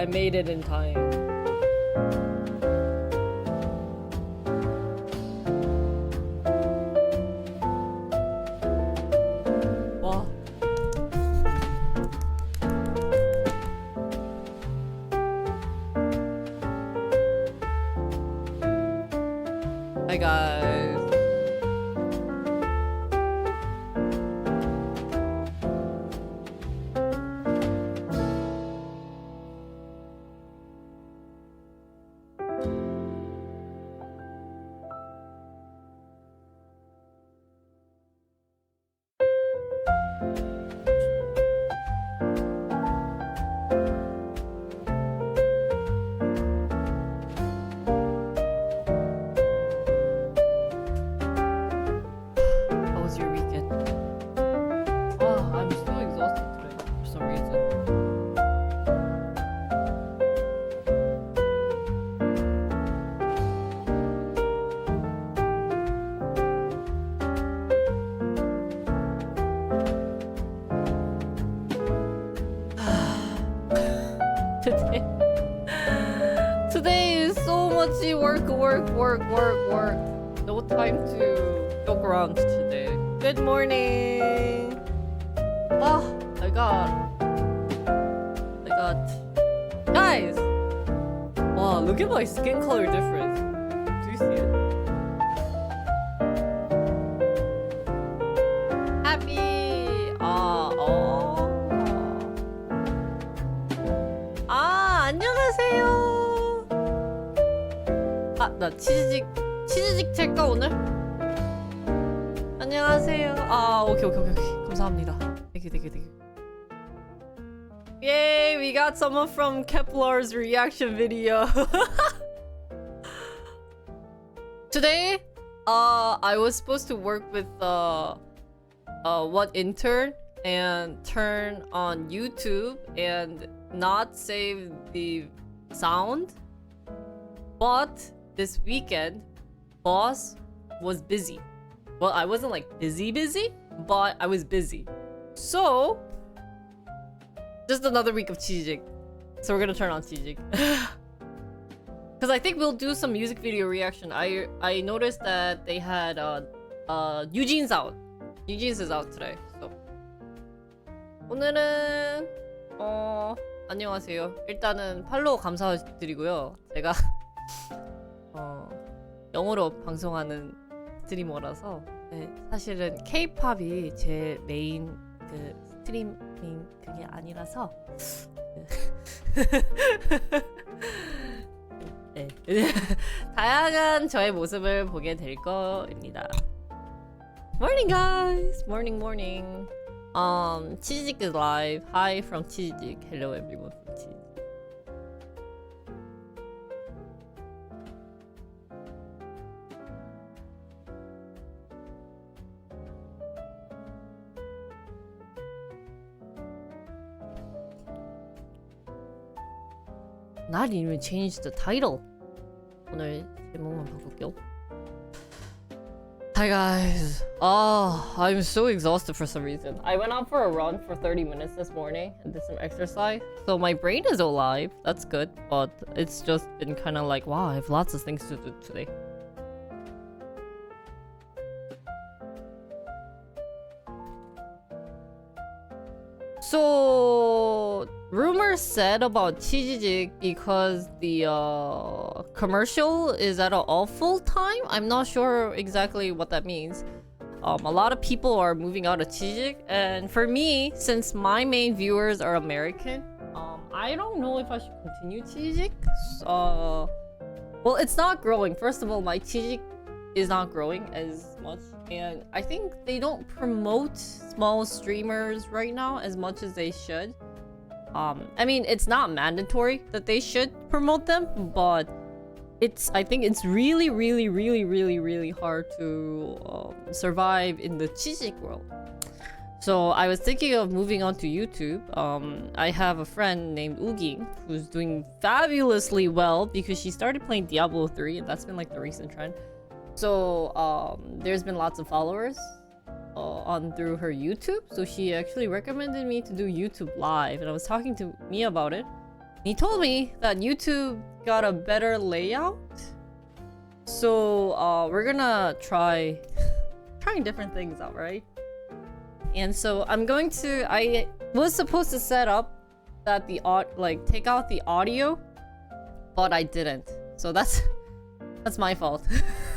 I made it in time. 와. Hi guys. How was your weekend? Oh, I'm so exhausted today for some reason. Today, today is so much work. No time to joke around today. Good morning. Ah, I got. Guys. Wow, look at my skin color difference. Do you see it? Happy. 안녕하세요. 나 치즈직 찰까 오늘? 안녕하세요. 오케이. 감사합니다. Thank you. Yay, we got someone from Kepler's reaction video. Today, I was supposed to work with one intern and turn on YouTube and not save the sound. But this weekend, boss was busy. Well, I wasn't like busy, but I was busy. So, just another week of Chijik. So we're gonna turn on Chijik. Because I think we'll do some music video reaction. I noticed that they had Eugene's out. Eugene's is out today. So 오늘은 안녕하세요. 일단은 팔로우 감사드리고요. 제가 영어로 방송하는 스트리머라서 네, 사실은 K-팝이 제 메인 그 스트리밍 그게 아니라서 네. 다양한 저의 모습을 보게 될 겁니다. Morning guys. Morning. Chijik is live. Hi from Chijik. Hello everyone from Chijik. Not even change the title. 오늘 제목만 바꿀게요. Hi guys. I'm so exhausted for some reason. I went out for a run for 30 minutes this morning and did some exercise. So my brain is alive. That's good. But it's just been kind of like, wow, I have lots of things to do today. So rumors said about Chijik because the commercial is at an awful time. I'm not sure exactly what that means. A lot of people are moving out of Chijik, and for me, since my main viewers are American, I don't know if I should continue Chijik. Well, it's not growing. First of all, my Chijik is not growing as much, and I think they don't promote small streamers right now as much as they should. I mean, it's not mandatory that they should promote them, but I think it's really hard to survive in the Chijik world. So I was thinking of moving on to YouTube. I have a friend named Uging who's doing fabulously well because she started playing Diablo 3, and that's been like the recent trend. So there's been lots of followers on through her YouTube. So she actually recommended me to do YouTube live, and I was talking to Mia about it. He told me that YouTube got a better layout. So we're gonna trying different things out, right? And so I was supposed to set up that take out the audio, but I didn't. So that's my fault.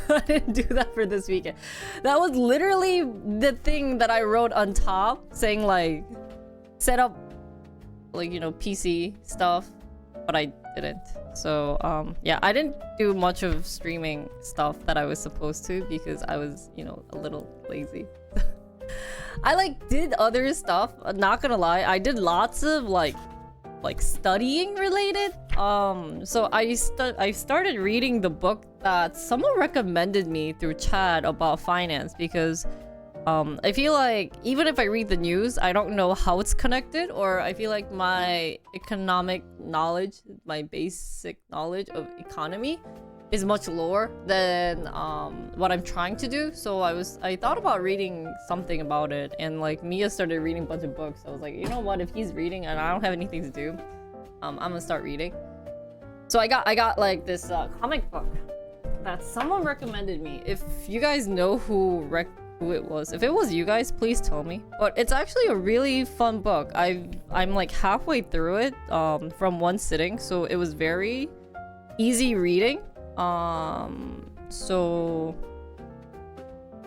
I didn't do that for this weekend. That was literally the thing that I wrote on top saying like set up like, you know, PC stuff, but I didn't. So yeah, I didn't do much of streaming stuff that I was supposed to because I was, you know, a little lazy. I like did other stuff, not gonna lie. I did lots of like studying related. So I started reading the book that someone recommended me through chat about finance because I feel like even if I read the news, I don't know how it's connected, or I feel like my economic knowledge, my basic knowledge of economy is much lower than what I'm trying to do. So I thought about reading something about it, and like Mia started reading a bunch of books. I was like, you know what, if he's reading and I don't have anything to do, I'm gonna start reading. So I got like this comic book that someone recommended me. If you guys know who it was, if it was you guys, please tell me. But it's actually a really fun book. I'm like halfway through it from one sitting, so it was very easy reading. So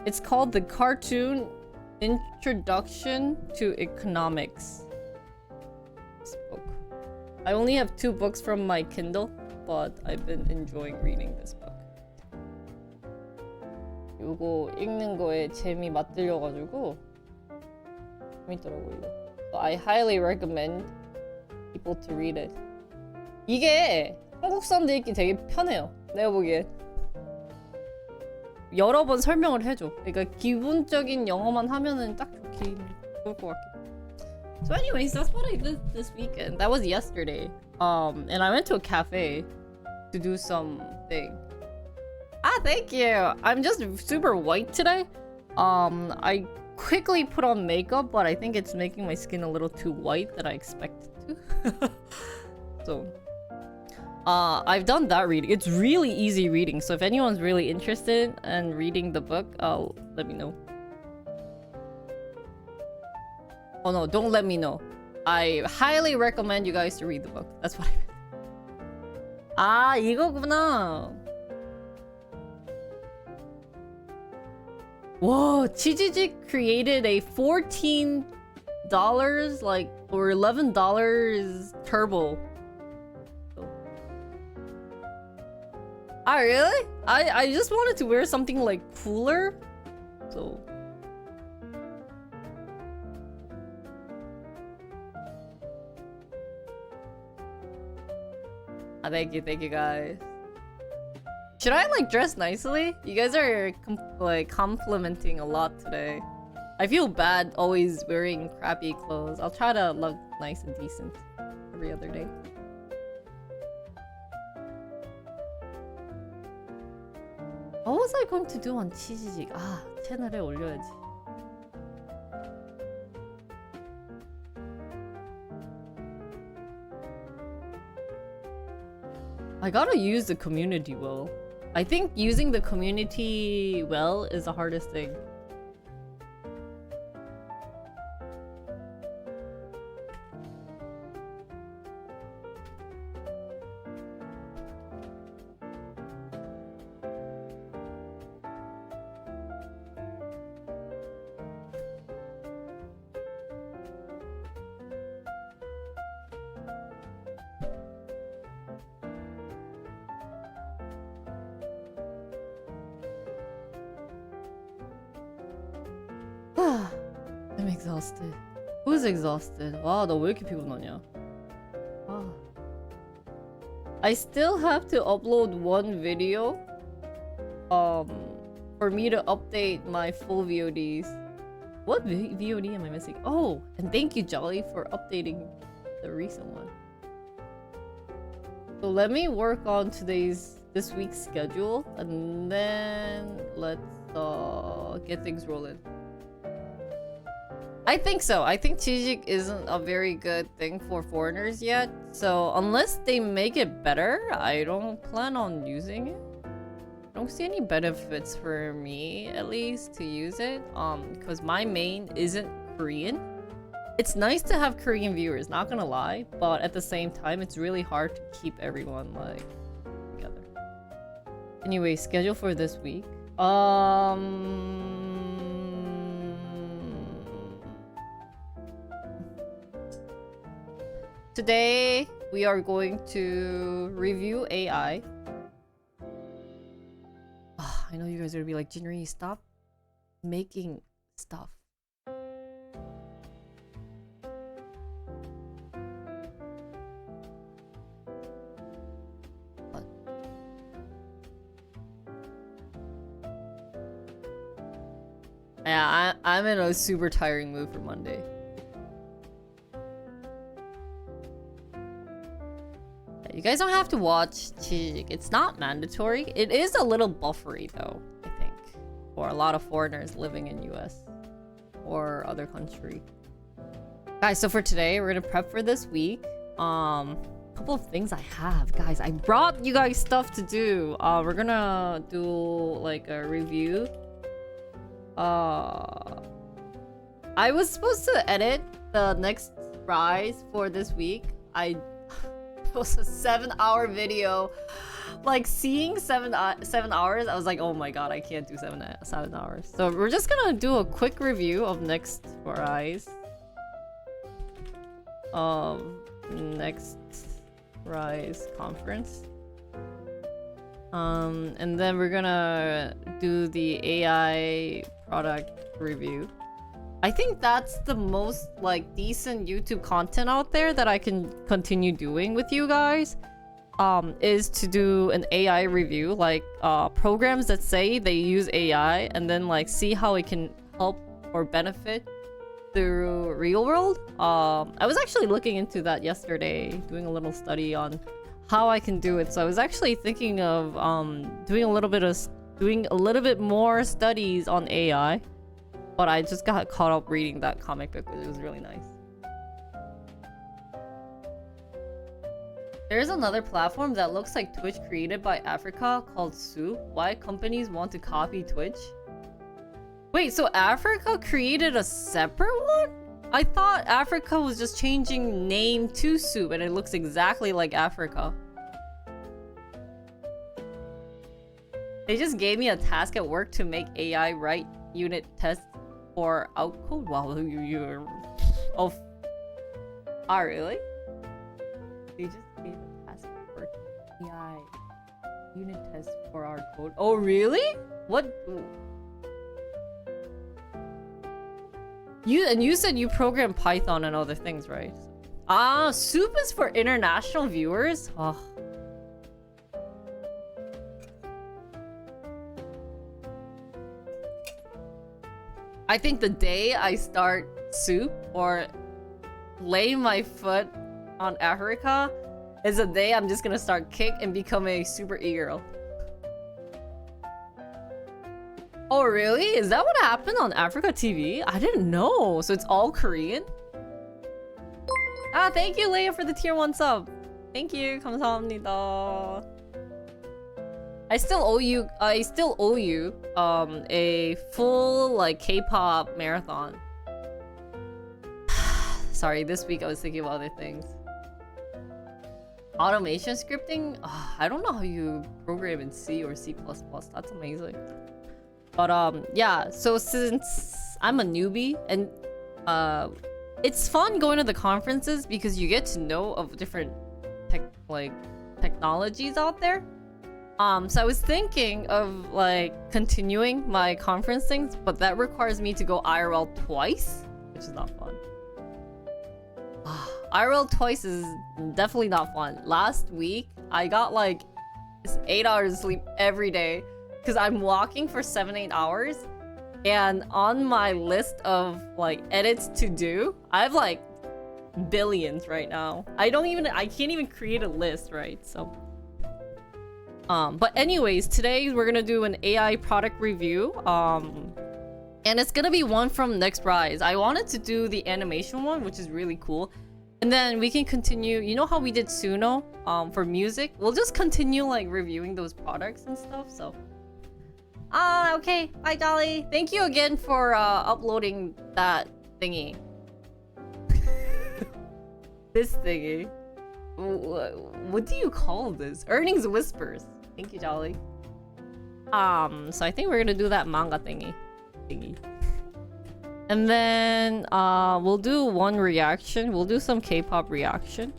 it's called The Cartoon Introduction to Economics. This book. I only have 2 books from my Kindle, but I've been enjoying reading this book. 요거 읽는 거에 재미 맛들려가지고 재밌더라고요. 이거. So I highly recommend people to read it. 이게 한국 사람들 읽기 되게 편해요. 내가 보기에 여러 번 설명을 해줘. 그러니까 기본적인 영어만 하면은 딱 좋을 것 같아. So anyways, that's what I did this weekend. That was yesterday. And I went to a cafe to do something. Ah, thank you. I'm just super white today. I quickly put on makeup, but I think it's making my skin a little too white than I expected to. So, I've done that reading. It's really easy reading. So if anyone's really interested in reading the book, let me know. Oh no, don't let me know. I highly recommend you guys to read the book. That's what I meant. 아, 이거구나. Whoa, 치즈직 created a $14 like or $11 turbo. Ah, really? I just wanted to wear something like cooler. So thank you guys. Should I like dress nicely? You guys are like complimenting a lot today. I feel bad always wearing crappy clothes. I'll try to look nice and decent every other day. What was I going to do on 치즈직? 아, 채널에 올려야지. I gotta use the community well. I think using the community well is the hardest thing. I'm exhausted. Who's exhausted? 와, 나 왜 이렇게 피곤하냐? 아. I still have to upload one video for me to update my full VODs. What VOD am I missing? Oh, and thank you, Jolly, for updating the recent one. So let me work on this week's schedule, and then let's get things rolling. I think so. I think Chijik isn't a very good thing for foreigners yet. So unless they make it better, I don't plan on using it. I don't see any benefits for me, at least, to use it. Because my main isn't Korean. It's nice to have Korean viewers, not gonna lie. But at the same time, it's really hard to keep everyone, like, together. Anyway, schedule for this week. Today, we are going to review AI. Oh, I know you guys are gonna be like, Jinri, stop making stuff. What? Yeah, I'm in a super tiring mood for Monday. You guys don't have to watch Chijik. It's not mandatory. It is a little buffery though, I think, for a lot of foreigners living in US or other country. Guys, so for today, we're gonna prep for this week. Couple of things I have, guys. I brought you guys stuff to do. We're gonna do like a review. I was supposed to edit the NextRise for this week. It was a 7-hour video. Like, seeing 7 hours, I was like, oh my god, I can't do 7 hours. So we're just gonna do a quick review of NextRise. NextRise conference. And then we're gonna do the AI product review. I think that's the most, like, decent YouTube content out there that I can continue doing with you guys. Is to do an AI review, like, programs that say they use AI, and then, like, see how it can help or benefit the real world. I was actually looking into that yesterday, doing a little study on how I can do it. So I was actually thinking of doing a little bit more studies on AI. But I just got caught up reading that comic book. It was really nice. There's another platform that looks like Twitch created by Africa called Soup. Why companies want to copy Twitch? Wait, so Africa created a separate one? I thought Africa was just changing name to Soup and it looks exactly like Africa. They just gave me a task at work to make AI write unit tests for outcode. Wow, you're... Oh. Ah, really? They just gave a task for AI unit test for our code. Oh, really? What? You said you program Python and other things, right? Ah, Soup is for international viewers? Oh. I think the day I start Soup or lay my foot on Africa is the day I'm just gonna start Kick and become a super e-girl. Oh really? Is that what happened on Africa TV? I didn't know. So it's all Korean? Ah, thank you Leia for the tier 1 sub. Thank you. 감사합니다. I still owe you a full like K-pop marathon. Sorry, this week I was thinking of other things. Automation scripting? I don't know how you program in C or C++. That's amazing. But yeah, so since I'm a newbie and it's fun going to the conferences because you get to know of different technologies out there. So I was thinking of like continuing my conference things, but that requires me to go IRL twice, which is not fun. IRL twice is definitely not fun. Last week, I got like 8 hours of sleep every day because I'm walking for 7-8 hours. And on my list of like edits to do, I have like billions right now. I can't even create a list, right? So but anyways, today we're gonna do an AI product review. And it's gonna be one from NextRise. I wanted to do the animation one, which is really cool. And then we can continue, you know how we did Suno for music? We'll just continue like reviewing those products and stuff, so. Okay. Bye, Dolly. Thank you again for uploading that thingy. This thingy. What do you call this? Earnings Whispers. Thank you, Dolly. So I think we're gonna do that manga thingy. And then we'll do one reaction. We'll do some K-pop reaction.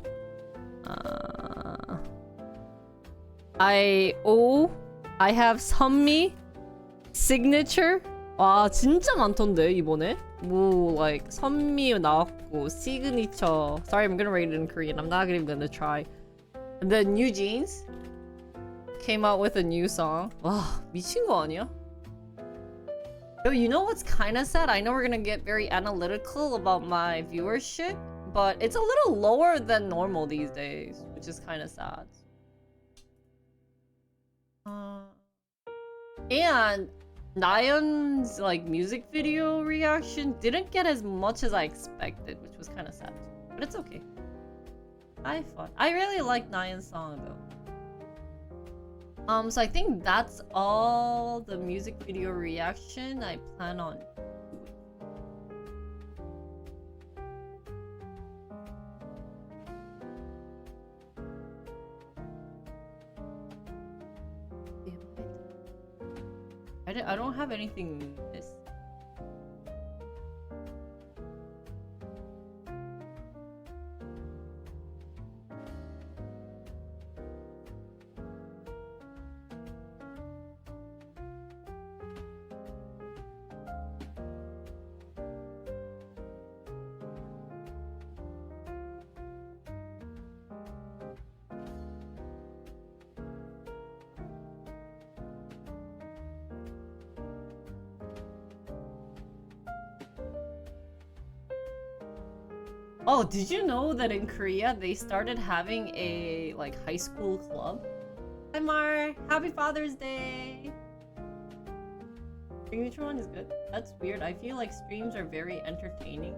I have Sunmi signature. 와 진짜 많던데 이번에. 뭐 like 선미 나왔고 signature. Sorry, I'm gonna read it in Korean. I'm not even gonna try. And then New Jeans came out with a new song. 와 미친 거 아니야? Yo, you know what's kind of sad? I know we're gonna get very analytical about my viewership, but it's a little lower than normal these days, which is kind of sad. And Nayeon's like music video reaction didn't get as much as I expected, which was kind of sad. But it's okay. I had fun. I really like Nayeon's song though. So I think that's all the music video reaction I plan on doing. I don't have anything missed. Oh, did you know that in Korea they started having a like high school club? Hi Mar, happy Father's Day. Signature one is good. That's weird. I feel like streams are very entertaining.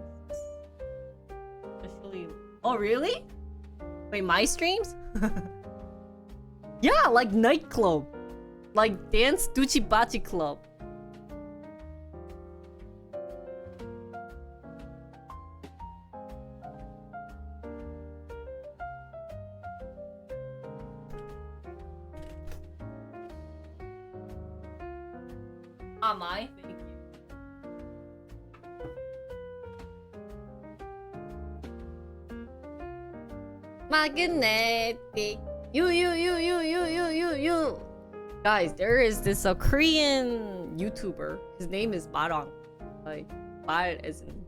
Especially. Oh really? Wait, my streams? Yeah, like nightclub, like dance duchibachi club. Am I? Thank you. Magnetic. You. Guys, there is this Korean YouTuber. His name is Marang. Like, 말 as in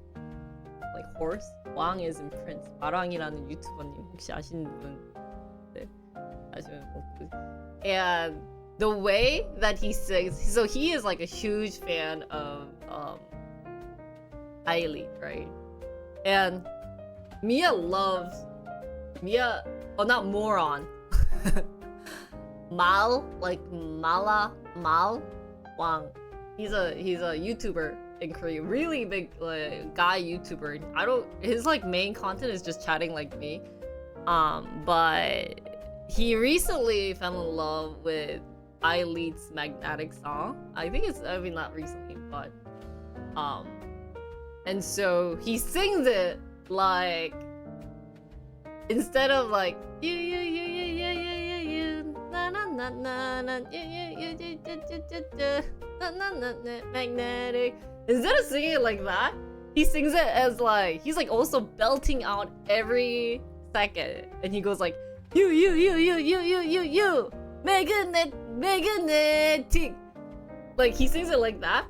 like horse. 왕 as in prince. 마랑이라는 유튜버님 혹시 아시는 분? 네. 아시면 and the way that he sings, so he is like a huge fan of Ailey, right? And Mia loves not moron. Mal, like Mal Wang. He's a YouTuber in Korea, really big guy YouTuber. His like main content is just chatting like me. But he recently fell in love with Eilid's Magnetic song. I mean not recently, but and so he sings it like instead of like you na na na na na magnetic. Instead of singing it like that, he sings it as like he's like also belting out every second, and he goes like you magnetic. Like he sings it like that,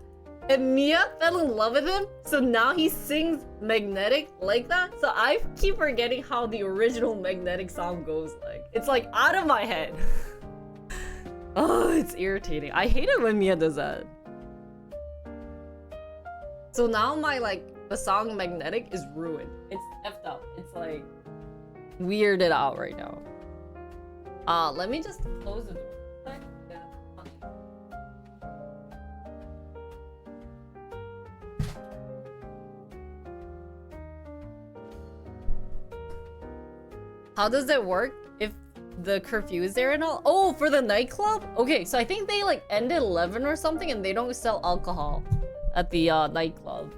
and Mia fell in love with him, so now he sings magnetic like that. So I keep forgetting how the original magnetic song goes. Like it's like out of my head. Oh, it's irritating. I hate it when Mia does that. So now my the song magnetic is ruined. It's effed up. It's like weirded out right now. Let me just close the door. How does it work if the curfew is there and all? Oh, for the nightclub? Okay, so I think they like end at 11 or something and they don't sell alcohol at the nightclub.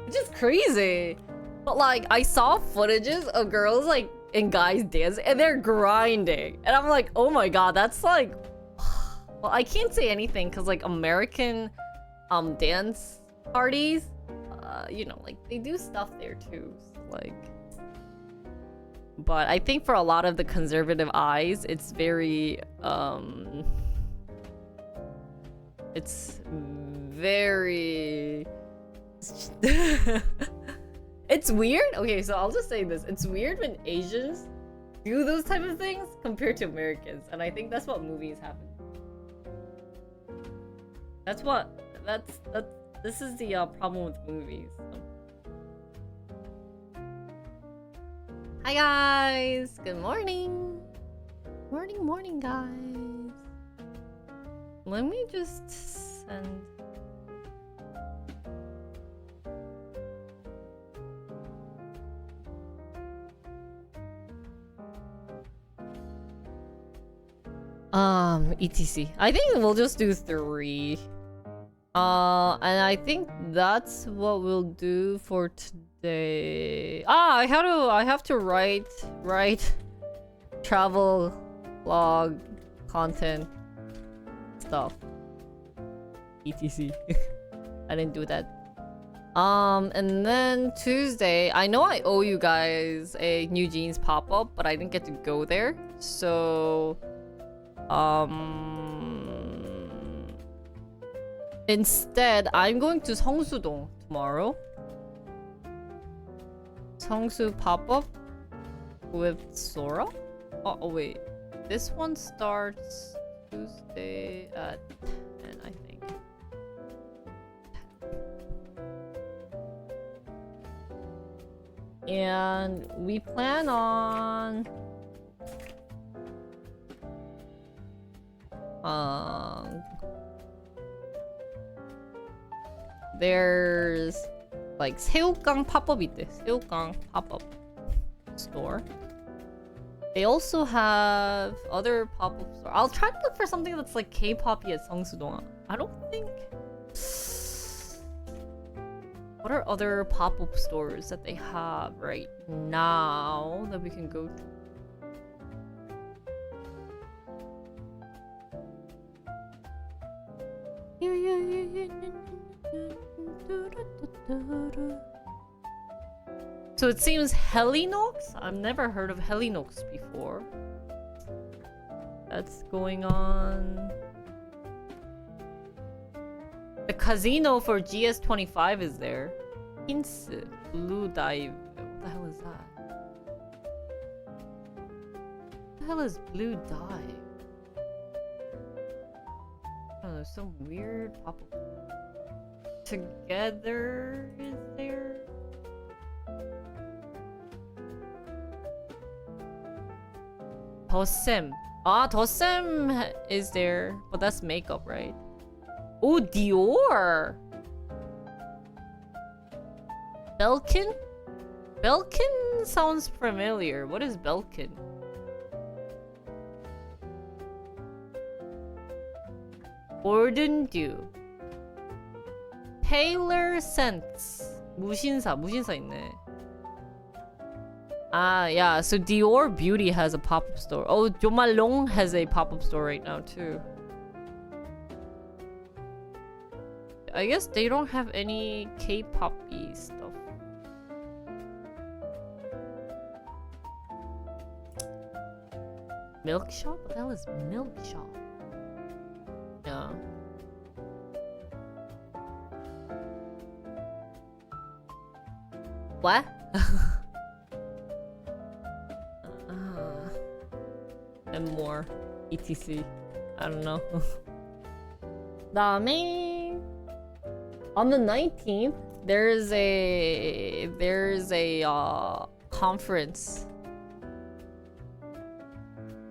Which is crazy. But like, I saw footages of girls like and guys dancing and they're grinding. And I'm like, oh my god, that's like... Well, I can't say anything because like American dance parties, you know, like they do stuff there too. So, like... But I think for a lot of the conservative eyes, it's very, it's very... It's weird? Okay, so I'll just say this. It's weird when Asians do those type of things compared to Americans. And I think that's what movies happen. This is the problem with movies. So. Hi guys! Good morning! Morning guys. Let me just send... etc. I think we'll just do 3. And I think that's what we'll do for today. I have to write travel vlog content stuff. etc. I didn't do that. And then Tuesday, I know I owe you guys a New Jeans pop-up, but I didn't get to go there. So instead, I'm going to Seongsu-dong tomorrow. Seongsu pop-up with Sora? Oh, wait. This one starts Tuesday at 10, I think. And we plan on... there's like 새우깡 pop-up 있대. 새우깡 pop-up store. They also have other pop-up store. I'll try to look for something that's like K-pop-y at Seongsu-dong. I don't think... What are other pop-up stores that they have right now that we can go to? So it seems Helinox? I've never heard of Helinox before. That's going on. The casino for GS25 is there. Hints, Blue Dive. What the hell is that? What the hell is Blue Dive? I don't know, some weird pop-up. Together is there? Dosem. Dosem is there, but that's makeup, right? Oh, Dior! Belkin? Belkin sounds familiar. What is Belkin? Gordon Dew. Taylor Scents. 무신사 있네. Yeah, so Dior Beauty has a pop-up store. Oh, Jo Malone has a pop-up store right now too. I guess they don't have any K-pop-y stuff. Milk Shop? What the hell is Milk Shop? Yeah. What? And more. etc. I don't know. 다음에 on the 19th there's a conference.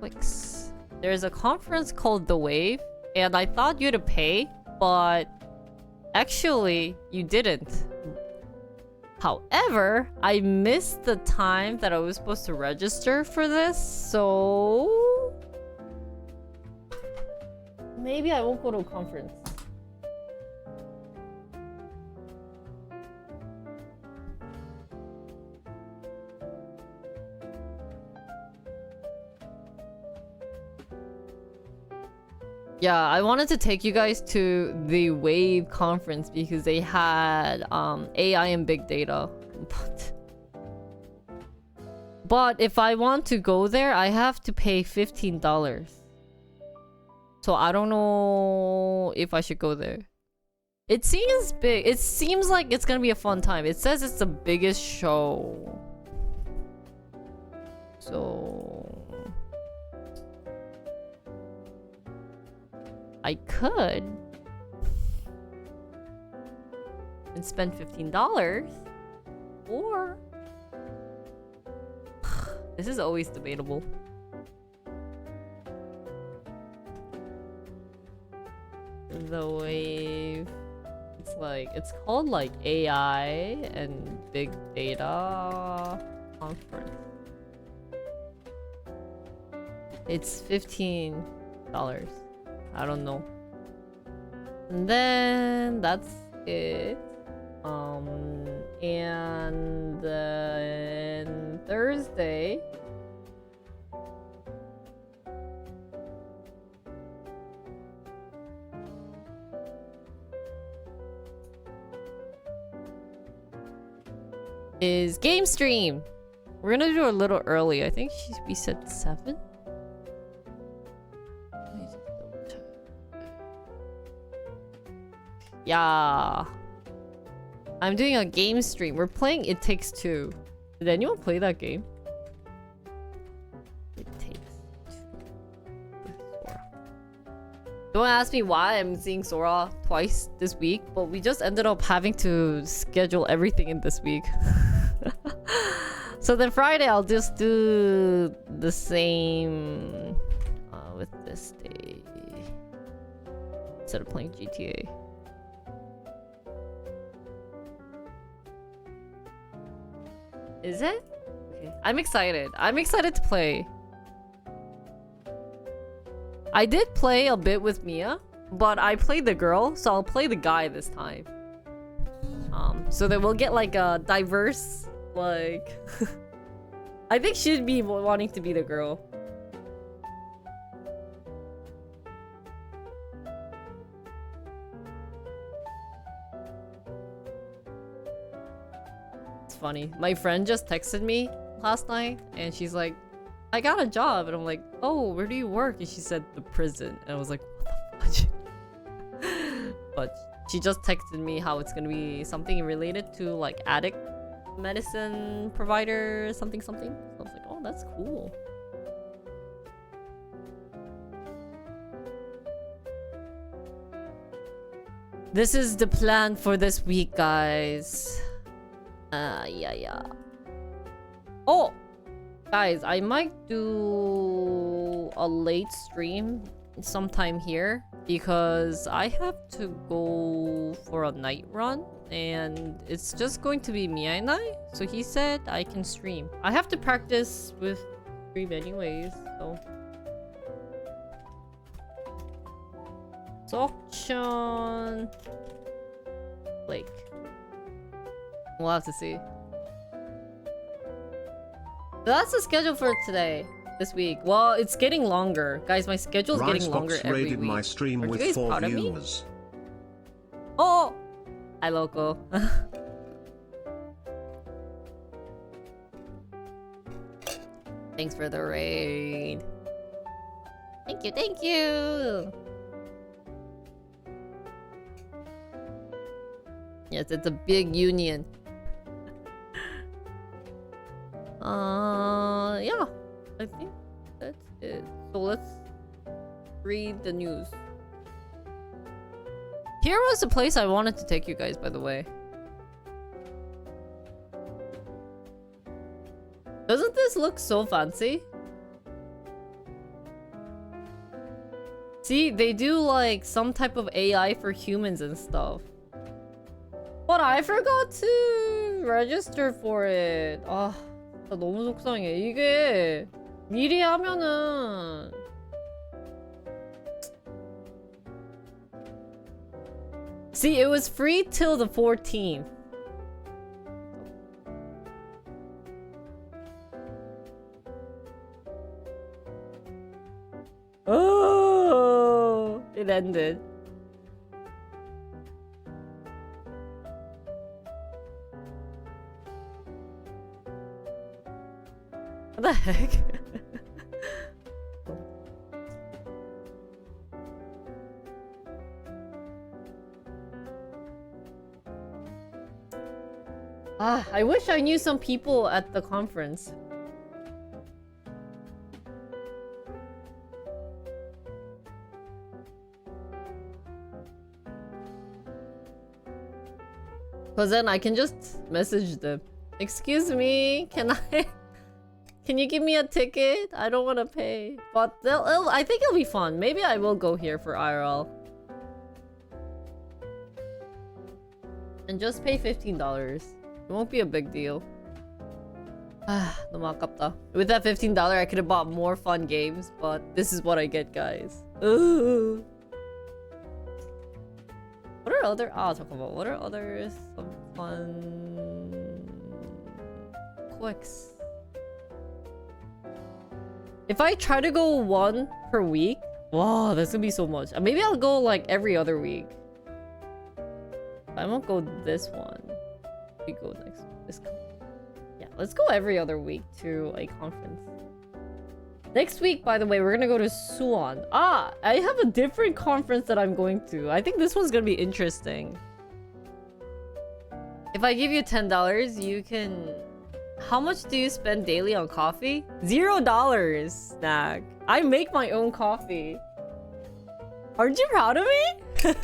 Clicks. There's a conference called The Wave, and I thought you had to pay, but actually you didn't. However, I missed the time that I was supposed to register for this, so maybe I won't go to a conference. Yeah, I wanted to take you guys to the Wave conference because they had AI and big data. But if I want to go there, I have to pay $15. So I don't know if I should go there. It seems big. It seems like it's gonna be a fun time. It says it's the biggest show. So I could and spend $15, or this is always debatable. The Wave, it's called like AI and big data conference. It's $15. I don't know. And then that's it. And then Thursday is game stream. We're gonna do it a little early. I think we said 7. Yeah. I'm doing a game stream. We're playing It Takes Two. Did anyone play that game? It Takes Two. Don't ask me why I'm seeing Sora twice this week, but we just ended up having to schedule everything in this week. So then Friday I'll just do the same with this day instead of playing GTA. Is it? Okay. I'm excited. I'm excited to play. I did play a bit with Mia, but I played the girl, so I'll play the guy this time. So that we'll get like a diverse, like... I think she'd be wanting to be the girl. Funny. My friend just texted me last night and she's like, I got a job, and I'm like, oh, where do you work? And she said the prison, and I was like, what the fuck? But she just texted me how it's gonna be something related to like addict medicine provider, something. So I was like, oh, that's cool. This is the plan for this week, guys. Yeah. Oh, guys, I might do a late stream sometime here because I have to go for a night run and it's just going to be Mia and I. So he said I can stream. I have to practice with stream anyways, so. Sokchon Lake. We'll have to see. So that's the schedule for today, this week. Well, it's getting longer. Guys, my schedule's getting longer every week. My stream with 4 viewers. Oh! Hi, Loco. Thanks for the raid. Thank you! Yes, it's a big union. Yeah, I think that's it. So let's read the news. Here was the place I wanted to take you guys, by the way. Doesn't this look so fancy? See, they do like some type of AI for humans and stuff. But I forgot to didn't register for it. 아, 나 너무 속상해. 이게 미리 하면은 See, it was free till the 14th. Oh, it ended. What the heck? I wish I knew some people at the conference. Cause then I can just message them. Excuse me, can you give me a ticket? I don't want to pay. But I think it'll be fun. Maybe I will go here for IRL. And just pay $15. It won't be a big deal. 너무 아깝다. With that $15, I could have bought more fun games, but this is what I get, guys. Ooh. What are other? 잠깐만. What are other some fun quicks? If I try to go one per week, wow, that's gonna be so much. Maybe I'll go like every other week. I won't go this one. We go next. Yeah, let's go every other week to a conference. Next week, by the way, we're gonna go to Suwon. I have a different conference that I'm going to. I think this one's gonna be interesting. If I give you $10, you can... How much do you spend daily on coffee? $0, Snack. I make my own coffee. Aren't you proud of me?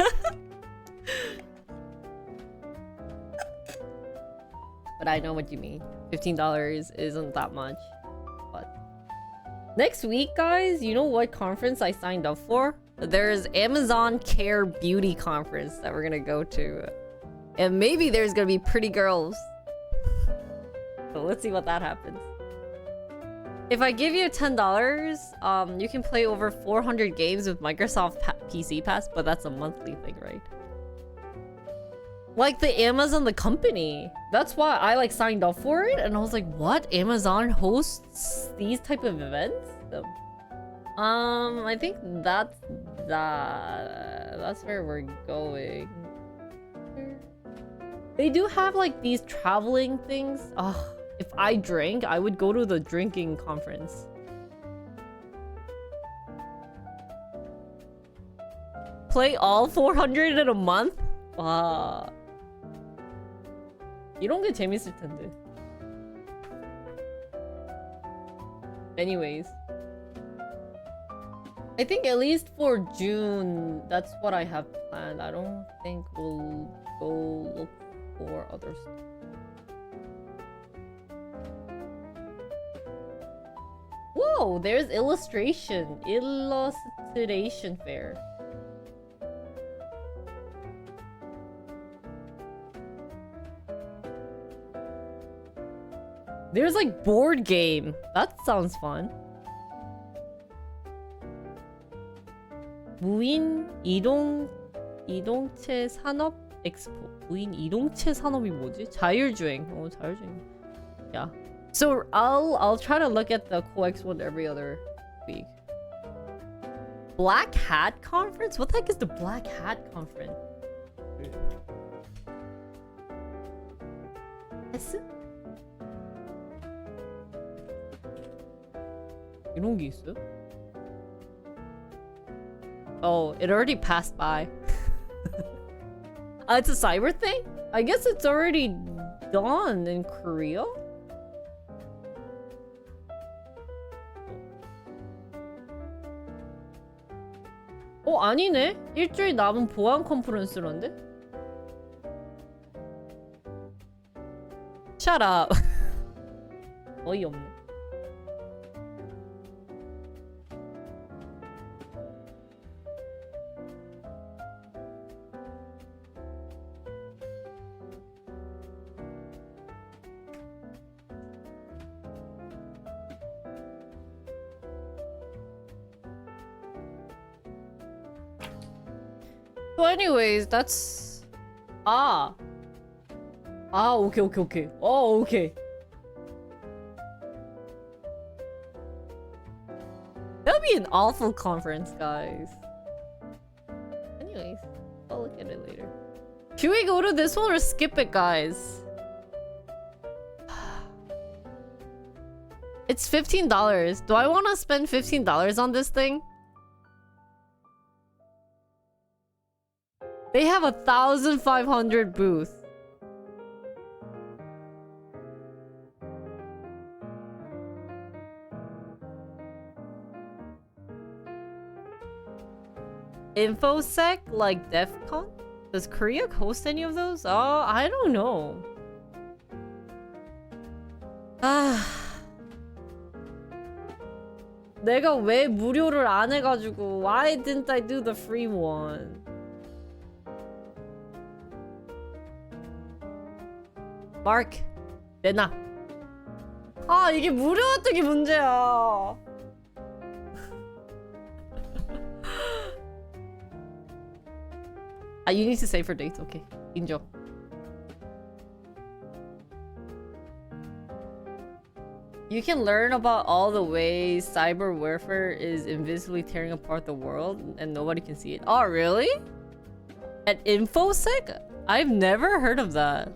But I know what you mean. $15 isn't that much. But next week, guys, you know what conference I signed up for? There's Amazon Care Beauty Conference that we're gonna go to. And maybe there's gonna be pretty girls. So let's see what that happens. If I give you $10, you can play over 400 games with Microsoft PC Pass, but that's a monthly thing, right? Like the Amazon, the company. That's why I like signed up for it, and I was like, what? Amazon hosts these type of events? I think that's where we're going. They do have like these traveling things. If I drank, I would go to the drinking conference. Play all 400 in a month? Wow. 이런 게 재밌을 텐데. Anyways. I think at least for June, that's what I have planned. I don't think we'll go look for other stuff. Whoa, there's illustration fair. There's like board game. That sounds fun. 무인 이동체 산업 엑스포. 무인 이동체 산업이 뭐지? 자율주행. 자율주행. Yeah. So I'll try to look at the CoX one every other week. Black Hat Conference? What the heck is the Black Hat Conference? S? 이런 게 있어요? Oh, it already passed by. It's a cyber thing? I guess it's already done in Korea? 아니네? 일주일 남은 보안 컨퍼런스란데? Shut up. 어이없네. So anyways, that's... Ah, okay. Oh, okay. That'll be an awful conference, guys. Anyways, I'll look at it later. Should we go to this one or skip it, guys? It's $15. Do I want to spend $15 on this thing? They have 1,500 booth. InfoSec, like DEF CON? Does Korea host any of those? Oh, I don't know. 내가 왜 무료를 안 해가지고 why didn't I do the free one? 마크 내놔. 아 이게 무료였던 게 문제야. You need to save for dates. Okay, 인정. You can learn about all the ways cyber warfare is invisibly tearing apart the world and nobody can see it. Oh, really? At InfoSec? I've never heard of that.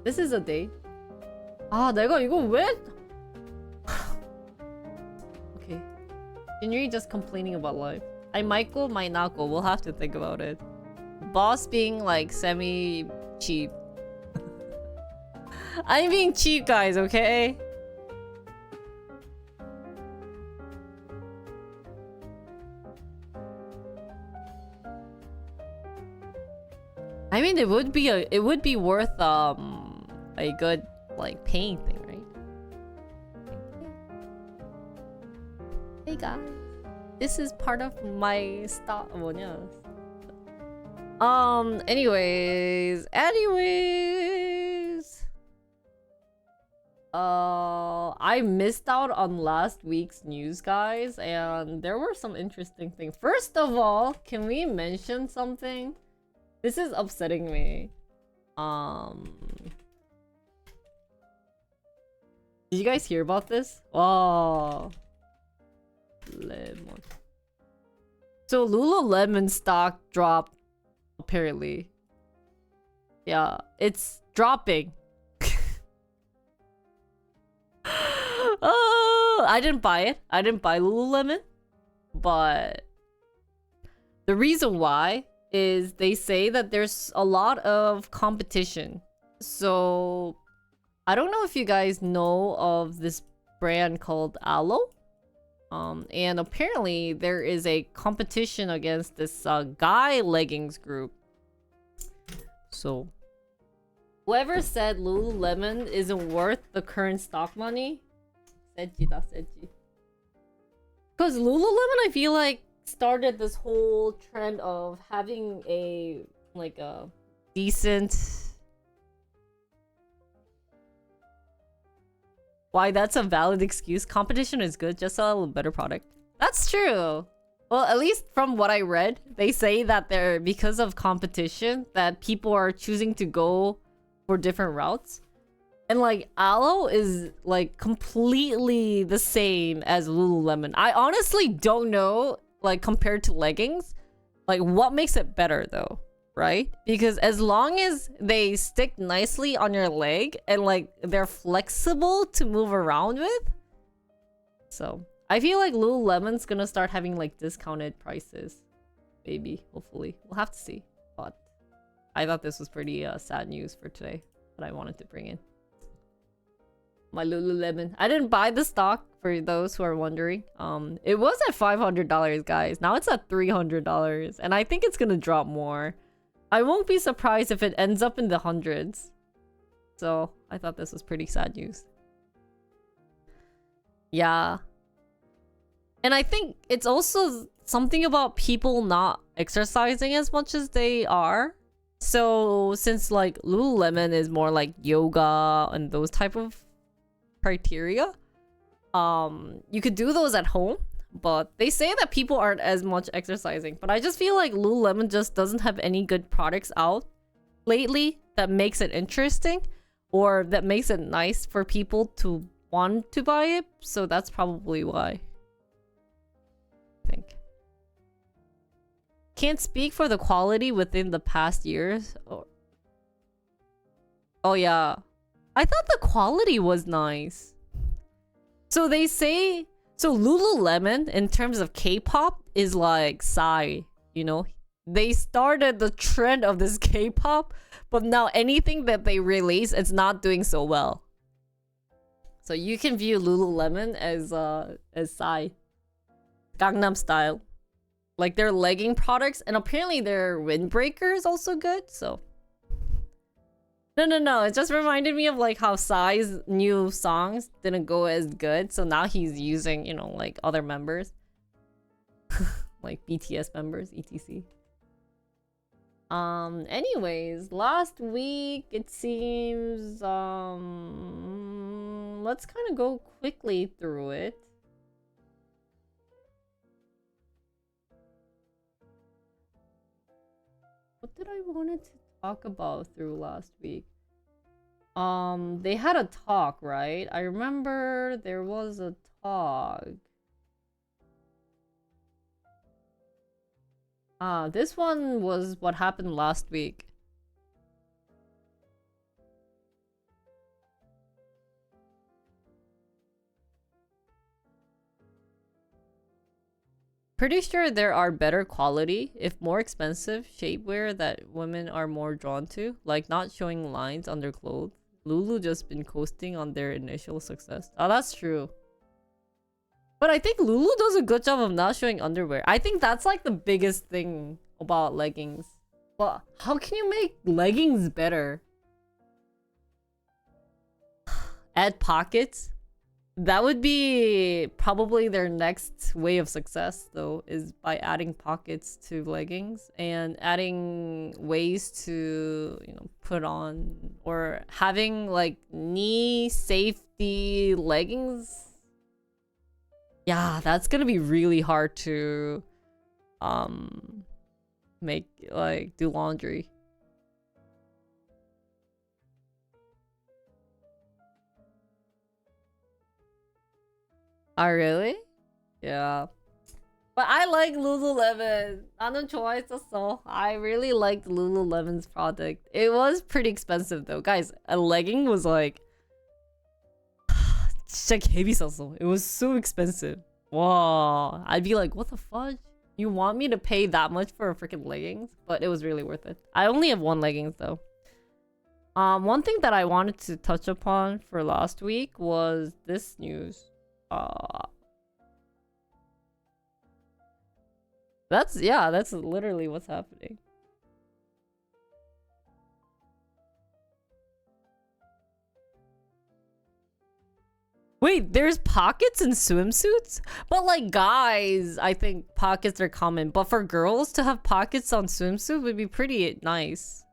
This is a day. 아, 내가 이거 왜? Okay. Jinri just complaining about life. I might go, might not go. We'll have to think about it. Boss being like semi-cheap. I'm being cheap, guys, okay? I mean, it would be worth a good like paying thing, right? Hey guys, this is part of my stock. Anyways. I missed out on last week's news, guys, and there were some interesting things. First of all, can we mention something? This is upsetting me. Did you guys hear about this? Oh, lemon. So Lululemon stock dropped, apparently. Yeah, it's dropping. Oh, I didn't buy it. I didn't buy Lululemon, but the reason why is they say that there's a lot of competition. So I don't know if you guys know of this brand called Aloe. And apparently there is a competition against this guy leggings group. So whoever said Lululemon isn't worth the current stock money, 세지다, 세지. Because Lululemon, I feel like, started this whole trend of having a decent... Why, that's a valid excuse. Competition is good, just sell a better product. That's true. Well, at least from what I read, they say that they're because of competition that people are choosing to go for different routes. And like Aloe is like completely the same as Lululemon. I honestly don't know, like compared to leggings, like what makes it better though, right? Because as long as they stick nicely on your leg and like they're flexible to move around with. So I feel like Lululemon's gonna start having like discounted prices. Maybe, hopefully. We'll have to see. But I thought this was pretty sad news for today that I wanted to bring in. My Lululemon. I didn't buy the stock, for those who are wondering. It was at $500, guys. Now it's at $300, and I think it's gonna drop more. I won't be surprised if it ends up in the hundreds. So I thought this was pretty sad news. Yeah. And I think it's also something about people not exercising as much as they are. So since like Lululemon is more like yoga and those type of criteria, you could do those at home, but they say that people aren't as much exercising. But I just feel like Lululemon just doesn't have any good products out lately that makes it interesting or that makes it nice for people to want to buy it. So that's probably why. I think. Can't speak for the quality within the past years. Oh yeah. I thought the quality was nice. So they say... So Lululemon, in terms of K-pop, is like Psy, you know? They started the trend of this K-pop, but now anything that they release, it's not doing so well. So you can view Lululemon as Psy. Gangnam Style. Like their legging products, and apparently their windbreaker is also good, so... No. It just reminded me of like how Psy's new songs didn't go as good, so now he's using, you know, like other members. Like BTS members, etc. Anyways, last week it seems let's kind of go quickly through it. What did I wanted to talk about through last week? They had a talk, right? I remember there was a talk. This one was what happened last week. Pretty sure there are better quality, if more expensive, shapewear that women are more drawn to, like not showing lines on their clothes. Lulu just been coasting on their initial success. Oh, that's true. But I think Lulu does a good job of not showing underwear. I think that's like the biggest thing about leggings. But how can you make leggings better? Add pockets? That would be probably their next way of success, though, is by adding pockets to leggings and adding ways to, you know, put on or having like knee safety leggings. Yeah, that's gonna be really hard to make, like, do laundry. Oh, really? Yeah. But I like Lululemon. 나는 좋아했었어. I really liked Lululemon's product. It was pretty expensive though. Guys, a legging was like... 진짜 개비쌌어. It was so expensive. Wow. I'd be like, what the fudge? You want me to pay that much for a freaking leggings? But it was really worth it. I only have one leggings though. One thing that I wanted to touch upon for last week was this news. That's literally what's happening. Wait, there's pockets in swimsuits? But like guys, I think pockets are common. But for girls to have pockets on swimsuit would be pretty nice.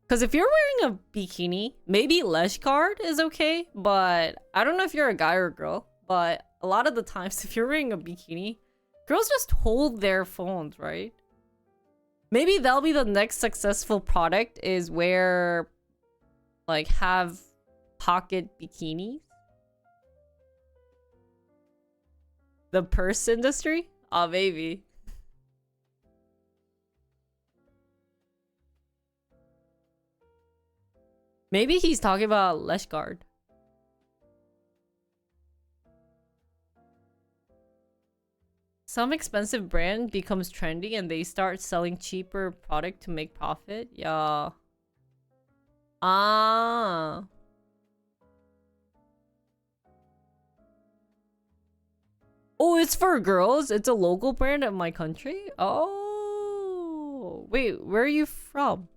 Because if you're wearing a bikini, maybe lash guard is okay. But I don't know if you're a guy or a girl. But a lot of the times, if you're wearing a bikini, girls just hold their phones, right? Maybe that'll be the next successful product, is where, like, have pocket bikinis. The purse industry? Oh, maybe. Maybe he's talking about lash guard. Some expensive brand becomes trendy and they start selling cheaper product to make profit. Yeah. Ah. Oh, it's for girls? It's a local brand in my country? Oh. Wait, where are you from?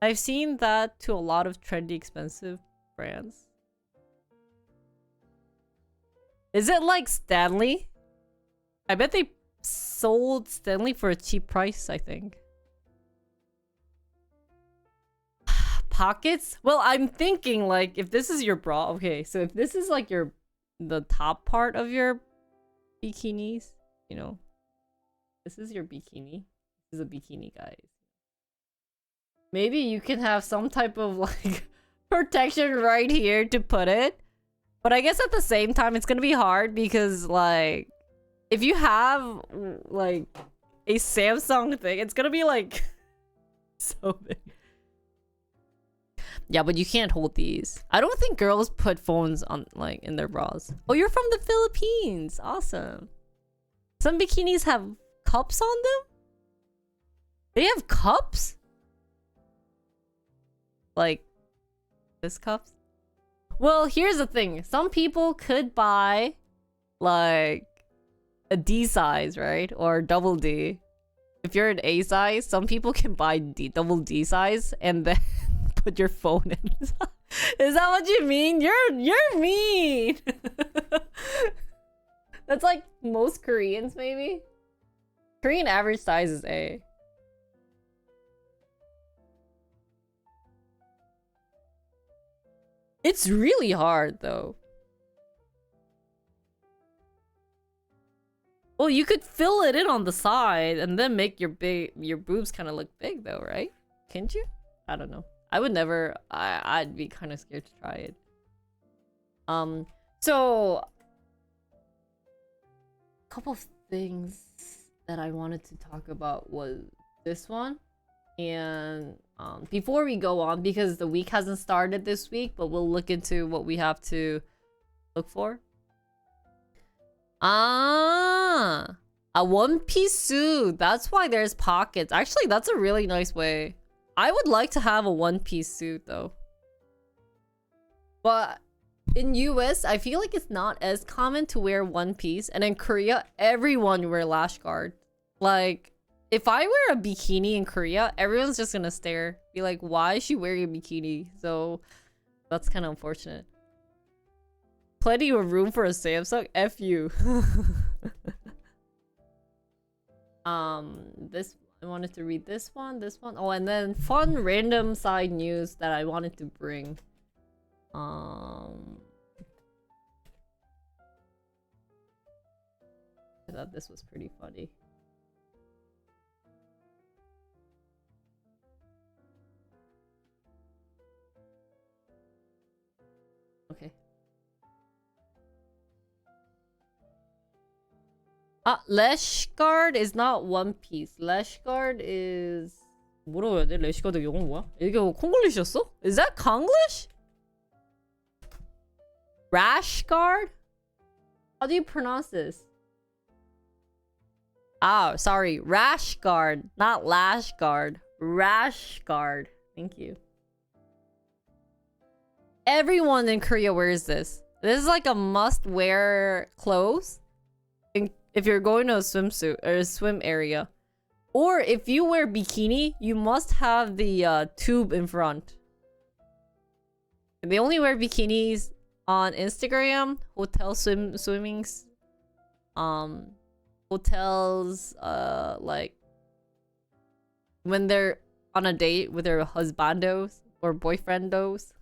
I've seen that to a lot of trendy, expensive brands. Is it like Stanley? I bet they sold Stanley for a cheap price, I think. Pockets? Well, I'm thinking, like, if this is your bra... Okay, so if this is like your the top part of your bikinis. You know, this is your bikini. This is a bikini, guys. Maybe you can have some type of like protection right here to put it. But I guess at the same time, it's gonna be hard because like if you have like a Samsung thing, it's gonna be like so big. Yeah, but you can't hold these. I don't think girls put phones on like in their bras. Oh, you're from the Philippines. Awesome. Some bikinis have cups on them? They have cups? Like this cups? Well, here's the thing. Some people could buy like a D size, right? Or double D. If you're an A size, some people can buy double D size and then put your phone in. Is that what you mean? You're mean. That's like most Koreans, maybe. Korean average size is A. It's really hard though. Well, you could fill it in on the side and then make your boobs kind of look big though, right? Can't you? I don't know. I would never. I'd be kind of scared to try it. So a couple of things that I wanted to talk about was this one, and before we go on, because the week hasn't started this week, but we'll look into what we have to look for. Ah, a one-piece suit. That's why there's pockets. Actually, that's a really nice way. I would like to have a one-piece suit though. But in US, I feel like it's not as common to wear one piece. And in Korea, everyone wear lash guard. Like, if I wear a bikini in Korea, everyone's just gonna stare. Be like, why is she wearing a bikini? So, that's kind of unfortunate. Plenty of room for a Samsung? F you. This... I wanted to read this one. Oh, and then fun random side news that I wanted to bring. I thought this was pretty funny. Okay. Lash guard is not one piece. Lash guard is... 뭐라고 해야 돼? lash guard 영어 뭐야? 이게 콩글리시였어? Is that Konglish? Rash guard? How do you pronounce this? Oh, sorry. Rash guard, not lash guard. Rash guard. Thank you. Everyone in Korea wears this. This is like a must-wear clothes. If you're going to a swimsuit or a swim area. Or if you wear bikini, you must have the tube in front. They only wear bikinis on Instagram, hotel swimmings, hotels, like when they're on a date with their husbandos or boyfriendos.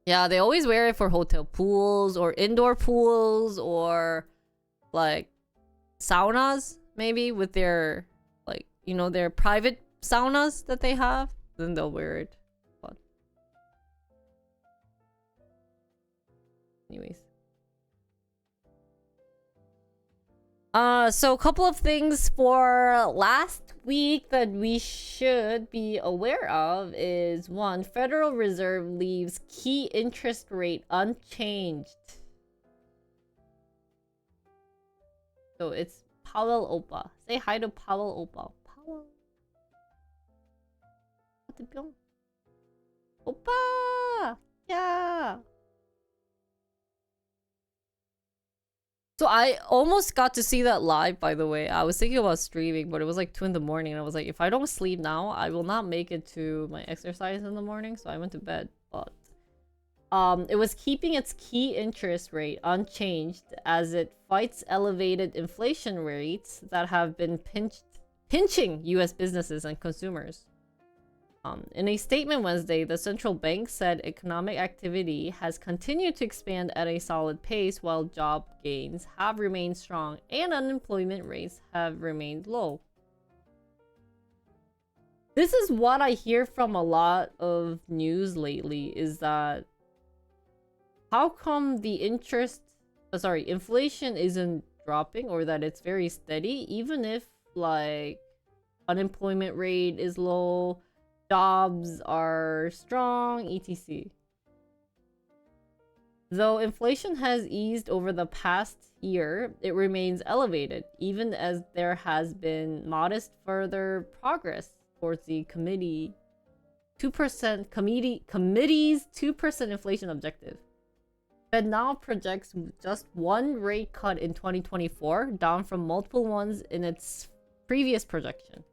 Yeah, they always wear it for hotel pools or indoor pools or like saunas, maybe with their like, you know, their private saunas that they have. Then they'll wear it. But anyways. So a couple of things for last week that we should be aware of is one, Federal Reserve leaves key interest rate unchanged. So it's Powell Oppa. Say hi to Powell Oppa. Powell. Oppa! Yeah! So I almost got to see that live, by the way. I was thinking about streaming, but it was like 2 in the morning. And I was like, if I don't sleep now, I will not make it to my exercise in the morning. So I went to bed. But it was keeping its key interest rate unchanged as it fights elevated inflation rates that have been pinching US businesses and consumers. In a statement Wednesday, the central bank said economic activity has continued to expand at a solid pace while job gains have remained strong and unemployment rates have remained low. This is what I hear from a lot of news lately, is that how come the inflation isn't dropping, or that it's very steady, even if like unemployment rate is low, jobs are strong, etc. Though inflation has eased over the past year, it remains elevated, even as there has been modest further progress towards the committee's 2% inflation objective. Fed now projects just one rate cut in 2024, down from multiple ones in its previous projection.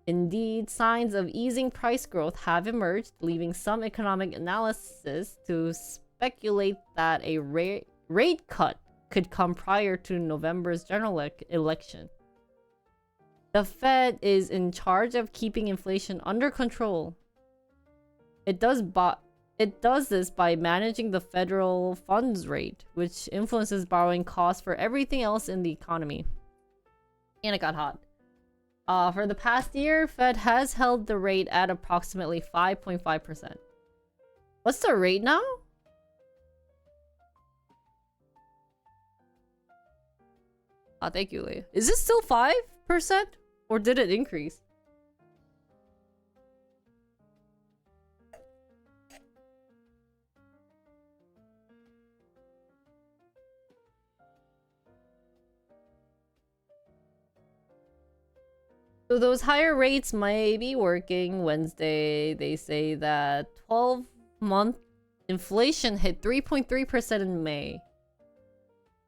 Indeed, signs of easing price growth have emerged, leaving some economic analysis to speculate that a rate cut could come prior to November's general election. The Fed is in charge of keeping inflation under control. It does this by managing the federal funds rate, which influences borrowing costs for everything else in the economy. And it got hot. For the past year, Fed has held the rate at approximately 5.5%. What's the rate now? Thank you, Leah. Is it still 5%? Or did it increase? So those higher rates might be working. Wednesday, they say that 12-month inflation hit 3.3% in May.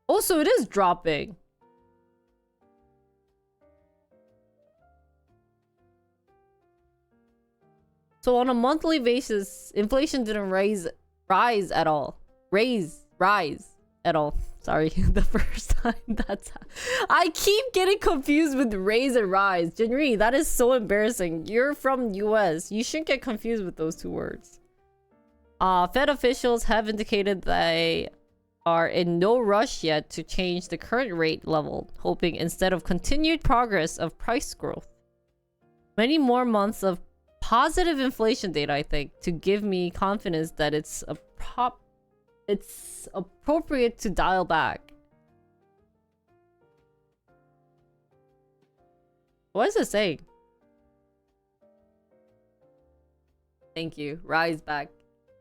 Oh, so it is dropping. So on a monthly basis, inflation didn't rise at all. Rise at all. Sorry, the first time I keep getting confused with raise and rise. Jinri, that is so embarrassing. You're from US. You shouldn't get confused with those two words. Fed officials have indicated they are in no rush yet to change the current rate level, hoping instead of continued progress of price growth. Many more months of positive inflation data, I think, to give me confidence that it's appropriate to dial back. What is it saying? Thank you. Rise back.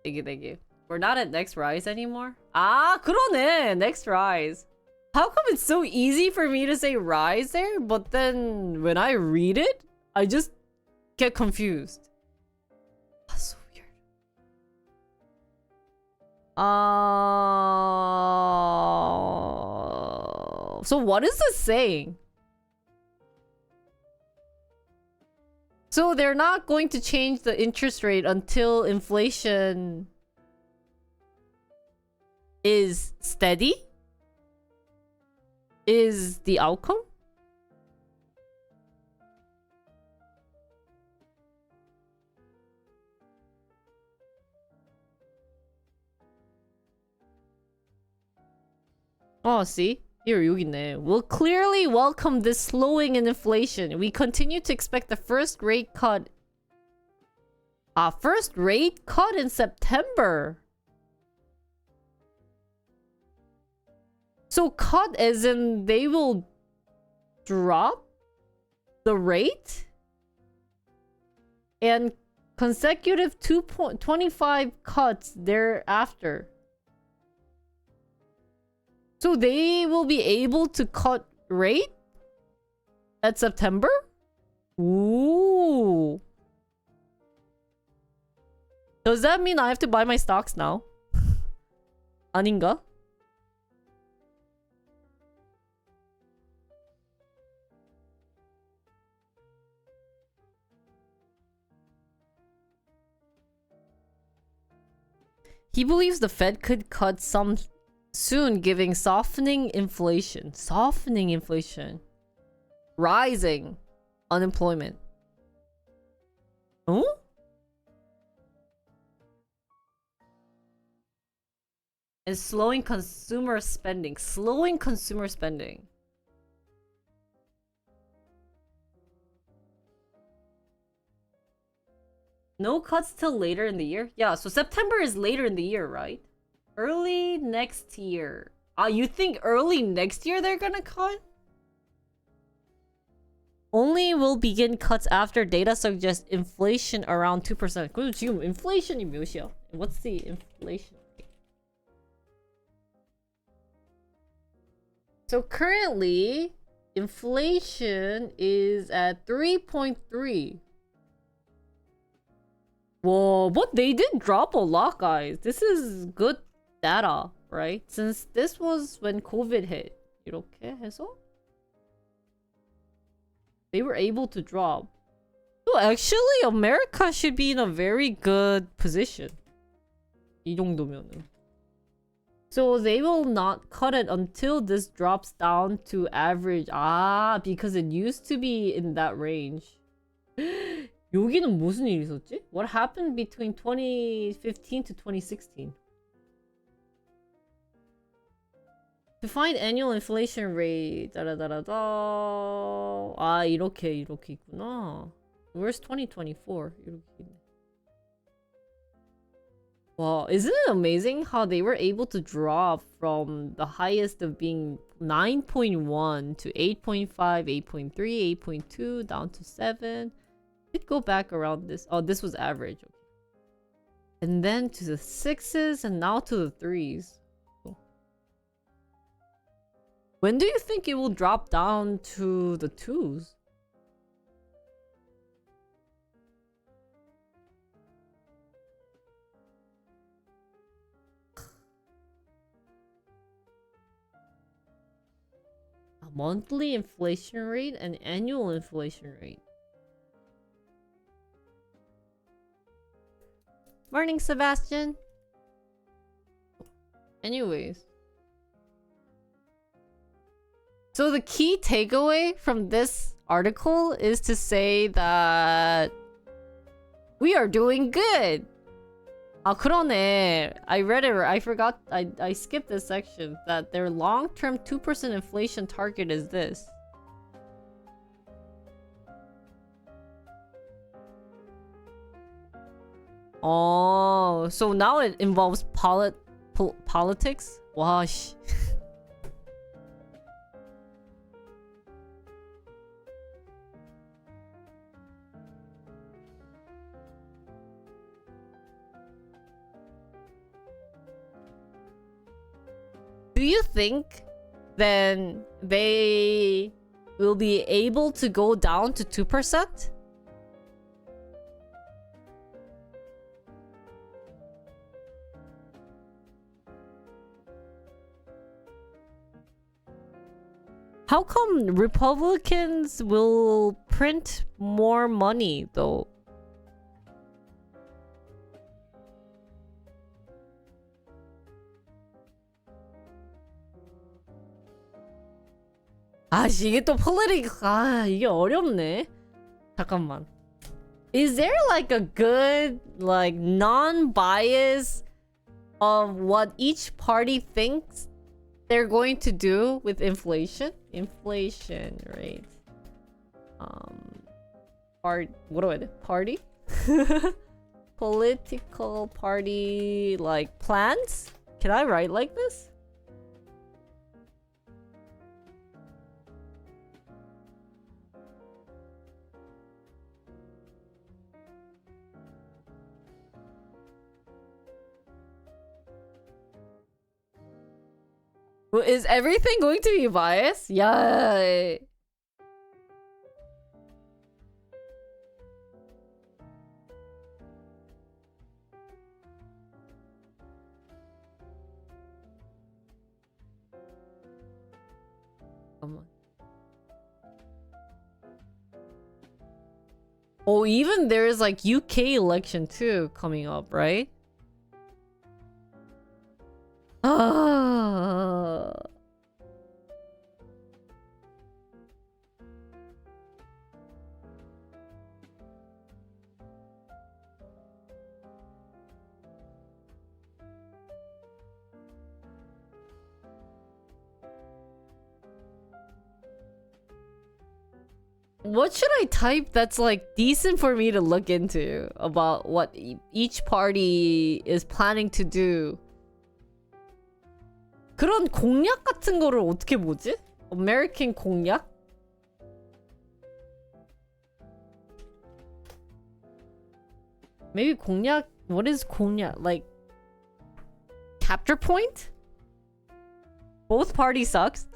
Thank you, thank you. We're not at NextRise anymore? Ah, 그러네. NextRise. How come it's so easy for me to say rise there, but then when I read it, I just get confused. That's so weird. So what is this saying? So they're not going to change the interest rate until inflation is steady? Is the outcome? Oh, see? Here, 여기 있네. We'll clearly welcome this slowing in inflation. We continue to expect the first rate cut in September. So cut as in they will drop the rate? And consecutive 2.25 cuts thereafter. So they will be able to cut rate at September? Ooh. Does that mean I have to buy my stocks now? 아닌가? He believes the Fed could cut some soon, giving softening inflation, rising unemployment. Oh? and slowing consumer spending. Slowing consumer spending. No cuts till later in the year? Yeah, so September is later in the year, right? Early next year. You think early next year they're gonna cut? Only will begin cuts after data suggests inflation around 2%. 그럼 지금 inflation이 몇이야? What's the inflation rate? So currently, inflation is at 3.3. Whoa, but they did drop a lot, guys. This is good data, right? Since this was when COVID hit. 이렇게 해서 they were able to drop. So actually, America should be in a very good position. 이 정도면은. So they will not cut it until this drops down to average. Because it used to be in that range. 여기는 무슨 일이 있었지? What happened between 2015 to 2016? To find annual inflation rate. 이렇게 있구나. Where's 2024? 이렇게 있네. Wow, isn't it amazing how they were able to drop from the highest of being 9.1 to 8.5, 8.3, 8.2, down to 7. Did go back around this. Oh, this was average. Okay. And then to the 6s and now to the 3s. Cool. When do you think it will drop down to the 2s? A monthly inflation rate and annual inflation rate. Morning, Sebastian. Anyways. So the key takeaway from this article is to say that we are doing good. 그러네. I read it. I forgot. I skipped this section. That their long-term 2% inflation target is this. Oh, so now it involves politics? 와, 씨. Do you think then they will be able to go down to 2%? How come Republicans will print more money though? 이게 또 이게 어렵네. 잠깐만. Is there like a good like non-bias of what each party thinks they're going to do with inflation? Inflation rate. What do I do? Party? Political party like plans? Can I write like this? Is everything going to be biased? Yeah. Come on. Oh, even there is like UK election too coming up, right? What should I type that's like decent for me to look into about what each party is planning to do? 그런 공약 같은 거를 어떻게 보지? American 공약? Maybe 공약. What is 공약? Like capture point? Both parties sucks.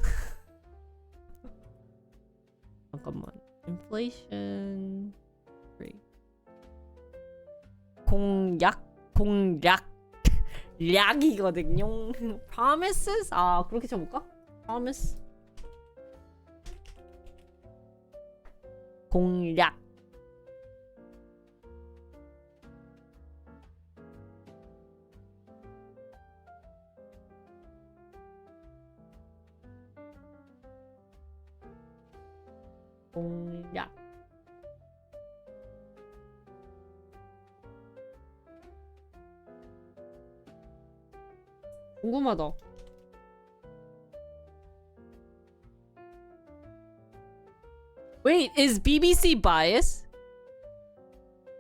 잠깐만. Inflation rate. 공약 략이거든요. Promises? 아, 그렇게 쳐볼까? Promise. 공약. 공약. 궁금하다. Wait, is BBC biased?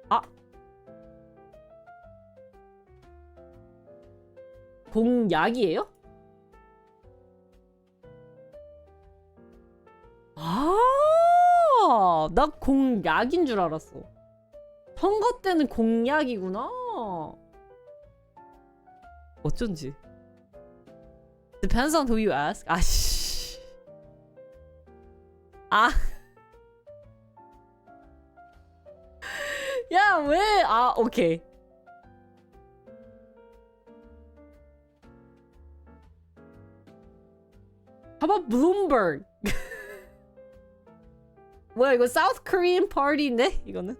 아. 공약이에요? 아, 나 공약인 줄 알았어. 선거 때는 공약이구나. 어쩐지. Depends on who you ask. 아씨. 아. 야, 왜? 아, 오케이. How about Bloomberg? 뭐야, 이거 South Korean party인데? 이거는?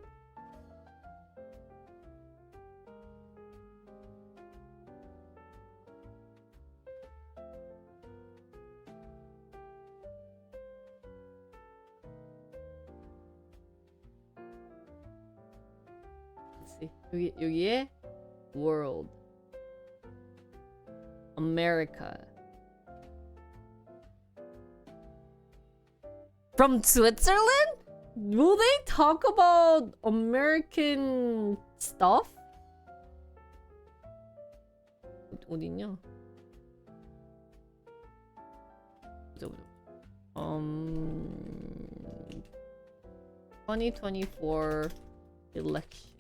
여기에 World, America. From Switzerland? Will they talk about American stuff? 어딨냐? 보자. 2024 election.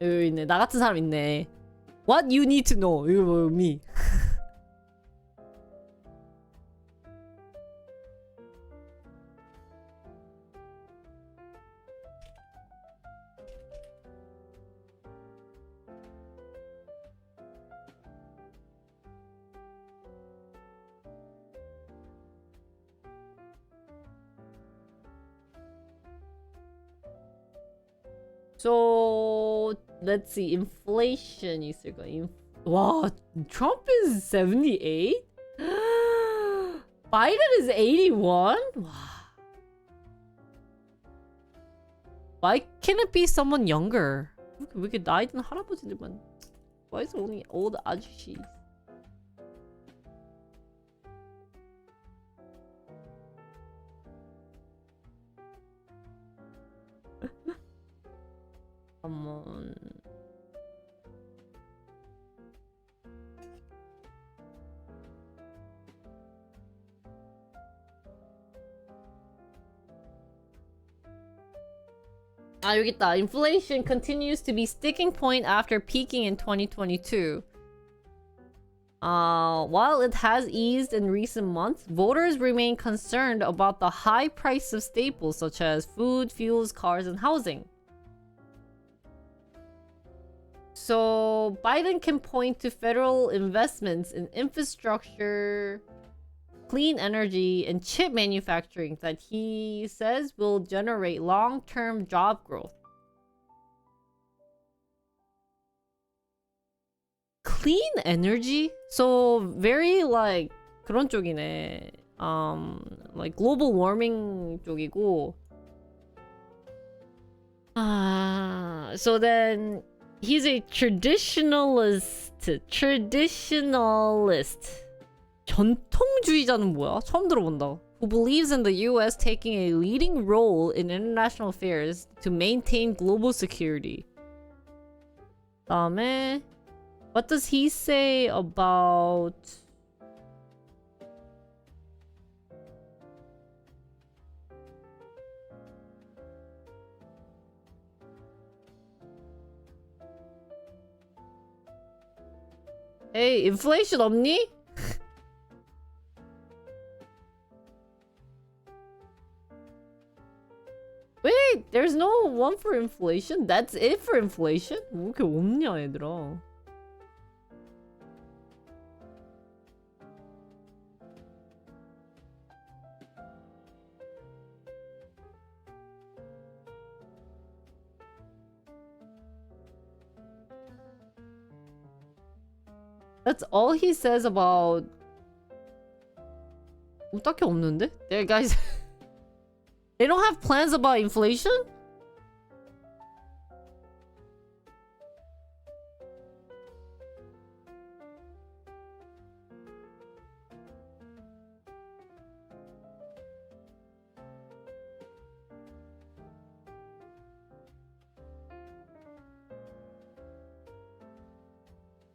여기 있네. 나 같은 사람 있네. What you need to know. 이거 뭐 me. So let's see. Inflation 있을까? 와, Trump is 78? Biden is 81? 와. Why can't it be someone younger? 왜 이렇게 나이 든 할아버지들만? Why is it only old 아저씨? Come on. 아, 여기 있다. Inflation continues to be sticking point after peaking in 2022. While it has eased in recent months, voters remain concerned about the high price of staples such as food, fuels, cars, and housing. So Biden can point to federal investments in infrastructure, clean energy, and chip manufacturing that he says will generate long-term job growth. Clean energy? So very like 그런 쪽이네. Like global warming 쪽이고. So then He's a traditionalist. 전통주의자는 뭐야? 처음 들어본다. Who believes in the US taking a leading role in international affairs to maintain global security. 다음에 what does he say about Hey, inflation 없니? Wait, there's no one for inflation? That's it for inflation? 왜 이렇게 없냐, 얘들아. That's all he says about... 딱히 없는데? There, guys... They don't have plans about inflation?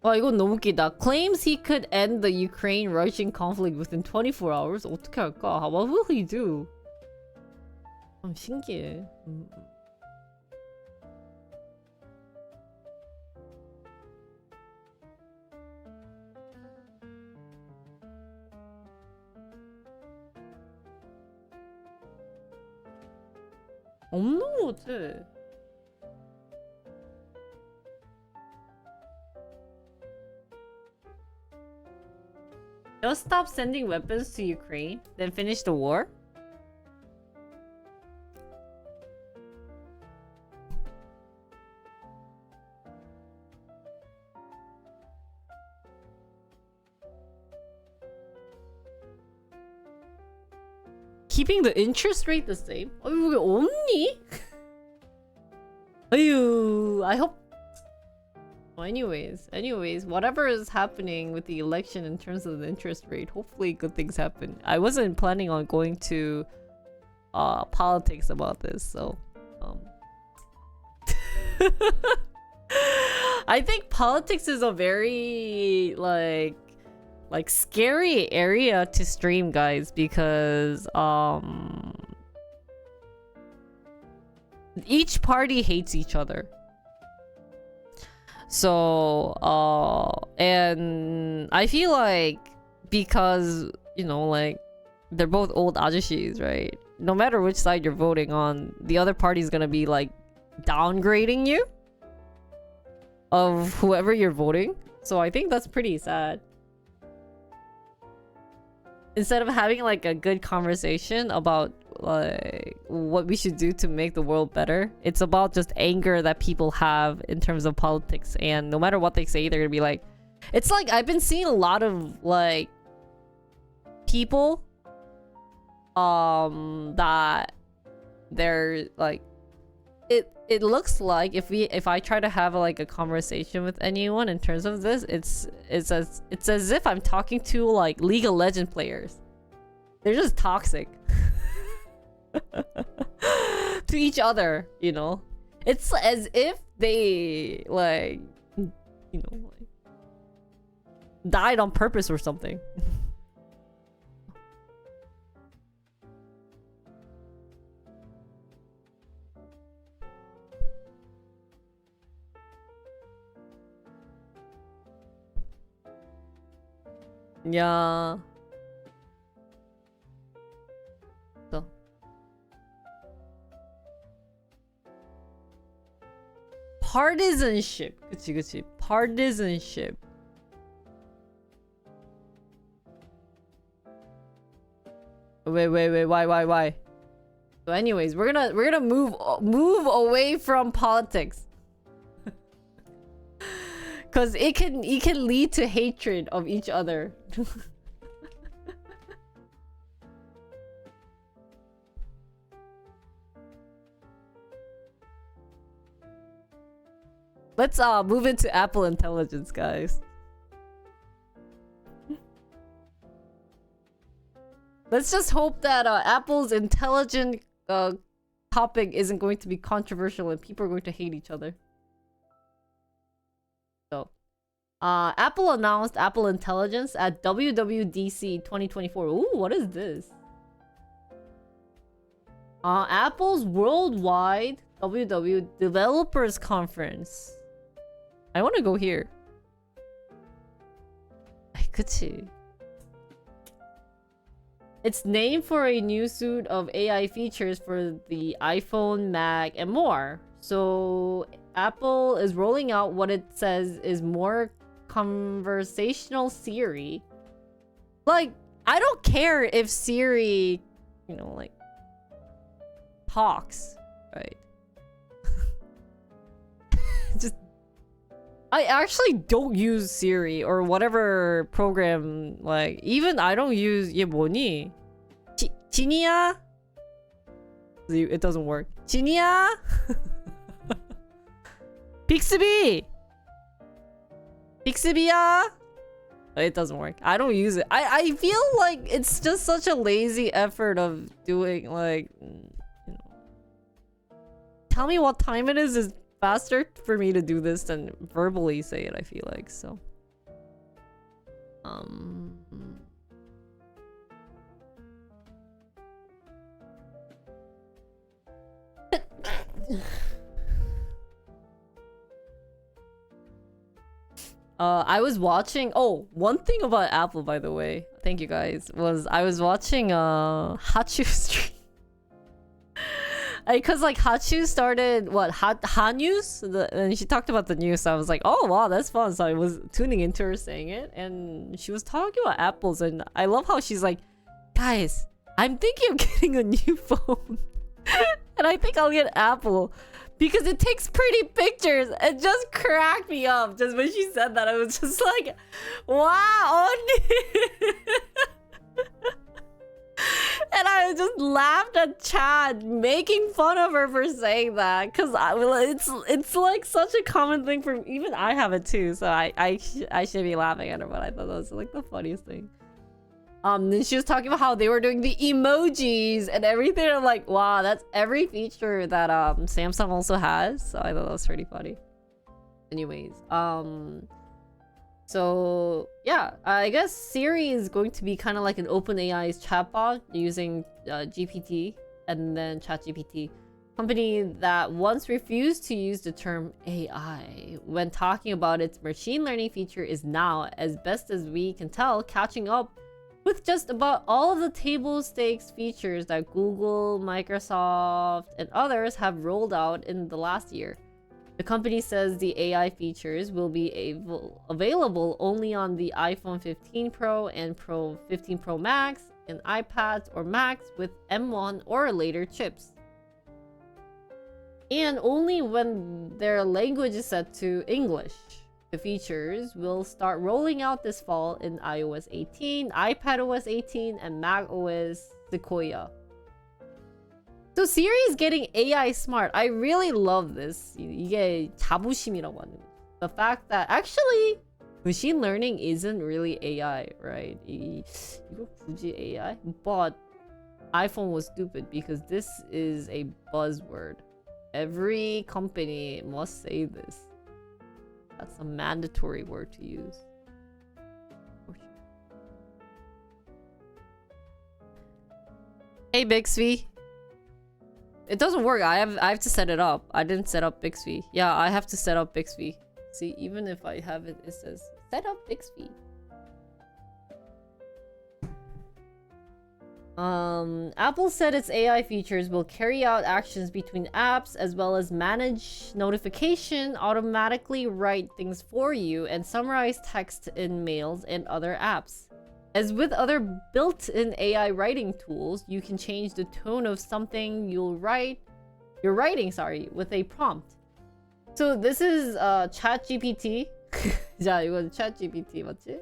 와 이건 너무 웃기다. Claims he could end the Ukraine-Russian conflict within 24 hours? 어떻게 할까? What will he do? 참 신기해. 없는 거 같아. Just stop sending weapons to Ukraine, then finish the war? Keeping the interest rate the same? 왜 없니? 아유, I hope... Well, anyways, whatever is happening with the election in terms of the interest rate, hopefully good things happen. I wasn't planning on going to politics about this, so I think politics is a very like scary area to stream, guys, because each party hates each other. So and I feel like because, you know, like they're both old ajashis, right? No matter which side you're voting on, the other party's gonna be like downgrading you of whoever you're voting. So I think that's pretty sad. Instead of having like a good conversation about like what we should do to make the world better, it's about just anger that people have in terms of politics, and no matter what they say, they're gonna be like, it's like I've been seeing a lot of like people that they're like, it looks like if I try to have like a conversation with anyone in terms of this, it's as if I'm talking to like League of Legends players. They're just toxic to each other, you know. It's as if they like, you know, like, died on purpose or something. Yeah. So. Partisanship. 그치. Partisanship. Wait. Why? So anyways, we're gonna move away from politics. Cause it can lead to hatred of each other. Let's move into Apple Intelligence, guys. Let's just hope that Apple's intelligent topic isn't going to be controversial and people are going to hate each other. So, Apple announced Apple Intelligence at WWDC 2024. Ooh, what is this? Apple's worldwide WW Developers Conference. I want to go here. 그치. It's named for a new suite of AI features for the iPhone, Mac, and more. So Apple is rolling out what it says is more conversational Siri. Like, I don't care if Siri, you know, like, talks, right? Just, I actually don't use Siri or whatever program. Like, even I don't use 얘 뭐니? 지니야? It doesn't work. 지니야? 빅스비! 빅스비야? It doesn't work. I don't use it. I feel like it's just such a lazy effort of doing, like, you know, tell me what time it is faster for me to do this than verbally say it, I feel like. So I was watching, one thing about Apple, by the way, thank you guys, was I was watching Hachu stream. Because like Hachu started what Ha News, and she talked about the news. So I was like, oh wow, that's fun. So I was tuning into her saying it, and she was talking about apples, and I love how she's like, guys, I'm thinking of getting a new phone, and I think I'll get Apple because it takes pretty pictures. It just cracked me up just when she said that. I was just like, wow. And I just laughed at Chad making fun of her for saying that, because it's like such a common thing for even I have it too, so I should be laughing at her, but I thought that was like the funniest thing. Then she was talking about how they were doing the emojis and everything. I'm like, wow, that's every feature that Samsung also has, so I thought that was pretty funny. Anyways, so yeah, I guess Siri is going to be kind of like an OpenAI's chatbot using GPT and then ChatGPT. Company that once refused to use the term AI when talking about its machine learning feature is now, as best as we can tell, catching up with just about all of the table stakes features that Google, Microsoft, and others have rolled out in the last year. The company says the AI features will be available only on the iPhone 15 Pro and 15 Pro Max and iPads or Macs with M1 or later chips. And only when their language is set to English. The features will start rolling out this fall in iOS 18, iPadOS 18, and macOS Sequoia. So Siri is getting AI smart. I really love this. 이게 자부심이라고 하는 거죠. The fact that actually machine learning isn't really AI, right? 이거 굳이 AI? But iPhone was stupid because this is a buzzword. Every company must say this. That's a mandatory word to use. Hey Bixby. It doesn't work. I have to set it up. I didn't set up Bixby. Yeah, I have to set up Bixby. See, even if I have it, it says set up Bixby. Apple said its AI features will carry out actions between apps as well as manage notification, automatically write things for you, and summarize text in mails and other apps. As with other built-in AI writing tools, you can change the tone of something you're writing, with a prompt. So this is ChatGPT. 자, 이건 ChatGPT 맞지?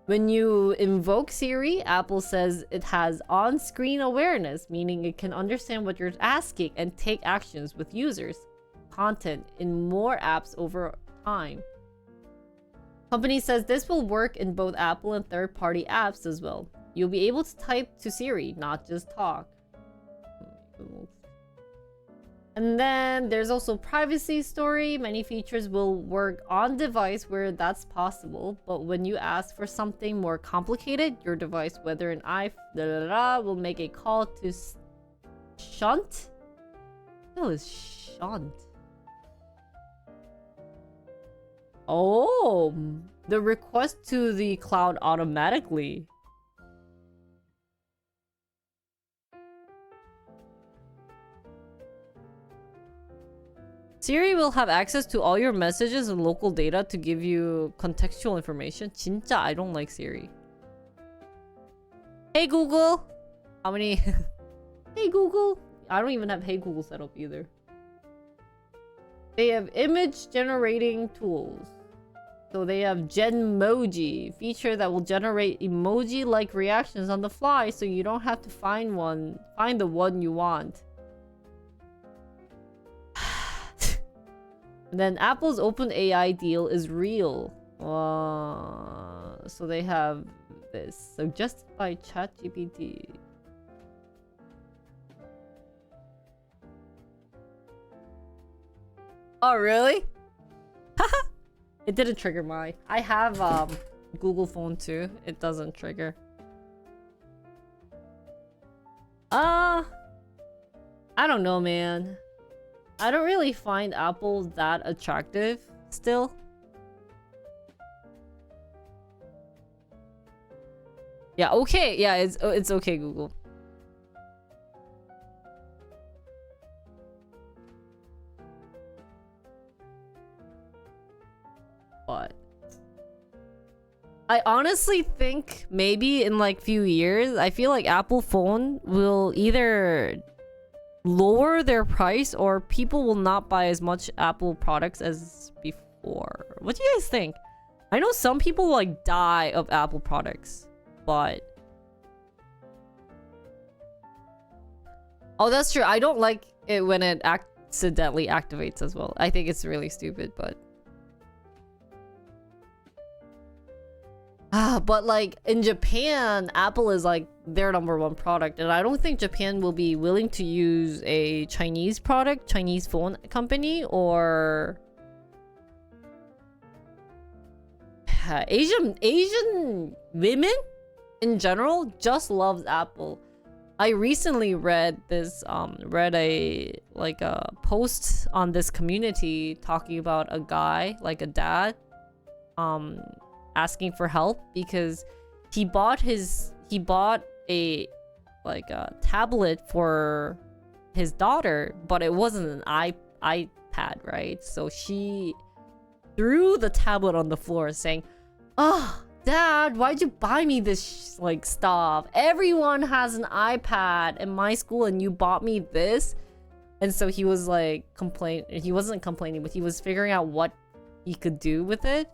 When you invoke Siri, Apple says it has on-screen awareness, meaning it can understand what you're asking and take actions with users' content in more apps over time. Company says this will work in both Apple and third-party apps as well. You'll be able to type to Siri, not just talk. And then there's also privacy story. Many features will work on device where that's possible, but when you ask for something more complicated, your device, whether an iPhone, will make a call to shunt. What the hell is shunt? Oh, the request to the cloud automatically. Siri will have access to all your messages and local data to give you contextual information. 진짜 I don't like Siri. Hey Google. How many? Hey Google. I don't even have Hey Google set up either. They have image generating tools. So they have Genmoji, feature that will generate emoji-like reactions on the fly, so you don't have to find the one you want. And then Apple's OpenAI deal is real. So they have this suggested by ChatGPT. Oh really? It didn't trigger mine. I have Google phone too. It doesn't trigger. I don't know, man. I don't really find Apple that attractive still. Yeah, okay. Yeah, it's okay, Google. But I honestly think maybe in like few years, I feel like Apple phone will either lower their price or people will not buy as much Apple products as before. What do you guys think? I know some people like die of Apple products, but oh, that's true. I don't like it when it accidentally activates as well. I think it's really stupid, but but like in Japan, Apple is like their #1 product, and I don't think Japan will be willing to use a Chinese product, Chinese phone company, or Asian women in general just loves Apple. I recently read this a post on this community talking about a guy, like a dad, asking for help because he bought a tablet for his daughter, but it wasn't an iPad, right? So she threw the tablet on the floor saying, "Oh, Dad, why'd you buy me this stuff? Everyone has an iPad in my school and you bought me this." And so he was like he wasn't complaining, but he was figuring out what he could do with it.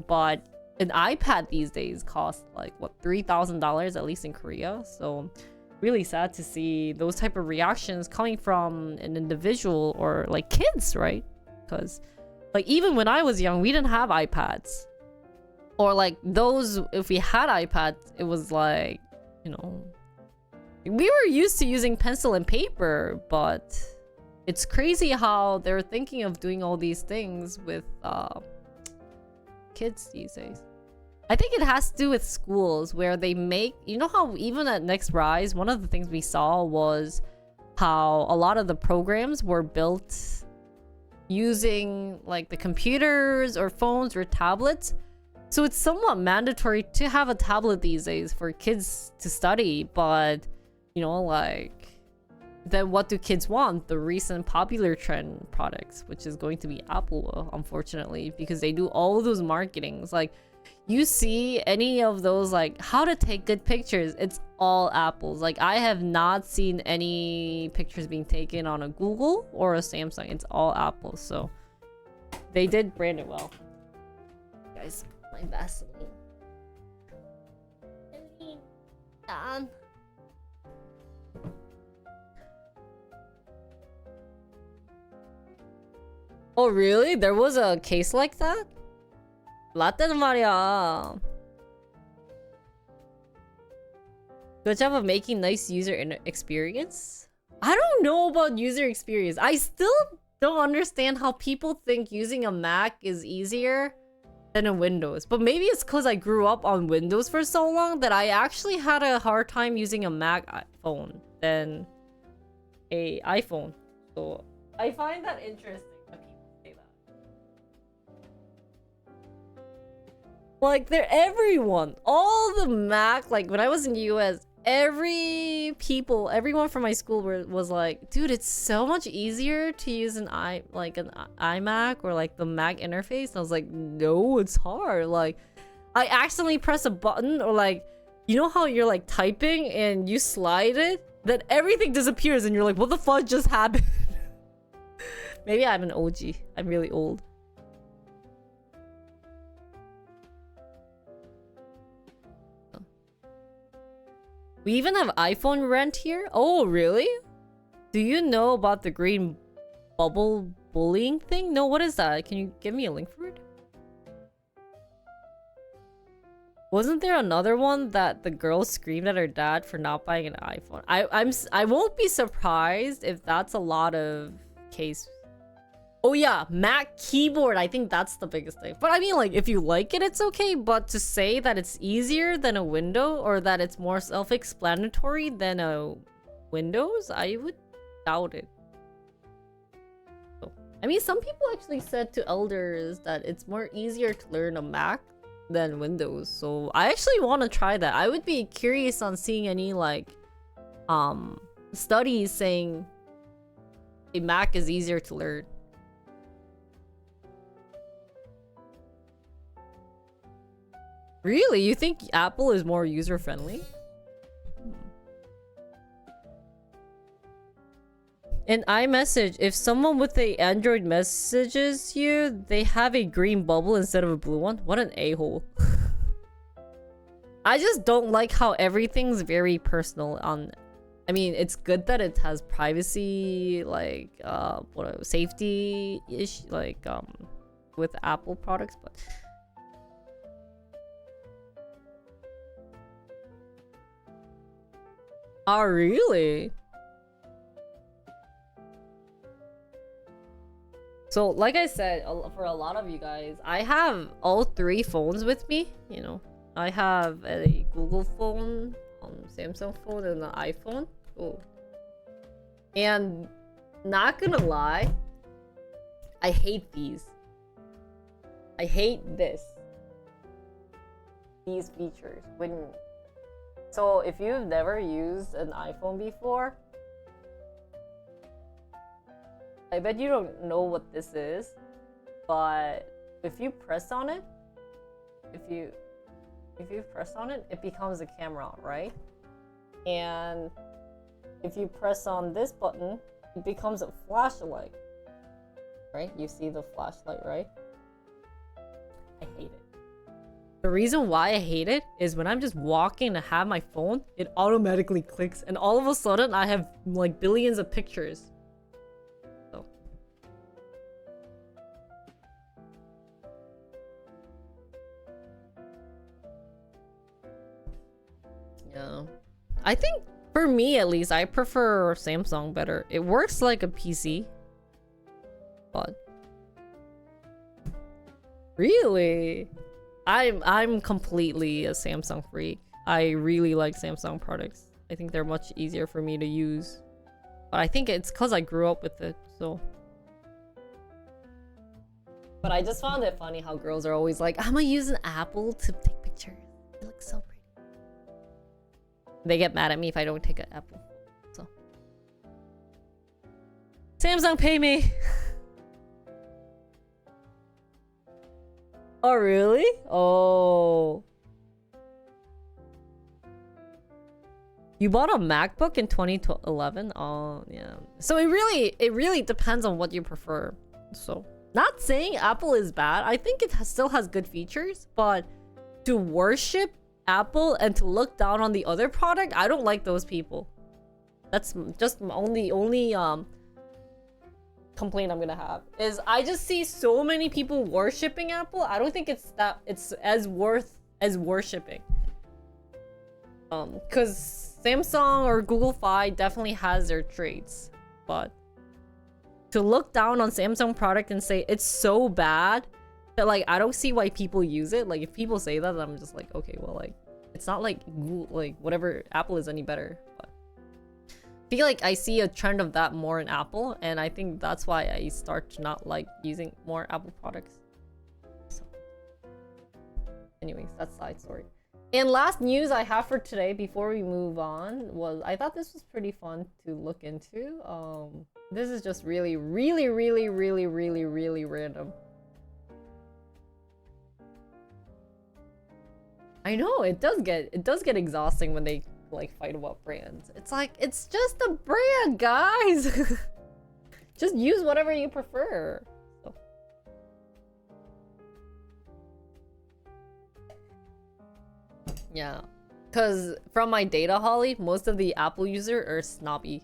But an iPad these days costs like what, $3,000 at least in Korea. So really sad to see those type of reactions coming from an individual or like kids, right? Because like even when I was young, we didn't have iPads, or like those, if we had iPads, it was like, you know, we were used to using pencil and paper. But it's crazy how they're thinking of doing all these things with kids these days. I think it has to do with schools where they make, you know how even at NextRise, one of the things we saw was how a lot of the programs were built using like the computers or phones or tablets. So it's somewhat mandatory to have a tablet these days for kids to study. But you know, like, then what do kids want? The recent popular trend products, which is going to be Apple, unfortunately, because they do all those marketings. Like, you see any of those, like, how to take good pictures, it's all Apples. Like, I have not seen any pictures being taken on a Google or a Samsung. It's all Apple. So they did brand it well. Guys, my Vaseline. man. Oh really? There was a case like that? 라떼는 말이야. Good job of making nice user experience? I don't know about user experience. I still don't understand how people think using a Mac is easier than a Windows. But maybe it's because I grew up on Windows for so long that I actually had a hard time using a Mac phone than a iPhone. So I find that interesting that people say that. Like, they're everyone. All the Mac, like when I was in the US, everyone from my school was like, dude, it's so much easier to use an iMac or like the Mac interface. And I was like, no, it's hard. Like, I accidentally press a button, or like, you know how you're like typing and you slide it, then everything disappears and you're like, what the fuck just happened? Maybe I'm an OG. I'm really old. We even have iPhone rent here? Oh, really? Do you know about the green bubble bullying thing? No, what is that? Can you give me a link for it? Wasn't there another one that the girl screamed at her dad for not buying an iPhone? I won't be surprised if that's a lot of case. Oh yeah, Mac keyboard. I think that's the biggest thing. But I mean, like, if you like it, it's okay. But to say that it's easier than a window, or that it's more self-explanatory than a Windows, I would doubt it. So, I mean, some people actually said to elders that it's more easier to learn a Mac than Windows. So I actually want to try that. I would be curious on seeing any like studies saying a Mac is easier to learn. Really? You think Apple is more user-friendly? In iMessage, if someone with a Android messages you, they have a green bubble instead of a blue one. What an a-hole. I just don't like how everything's very personal on... I mean, it's good that it has privacy, like, safety issue, like, with Apple products, but... Oh, really? So, like I said, for a lot of you guys, I have all three phones with me, you know. I have a Google phone, Samsung phone, and an iPhone. Oh. And, not gonna lie, I hate these. I hate this. These features. So if you've never used an iPhone before, I bet you don't know what this is, but if you press on it, if you press on it, it becomes a camera, right? And if you press on this button, it becomes a flashlight, right? You see the flashlight, right? I hate it. The reason why I hate it is when I'm just walking and have my phone, it automatically clicks, and all of a sudden I have like billions of pictures. So. Yeah. I think for me at least, I prefer Samsung better. It works like a PC. But really? I'm completely a Samsung freak. I really like Samsung products. I think they're much easier for me to use. But I think it's because I grew up with it, so. But I just found it funny how girls are always like, I'm gonna use an Apple to take pictures. It looks so pretty. They get mad at me if I don't take an Apple. So. Samsung, pay me! Oh, really? Oh. You bought a MacBook in 2011? Oh, yeah. So it really depends on what you prefer. So, not saying Apple is bad. I think it still has good features, but to worship Apple and to look down on the other product, I don't like those people. That's just only complaint I'm gonna have is I just see so many people worshipping Apple. I don't think it's as worth as worshipping. Because Samsung or Google Fi definitely has their traits, but to look down on Samsung product and say it's so bad that like I don't see why people use it. Like if people say that, I'm just like, okay, well, like it's not like Google, like whatever Apple is any better. But I feel like I see a trend of that more in Apple, and I think that's why I start to not like using more Apple products. So, anyways, that's side story. And last news I have for today before we move on was I thought this was pretty fun to look into. This is just really random. I know it does get exhausting when they like fight about brands. It's like it's just a brand, guys. Just use whatever you prefer. So. Yeah, because from my data, Holly, most of the Apple users are snobby.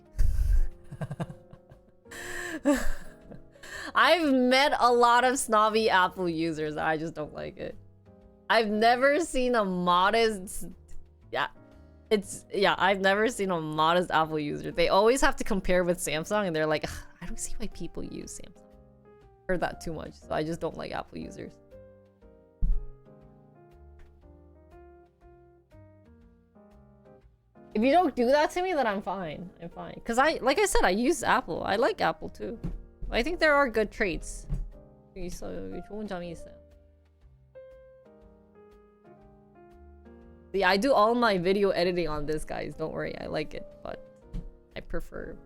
I've met a lot of snobby Apple users. I just don't like it. I've never seen a modest... I've never seen a modest Apple user. They always have to compare with Samsung, and they're like, I don't see why people use Samsung. Heard that too much, so I just don't like Apple users. If you don't do that to me, then I'm fine. I'm fine. Because like I said, I use Apple. I like Apple too. I think there are good traits. 좋은 점이 있어요. Yeah, I do all my video editing on this, guys. Don't worry, I like it, but I prefer.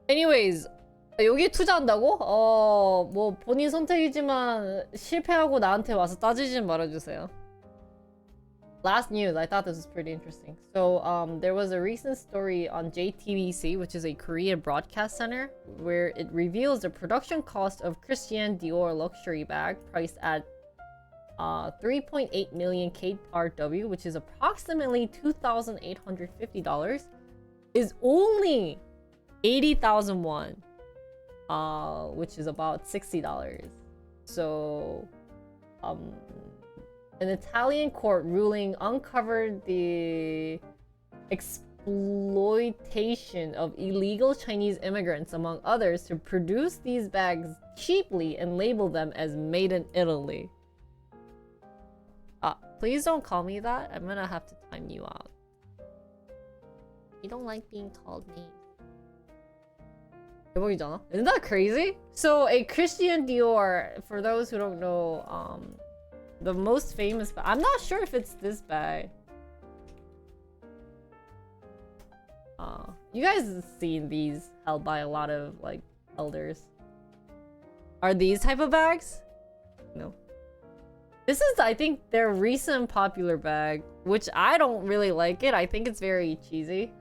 Anyways, 여기 투자한다고? 뭐 본인 선택이지만 실패하고 나한테 와서 따지지 말아주세요. Last news, I thought this was pretty interesting. So, there was a recent story on JTBC, which is a Korean broadcast center, where it reveals the production cost of Christian Dior luxury bag priced at 3.8 million KRW, which is approximately $2,850, is only 80,000 won, which is about $60. So, an Italian court ruling uncovered the exploitation of illegal Chinese immigrants, among others, to produce these bags cheaply and label them as made in Italy. Please don't call me that. I'm gonna have to time you out. You don't like being called names. 대박이잖아. Isn't that crazy? So a Christian Dior, for those who don't know, the most famous bag. I'm not sure if it's this bag. You guys have seen these held by a lot of like elders. Are these type of bags? No. This is, I think, their recent popular bag, which I don't really like it. I think it's very cheesy.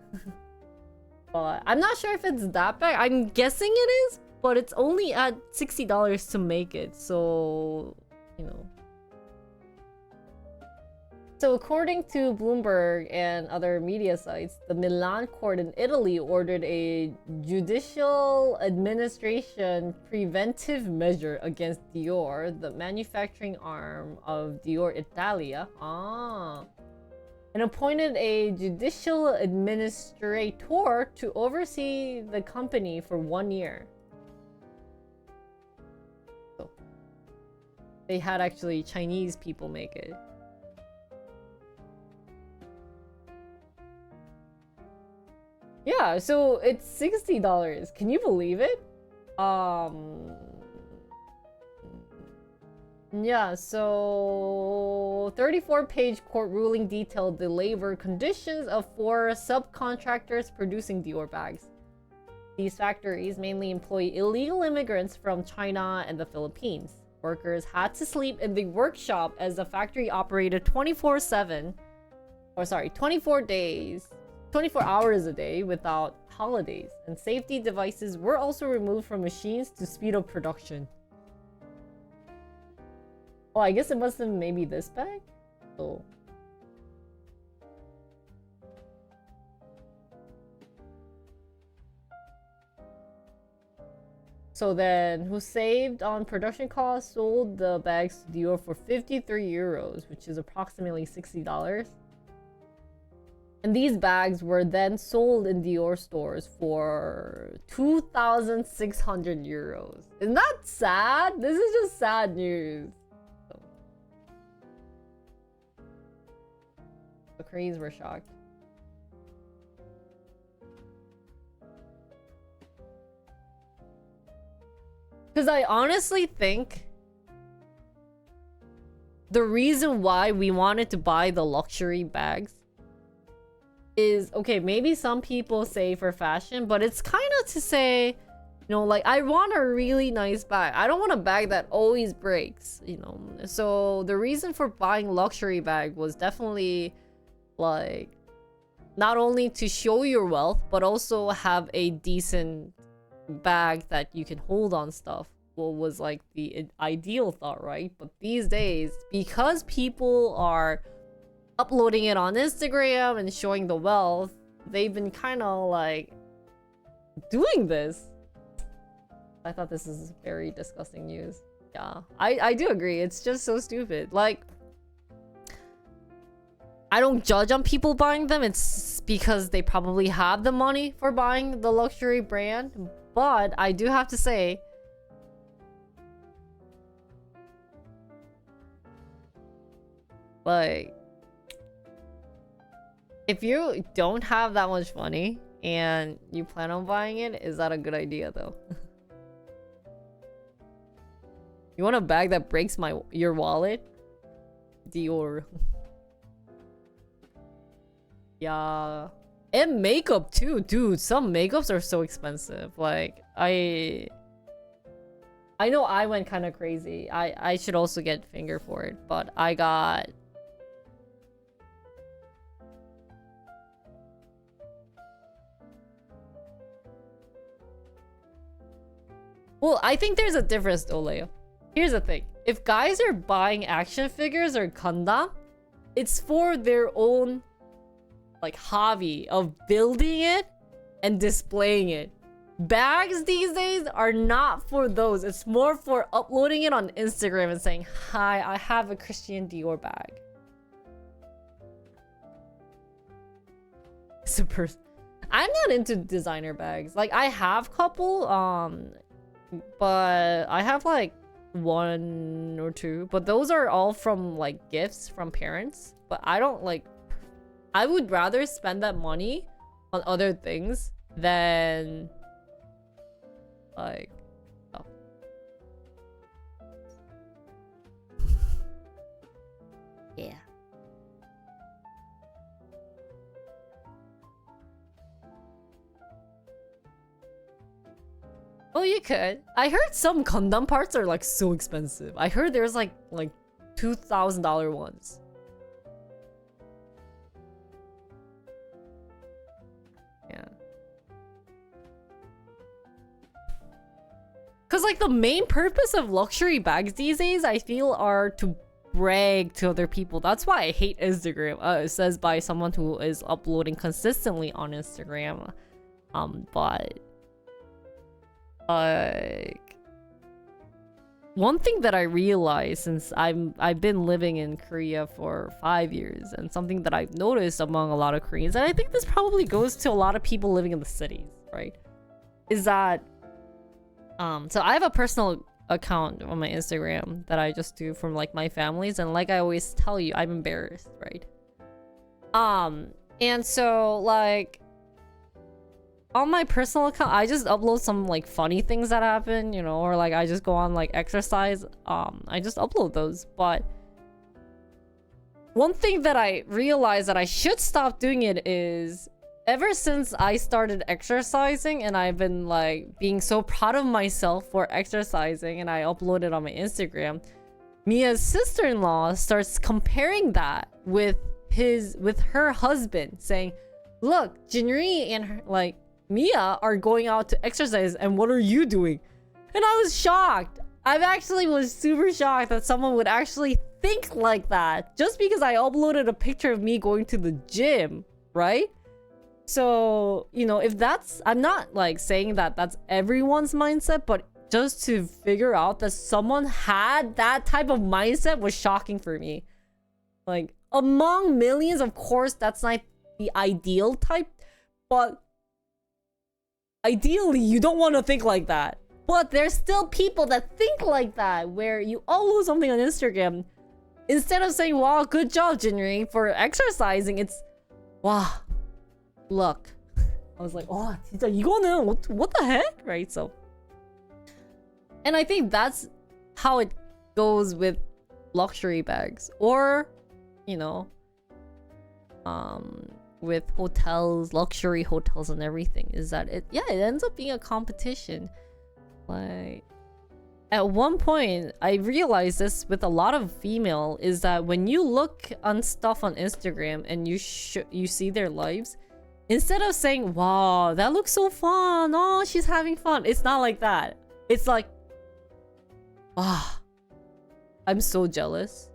But I'm not sure if it's that bag. I'm guessing it is, but it's only at $60 to make it. So, you know. So according to Bloomberg and other media sites, the Milan court in Italy ordered a judicial administration preventive measure against Dior, the manufacturing arm of Dior Italia, and appointed a judicial administrator to oversee the company for 1 year. So they had actually Chinese people make it. Yeah, so it's $60. Can you believe it? Yeah, so 34-page court ruling detailed the labor conditions of 4 subcontractors producing Dior bags. These factories mainly employ illegal immigrants from China and the Philippines. Workers had to sleep in the workshop as the factory operated 24 hours a day without holidays, and safety devices were also removed from machines to speed up production. Oh, I guess it must have maybe this bag? Oh. So then, who saved on production costs sold the bags to Dior for 53 euros, which is approximately $60. And these bags were then sold in Dior stores for 2,600 euros. Isn't that sad? This is just sad news. The Koreans were shocked. Because I honestly think the reason why we wanted to buy the luxury bags is, okay, maybe some people say for fashion, but it's kind of to say, you know, like, I want a really nice bag. I don't want a bag that always breaks, you know. So the reason for buying luxury bag was definitely, like, not only to show your wealth, but also have a decent bag that you can hold on stuff. Well, was like the ideal thought, right? But these days, because people are uploading it on Instagram and showing the wealth, they've been kind of like doing this. I thought this is very disgusting news. Yeah, I do agree. It's just so stupid. Like, I don't judge on people buying them. It's because they probably have the money for buying the luxury brand. But I do have to say, like, if you don't have that much money and you plan on buying it, is that a good idea though? You want a bag that breaks your wallet? Dior. Yeah. And makeup too, dude. Some makeups are so expensive. Like, I know I went kind of crazy. I should also get finger for it, but I got... Well, I think there's a difference though, Leo. Here's the thing. If guys are buying action figures or Gundam, it's for their own, like, hobby of building it and displaying it. Bags these days are not for those. It's more for uploading it on Instagram and saying, hi, I have a Christian Dior bag. I'm not into designer bags. Like, I have couple, but I have like 1 or 2, but those are all from like gifts from parents. But I don't like, I would rather spend that money on other things than like, oh. Yeah. Oh, you could. I heard some Gundam parts are like so expensive. I heard there's like $2,000 ones. Yeah. Cause like the main purpose of luxury bags these days, I feel, are to brag to other people. That's why I hate Instagram. It says by someone who is uploading consistently on Instagram. But like, one thing that I realized since I've been living in Korea for 5 years, and something that I've noticed among a lot of Koreans, and I think this probably goes to a lot of people living in the cities, right? Is that so I have a personal account on my Instagram that I just do from like my families, and like I always tell you, I'm embarrassed, right? And so like on my personal account, I just upload some like funny things that happen, you know, or like I just go on like exercise. I just upload those. But one thing that I realized that I should stop doing it is, ever since I started exercising and I've been like being so proud of myself for exercising and I upload it on my Instagram, Mia's sister-in-law starts comparing that with her husband, saying, look, Jinri and her, like, Mia are going out to exercise, and what are you doing? And I was shocked. I actually was super shocked that someone would actually think like that just because I uploaded a picture of me going to the gym, right? So, you know, if that's, I'm not like saying that that's everyone's mindset, but just to figure out that someone had that type of mindset was shocking for me. Like, among millions, of course, that's not the ideal type, but ideally, you don't want to think like that. But there's still people that think like that, where you upload something on Instagram, instead of saying, wow, good job, Jinri, for exercising, it's, wow, look. I was like, oh, 진짜 이거는 what the heck? Right? So, and I think that's how it goes with luxury bags, or, you know, with hotels, luxury hotels and everything, is that it ends up being a competition. Like, at one point I realized this with a lot of female, is that when you look on stuff on Instagram and you see their lives, instead of saying, wow, that looks so fun, oh, she's having fun, it's not like that. It's like, ah, I'm so jealous.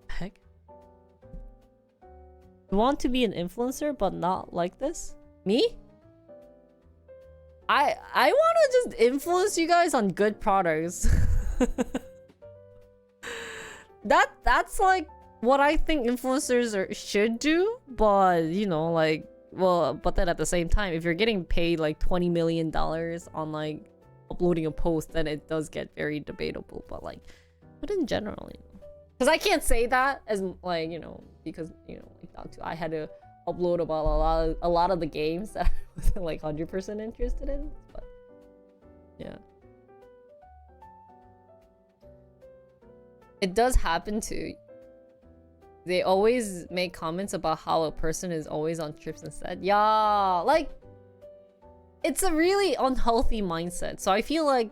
Heck, you want to be an influencer but not like this? Me? I want to just influence you guys on good products. That's like what I think influencers should do, but you know, like, well, but then at the same time, if you're getting paid like $20 million on like uploading a post, then it does get very debatable. But like, but in general, you know, because I can't say that as like, you know, because, you know, like I had to upload about a lot of the games that I wasn't like 100% interested in, but yeah, it does happen too. They always make comments about how a person is always on trips instead. Yeah, like, it's a really unhealthy mindset. So I feel like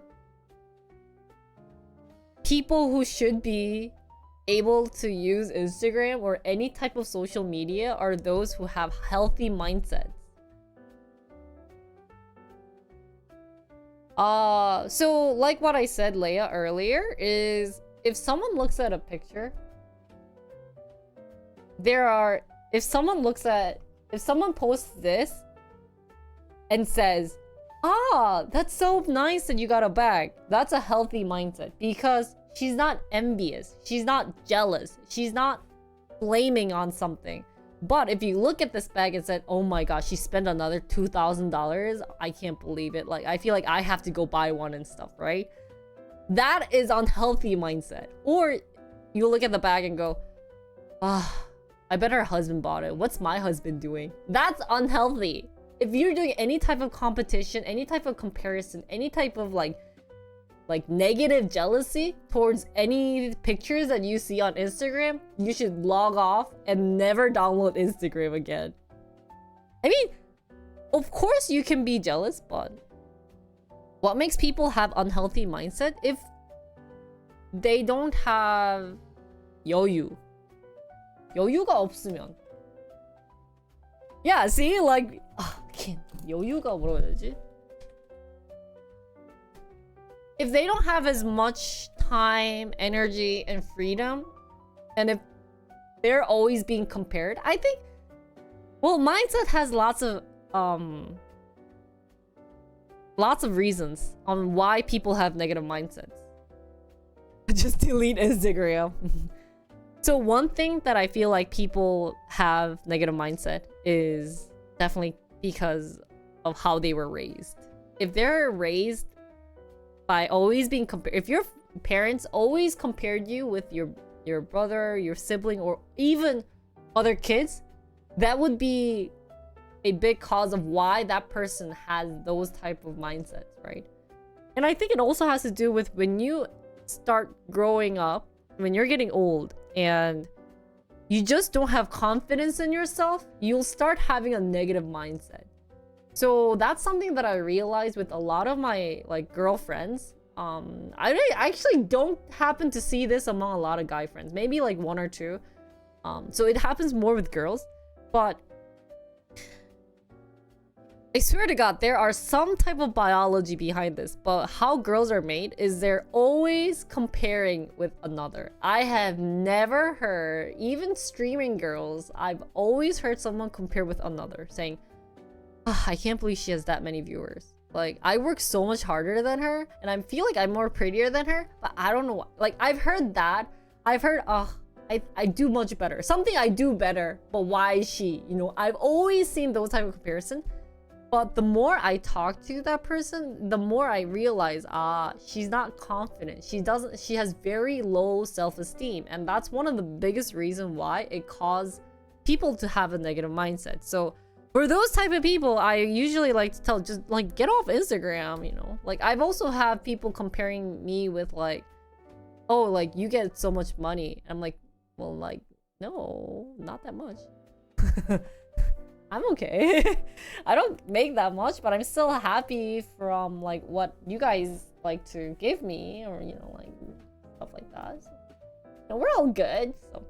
people who should be able to use Instagram or any type of social media are those who have healthy mindsets. So like what I said, Leia, earlier, is if someone looks at a picture, if someone posts this and says, ah, that's so nice that you got a bag, that's a healthy mindset, because she's not envious, she's not jealous, she's not blaming on something. But if you look at this bag and said, oh my gosh, she spent another $2,000, I can't believe it, like, I feel like I have to go buy one and stuff, right? That is unhealthy mindset. Or you look at the bag and go, ah, I bet her husband bought it, what's my husband doing? That's unhealthy. If you're doing any type of competition, any type of comparison, any type of like negative jealousy towards any pictures that you see on Instagram, you should log off and never download Instagram again. I mean, of course you can be jealous, but what makes people have unhealthy mindset? If they don't have 여유가 없으면. Yeah, see, like, 여유가 뭐라고 해야 되지? If they don't have as much time, energy, and freedom, and if they're always being compared, I think, well, mindset has lots of reasons on why people have negative mindsets. Just delete Instagram. So one thing that I feel like people have negative mindset is definitely because of how they were raised. If they're raised by always being compared, if your parents always compared you with your brother, your sibling, or even other kids, that would be a big cause of why that person has those type of mindsets, right? And I think it also has to do with when you start growing up, when you're getting old and you just don't have confidence in yourself, you'll start having a negative mindset. So that's something that I realized with a lot of my like girlfriends. I actually don't happen to see this among a lot of guy friends, maybe like one or two. So it happens more with girls, but I swear to God, there are some type of biology behind this, but how girls are made is they're always comparing with another. I have never heard, even streaming girls, I've always heard someone compare with another, saying, "Ah, I can't believe she has that many viewers. Like, I work so much harder than her, and I feel like I'm more prettier than her, but I don't know why." Like, I've heard that. I've heard, I do much better. Something I do better, but why is she? You know, I've always seen those type of comparison. But the more I talk to that person, the more I realize, she's not confident. She has very low self-esteem. And that's one of the biggest reasons why it caused people to have a negative mindset. So for those type of people, I usually like to tell, just like, get off Instagram, you know? Like, I've also had people comparing me with like, oh, like, you get so much money. I'm like, well, like, no, not that much. I'm okay. I don't make that much, but I'm still happy from like what you guys like to give me, or you know, like stuff like that. So, you know, we're all good. So,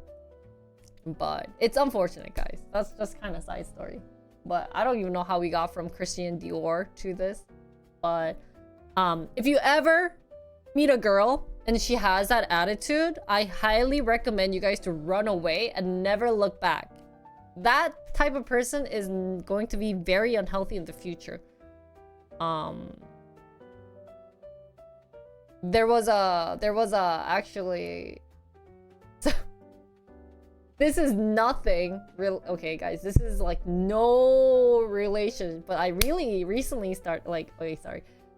but it's unfortunate, guys. That's just kind of side story. But I don't even know how we got from Christian Dior to this. But if you ever meet a girl and she has that attitude, I highly recommend you guys to run away and never look back. That type of person is going to be very unhealthy in the future. There was a actually this is nothing real. Okay, guys, this is like no relation, but I really recently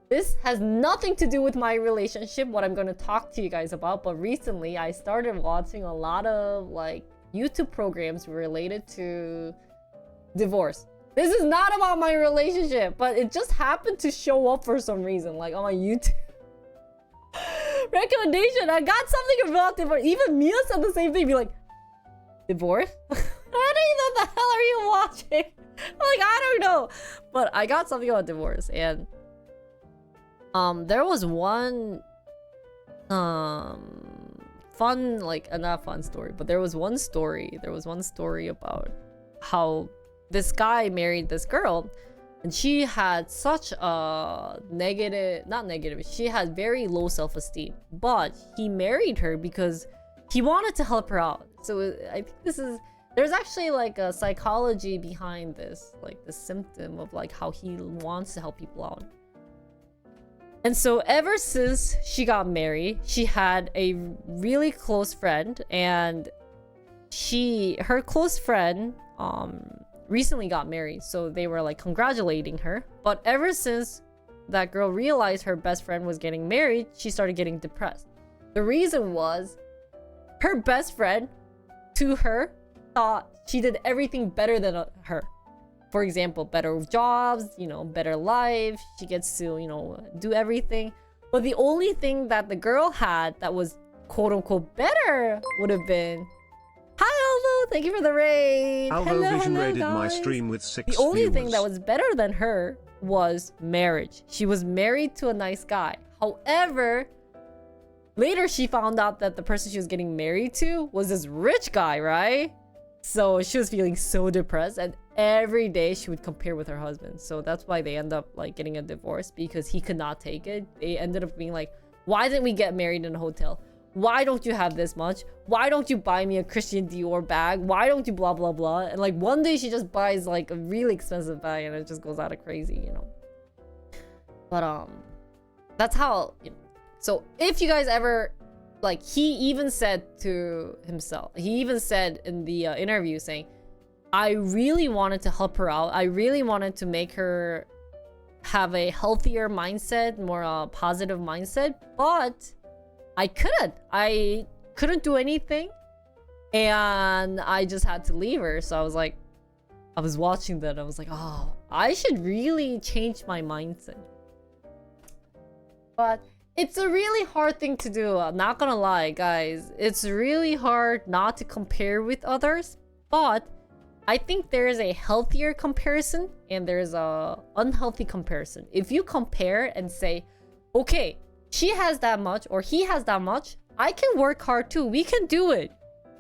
this has nothing to do with my relationship, what I'm going to talk to you guys about, but recently I started watching a lot of like YouTube programs related to divorce. This is not about my relationship, but it just happened to show up for some reason, like on my YouTube recommendation. I got something about divorce. Even Mia said the same thing. Be like, divorce? I don't know, the hell are you watching? I'm like, I don't know, but I got something about divorce, and there was one fun, like, not fun story, but there was one story about how this guy married this girl, and she had such a she had very low self-esteem, but he married her because he wanted to help her out. So I think there's actually like a psychology behind this, like the symptom of like how he wants to help people out. And so ever since she got married, she had a really close friend, and her close friend recently got married, so they were like congratulating her. But ever since that girl realized her best friend was getting married, she started getting depressed. The reason was her best friend, to her, thought she did everything better than her. For example, better jobs, you know, better life. She gets to, you know, do everything. But the only thing that the girl had that was quote unquote better would have been, hi Alvo, thank you for the raid. Alvo Vision raided my stream with 6 The only viewers. thing that was better than her was marriage. She was married to a nice guy. However, later she found out that the person she was getting married to was this rich guy, right? So she was feeling so depressed, and every day she would compare with her husband. So that's why they end up like getting a divorce, because he could not take it. They ended up being like, why didn't we get married in a hotel? Why don't you have this much? Why don't you buy me a Christian Dior bag? Why don't you blah blah blah? And like one day she just buys like a really expensive bag, and it just goes out of crazy, you know. But that's how, you know. So if you guys ever, like, he even said to himself, he even said in the interview saying, I really wanted to help her out. I really wanted to make her have a healthier mindset, more positive mindset, but I couldn't do anything, and I just had to leave her. So I was like, I was watching that, I was like, oh, I should really change my mindset. But it's a really hard thing to do. I'm not gonna lie, guys. It's really hard not to compare with others, but I think there is a healthier comparison and there's a unhealthy comparison. If you compare and say, okay, she has that much or he has that much, I can work hard too. We can do it.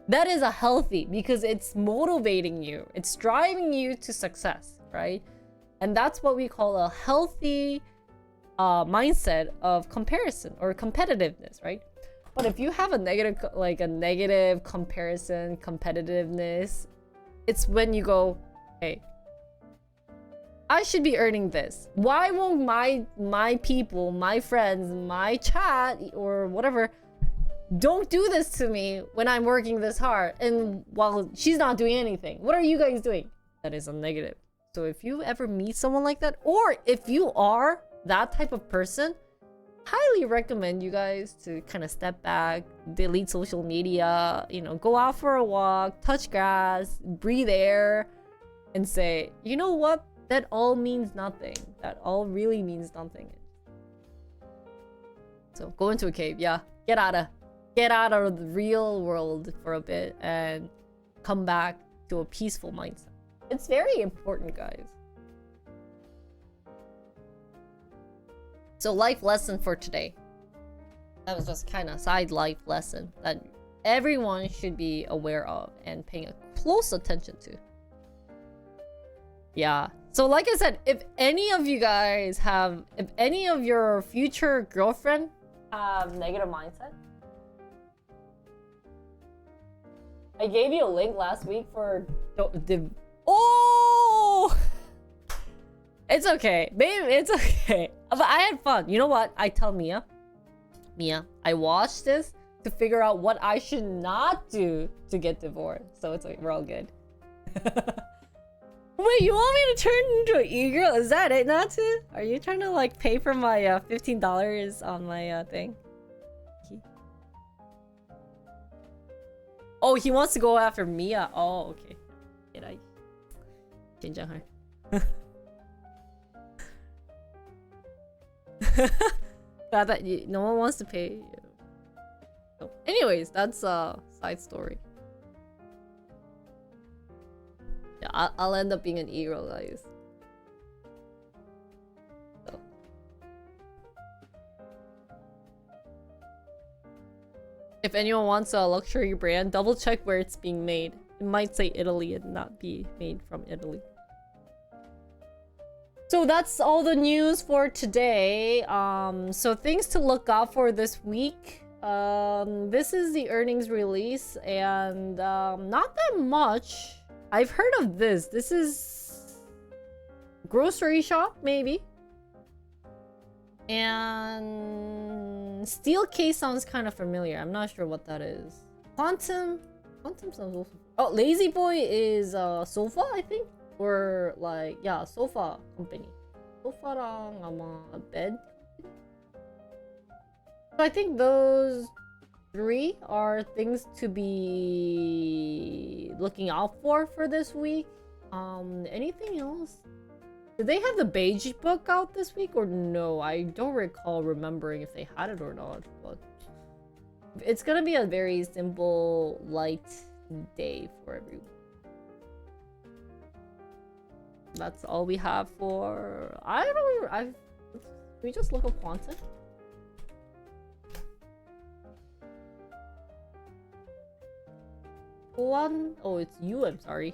That is a healthy, because it's motivating you. It's driving you to success, right? And that's what we call a healthy mindset of comparison or competitiveness, right? But if you have a negative comparison, competitiveness, it's when you go, hey, I should be earning this. Why won't my people, my friends, my chat or whatever don't do this to me when I'm working this hard and while she's not doing anything? What are you guys doing? That is a negative. So if you ever meet someone like that, or if you are that type of person, highly recommend you guys to kind of step back, delete social media, you know, go out for a walk, touch grass, breathe air, and say, you know what? That all means nothing. That all really means nothing. So go into a cave, yeah. Get out of the real world for a bit and come back to a peaceful mindset. It's very important, guys. So life lesson for today. That was just kind of side life lesson that everyone should be aware of and paying a close attention to. Yeah. So like I said, if any of you guys have, if any of your future girlfriend have negative mindset, I gave you a link last week for oh, it's okay, babe, it's okay. But I had fun. You know what? I tell Mia, I watched this to figure out what I should not do to get divorced. So it's like, we're all good. Wait, you want me to turn into an e-girl? Is that it, Natsu? Are you trying to like pay for my $15 on my thing? Oh, he wants to go after Mia. Oh, okay. That no one wants to pay. So, anyways, that's a side story. Yeah, I'll end up being an e-girl, guys. So. If anyone wants a luxury brand, double check where it's being made. It might say Italy and not be made from Italy. So that's all the news for today. So things to look out for this week. This is the earnings release, and not that much. I've heard of this. This is grocery shop, maybe. And steel case sounds kind of familiar. I'm not sure what that is. Quantum sounds also. Oh, Lazy Boy is sofa, I think, or like, yeah, sofa company. 소파랑 아마 bed. So I think those three are things to be looking out for this week. Anything else? Did they have the beige book out this week or no? I don't recall remembering if they had it or not, but it's gonna be a very simple, light day for everyone. That's all we have for. We just look up quantum. Oh, it's you. I'm sorry.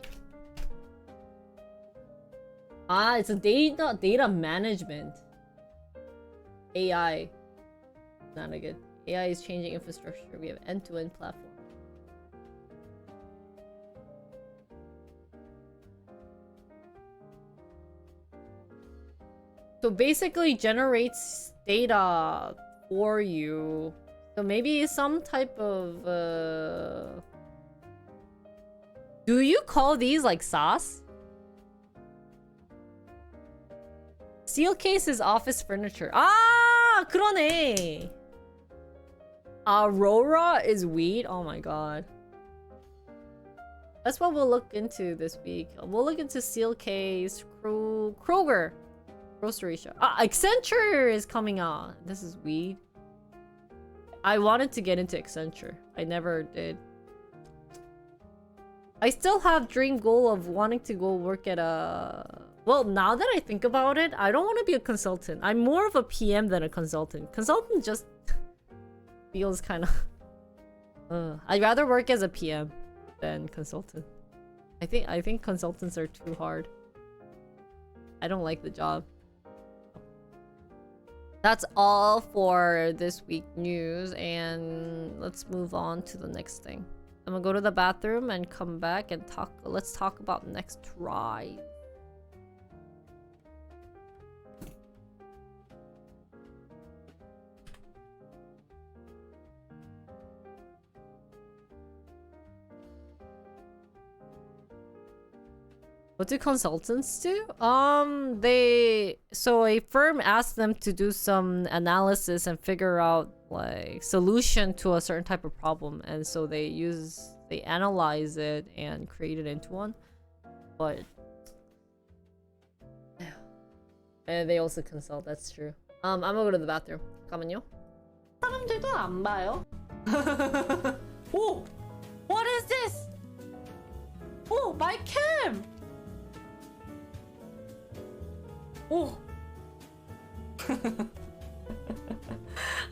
Ah, it's a data management. AI. Not a good. AI is changing infrastructure. We have end-to-end platform. So basically generates data for you. So maybe some type of do you call these like SaaS? Steel case is office furniture. Ah, 그러네. Aurora is weed. Oh my god. That's what we'll look into this week. We'll look into steel case, Kroger. Grocery shop. Ah, Accenture is coming on. This is weed. I wanted to get into Accenture. I never did. I still have dream goal of wanting to go work at a... Well, now that I think about it, I don't want to be a consultant. I'm more of a PM than a consultant. Consultant just feels kind of... I'd rather work as a PM than consultant. I think consultants are too hard. I don't like the job. That's all for this week news, and let's move on to the next thing. I'm gonna go to the bathroom and come back and talk. Let's talk about NextRise. What do consultants do? So a firm asks them to do some analysis and figure out like solution to a certain type of problem, and so they analyze it and create it into one. But and they also consult. That's true. I'm gonna go to the bathroom. 잠깐만요. 사람들도 안 봐요. 오, what is this? Oh, my cam. Oh.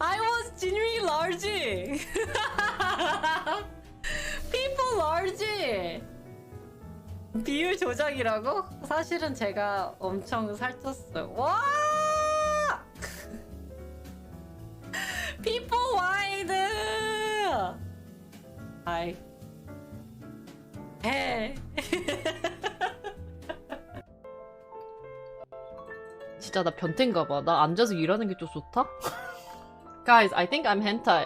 I was genuinely large. People large. 비율 조작이라고? 사실은 제가 엄청 살쪘어요. 와! People wide. Hi. Hey. 진짜 나 변태인가 봐. 나 앉아서 일하는 게 좀 좋다? Guys, I think I'm hentai.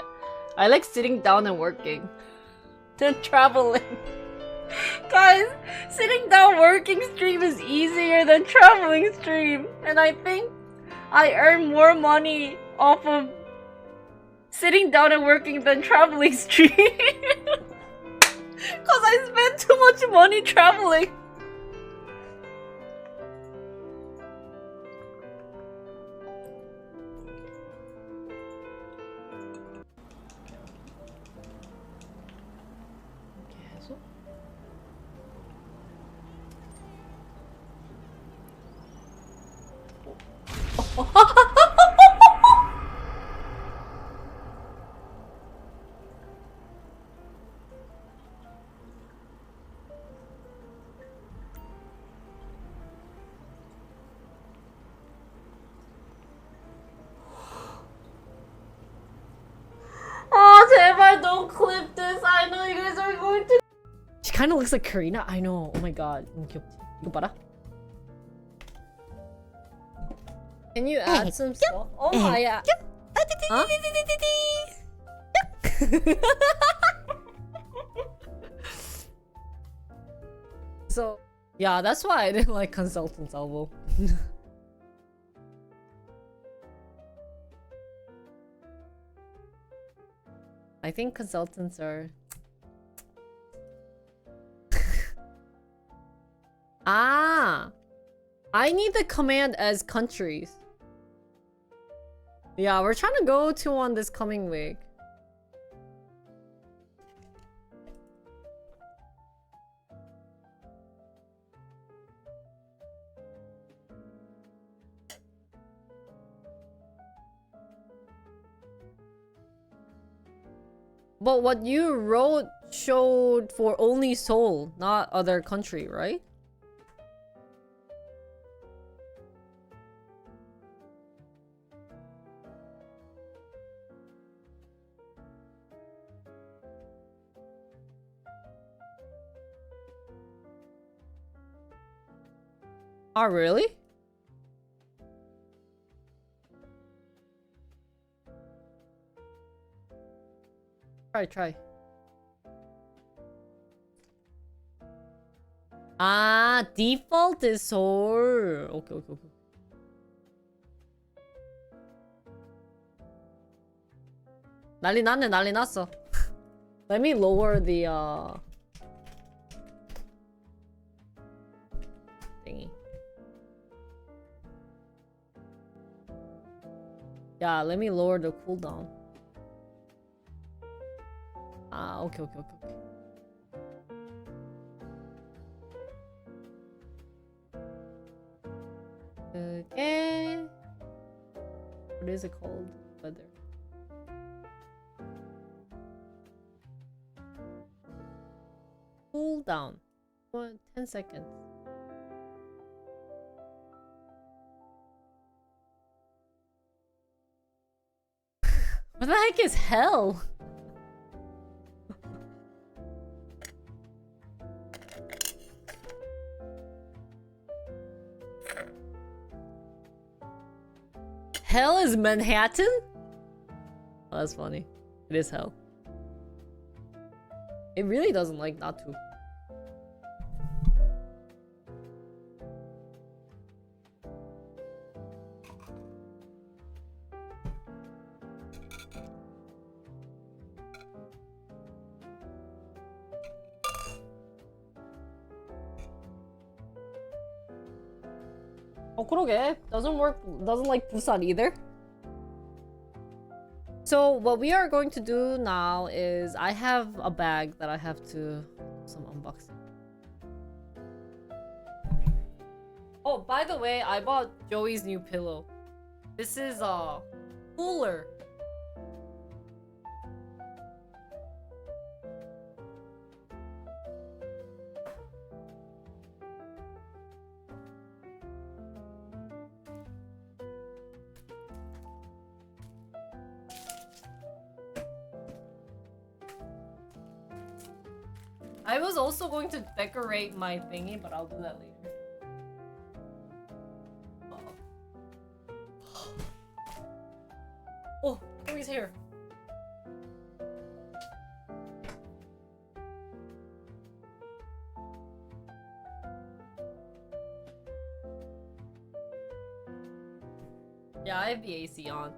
I like sitting down and working. Than traveling. Guys, sitting down working stream is easier than traveling stream. And I think I earn more money off of sitting down and working than traveling stream. Cause I spend too much money traveling. Oh, 제발 don't clip this. I know you guys are going to. She kind of looks like Karina. I know. Oh my god. 너무 귀엽지? 이거 봐라. Can you add some stuff? Oh my god. Huh? So, yeah, that's why I didn't like consultants elbow. I think consultants are... Ah! I need the command as countries. Yeah, we're trying to go to one this coming week. But what you wrote showed for only Seoul, not other country, right? Oh, really? Try. Ah, default is Seoul. Okay. 난리 났어. Let me lower the thingy. Yeah, let me lower the cooldown. Ah, okay. Okay. What is it called? Weather. Cool down. 10 seconds. What the heck is hell? Hell is Manhattan? Oh, that's funny. It is hell. It really doesn't like not to. Oh, 그러게. Doesn't work. Doesn't like Busan either. So what we are going to do now is I have a bag that I have to do some unboxing. Oh, by the way, I bought Joey's new pillow. This is a cooler. I was also going to decorate my thingy, but I'll do that later. Oh, Joey's here. Yeah, I have the AC on.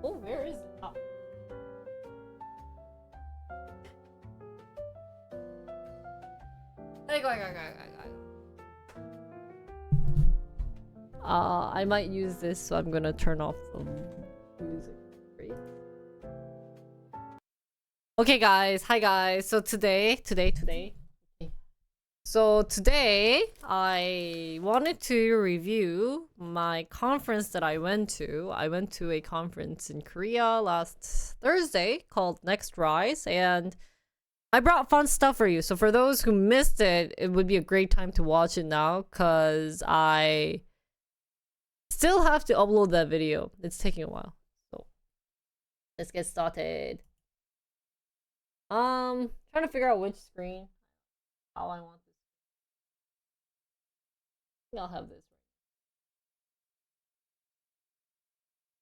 Oh, where is it? Oh. Hey, go. I might use this, so I'm gonna turn off the music. Great. Okay, guys. Hi, guys. So today. So today, I wanted to review my conference that I went to. I went to a conference in Korea last Thursday called NextRise, and I brought fun stuff for you. So for those who missed it, it would be a great time to watch it now, because I still have to upload that video. It's taking a while. So let's get started. Trying to figure out which screen, how I want this. I'll have this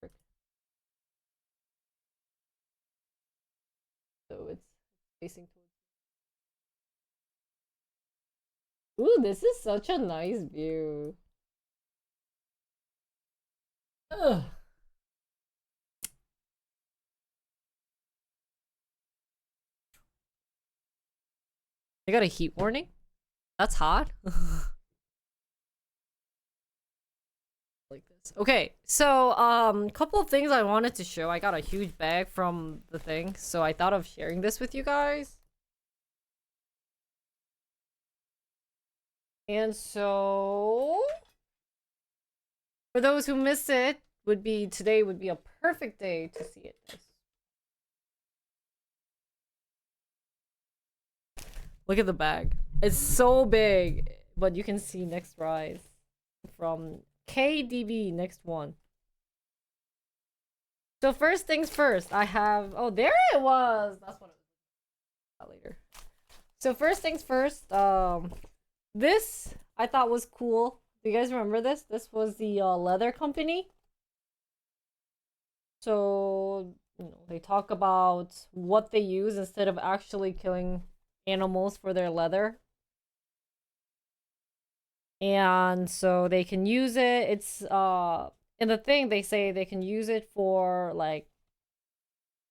right. So it's facing towards. Ooh, this is such a nice view. Ugh. I got a heat warning? That's hot. Like this. Okay, so couple of things I wanted to show. I got a huge bag from the thing, so I thought of sharing this with you guys. And so for those who missed it, today would be a perfect day to see it. Look at the bag. It's so big, but you can see NextRise from KDB next one. So first things first, I have, oh, there it was. That's what it was later. So first things first, this I thought was cool. Do you guys remember this? This was the leather company. So, they talk about what they use instead of actually killing animals for their leather. And so they can use it. It's in the thing they say they can use it for like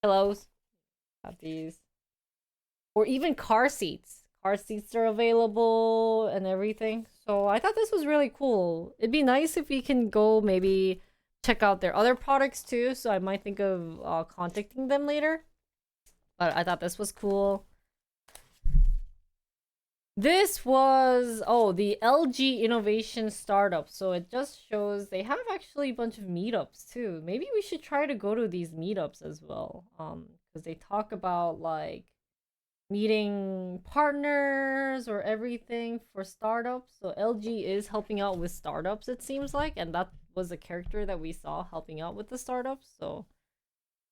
pillows. Have these. Or even car seats. car seats are available and everything. So I thought this was really cool. It'd be nice if we can go maybe check out their other products too. So I might think of contacting them later. But I thought this was cool. This was, oh, the LG Innovation Startup. So it just shows they have actually a bunch of meetups too. Maybe we should try to go to these meetups as well. Because they talk about like meeting partners or everything for startups. So LG is helping out with startups, it seems like, and that was a character that we saw helping out with the startups. So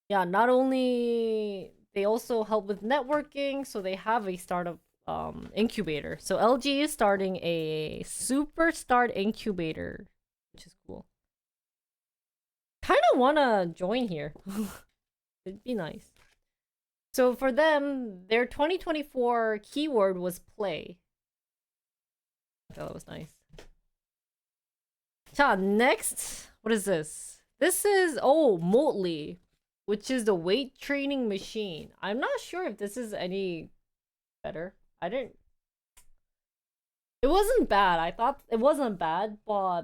yeah, not only they also help with networking, so they have a startup incubator. So LG is starting a super start incubator, which is cool. Kind of want to join here. It'd be nice. So for them, their 2024 keyword was play. I thought that was nice. So next, what is this? This is, oh, Motley, which is the weight training machine. I'm not sure if this is any better. It wasn't bad. I thought it wasn't bad, but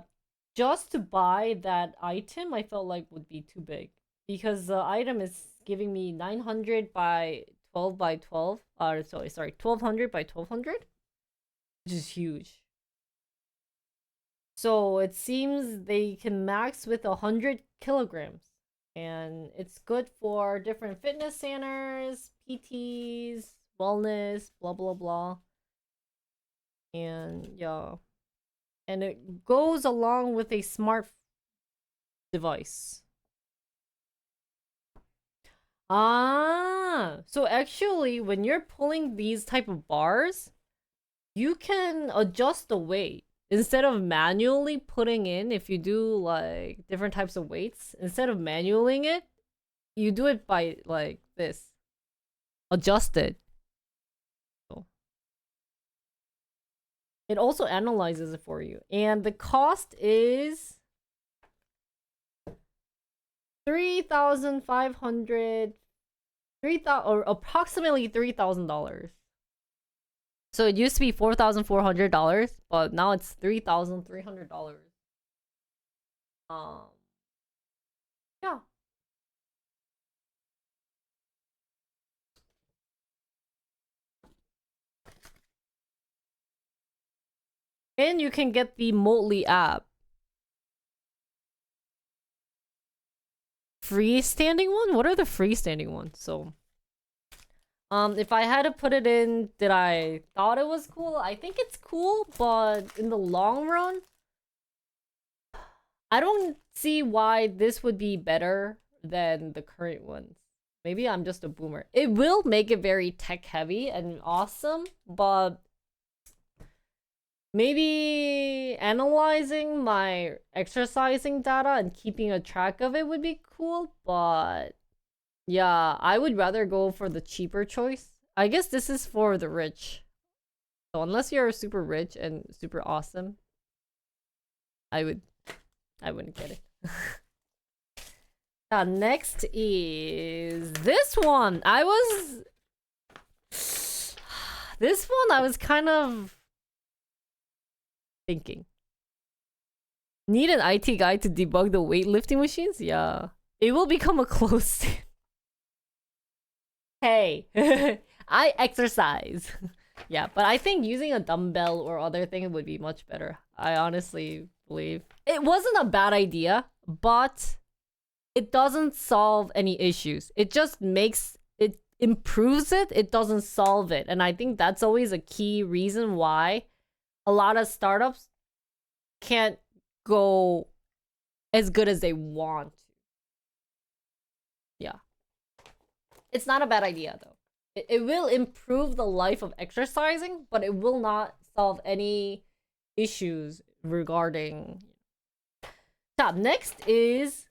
just to buy that item, I felt like would be too big. Because the item is giving me 900 by 12 by 12. Sorry, 1200 by 1200. Which is huge. So it seems they can max with 100 kilograms. And it's good for different fitness centers, PTs, wellness, blah blah blah. And yeah. And it goes along with a smart device. So actually when you're pulling these type of bars, you can adjust the weight. Instead of manually putting in, if you do like different types of weights, instead of manualing it, you do it by like this. Adjust it. So it also analyzes it for you. And the cost is 3,500, or approximately $3,000. So it used to be $4,400, but now it's $3,300. Yeah. And you can get the Motley app. Freestanding one? What are the freestanding ones? So if I had to put it in, did I thought it was cool? I think it's cool, but in the long run, I don't see why this would be better than the current ones. Maybe I'm just a boomer. It will make it very tech heavy and awesome, but maybe analyzing my exercising data and keeping a track of it would be cool, but yeah, I would rather go for the cheaper choice. I guess this is for the rich. So unless you're super rich and super awesome, I wouldn't get it. Now, next is this one. This one I was kind of thinking. Need an IT guy to debug the weightlifting machines? Yeah. It will become a closed Hey, I exercise. Yeah, but I think using a dumbbell or other thing would be much better. I honestly believe. It wasn't a bad idea, but it doesn't solve any issues. It just makes it improves it. It doesn't solve it. And I think that's always a key reason why a lot of startups can't go as good as they want to. Yeah. It's not a bad idea though. It will improve the life of exercising, but it will not solve any issues regarding. So next is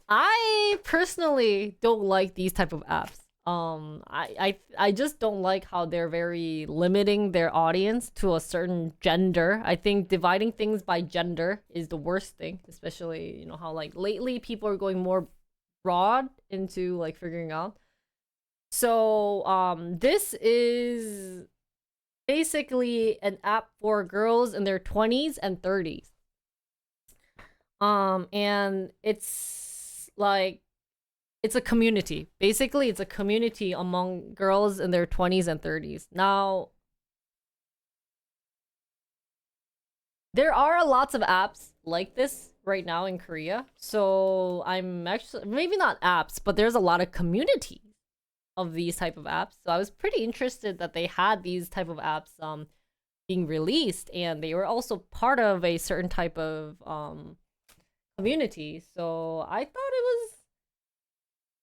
I personally don't like these type of apps. I just don't like how they're very limiting their audience to a certain gender. I think dividing things by gender is the worst thing, especially, you know, how like lately people are going more broad into like figuring out. So this is basically an app for girls in their 20s and 30s. And it's like it's a community. Basically, it's a community among girls in their 20s and 30s. Now, there are lots of apps like this right now in Korea. So I'm actually maybe not apps, but there's a lot of community of these type of apps. So I was pretty interested that they had these type of apps being released, and they were also part of a certain type of community. So I thought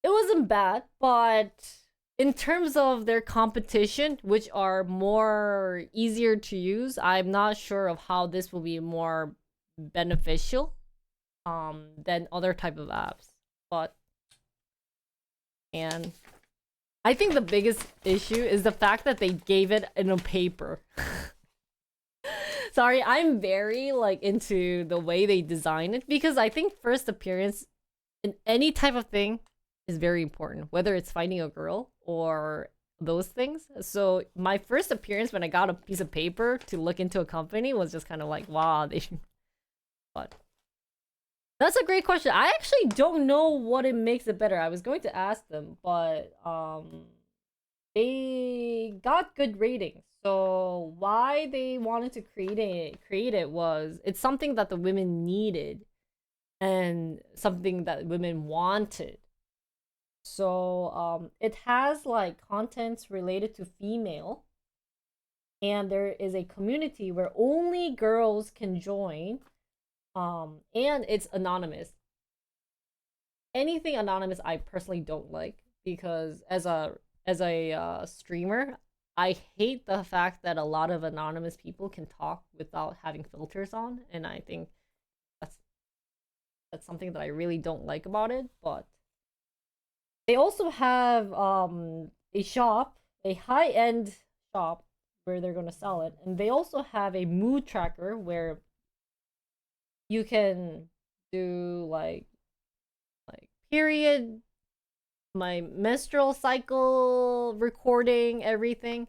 it wasn't bad, but in terms of their competition, which are more easier to use, I'm not sure of how this will be more beneficial than other type of apps. But and I think the biggest issue is the fact that they gave it in a paper. Sorry, I'm very like into the way they design it, because I think first appearance in any type of thing is very important, whether it's finding a girl or those things. So my first appearance when I got a piece of paper to look into a company was just kind of like, wow, they should. But that's a great question. I actually don't know what it makes it better. I was going to ask them, but they got good ratings. So why they wanted to create it was it's something that the women needed and something that women wanted. So it has like contents related to female, and there is a community where only girls can join, and it's anonymous. Anything anonymous I personally don't like, because as a streamer, I hate the fact that a lot of anonymous people can talk without having filters on, and I think that's that's something that I really don't like about it. But they also have a shop, a high-end shop where they're going to sell it, and they also have a mood tracker where you can do like period, my menstrual cycle recording, everything.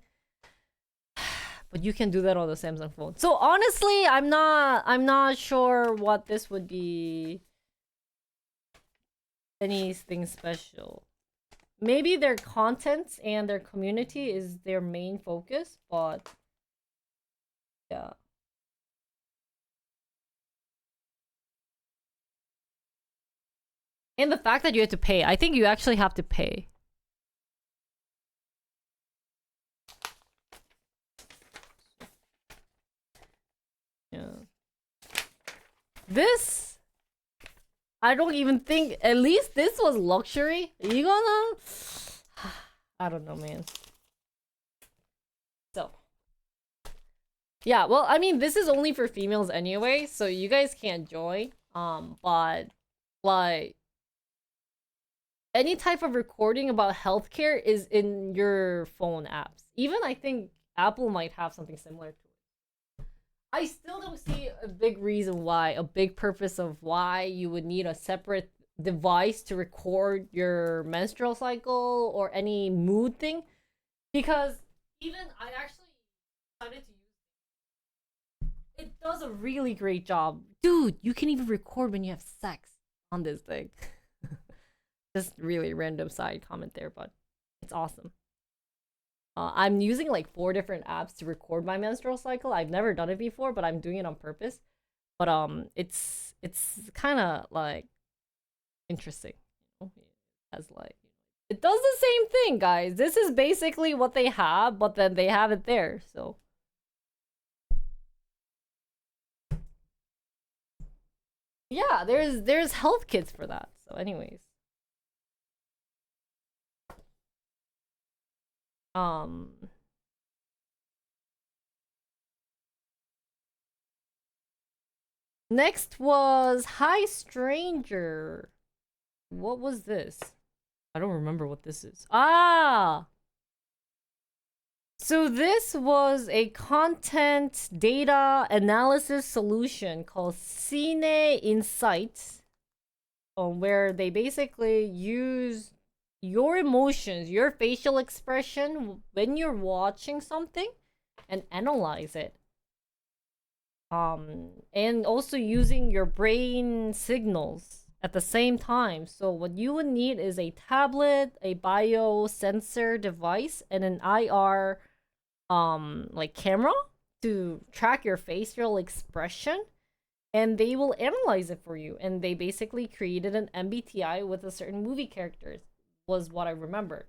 But you can do that on the Samsung phone. So honestly, I'm not sure what this would be anything special. Maybe their contents and their community is their main focus, but yeah. And the fact that you have to pay, I think you actually have to pay. Yeah. This, I don't even think, at least this was luxury. You gonna? I don't know, man. So. Yeah, well, I mean, this is only for females anyway, so you guys can't join. But like any type of recording about healthcare is in your phone apps. Even I think Apple might have something similar to it. I still don't see a big reason why, a big purpose of why you would need a separate device to record your menstrual cycle or any mood thing. Because even I actually started to use it, does a really great job. Dude, you can even record when you have sex on this thing. Just really random side comment there, but it's awesome. I'm using like 4 different apps to record my menstrual cycle. I've never done it before, but I'm doing it on purpose. But it's kind of like interesting. You know? As like it does the same thing, guys. This is basically what they have, but then they have it there. So yeah, there's health kits for that. So anyways. Next was Hi Stranger. What was this? I don't remember what this is. Ah! So this was a content data analysis solution called Cine Insights, where they basically use your emotions, your facial expression when you're watching something and analyze it. And also using your brain signals at the same time. So what you would need is a tablet, a biosensor device, and an IR like camera to track your facial expression, and they will analyze it for you. And they basically created an MBTI with a certain movie characters, was what I remembered.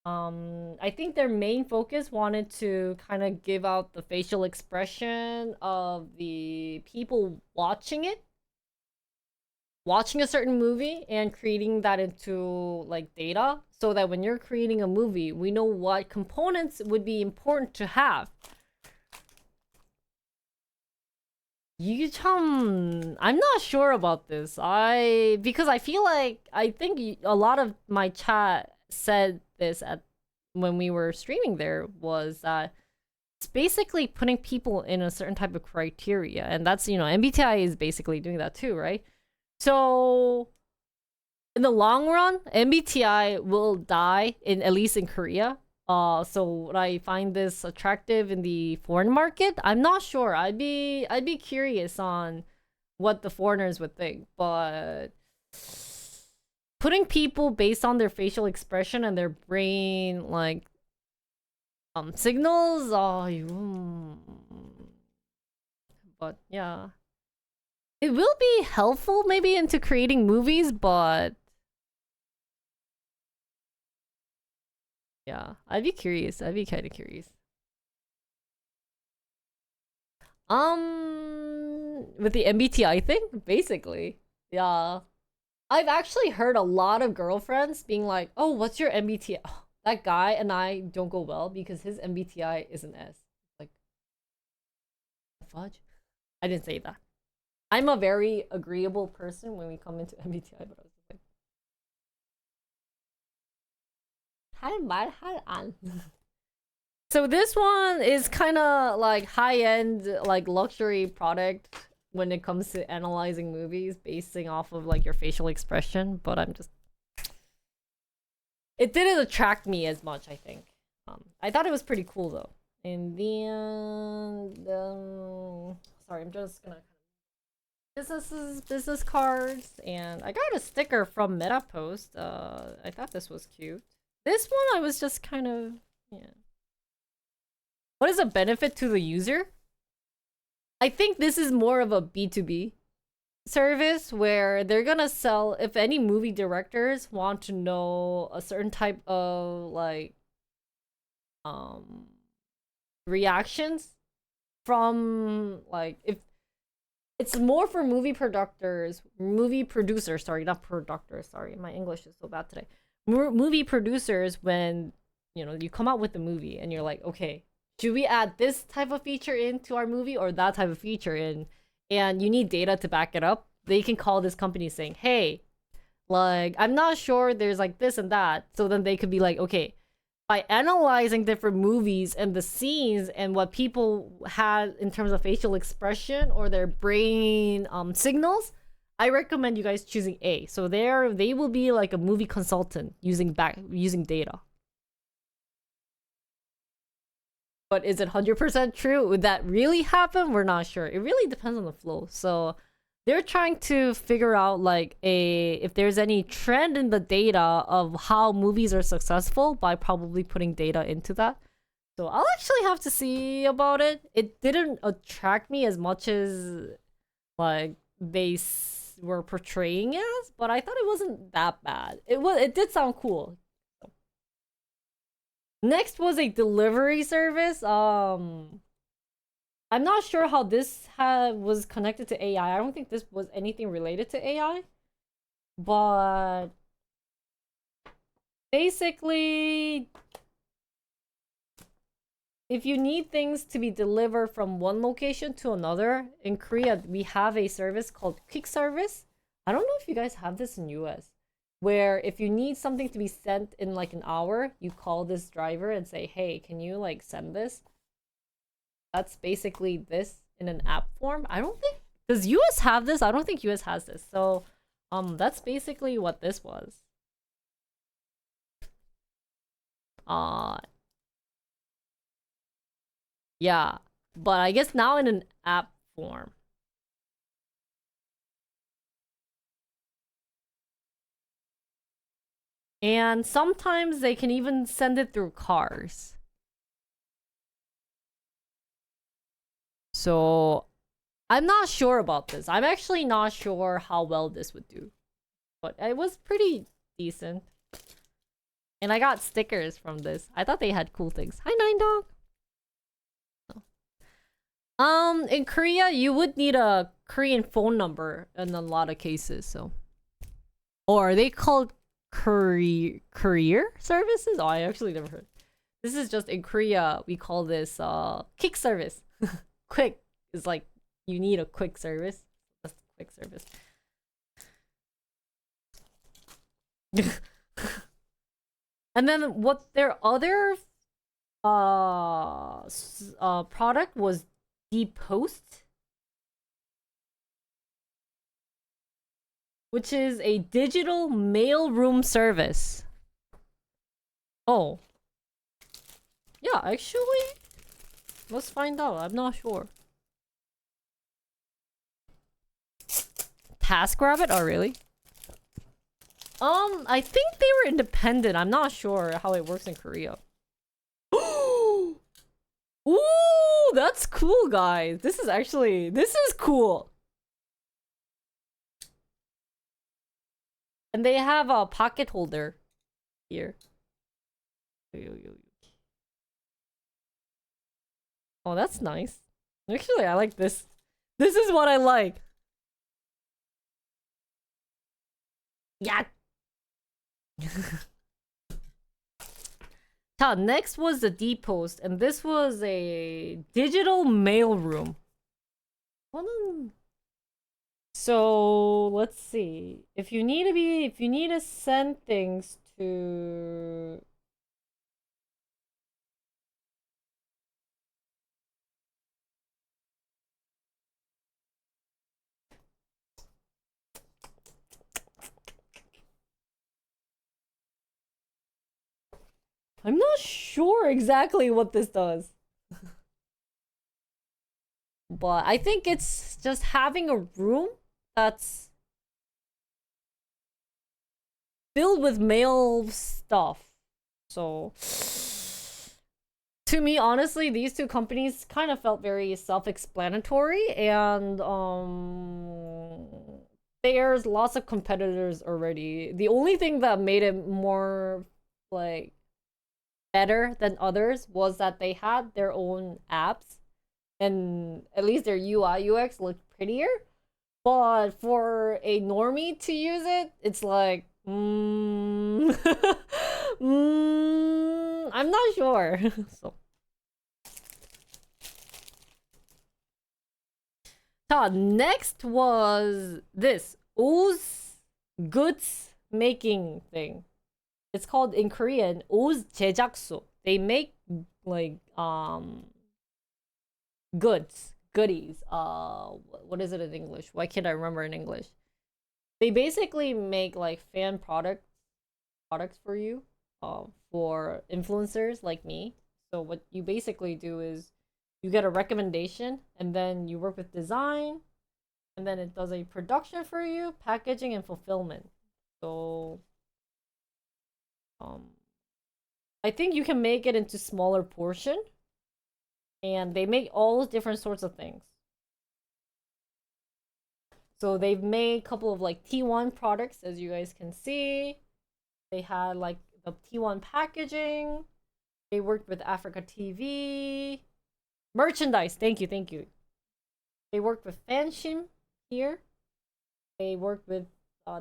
I think their main focus wanted to kind of give out the facial expression of the people watching it, watching a certain movie, and creating that into like data, so that when you're creating a movie, we know what components would be important to have. I'm not sure about this. Because I feel like I think a lot of my chat said this at when we were streaming there, was that it's basically putting people in a certain type of criteria, and that's, MBTI is basically doing that too, right? So in the long run, MBTI will die, in at least in Korea. So would I find this attractive in the foreign market? I'm not sure. I'd be curious on what the foreigners would think, but putting people based on their facial expression and their brain like signals, but yeah, it will be helpful maybe into creating movies, but yeah, I'd be curious. I'd be kind of curious. With the MBTI thing, basically, yeah. I've actually heard a lot of girlfriends being like, "Oh, what's your MBTI?" Oh, that guy and I don't go well because his MBTI is an S. Like, fudge. I didn't say that. I'm a very agreeable person when we come into MBTI, but I was just like, so this one is kind of like high-end, like luxury product when it comes to analyzing movies, basing off of like your facial expression. But it didn't attract me as much, I think. I thought it was pretty cool though. And then, sorry, I'm just gonna business cards, and I got a sticker from MetaPost. I thought this was cute. This one I was just kind of, yeah. What is a benefit to the user? I think this is more of a B2B service where they're gonna sell, if any movie directors want to know a certain type of like reactions from, like, if it's more for movie producers, sorry, not producers, sorry, my English is so bad today. Movie producers, when you come out with the movie and you're like, okay, should we add this type of feature into our movie or that type of feature in, and you need data to back it up, they can call this company saying, hey, like, I'm not sure, there's like this and that. So then they could be like, okay, by analyzing different movies and the scenes and what people had in terms of facial expression or their brain signals, I recommend you guys choosing A. So they will be like a movie consultant using data. But is it 100% true? Would that really happen? We're not sure. It really depends on the flow. So they're trying to figure out like if there's any trend in the data of how movies are successful by probably putting data into that. So I'll actually have to see about it. It didn't attract me as much as like they were portraying it as, but I thought it wasn't that bad. It did sound cool. Next was a delivery service. I'm not sure how this was connected to AI. I don't think this was anything related to AI. But basically, if you need things to be delivered from one location to another, in Korea, we have a service called Quick Service. I don't know if you guys have this in US, where if you need something to be sent in like an hour, you call this driver and say, hey, can you like send this? That's basically this in an app form. I don't think, does US have this? I don't think US has this. So that's basically what this was. Yeah, but I guess now in an app form. And sometimes they can even send it through cars. So I'm not sure about this. I'm actually not sure how well this would do. But it was pretty decent. And I got stickers from this. I thought they had cool things. Hi, Nine Dog. In Korea, you would need a Korean phone number in a lot of cases, so. Or are they called courier services? Oh, I actually never heard. This is just in Korea, we call this quick service. Quick is like you need a quick service. That's quick service. And then what their other product was Post, which is a digital mailroom service. Oh. Yeah, actually, let's find out. I'm not sure. TaskRabbit? Oh, really? I think they were independent. I'm not sure how it works in Korea. Ooh, that's cool, guys. This is cool. And they have a pocket holder here. Oh, that's nice. Actually, I like this. This is what I like. Yeah. Next was the Post, and this was a digital mailroom. So let's see. If you need to send things to I'm not sure exactly what this does. But I think it's just having a room that's filled with mail stuff. So to me, honestly, these two companies kind of felt very self-explanatory, and there's lots of competitors already. The only thing that made it more like better than others was that they had their own apps, and at least their UI UX looked prettier. But for a normie to use it, it's like, I'm not sure. So, next was this O's goods making thing. It's called in Korean O's 제작소. They make like goodies. What is it in English? Why can't I remember in English? They basically make like fan products for you, for influencers like me. So what you basically do is you get a recommendation, and then you work with design, and then it does a production for you, packaging, and fulfillment. So I think you can make it into smaller portion, and they make all different sorts of things. So they've made a couple of like T1 products, as you guys can see. They had like the T1 packaging. They worked with Africa TV. Merchandise, thank you. They worked with Fanshim here. They worked with,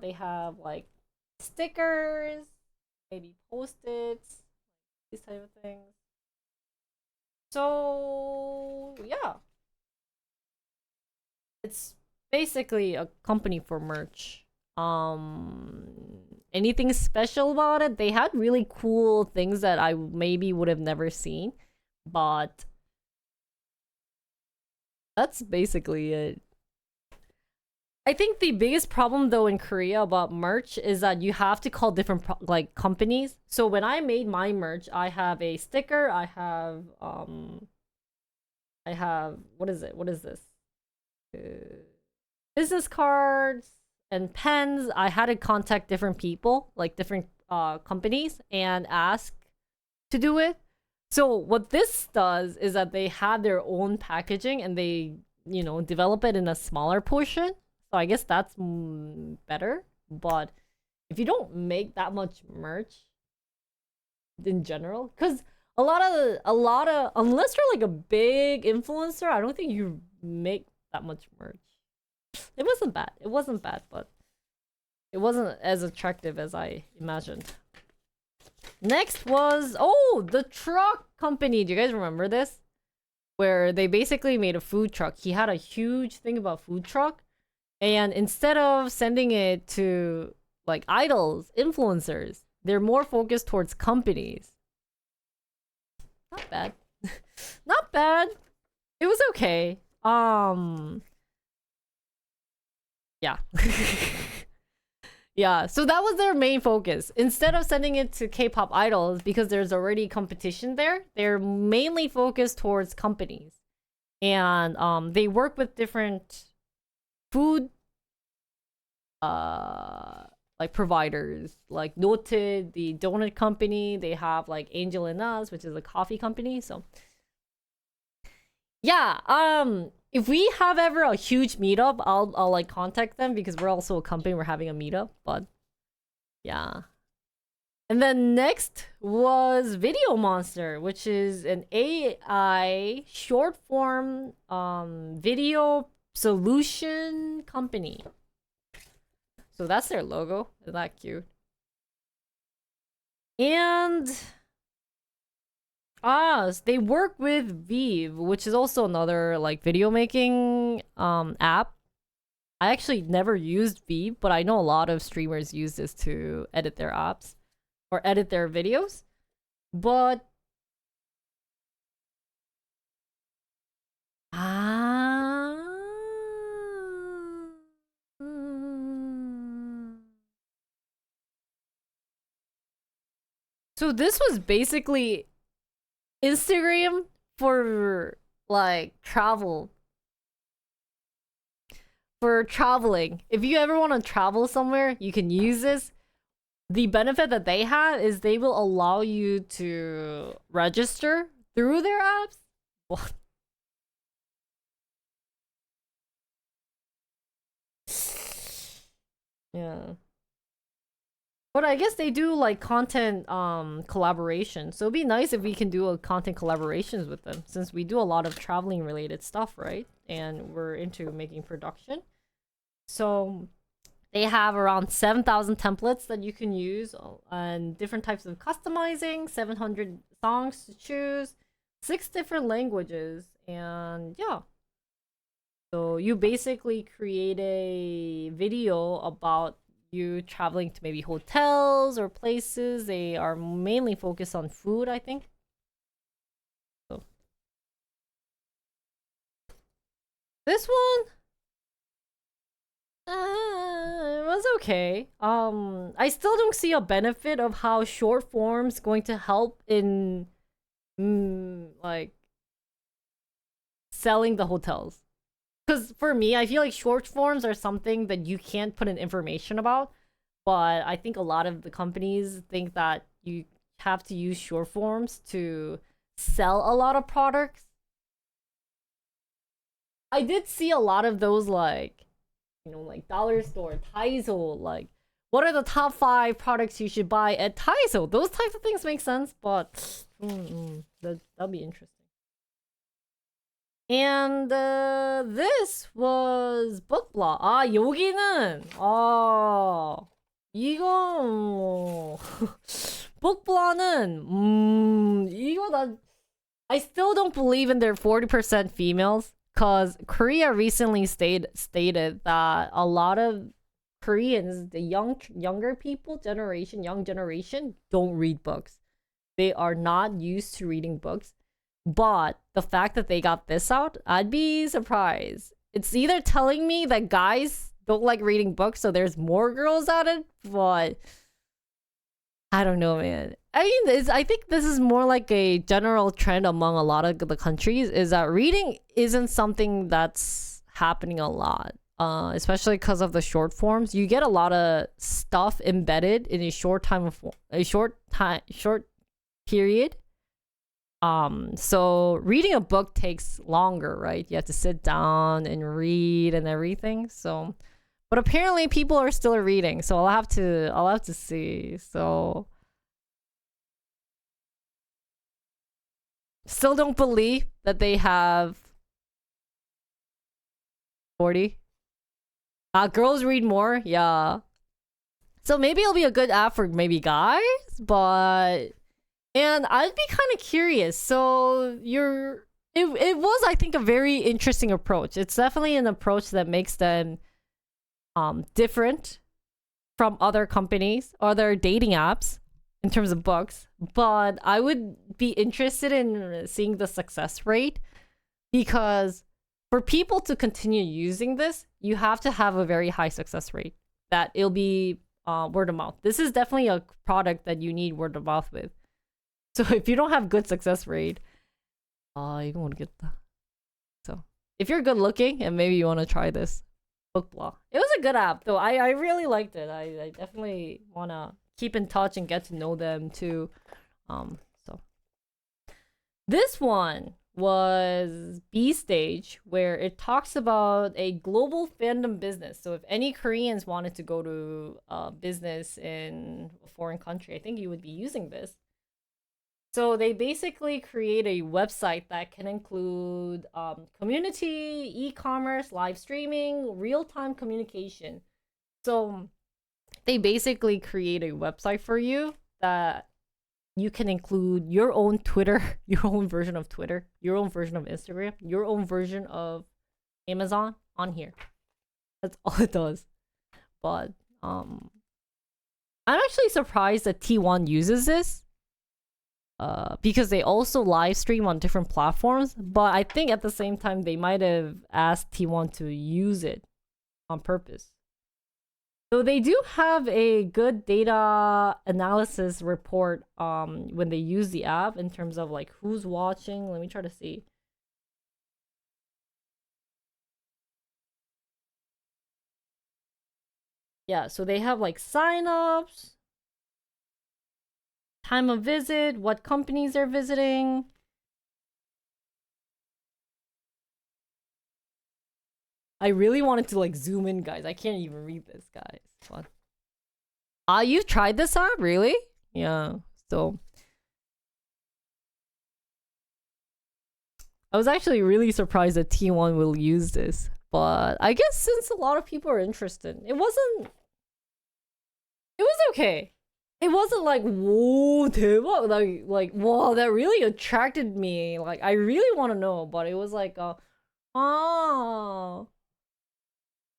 they have like stickers, maybe post-its, these type of things. So yeah, it's basically a company for merch. Anything special about it? They had really cool things that I maybe would have never seen, but that's basically it. I think the biggest problem though in Korea about merch is that you have to call different like companies. So when I made my merch, I have a sticker, I have what is it? What is this? Business cards and pens. I had to contact different people, like different companies, and ask to do it. So what this does is that they have their own packaging and they, develop it in a smaller portion. So I guess that's better. But if you don't make that much merch in general, because a lot of unless you're like a big influencer, I don't think you make that much merch. It wasn't bad. It wasn't bad, but it wasn't as attractive as I imagined. Next was the truck company. Do you guys remember this? Where they basically made a food truck. He had a huge thing about food truck, and instead of sending it to like idols, influencers, they're more focused towards companies. Not bad. Not bad. It was okay. Yeah. Yeah, so that was their main focus. Instead of sending it to K-pop idols, because there's already competition there, they're mainly focused towards companies. And they work with different food like providers, like Noted, the donut company. They have like Angel and Us, which is a coffee company. So yeah, if we have ever a huge meetup, I'll like contact them because we're also a company. We're having a meetup, but yeah. And then next was Video Monster, which is an AI short form video solution company. So that's their logo. Isn't that cute? And they work with Vive, which is also another like video making app. I actually never used Vive, but I know a lot of streamers use this to edit their apps or edit their videos. But so this was basically Instagram for like travel. For traveling. If you ever want to travel somewhere, you can use this. The benefit that they have is they will allow you to register through their apps. What? Yeah. But I guess they do like content collaboration. So it'd be nice if we can do a content collaborations with them, since we do a lot of traveling related stuff, right? And we're into making production. So they have around 7,000 templates that you can use and different types of customizing, 700 songs to choose, 6 different languages, and yeah. So you basically create a video about you traveling to maybe hotels or places. They are mainly focused on food, I think. So this one, it was okay. I still don't see a benefit of how short form's going to help in like selling the hotels. Because for me, I feel like short forms are something that you can't put in information about. But I think a lot of the companies think that you have to use short forms to sell a lot of products. I did see a lot of those, like, like Dollar Store, Taizo, like, what are the top 5 products you should buy at Taizo? Those types of things make sense, but that'll be interesting. And this was bookblog. 여기는 이거 bookblog는 이거 I still don't believe in their 40% females, cause Korea recently stated that a lot of Koreans, the younger people young generation don't read books. They are not used to reading books. But the fact that they got this out, I'd be surprised. It's either telling me that guys don't like reading books, so there's more girls at it, but I don't know, man. I mean, I think this is more like a general trend among a lot of the countries, is that reading isn't something that's happening a lot. Especially because of the short forms. You get a lot of stuff embedded in a short period. So reading a book takes longer, right? You have to sit down and read and everything. So, but apparently people are still reading. So I'll have to see. So still don't believe that they have 40. Girls read more, yeah. So maybe it'll be a good app for maybe guys, but and I'd be kind of curious. So it was, I think, a very interesting approach. It's definitely an approach that makes them different from other companies, other dating apps in terms of books. But I would be interested in seeing the success rate, because for people to continue using this, you have to have a very high success rate. That it'll be word of mouth. This is definitely a product that you need word of mouth with. So if you don't have good success rate, you don't want to get that. So if you're good looking and maybe you want to try this, Bookblaw. It was a good app though. I really liked it. I definitely want to keep in touch and get to know them too. So this one was B Stage, where it talks about a global fandom business. So if any Koreans wanted to go to business in a foreign country, I think you would be using this. So they basically create a website that can include community, e-commerce, live streaming, real-time communication. So they basically create a website for you that you can include your own Twitter, your own version of Twitter, your own version of Instagram, your own version of Amazon on here. That's all it does. But I'm actually surprised that T1 uses this. Because they also live stream on different platforms, but I think at the same time they might have asked T1 to use it on purpose. So they do have a good data analysis report when they use the app in terms of like who's watching. Let me try to see. Yeah, so they have like signups, time of visit, what companies they're visiting. I really wanted to like zoom in, guys. I can't even read this, guys. Fun. You've tried this app? Really? Yeah. So I was actually really surprised that T1 will use this. But I guess since a lot of people are interested, it was okay. It wasn't like, whoa, 대박, like, wow, that really attracted me. Like, I really want to know, but it was like,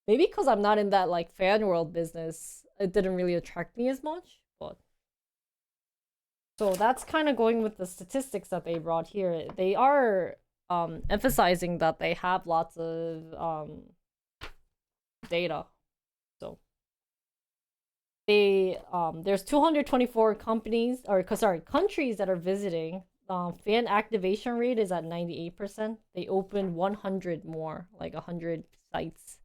maybe because I'm not in that like fan world business, it didn't really attract me as much. But so that's kind of going with the statistics that they brought here. They are emphasizing that they have lots of data. So they there's 224 countries that are visiting. Fan activation rate is at 98%. They opened 100 more, like 100 sites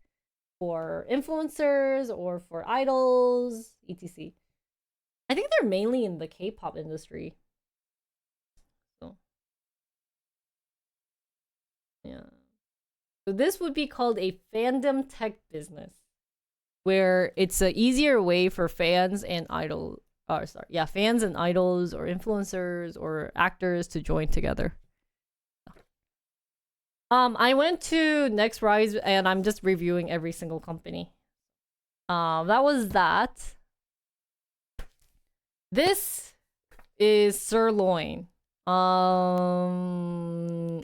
for influencers or for idols, etc. I think they're mainly in the K-pop industry. So yeah. So this would be called a fandom tech business, where it's an easier way for fans and idols or influencers or actors to join together. I went to NextRise and I'm just reviewing every single company. That was that. This is Sirloin.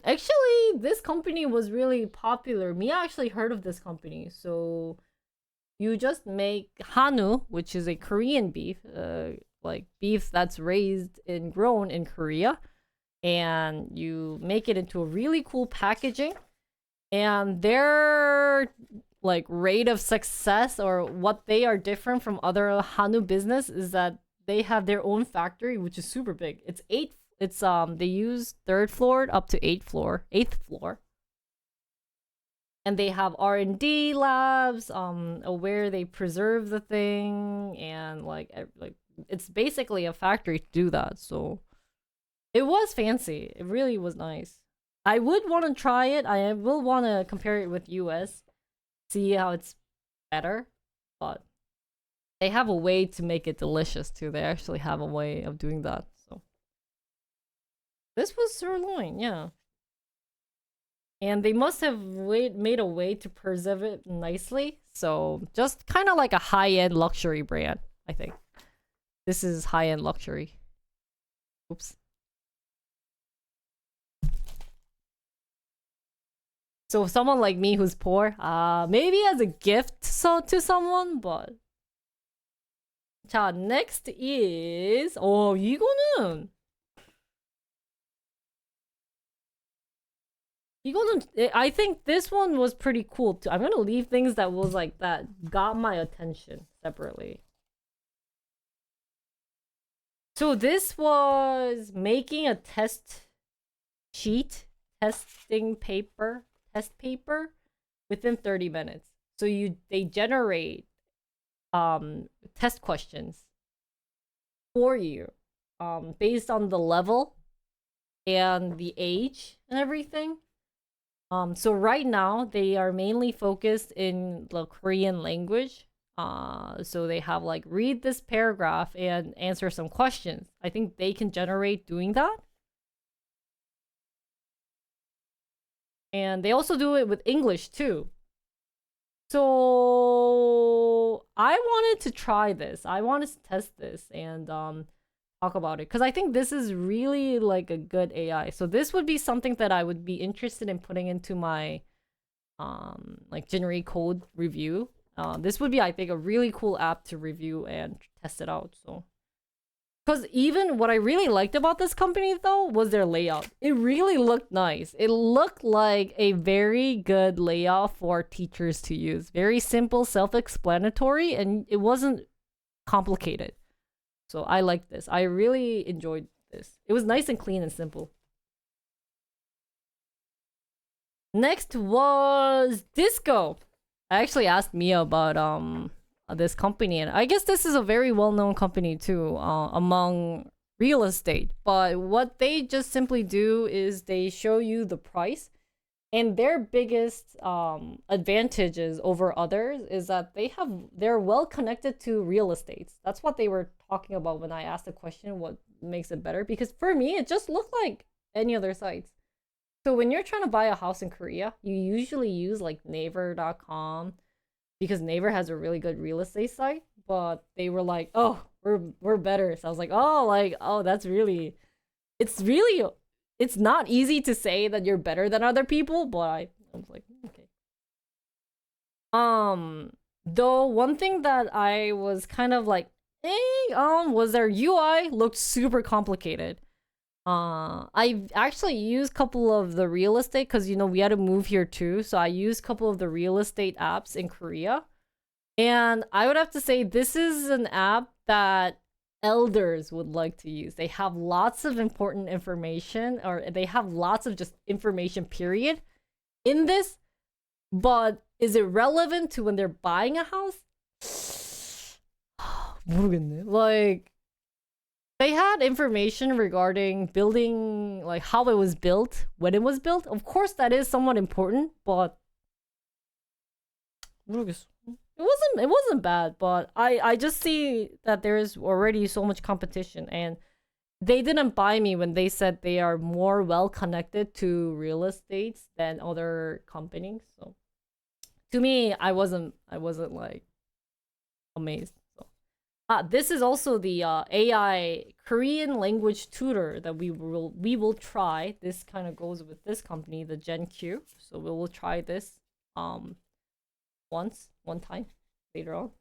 Actually, this company was really popular. Mia actually heard of this company. So you just make Hanu, which is a Korean beef, like beef that's raised and grown in Korea, and you make it into a really cool packaging. And their like rate of success or what they are different from other Hanu business is that they have their own factory, which is super big. It's they use 3rd floor up to 8th floor. And they have R&D labs, where they preserve the thing, and like it's basically a factory to do that. So it was fancy. It really was nice. I would want to try it. I will want to compare it with US, see how it's better. But they have a way to make it delicious too. They actually have a way of doing that. So this was sirloin, yeah. And they must have made a way to preserve it nicely. So just kind of like a high-end luxury brand, I think. This is high-end luxury. Oops. So someone like me who's poor, maybe as a gift to someone, but. 자, next is 이거는 I think this one was pretty cool too. I'm gonna leave things that was like that got my attention separately. So this was making a test paper within 30 minutes. So they generate test questions for you based on the level and the age and everything. So right now they are mainly focused in the Korean language. So they have like read this paragraph and answer some questions. I think they can generate doing that. And they also do it with English too. So I wanted to try this. I wanted to test this and talk about it because I think this is really like a good AI. So this would be something that I would be interested in putting into my like Jinri code review. This would be, I think, a really cool app to review and test it out. So because even what I really liked about this company though was their layout. It really looked nice. It looked like a very good layout for teachers to use. Very simple, self-explanatory, and it wasn't complicated. So I liked this. I really enjoyed this. It was nice and clean and simple. Next was Disco. I actually asked Mia about this company, and I guess this is a very well-known company too among real estate. But what they just simply do is they show you the price, and their biggest advantages over others is that they're well connected to real estate. That's what they were talking about when I asked the question, what makes it better? Because for me, it just looked like any other sites. So when you're trying to buy a house in Korea, you usually use like Naver.com because Naver has a really good real estate site. But they were like, oh, we're better. So I was like, that's really, it's not easy to say that you're better than other people, but I was like, okay. Though one thing that I was kind of like, was their UI looked super complicated. I actually used a couple of the real estate because we had to move here too. So I used a couple of the real estate apps in Korea. And I would have to say this is an app that elders would like to use. They have lots of important information, or they have lots of just information period in this. But is it relevant to when they're buying a house? 모르겠네. Like, they had information regarding building, like how it was built, when it was built. Of course, that is somewhat important, but 모르겠어. It wasn't bad, but I just see that there is already so much competition, and they didn't buy me when they said they are more well connected to real estate than other companies. So to me, I wasn't like amazed. So this is also the AI Korean language tutor that we will try. This kind of goes with this company, the Gen Q. So we will try this one time later on.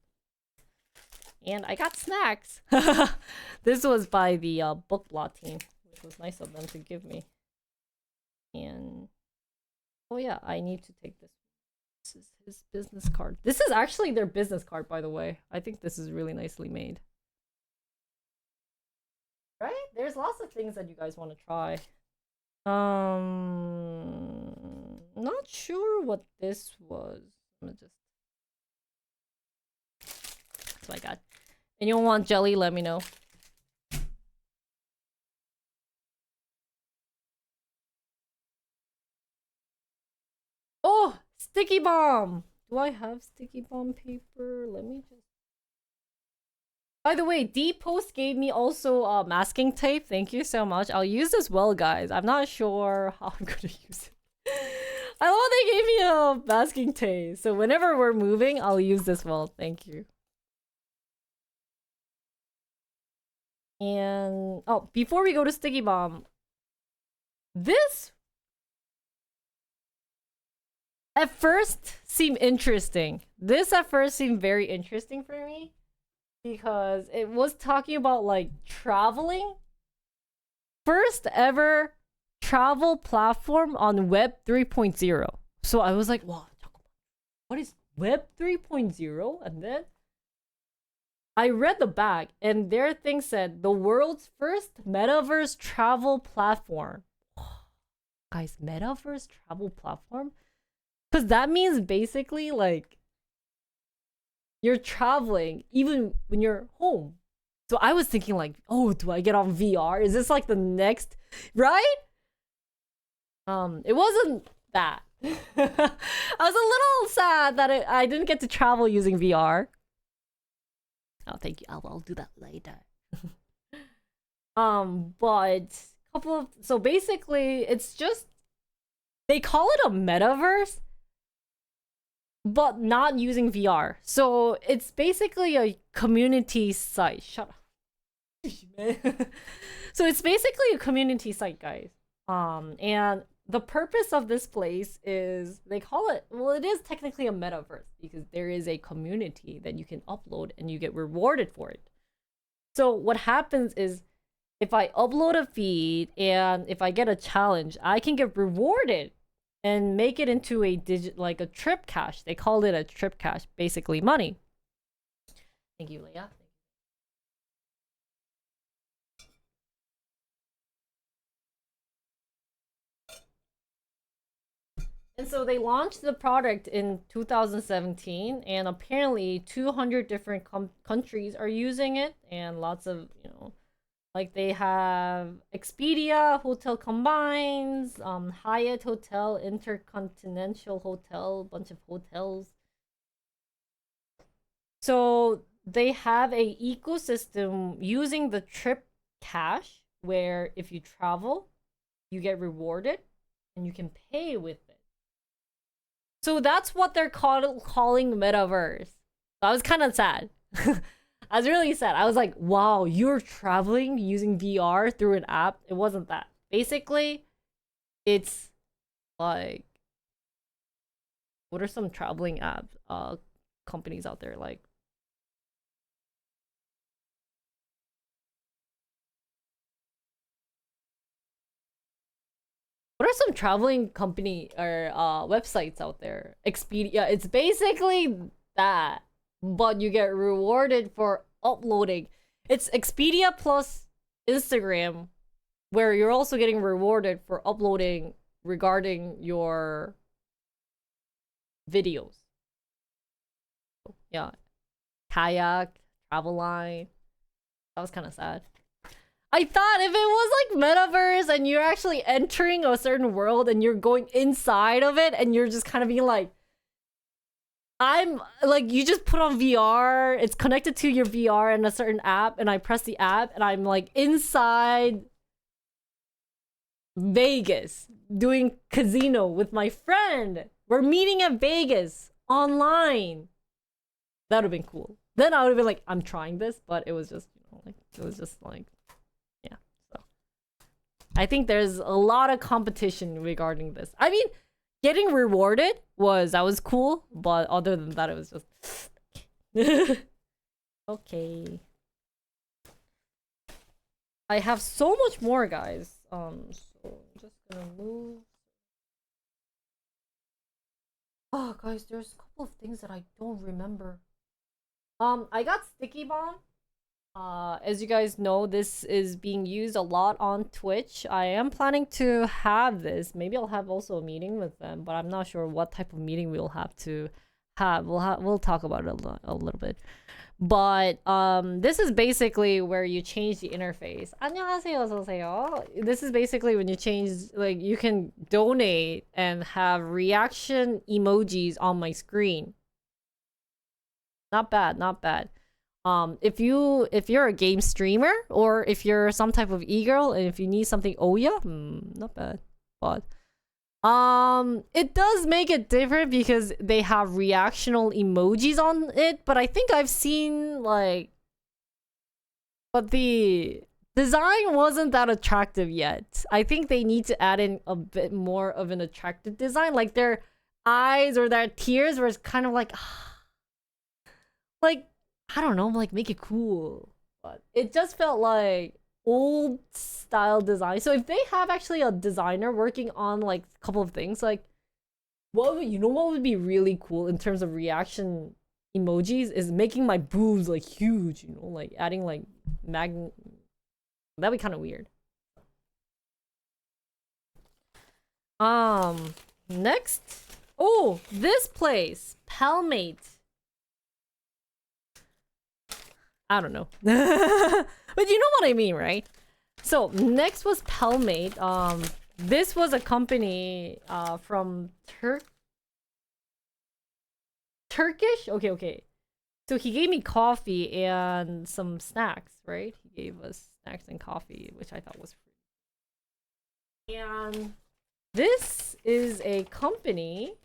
And I got snacks. This was by the Bookblot team, which was nice of them to give me. And oh yeah, I need to take this. This is his business card. This is actually their business card, by the way. I think this is really nicely made. Right? There's lots of things that you guys want to try. Not sure what this was. I'm gonna just. Oh my god. Anyone want jelly? Let me know. Oh, sticky bomb. Do I have sticky bomb paper? Let me just. By the way, D Post gave me also masking tape. Thank you so much. I'll use this well, guys. I'm not sure how I'm gonna use it. I love they gave me a masking tape. So whenever we're moving, I'll use this well. Thank you. And oh, before we go to sticky bomb, this at first seemed interesting. This at first seemed very interesting for me because it was talking about like traveling. First ever travel platform on Web 3.0. So I was like, wow, what is Web 3.0? And then I read the back and their thing said the world's first metaverse travel platform. Guys, metaverse travel platform? Because that means basically like you're traveling even when you're home. So I was thinking like, oh, do I get on VR? Is this like the next, right? It wasn't that. I was a little sad that I didn't get to travel using VR. Oh, thank you. I'll do that later. But couple of so basically it's just they call it a metaverse but not using VR. So it's basically a community site. Shut up. So it's basically a community site, guys. And the purpose of this place is they call it, well, it is technically a metaverse because there is a community that you can upload and you get rewarded for it. So what happens is if I upload a feed and if I get a challenge, I can get rewarded and make it into a like a trip cash. They call it a trip cash, basically money. Thank you, Leah. And so they launched the product in 2017, and apparently 200 different countries are using it, and lots of, you know, like they have Expedia, Hotel Combines, Hyatt Hotel, Intercontinental Hotel, bunch of hotels. So they have a ecosystem using the trip cash, where if you travel, you get rewarded, and you can pay with it. So that's what they're calling metaverse. I was kind of sad. I was really sad. I was like, wow, you're traveling using VR through an app. It wasn't that. Basically, it's like, what are some traveling app companies out there? Like, what are some traveling company or websites out there? Expedia. It's basically that, but you get rewarded for uploading. It's Expedia plus Instagram, where you're also getting rewarded for uploading regarding your videos. Yeah. Kayak, Travel Line. That was kind of sad. I thought if it was like metaverse and you're actually entering a certain world and you're going inside of it and you're just kind of being like, I'm like, you just put on VR, it's connected to your VR and a certain app, and I press the app and I'm like inside Vegas doing casino with my friend. We're meeting at Vegas online. That would have been cool. Then I would have been like, I'm trying this, but it was just, you know, like, it was just like, yeah. So I think there's a lot of competition regarding this. I mean, getting rewarded that was cool, but other than that, it was just okay. I have so much more, guys. So I'm just gonna move. Oh, guys, there's a couple of things that I don't remember. I got sticky bomb. As you guys know, this is being used a lot on Twitch. I am planning to have this. Maybe I'll have also a meeting with them, but I'm not sure what type of meeting we'll have to have. We'll talk about it a little bit. But this is basically where you change the interface. 안녕하세요, 어서오세요. This is basically when you change, like, you can donate and have reaction emojis on my screen. Not bad, not bad. If you're a game streamer or if you're some type of e-girl and if you need something Oya, not bad. But it does make it different because they have reactional emojis on it, but I think I've seen like, but the design wasn't that attractive yet. I think they need to add in a bit more of an attractive design, like their eyes or their tears were kind of like I don't know, like make it cool. But it just felt like old style design. So if they have actually a designer working on like a couple of things, like what would be really cool in terms of reaction emojis is making my boobs like huge, like adding like that'd be kind of weird. Next. Oh, this place, Palmate. I don't know. But you know what I mean, right? So next was Palmate. This was a company from Turkish? Okay. So he gave me coffee and some snacks, right? He gave us snacks and coffee, which I thought was free. And this is a company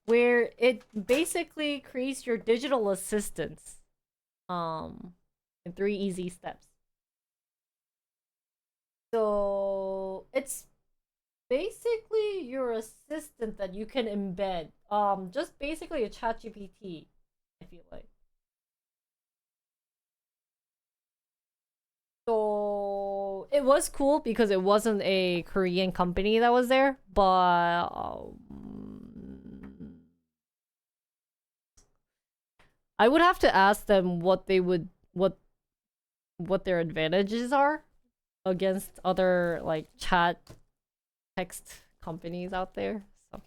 where it basically creates your digital assistants. In 3 easy steps. So it's basically your assistant that you can embed. Just basically a chat GPT, I feel like. So it was cool because it wasn't a Korean company that was there, but I would have to ask them what their advantages are against other like chat text companies out there. So.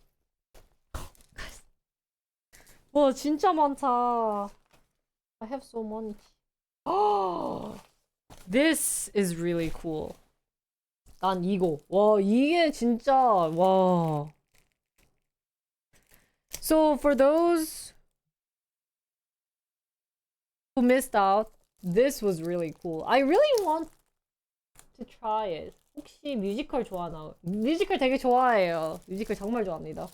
와 진짜 많다. I have so many. Oh, this is really cool. 난 이거. 와 이게 진짜 와. So for those who missed out, this was really cool. I really want to try it. 혹시 뮤지컬 좋아하나? 뮤지컬 되게 좋아해요. 뮤지컬 정말 좋아합니다.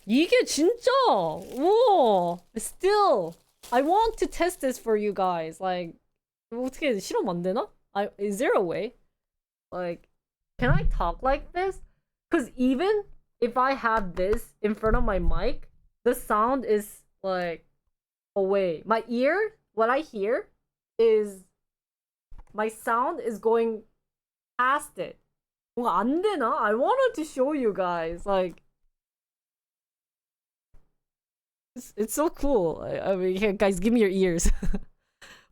이게 진짜! 와! Still, I want to test this for you guys. Like, 어떻게 실험 안 되나? Is there a way? Like, can I talk like this? Because even if I have this in front of my mic, the sound is like away. My ear, what I hear is my sound is going past it. 뭔가 안 되나? I wanted to show you guys. Like, it's so cool. I mean, here, guys, give me your ears.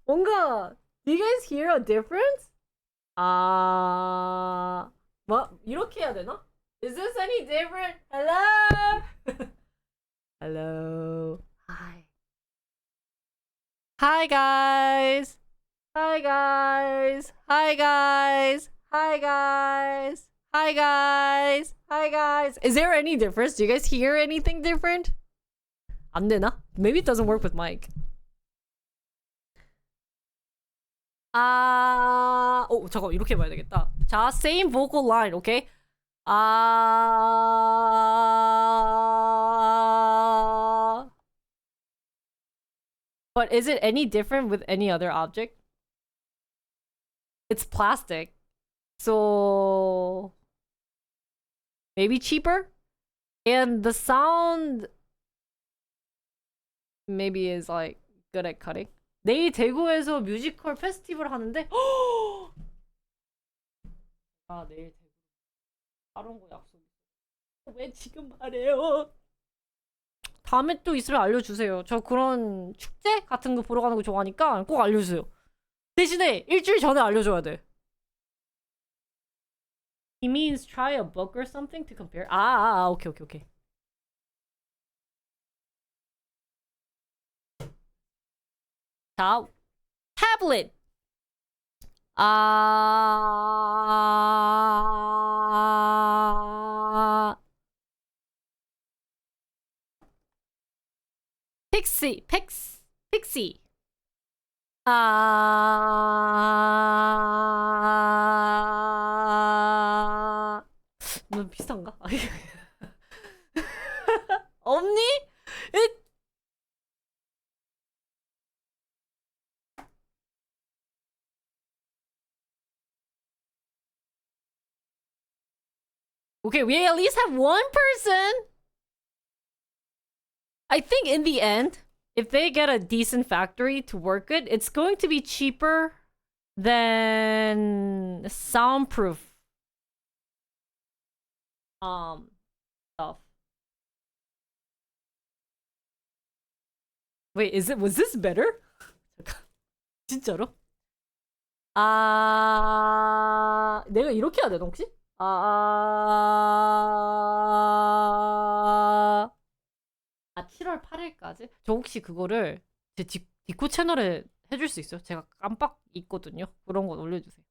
뭔가, do you guys hear a difference? 뭐 이렇게 해야 되나? Is this any different? Hello? Hello. Hi. Hi guys. Hi guys. Hi guys. Hi guys. Hi guys. Hi guys. Is there any difference? Do you guys hear anything different? 안 되나? Maybe it doesn't work with mic. 잠깐 이렇게 해봐야 되겠다. 자, same vocal line, okay? But is it any different with any other object? It's plastic. So maybe cheaper? And the sound maybe is like good at cutting. 내일 대구에서 뮤지컬 페스티벌 하는데 내일 대구 다른 거 약속 왜 지금 말해요? 다음에 또 있으면 알려주세요. 저 그런 축제 같은 거 보러 가는 거 좋아하니까 꼭 알려주세요. 대신에 일주일 전에 알려줘야 돼. He means try a book or something to compare. 오케이, 오케이, 오케이. 자, 타블릿. 픽시. 너무 비슷한가? 없니? Okay, we at least have one person. I think in the end, if they get a decent factory to work it, it's going to be cheaper than soundproof stuff. Wait, was this better? 진짜로? 내가 이렇게 해야 되나 혹시? 7월 8일까지? 저 혹시 그거를 제 디코 채널에 해줄 수 있어요? 제가 깜빡 잊거든요. 그런 거 올려주세요.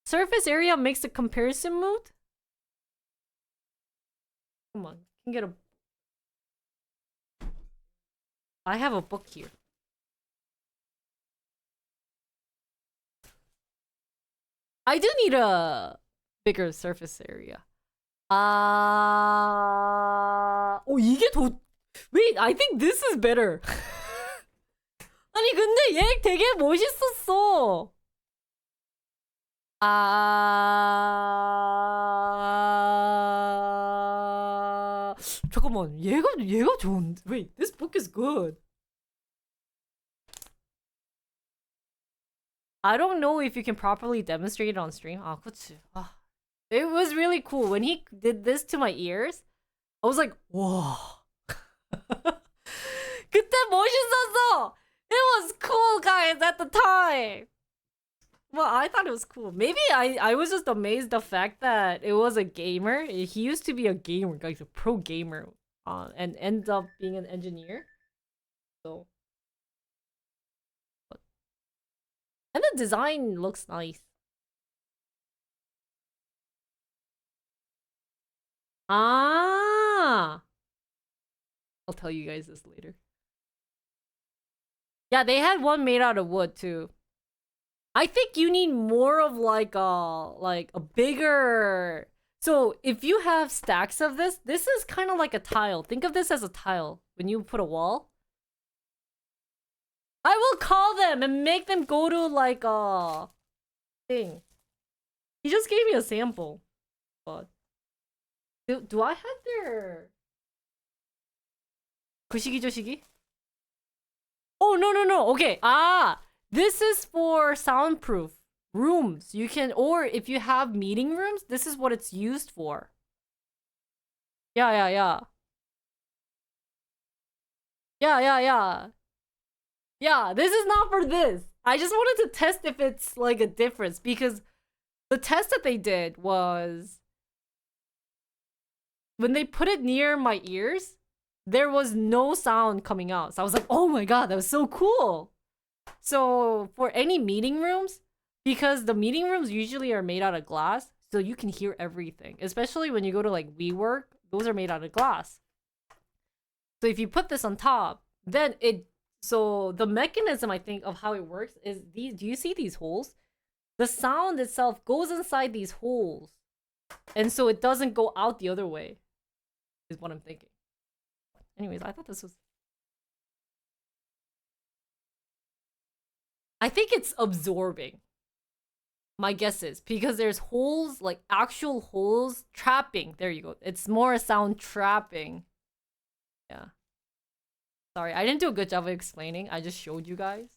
Surface area makes the comparison mode? 잠깐만, can get a... I have a book here. I do need a bigger surface area. 이게 더... Wait, I think this is better. 아니, 근데 얘 되게 멋있었어. 잠깐만, 얘가 좋은데. Wait, this book is good. I don't know if you can properly demonstrate it on stream. 그치. It was really cool. When he did this to my ears, I was like, wow. 그때 멋있었어! It was cool, guys, at the time. Well, I thought it was cool. Maybe I was just amazed the fact that it was a gamer. He used to be a gamer, like a pro gamer, and ends up being an engineer. So, and the design looks nice. I'll tell you guys this later. Yeah, they had one made out of wood too. I think you need more of like a bigger. So if you have stacks of this is kind of like a tile. Think of this as a tile when you put a wall. I will call them and make them go to like a thing. He just gave me a sample. But do I have their 거시기 조시기? Oh no. Okay. This is for soundproof rooms. You can, or if you have meeting rooms, this is what it's used for. Yeah. Yeah, this is not for this. I just wanted to test if it's like a difference because the test that they did was when they put it near my ears, there was no sound coming out. So I was like, oh my god, that was so cool. So for any meeting rooms, because the meeting rooms usually are made out of glass, so you can hear everything. Especially when you go to like WeWork, those are made out of glass. So if you put this on top, then so the mechanism I think of how it works is these. Do you see these holes? The sound itself goes inside these holes, and so it doesn't go out the other way. Is what I'm thinking. Anyways, I thought this was. I think it's absorbing. My guess is because there's holes, like actual holes, trapping. There you go. It's more sound trapping. Yeah. Sorry, I didn't do a good job of explaining. I just showed you guys.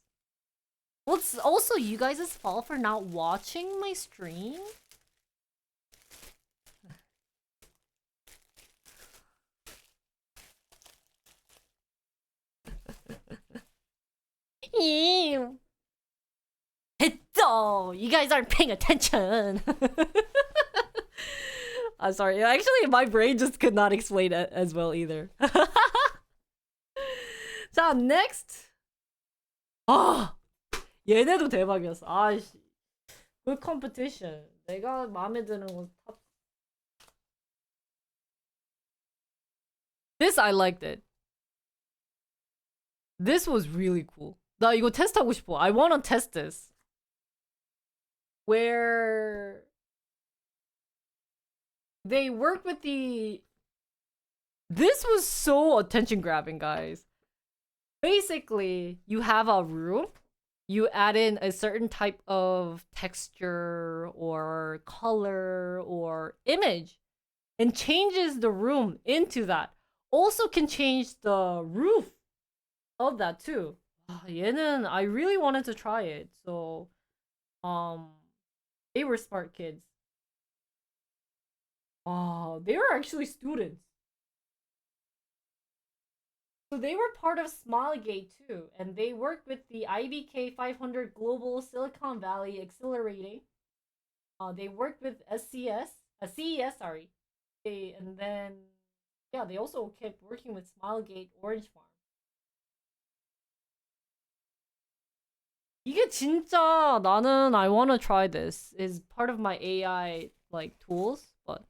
Well, it's also you guys' fault for not watching my stream. 했죠. You guys aren't paying attention. I'm sorry. Actually, my brain just could not explain it as well either. 자, next. 아, 얘네도 대박이었어. 아씨, good competition. 내가 마음에 드는 건 탑. This I liked it. This was really cool. 나 이거 테스트하고 싶어. I wanna test this. Where they work with the. This was so attention grabbing, guys. Basically, you have a room, you add in a certain type of texture or color or image, and changes the room into that. Also can change the roof of that too. 얘는 I really wanted to try it. So, they were smart kids. They were actually students. So they were part of Smilegate too, and they worked with the IBK 500 Global Silicon Valley Accelerating. They worked with CES, sorry. And then, yeah, they also kept working with Smilegate Orange Farm. 이게 진짜 나는 I wanna try this is part of my AI like tools, but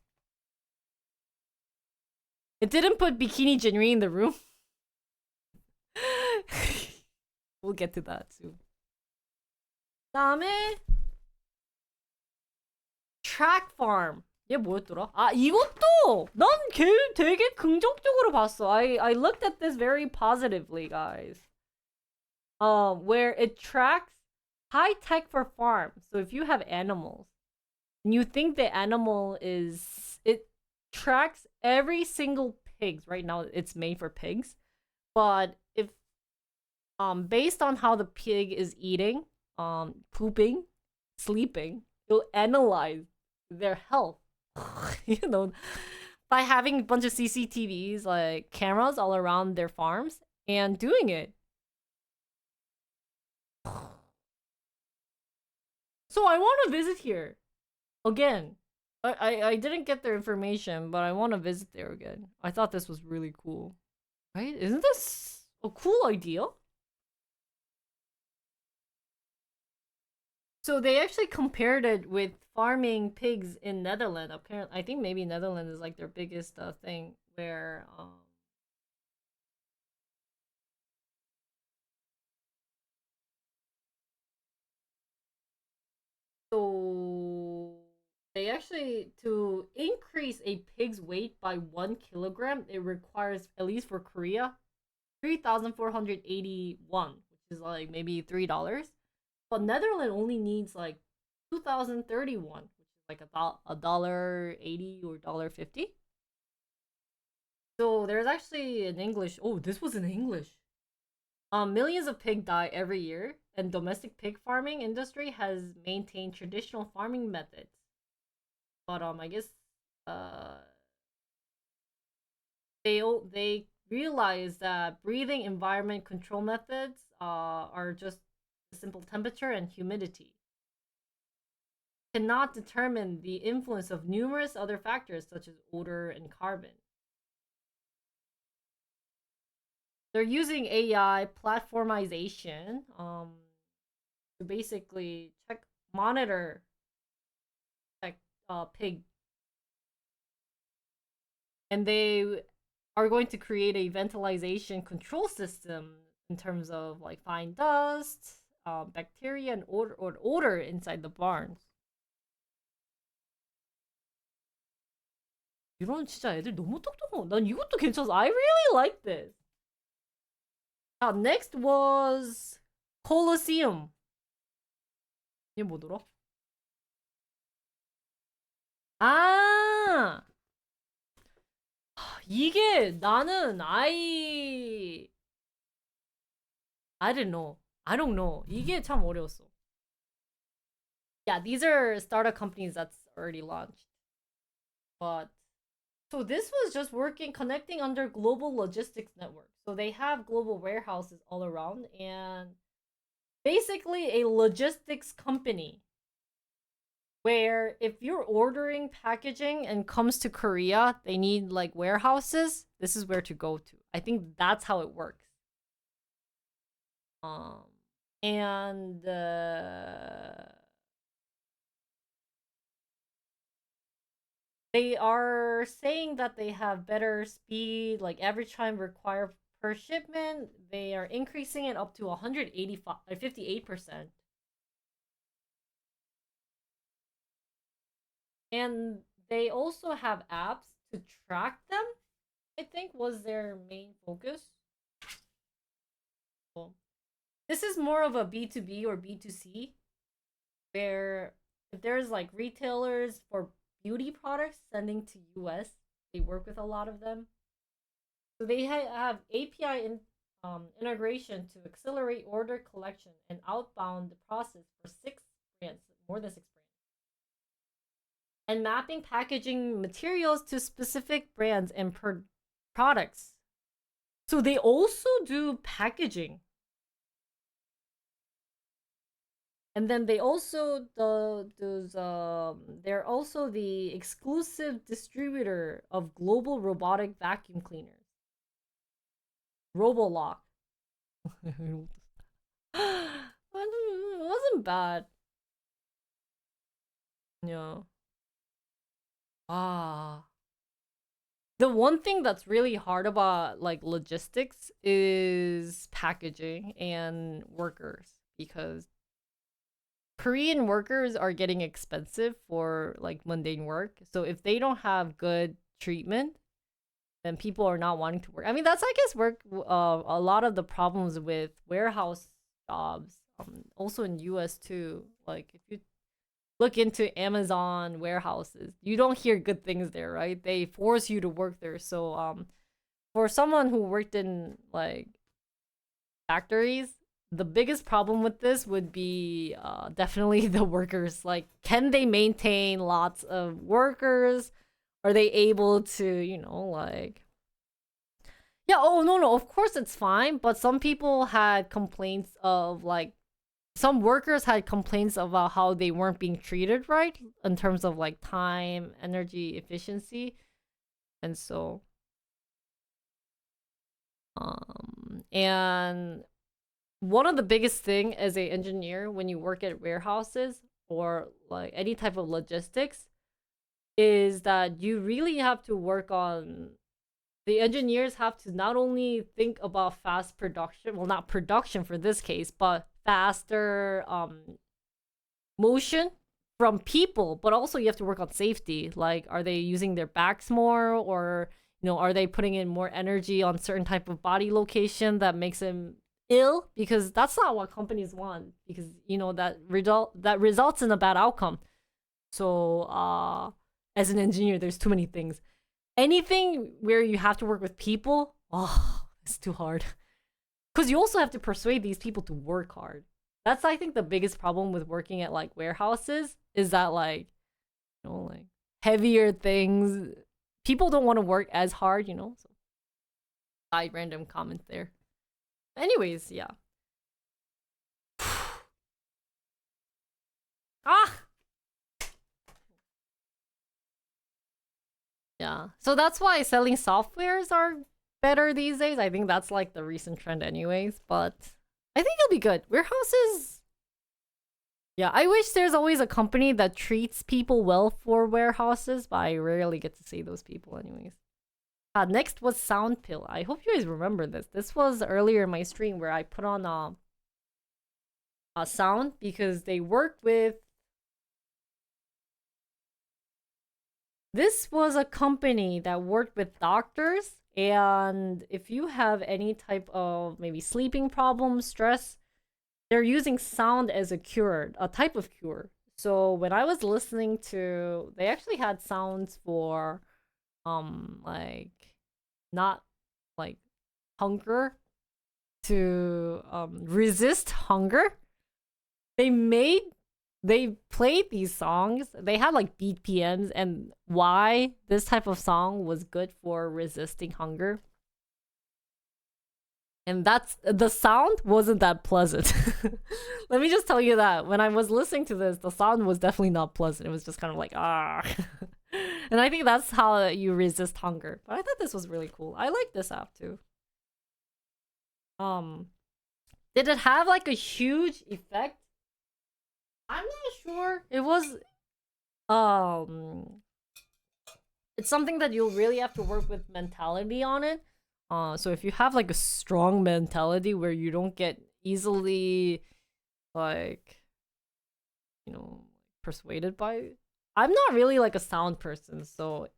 it didn't put Bikini Jinri in the room. We'll get to that soon. 다음에 Track Farm. 얘 뭐였더라? 아, 이것도 난 되게 긍정적으로 봤어. I looked at this very positively, guys. Where it tracks high tech for farms. So if you have animals and you think the animal is, it tracks every single pigs. Right now it's made for pigs, but if based on how the pig is eating, pooping, sleeping, it'll analyze their health. You know, by having a bunch of CCTVs, like cameras all around their farms and doing it. So I want to visit here again. I didn't get their information, but I want to visit there again. I thought this was really cool. Right? Isn't this a cool idea? So they actually compared it with farming pigs in Netherlands. Apparently, I think maybe Netherlands is like their biggest thing where so they actually, to increase a pig's weight by 1 kilogram, it requires, at least for Korea, 3,481, which is like maybe $3. But Netherlands only needs like 2,031, which is like a $1.80 or $1.50. So there's actually an English. Oh, this was in English. Millions of pigs die every year, and domestic pig farming industry has maintained traditional farming methods. But I guess they realize that breathing environment control methods are just simple temperature and humidity. Cannot determine the influence of numerous other factors such as odor and carbon. They're using AI platformization to basically monitor pig, and they are going to create a ventilation control system in terms of like fine dust, bacteria, and odor inside the barns. 이런 진짜 애들 너무 똑똑해. 난 이것도 괜찮아. I really like this. Next was Colosseum. 얘 뭐더라? 아, 이게 나는 I don't know. I don't know. 이게 참 어려웠어. Yeah, these are startup companies that's already launched. But so this was just working, connecting under global logistics network. So they have global warehouses all around, and basically a logistics company where if you're ordering packaging and comes to Korea, they need like warehouses. This is where to go to. I think that's how it works. Um, and they are saying that they have better speed, like average time required per shipment. They are increasing it up to 185, 58%. And they also have apps to track them, I think was their main focus. Cool. This is more of a B2B or B2C, where if there's like retailers for beauty products sending to US, they work with a lot of them. So they have API integration to accelerate order collection and outbound the process for 6 brands, more than 6 brands. And mapping packaging materials to specific brands and products. So they also do packaging. And then they also they're also the exclusive distributor of global robotic vacuum cleaners. Robolock. It wasn't bad. Yeah. Ah. The one thing that's really hard about like logistics is packaging and workers, because Korean workers are getting expensive for like mundane work. So if they don't have good treatment, then people are not wanting to work. I mean, that's, I guess, work a lot of the problems with warehouse jobs. Also in US too. Like if you look into Amazon warehouses, you don't hear good things there, right? They force you to work there. So for someone who worked in like factories, the biggest problem with this would be definitely the workers. Like, can they maintain lots of workers? Are they able to, like, yeah, oh no, of course it's fine, but some people had complaints of like some workers had complaints about how they weren't being treated right in terms of like time, energy, efficiency. And so and one of the biggest thing as a engineer when you work at warehouses or like any type of logistics is that you really have to work on, the engineers have to not only think about fast production, well, not production for this case, but faster motion from people, but also you have to work on safety. Like, are they using their backs more, or are they putting in more energy on certain type of body location that makes them ill? Because that's not what companies want, because that results in a bad outcome. So as an engineer, there's too many things. Anything where you have to work with people, it's too hard, because you also have to persuade these people to work hard. That's, I think, the biggest problem with working at like warehouses, is that like like heavier things, people don't want to work as hard. So side random comment there. Anyways, yeah. Ah, yeah. So that's why selling softwares are better these days. I think that's like the recent trend, anyways. But I think it'll be good. Warehouses. Yeah, I wish there's always a company that treats people well for warehouses, but I rarely get to see those people, anyways. Next was Soundpill. I hope you guys remember this. This was earlier in my stream where I put on a sound, because they worked with. This was a company that worked with doctors, and if you have any type of maybe sleeping problems, stress, they're using sound as a cure, a type of cure. So when I was listening to, they actually had sounds for like not like hunger, to resist hunger. They played these songs. They had like BPMs and why this type of song was good for resisting hunger. And that's the sound wasn't that pleasant. Let me just tell you that when I was listening to this, the sound was definitely not pleasant. It was just kind of like ah. And I think that's how you resist hunger. But I thought this was really cool. I like this app too. Um, did it have like a huge effect? I'm not sure. It was it's something that you'll really have to work with mentality on it. So if you have like a strong mentality where you don't get easily like persuaded by, I'm not really like a sound person, so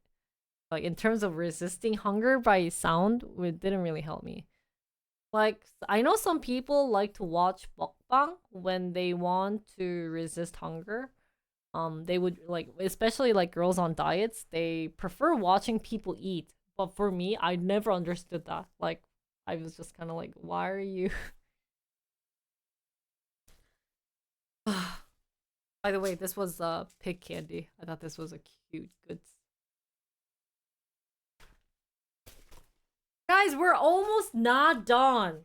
like in terms of resisting hunger by sound, it didn't really help me. Like I know some people like to watch mukbang when they want to resist hunger. They would like, especially like girls on diets, they prefer watching people eat. But for me, I never understood that. Like I was just kind of like, why are you by the way, this was pig candy. I thought this was a cute good. Guys, we're almost not done.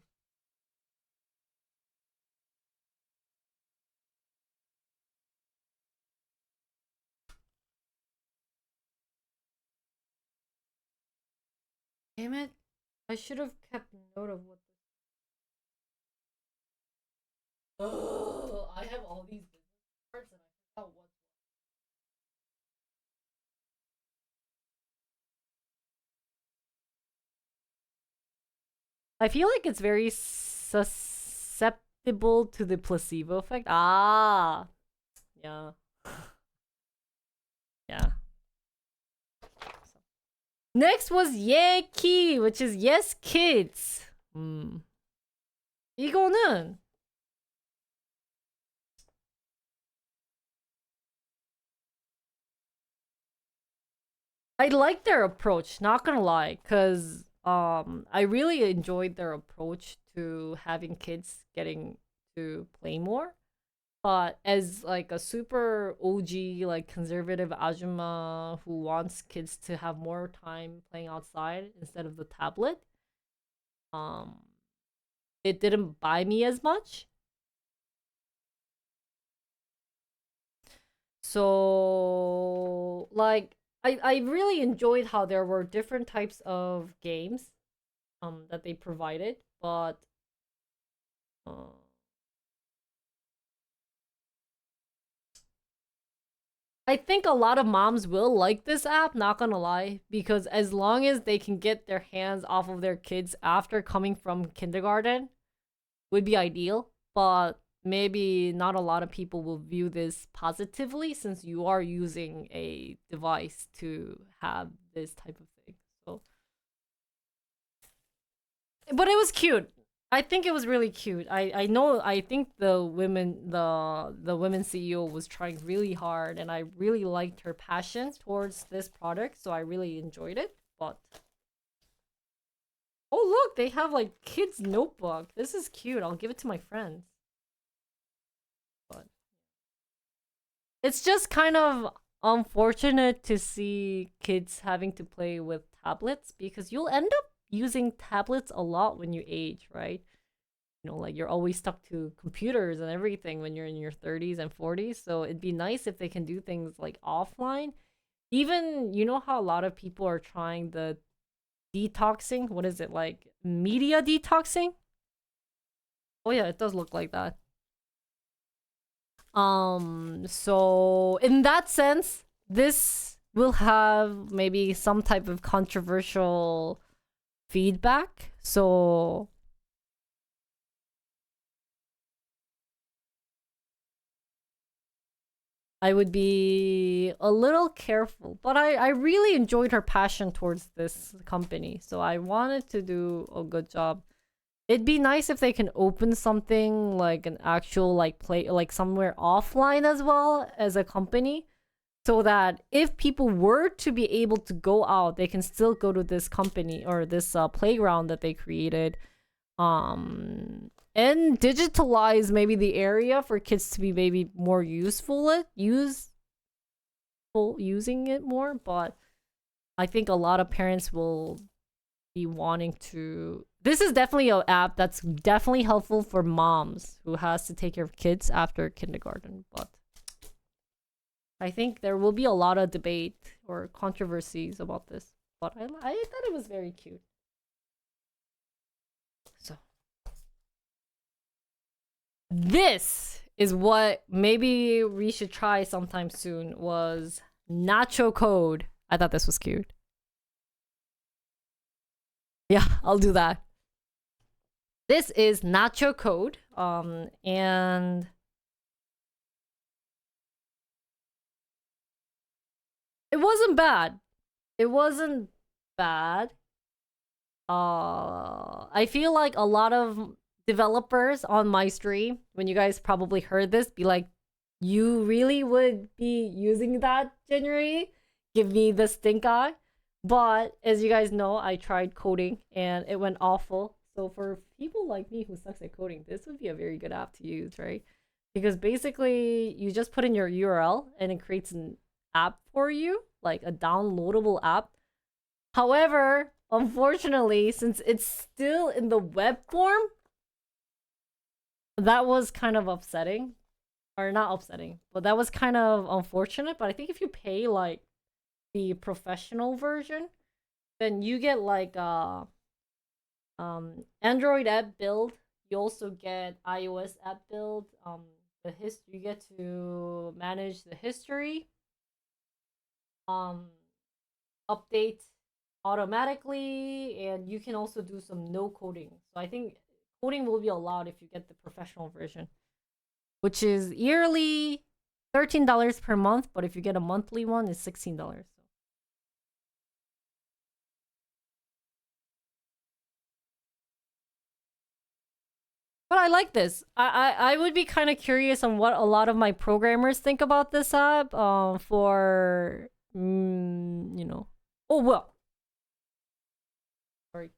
Damn it. I should have kept note of what this. Oh, I have all these business cards and I forgot what. I feel like it's very susceptible to the placebo effect. Ah, yeah. Yeah. Next was Yeki, which is yes kids. 이거는 I like their approach, not gonna lie, cause I really enjoyed their approach to having kids getting to play more. But as like a super OG like conservative ajumma who wants kids to have more time playing outside instead of the tablet, um it didn't buy me as much. So like I really enjoyed how there were different types of games that they provided, but uh, I think a lot of moms will like this app, not gonna lie, because as long as they can get their hands off of their kids after coming from kindergarten, would be ideal. But maybe not a lot of people will view this positively since you are using a device to have this type of thing. So, but it was cute. I think it was really cute. I know I think the women CEO was trying really hard and I really liked her passion towards this product, so I really enjoyed it. But oh look, they have like kids notebook. This is cute. I'll give it to my friends. But it's just kind of unfortunate to see kids having to play with tablets because you'll end up using tablets a lot when you age, right? Like you're always stuck to computers and everything when you're in your 30s and 40s. So it'd be nice if they can do things like offline. Even, you know how a lot of people are trying the detoxing? What is it, like media detoxing? Oh yeah, it does look like that. So in that sense, this will have maybe some type of controversial feedback. So I would be a little careful. But I really enjoyed her passion towards this company. So I wanted to do a good job. It'd be nice if they can open something like an actual like play like somewhere offline as well as a company so that if people were to be able to go out, they can still go to this company or this playground that they created and digitalize maybe the area for kids to be maybe more using it more. But I think a lot of parents will be wanting to this is definitely an app that's definitely helpful for moms who has to take care of kids after kindergarten. But I think there will be a lot of debate or controversies about this. But I thought it was very cute. So this is what maybe we should try sometime soon, was nacho code. I thought this was cute. Yeah, I'll do that. This is nacho code. And it wasn't bad. It wasn't bad. I feel like a lot of developers on my stream, when you guys probably heard this, be like, you really would be using that generally? Give me the stink eye. But as you guys know, I tried coding and it went awful. So for people like me who sucks at coding, this would be a very good app to use, right? Because basically you just put in your URL and it creates an app for you, like a downloadable app. However, unfortunately, since it's still in the web form, that was kind of upsetting. Or not upsetting, but that was kind of unfortunate. But I think if you pay like the professional version, then you get like Android app build. You also get iOS app build. You get to manage the history. Update automatically, and you can also do some no coding. So I think coding will be allowed if you get the professional version, which is yearly $13 per month, but if you get a monthly one, it's $16. But I like this. I would be kind of curious on what a lot of my programmers think about this app. For you know. Oh well. Sorry.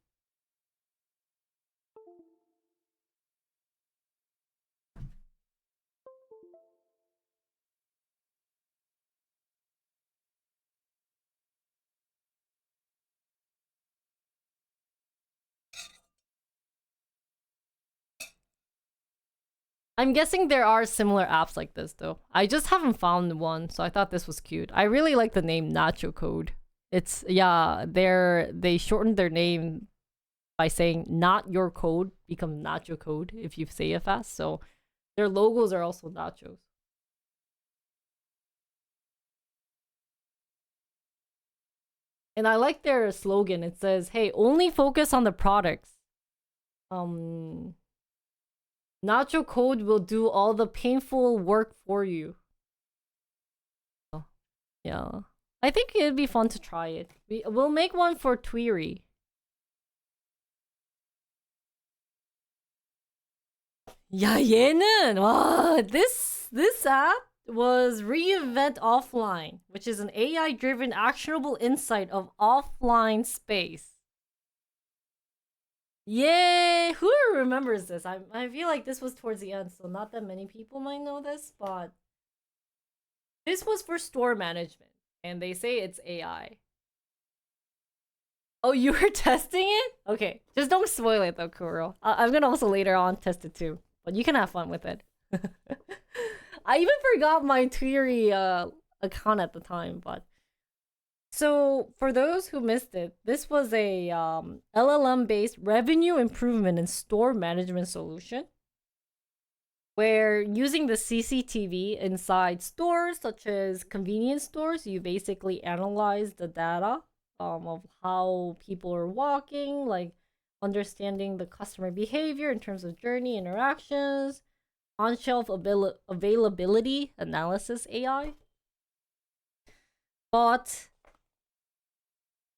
I'm guessing there are similar apps like this though. I just haven't found one, so I thought this was cute. I really like the name Nacho Code. It's yeah, they shortened their name by saying not your code becomes Nacho Code if you say it fast. So their logos are also nachos. And I like their slogan. It says, "Hey, only focus on the products. Um Nacho Code will do all the painful work for you." Oh, yeah. I think it'd be fun to try it. We'll make one for Tweery. 야, 얘는 와, this app was Reinvent Offline, which is an AI-driven actionable insight of offline space. Yay! Who remembers this? I feel like this was towards the end, so not that many people might know this, but this was for store management, and they say it's AI. Oh, you were testing it? Okay, just don't spoil it though, Kuro. I'm gonna also later on test it too, but you can have fun with it. I even forgot my Tweery account at the time, but so for those who missed it, this was a LLM-based revenue improvement and store management solution, where using the CCTV inside stores, such as convenience stores, you basically analyze the data of how people are walking, like understanding the customer behavior in terms of journey interactions, on-shelf availability analysis AI. But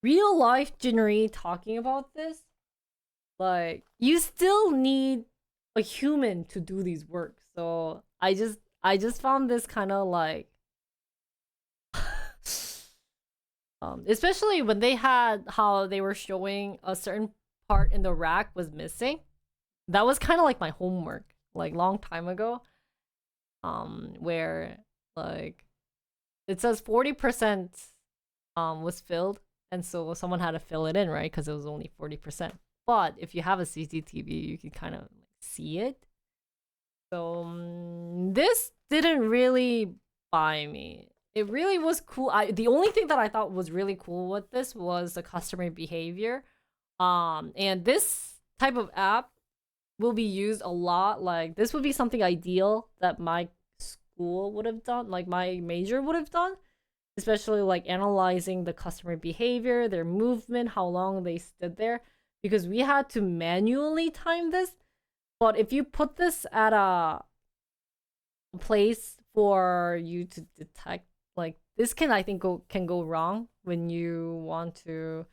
real life Jinri talking about this, like you still need a human to do these work. So I just found this kind of like especially when they had how they were showing a certain part in the rack was missing. That was kind of like my homework, like long time ago. Where like it says 40% was filled, and so someone had to fill it in, right? Because it was only 40%. but if you have a CCTV, you can kind of see it. So this didn't really buy me. It really was cool. The only thing that I thought was really cool with this was the customer behavior. And this type of app will be used a lot. Like this would be something ideal that my school would have done, like my major would have done, especially like analyzing the customer behavior, their movement, how long they stood there, because we had to manually time this. But if you put this at a place for you to detect, like this can, I think, can go wrong when you want to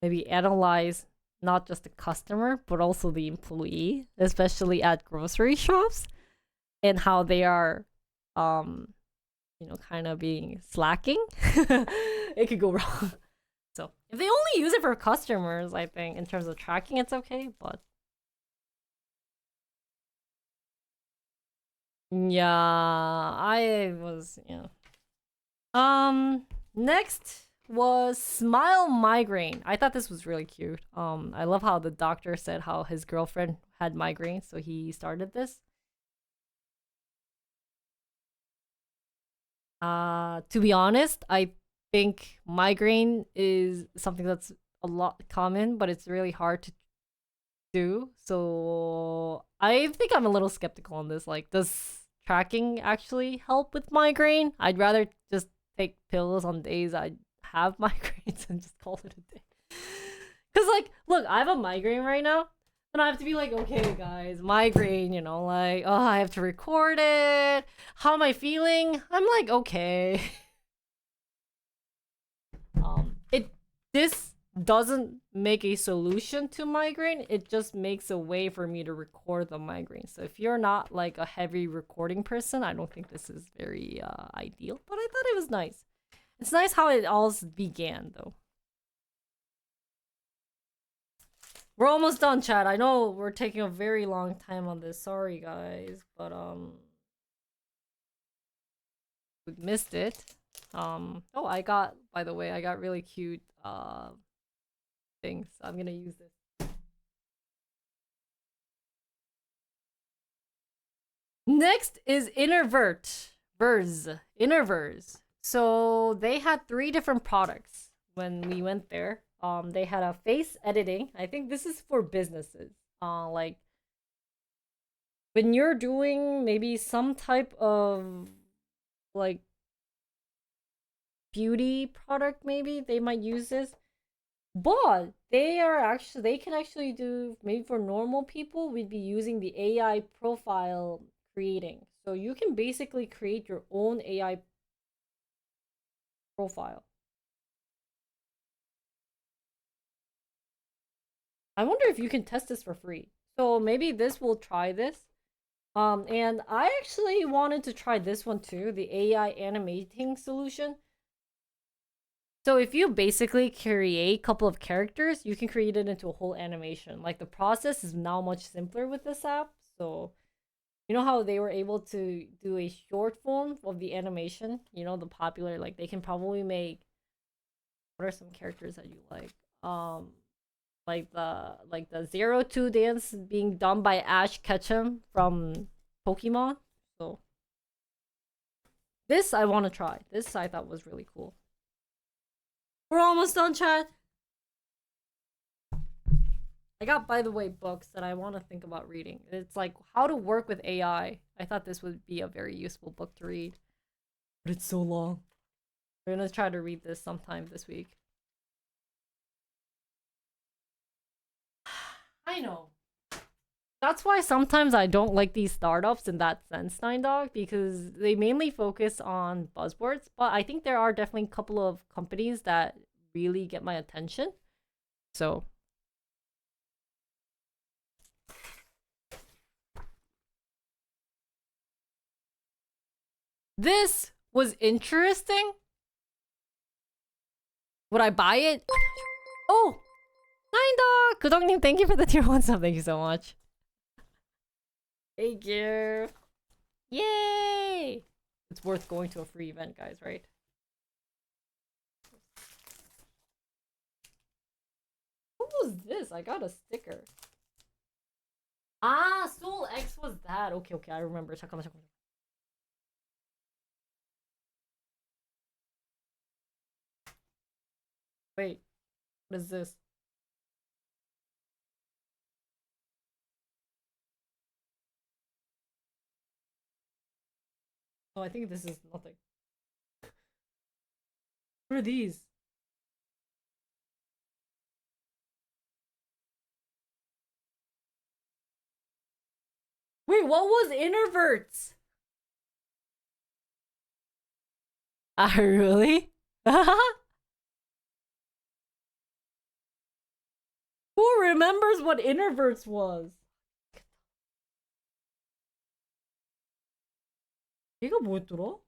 maybe analyze not just the customer but also the employee, especially at grocery shops, and how they are kind of being slacking. It could go wrong. So if they only use it for customers, I think in terms of tracking it's okay, but yeah, I was, next was Smile Migraine. I thought this was really cute. I love how the doctor said how his girlfriend had migraine, so he started this. To be honest, I think migraine is something that's a lot common, but it's really hard to do. So I think I'm a little skeptical on this. Like, does tracking actually help with migraine? I'd rather just take pills on days I have migraines and just call it a day. Cause like, look, I have a migraine right now, and I have to be like, okay, guys, migraine. Like, oh, I have to record it. How am I feeling? I'm like, okay. This doesn't make a solution to migraine. It just makes a way for me to record the migraine. So if you're not like a heavy recording person, I don't think this is very ideal. But I thought it was nice. It's nice how it all began, though. We're almost done, chat. I know we're taking a very long time on this. Sorry, guys, but we missed it. Oh, by the way, I got really cute things. So I'm gonna use this. Next is Innerverse. So they had 3 different products when we went there. They had a face editing. I think this is for businesses. Like when you're doing maybe some type of like beauty product, maybe they might use this. But they can actually do, maybe for normal people, we'd be using the AI profile creating. So you can basically create your own AI profile. I wonder if you can test this for free. So maybe this will try this. And I actually wanted to try this one too, the AI animating solution. So if you basically create a couple of characters, you can create it into a whole animation. Like the process is now much simpler with this app. So you know how they were able to do a short form of the animation? The popular, like they can probably make, what are some characters that you like? Like the 02 dance being done by Ash Ketchum from Pokemon. So this I want to try. This I thought was really cool. We're almost done, chat. I got, by the way, books that I want to think about reading. It's like how to work with AI. I thought this would be a very useful book to read. But it's so long. We're gonna try to read this sometime this week. I know. That's why sometimes I don't like these startups in that sense, Nine Dog, because they mainly focus on buzzwords. But I think there are definitely a couple of companies that really get my attention. So this was interesting. Would I buy it? Oh, Nine Dog! Kudong님, thank you for the tier 1 sub. Thank you so much. Thank you. Yay! It's worth going to a free event, guys, right? was this? I got a sticker. Ah, Soul X was that. Okay, I remember. 잠깐만. Wait, what is this? Oh, I think this is nothing. What are these? Wait, what was introverts? Ah, really? Who remembers what introverts was? 얘가 뭐였더라?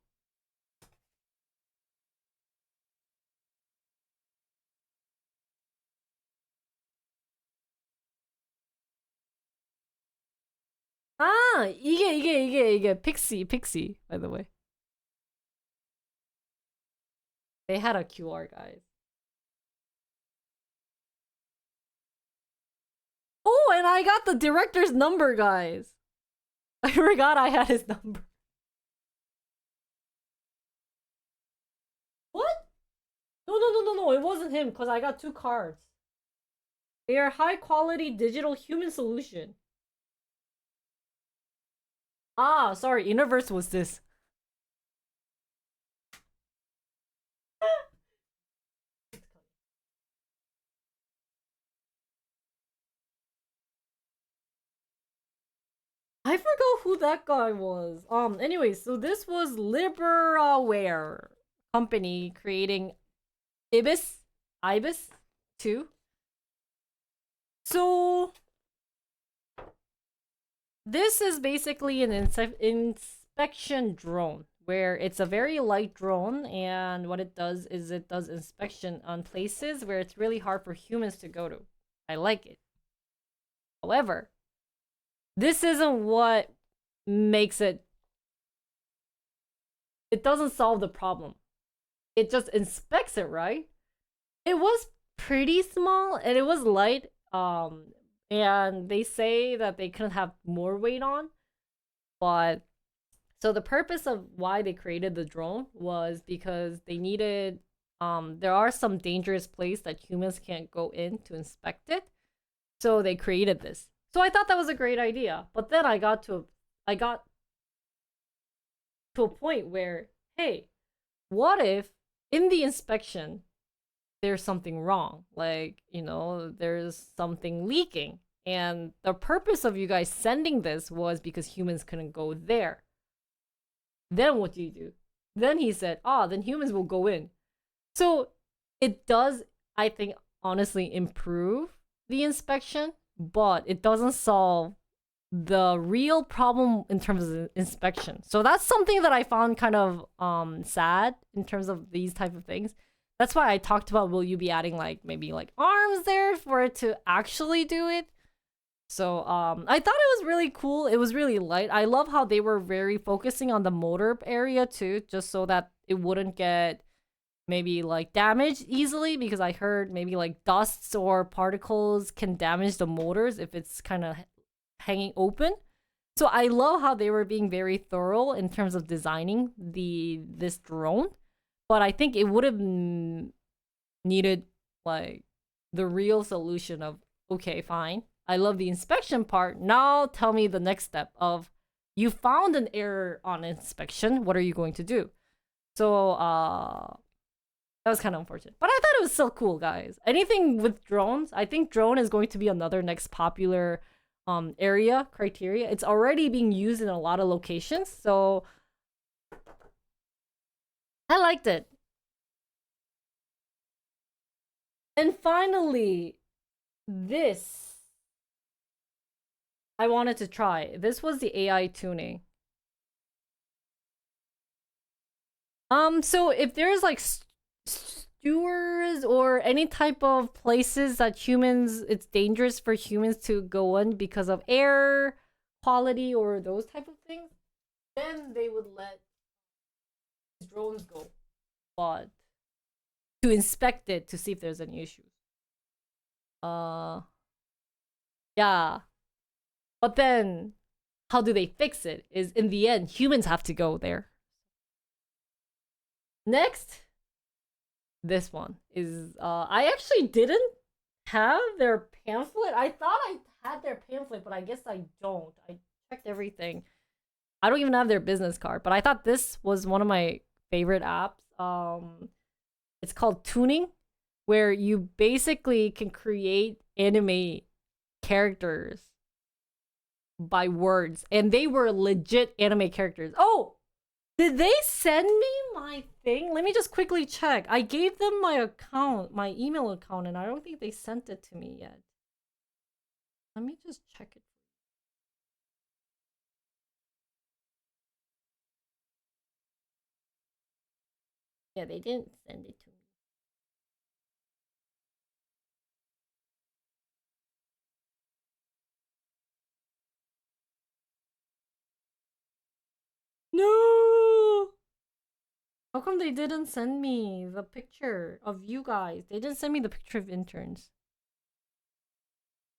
아, 이게 픽시, by the way. They had a QR, guys. Oh, and I got the director's number, guys. I forgot I had his number. What? No, it wasn't him, because I got 2 cards. They are high quality digital human solution. Ah, sorry, Innoverse was this. I forgot who that guy was. Anyways, so this was Liberaware company creating Ibis 2. So this is basically an inspection drone where it's a very light drone, and what it does is it does inspection on places where it's really hard for humans to go to. I like it. However, this isn't what makes it. It doesn't solve the problem. It just inspects it, right? It was pretty small and it was light. And they say that they couldn't have more weight on, but so the purpose of why they created the drone was because they needed. There are some dangerous places that humans can't go in to inspect it, so they created this. So I thought that was a great idea. But then I got to a point where, hey, what if in the inspection there's something wrong? Like, there's something leaking. And the purpose of you guys sending this was because humans couldn't go there. Then what do? Then he said, then humans will go in. So it does, I think, honestly improve the inspection, but it doesn't solve the real problem in terms of inspection. So that's something that I found kind of sad in terms of these type of things. That's why I talked about, will you be adding maybe arms there for it to actually do it? So I thought it was really cool. It was really light. I love how they were very focusing on the motor area too, just so that it wouldn't get maybe damaged easily, because I heard maybe dusts or particles can damage the motors if it's kind of hanging open. So I love how they were being very thorough in terms of designing this drone, but I think it would have needed the real solution of, okay, fine, I love the inspection part, now tell me the next step of, you found an error on inspection, what are you going to do? So that was kind of unfortunate, but I thought it was so cool, guys. Anything with drones, I think drone is going to be another next popular area criteria. It's already being used in a lot of locations, so I liked it. And finally, this I wanted to try. This was the AI tuning. So if there's stewards or any type of places that it's dangerous for humans to go in because of air quality or those type of things, then they would let drones go, but to inspect it to see if there's any issues. Yeah. But then how do they fix it? Is in the end humans have to go there. Next, this one is I actually didn't have their pamphlet. I thought I had their pamphlet, but I guess I don't. I checked everything. I don't even have their business card, but I thought this was one of my favorite apps. It's called Tuning, where you basically can create anime characters by words, and they were legit anime characters. Oh, did they send me my thing? Let me just quickly check. I gave them my account, my email account, and I don't think they sent it to me yet. Let me just check it. Yeah, they didn't send it to me. No! How come they didn't send me the picture of you guys? They didn't send me the picture of interns.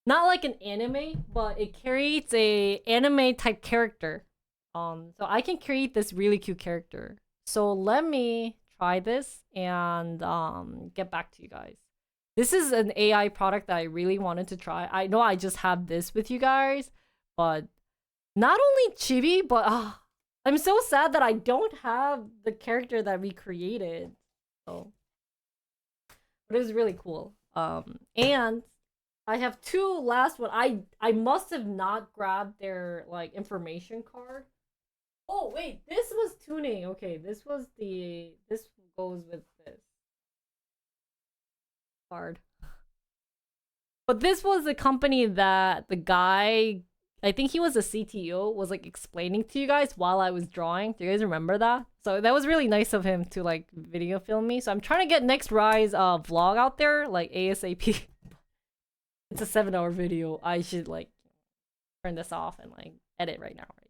Not like an anime, but it creates a anime type character. So I can create this really cute character. So let me try this and get back to you guys. This is an AI product that I really wanted to try. I know I just have this with you guys, but not only Chibi, but I'm so sad that I don't have the character that we created. So, but it was really cool. And I have two last one. I must have not grabbed their like information card. Oh wait, this was Tuning. Okay, this goes with this card. But this was a company that the guy, I think he was a CTO, was like explaining to you guys while I was drawing. Do you guys remember that? So that was really nice of him to like video film me. So I'm trying to get NextRise vlog out there like ASAP. It's a 7-hour video. I should like turn this off and like edit right now. Right.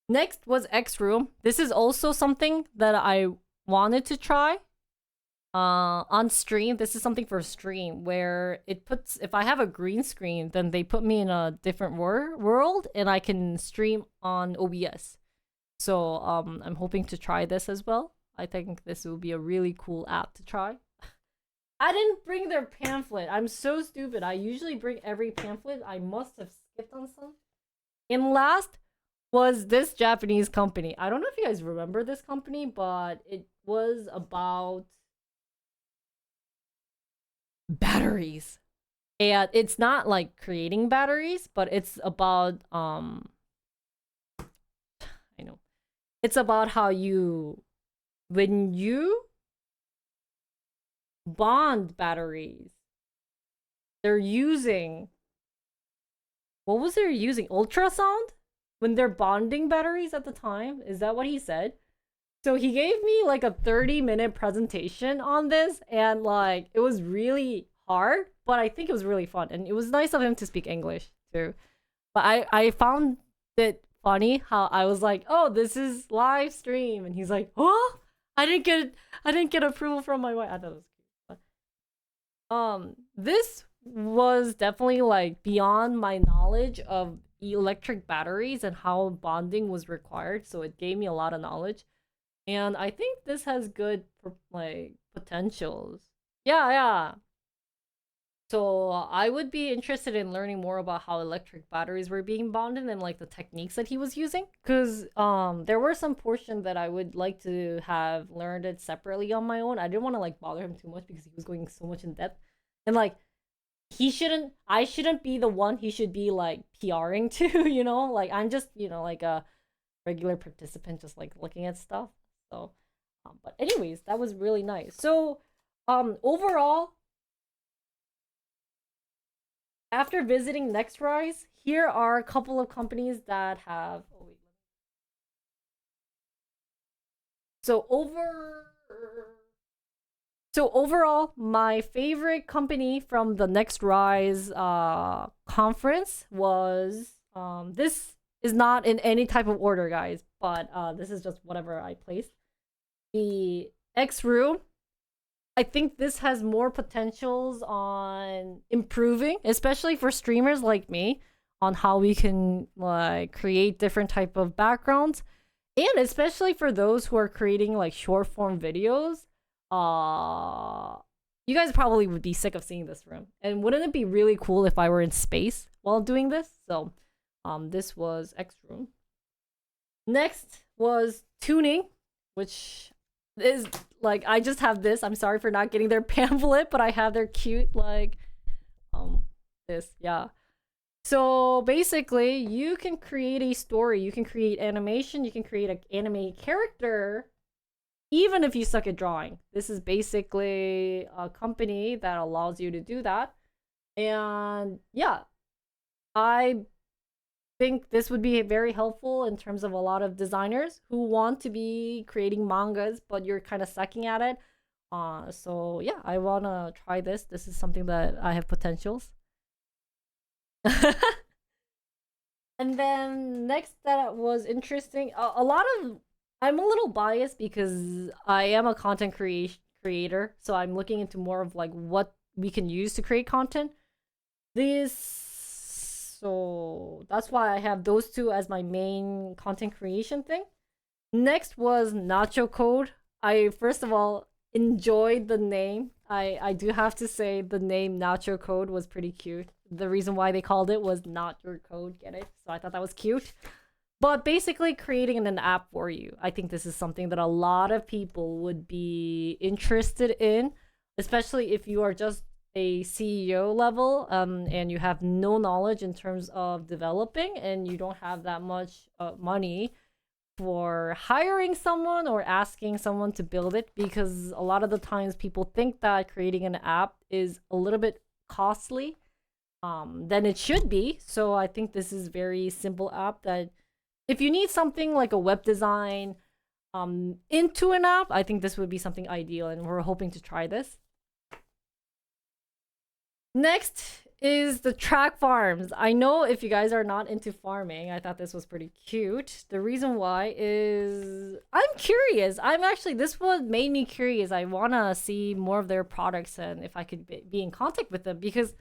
Next was X Room. This is also something that I wanted to try. On stream, this is something for stream where it puts, if I have a green screen, then they put me in a different world and I can stream on OBS. So I'm hoping to try this as well. I think this will be a really cool app to try. I didn't bring their pamphlet. I'm so stupid. I usually bring every pamphlet. I must have skipped on some. And last was this Japanese company. I don't know if you guys remember this company, but it was about batteries. And it's not like creating batteries, but it's about I know. It's about how when you bond batteries, they're using, what was they using? Ultrasound? When they're bonding batteries at the time? Is that what he said? So he gave me like a 30-minute presentation on this, and like it was really hard, but I think it was really fun, and it was nice of him to speak English too. But I found it funny how I was like, "Oh, this is live stream," and he's like, "Oh, I didn't get approval from my wife." I thought it was cute. But, this was definitely like beyond my knowledge of electric batteries and how bonding was required, so it gave me a lot of knowledge. And I think this has good like potentials. Yeah. So I would be interested in learning more about how electric batteries were being bonded and like the techniques that he was using. Cause there were some portions that I would like to have learned it separately on my own. I didn't want to like bother him too much because he was going so much in depth. And like I shouldn't be the one he should be like PRing to, you know? Like I'm just, like a regular participant just like looking at stuff. So, but anyways, that was really nice. So, overall, after visiting NextRise, here are a couple of companies that have. Oh wait. So overall, my favorite company from the NextRise conference was this is not in any type of order, guys, but this is just whatever I placed. The X Room, I think this has more potentials on improving, especially for streamers like me, on how we can like create different type of backgrounds, and especially for those who are creating like short form videos. Uh, you guys probably would be sick of seeing this room, and wouldn't it be really cool if I were in space while doing this? So, this was X room. Next was tuning, which is like I just have this. I'm sorry for not getting their pamphlet, but I have their cute like this. Yeah. So basically, you can create a story, you can create animation, you can create an anime character even if you suck at drawing. This is basically a company that allows you to do that. And yeah, I think this would be very helpful in terms of a lot of designers who want to be creating mangas, but you're kind of sucking at it. So yeah, I wanna try this. This is something that I have potentials. And then next that was interesting. A lot of I'm a little biased because I am a content creator, so I'm looking into more of like what we can use to create content. So that's why I have those two as my main content creation thing. Next was Nacho Code. I first of all enjoyed the name. I do have to say the name Nacho Code was pretty cute. The reason why they called it was not your code, get it? So I thought that was cute. But basically creating an app for you. I think this is something that a lot of people would be interested in, especially if you are just a CEO level and you have no knowledge in terms of developing and you don't have that much money for hiring someone or asking someone to build it, because a lot of the times people think that creating an app is a little bit costly than it should be. So I think this is very simple app that if you need something like a web design into an app, I think this would be something ideal, and we're hoping to try this. Next is the track farms. I know if you guys are not into farming, I thought this was pretty cute. The reason why is I'm curious. This one made me curious. I want to see more of their products and if I could be in contact with them, because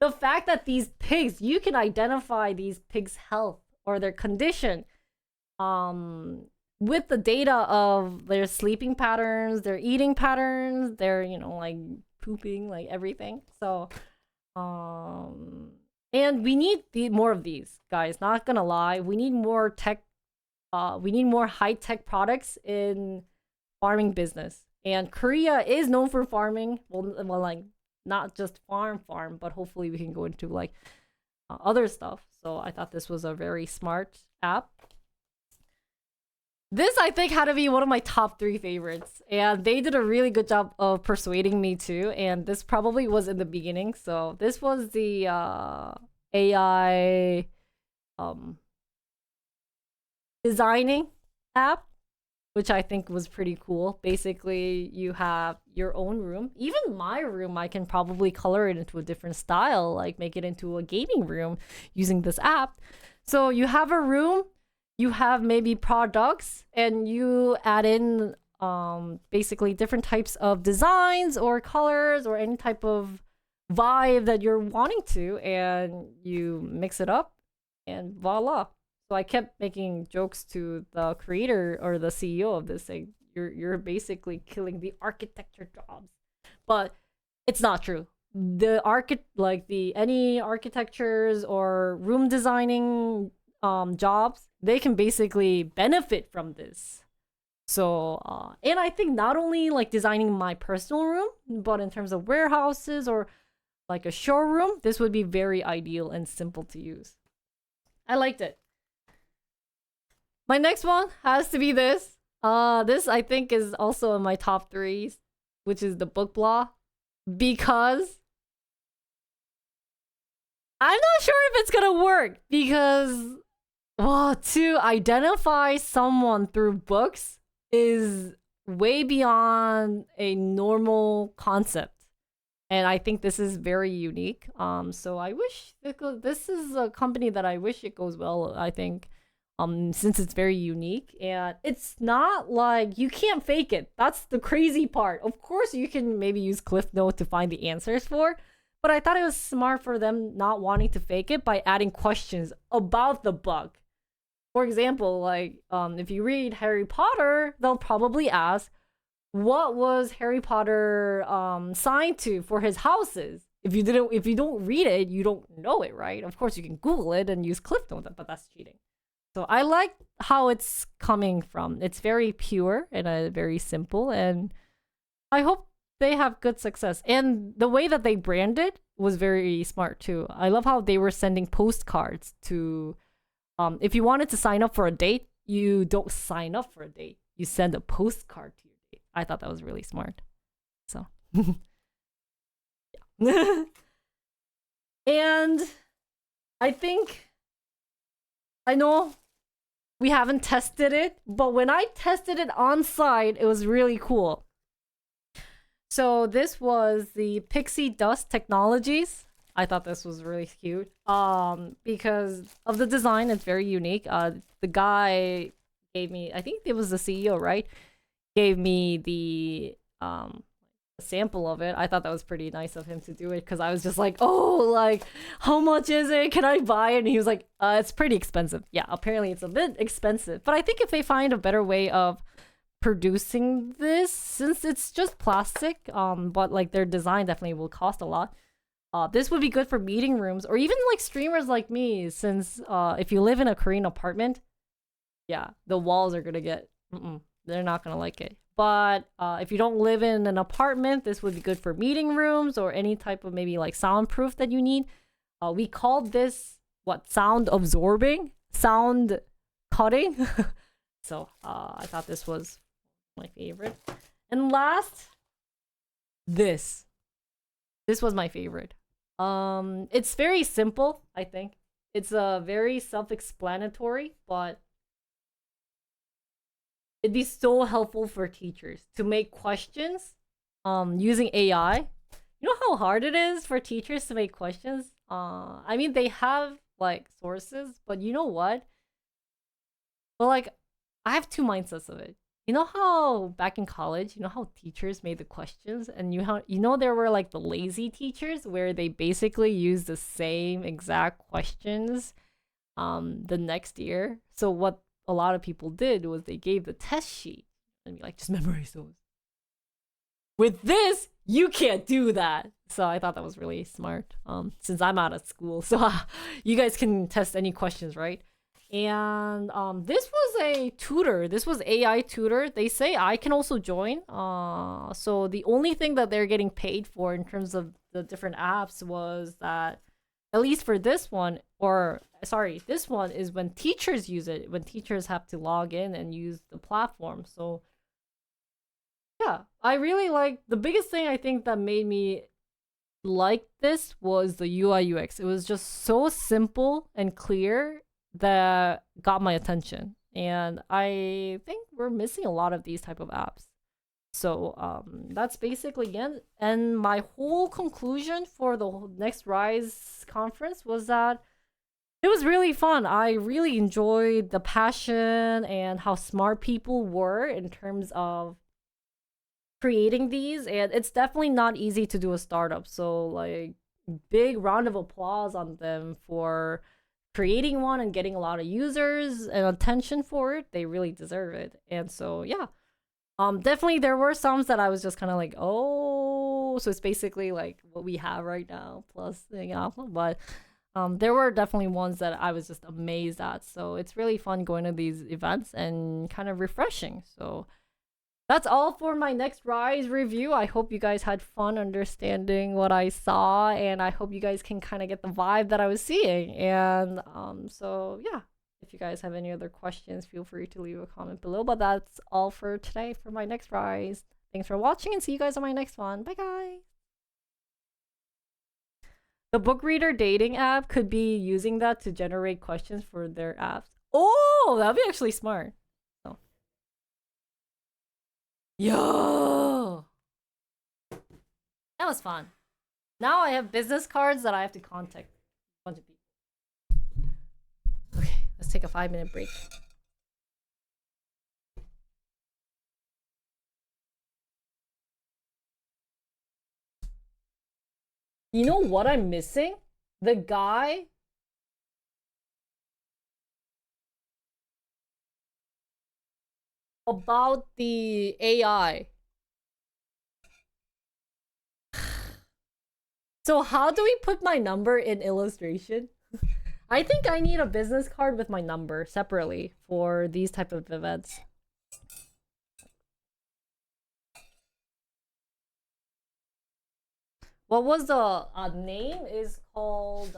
the fact that these pigs, you can identify these pigs' health or their condition with the data of their sleeping patterns, their eating patterns, their, like pooping, like everything. So and we need more of these, guys, not gonna lie. We need more tech, we need more high-tech products in farming business. And Korea is known for farming. Well, like not just farm, but hopefully we can go into like other stuff. So I thought this was a very smart app. This, I think, had to be one of my top 3 favorites. And they did a really good job of persuading me too. And this probably was in the beginning. So this was the AI designing app, which I think was pretty cool. Basically, you have your own room. Even my room, I can probably color it into a different style, like make it into a gaming room using this app. So you have a room, you have maybe products, and you add in basically different types of designs or colors or any type of vibe that you're wanting to, and you mix it up, and voila. So I kept making jokes to the creator or the CEO of this, saying you're basically killing the architecture jobs, but it's not true. The any architectures or room designing jobs, they can basically benefit from this. So and I think not only like designing my personal room, but in terms of warehouses or like a showroom, this would be very ideal and simple to use. I liked it. My next one has to be this. This I think is also in my top 3, which is the book blah, because I'm not sure if it's gonna work, because to identify someone through books is way beyond a normal concept, and I think this is very unique. So I wish this is a company that I wish it goes well. I think since it's very unique, and it's not like you can't fake it. That's the crazy part. Of course, you can maybe use Cliff Note to find the answers for, but I thought it was smart for them not wanting to fake it by adding questions about the bug. For example, like if you read Harry Potter, they'll probably ask, what was Harry Potter signed to for his houses? If you don't read it, you don't know it, right? Of course, you can Google it and use Cliff Note, but that's cheating. So I like how it's coming from. It's very pure and very simple, and I hope they have good success. And the way that they branded was very smart too. I love how they were sending postcards to. If you wanted to sign up for a date, you don't sign up for a date. You send a postcard to your date. I thought that was really smart. So, yeah. And I think, I know we haven't tested it, but when I tested it on site, it was really cool. So this was the Pixie Dust Technologies. I thought this was really cute. Because of the design, it's very unique. The guy gave me, I think it was the CEO, right? Gave me the sample of it. I thought that was pretty nice of him to do it, because I was just like, oh, like, how much is it? Can I buy it? And he was like, it's pretty expensive. Yeah, apparently it's a bit expensive. But I think if they find a better way of producing this, since it's just plastic, but like their design definitely will cost a lot. This would be good for meeting rooms, or even like streamers like me, since if you live in a Korean apartment, yeah, the walls are gonna get, they're not gonna like it. But if you don't live in an apartment, this would be good for meeting rooms or any type of maybe like soundproof that you need. We called this, sound absorbing, sound cutting. So I thought this was my favorite. And last, this was my favorite. It's very simple, I think. It's very self-explanatory, but it'd be so helpful for teachers to make questions using AI. You know how hard it is for teachers to make questions? I mean, they have like sources, but you know what? Well, like, I have two mindsets of it. You know how back in college, you know how teachers made the questions, and you know there were like the lazy teachers where they basically used the same exact questions the next year. So what a lot of people did was they gave the test sheet and be like, just memorize those. With this, you can't do that. So I thought that was really smart. Since I'm out of school, so you guys can test any questions, right? And this was a tutor. This was AI tutor. They say I can also join. So the only thing that they're getting paid for in terms of the different apps was that, at least for this one, or sorry, this one is when teachers use it, when teachers have to log in and use the platform. So yeah, I really like, the biggest thing I think that made me like this was the UI UX. It was just so simple and clear that got my attention, and I think we're missing a lot of these type of apps. So that's basically it. And my whole conclusion for the NextRise conference was that it was really fun. I really enjoyed the passion and how smart people were in terms of creating these, and it's definitely not easy to do a startup. So like, big round of applause on them for creating one and getting a lot of users and attention for it. They really deserve it. And so yeah, definitely there were some that I was just kind of like, oh, so it's basically like what we have right now plus the alpha. But there were definitely ones that I was just amazed at. So it's really fun going to these events and kind of refreshing. So that's all for my NextRise review. I hope you guys had fun understanding what I saw, and I hope you guys can kind of get the vibe that I was seeing. And so yeah, if you guys have any other questions, feel free to leave a comment below. But that's all for today for my NextRise. Thanks for watching, and see you guys on my next one. Bye, guys. The book reader dating app could be using that to generate questions for their apps. Oh, that'd be actually smart. Yo! That was fun. Now I have business cards that I have to contact a bunch of people. Okay, let's Let's take a 5-minute break. You know what I'm missing? The guy about the AI. So how do we put my number in illustration? I think I need a business card with my number separately for these type of events. What was the name? Is called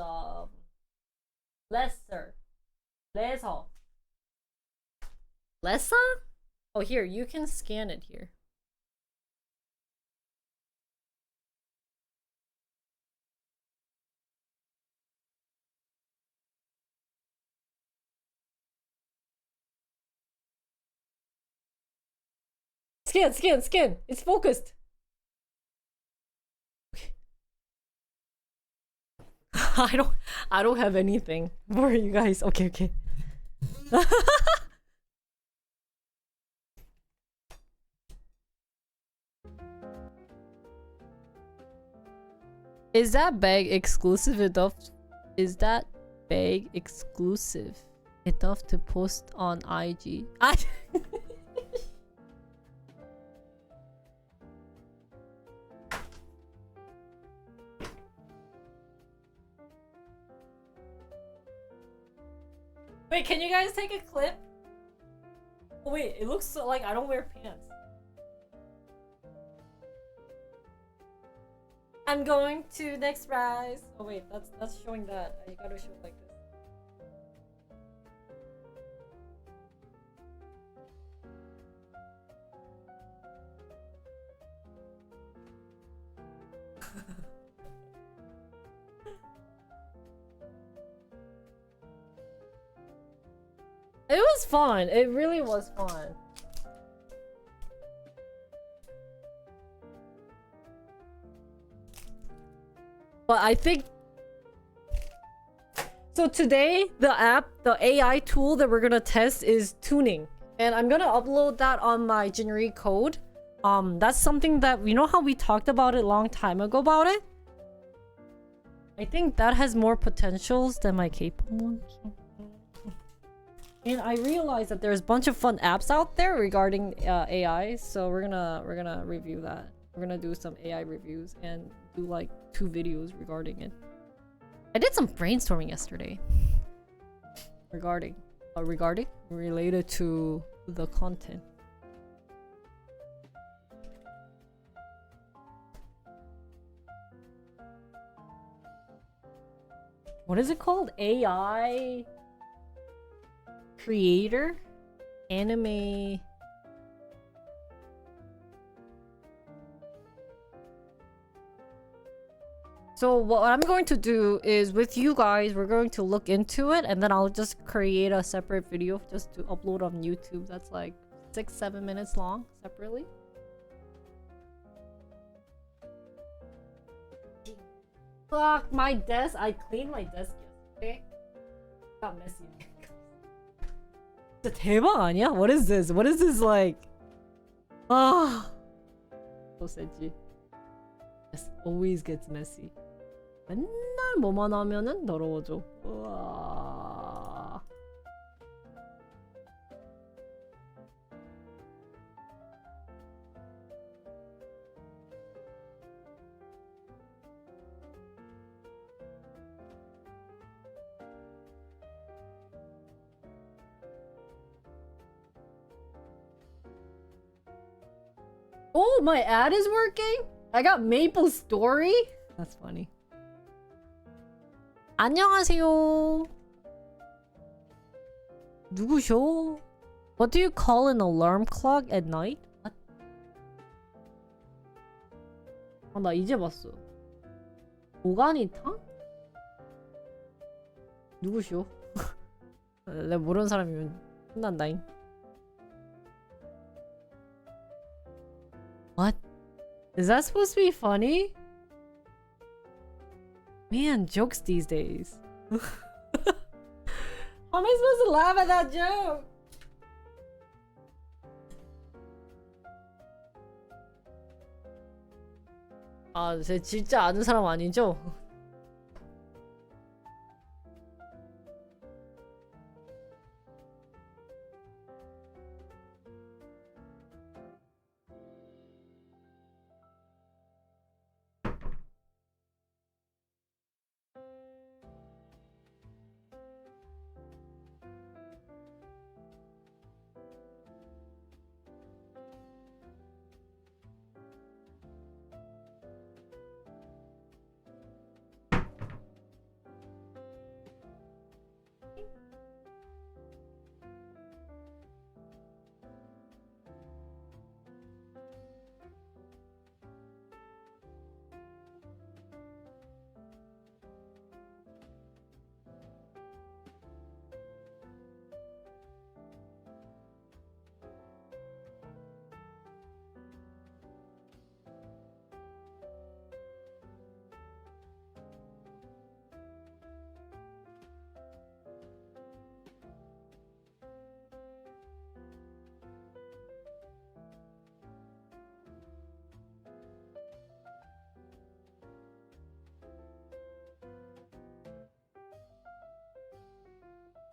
Lesser. Lessa? Oh, here, you can scan it here. Scan. It's focused. Okay. I don't have anything for you guys. Okay. Is that bag exclusive enough? Is that bag exclusive enough to post on IG? Wait, can you guys take a clip? Oh wait, it looks so, like I don't wear pants. I'm going to NextRise. Oh wait, that's showing that. You gotta show like this. It was fun. It really was fun. But I think so today the AI tool that we're gonna test is tuning. And I'm gonna upload that on my Jinri code. That's something that, you know how we talked about it a long time ago about it? I think that has more potentials than my K-pop one. And I realized that there's a bunch of fun apps out there regarding AI, so we're gonna review that. We're gonna do some AI reviews and do like 2 videos regarding it. I did some brainstorming yesterday related to the content. What is it called? AI creator? Anime. So what I'm going to do is with you guys, we're going to look into it and then I'll just create a separate video just to upload on YouTube. That's like 6-7 minutes long separately. Fuck my desk. I cleaned my desk yesterday. Got messy. 진짜 대박 아니야? What is this? What is this like? Ah. 소세지. This always gets messy. 맨날 뭐만 하면은 더러워져. 우와. Oh, my ad is working? I got Maple Story? That's funny. 안녕하세요. 누구셔? What do you call an alarm clock at night? What? 아, 나 이제 봤어. 오가니탕? 누구시오? 내가 모르는 사람이면 혼난다잉. What? Is that supposed to be funny? Man, jokes these days. How am I supposed to laugh at that joke? 아, 쟤 진짜 아는 사람 아니죠?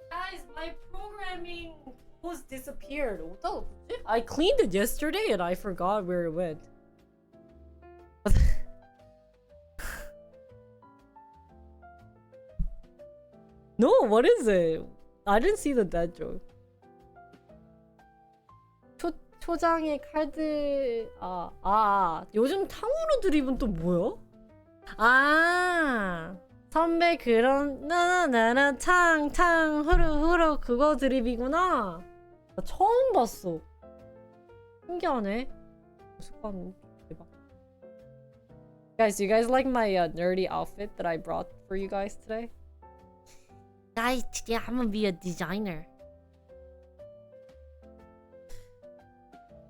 Guys, my programming was disappeared. I cleaned it yesterday and I forgot where it went. No, what is it? I didn't see the dead joke. 초장에 칼들 요즘 탕후루 드립은 또 뭐야? 선배 그런 나나나나 탕탕 후루후루 그거 드립이구나. 나 처음 봤어. 신기하네. 습관 대박. Guys, you guys like my nerdy outfit that I brought for you guys today? Guys, today I'm gonna be a designer.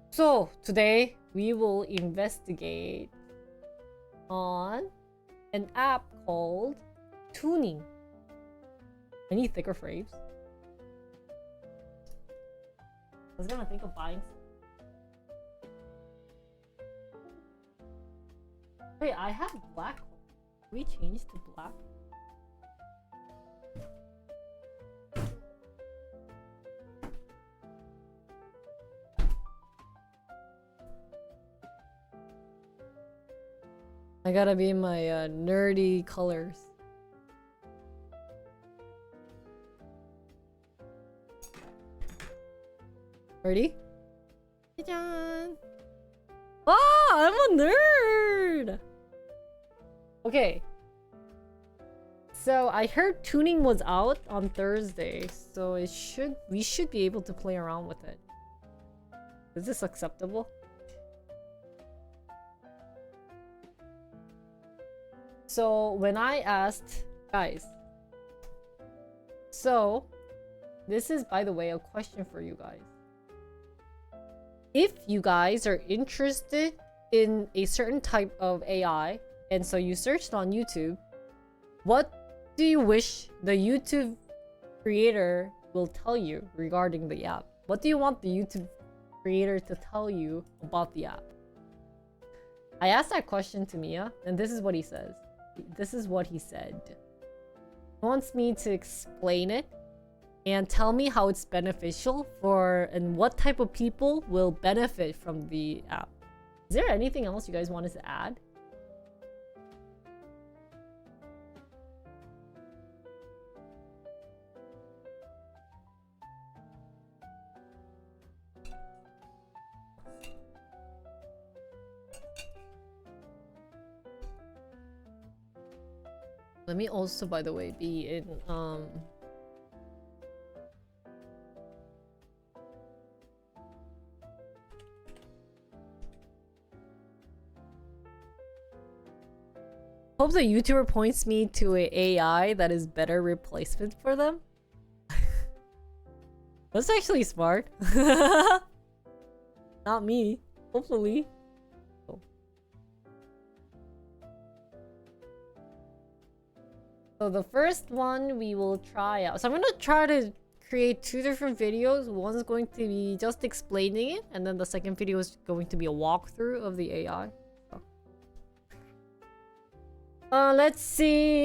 So today we will investigate on an app called Tuning. I need thicker frames. I was gonna think of buying some. Wait, I have black. Can we change to black? I gotta be in my nerdy colors. Ready? 짜잔! Ah, I'm a nerd! Okay. So I heard Tuning was out on Thursday, so we should be able to play around with it. Is this acceptable? So when I asked guys, so this is, by the way, a question for you guys. If you guys are interested in a certain type of AI, and so you searched on YouTube, what do you wish the YouTube creator will tell you regarding the app? What do you want the YouTube creator to tell you about the app? I asked that question to Mia, and this is what he says. This is what he said. He wants me to explain it and tell me how it's beneficial for and what type of people will benefit from the app. Is there anything else you guys wanted to add? Let me also, by the way, be in hope the YouTuber points me to a AI that is better replacement for them. That's actually smart. Not me, hopefully. So the first one we will try out. So I'm gonna try to create 2 different videos. One's going to be just explaining it, and then the second video is going to be a walkthrough of the AI. So. Let's see.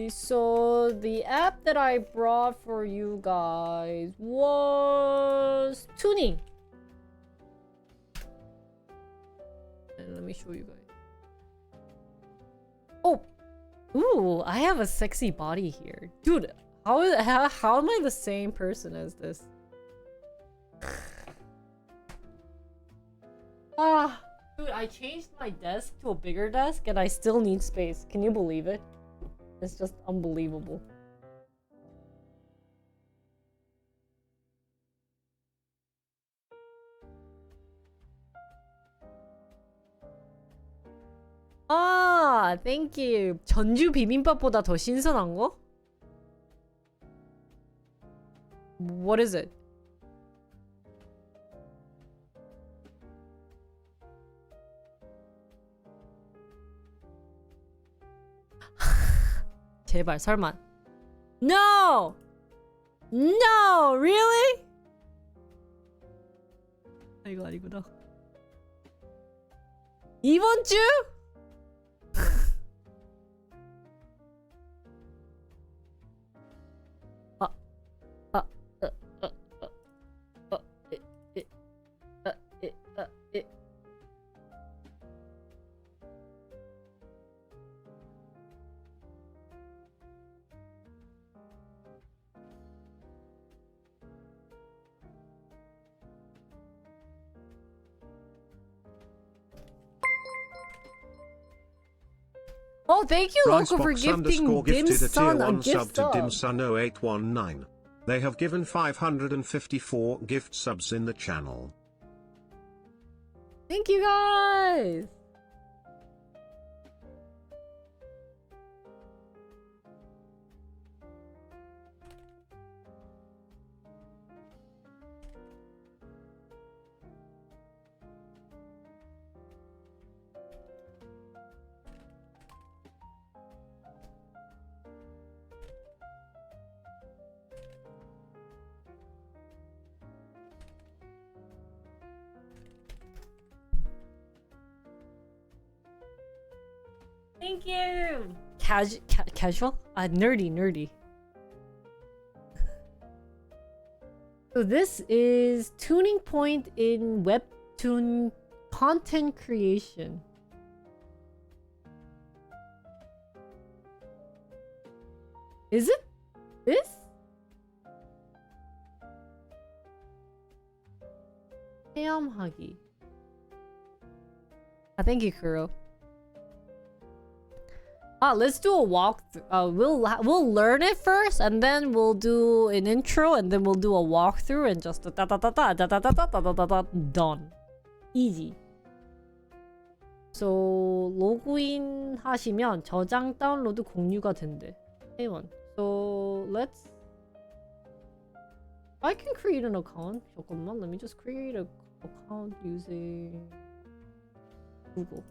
So the app that I brought for you guys was tuning. And let me show you guys. Oh, ooh, I have a sexy body here, dude. How am I the same person as this? Dude, I changed my desk to a bigger desk and I still need space. Can you believe it? It's just unbelievable. 아, thank you. 전주 비빔밥보다 더 신선한 거? What is it? 제발 설마. No! No! Really? 아, 이거 아니구나. 이번 주? Oh, thank you, Loco, for gifting Dim Sun a gift sub. Dimsun0819. They have given 554 gift subs in the channel. Thank you, guys. Thank you. Casual? Nerdy. So this is tuning point in webtoon content creation. Is it this? 체험하기. Thank you, Kuro. Let's do a walkthrough. We'll learn it first, and then we'll do an intro, and then we'll do a walkthrough, and just done. Easy. So 로그인 하시면 저장 다운로드 공유가 된대. 회원. So let's. I can create an account. 잠깐만, let me just create an account using Google.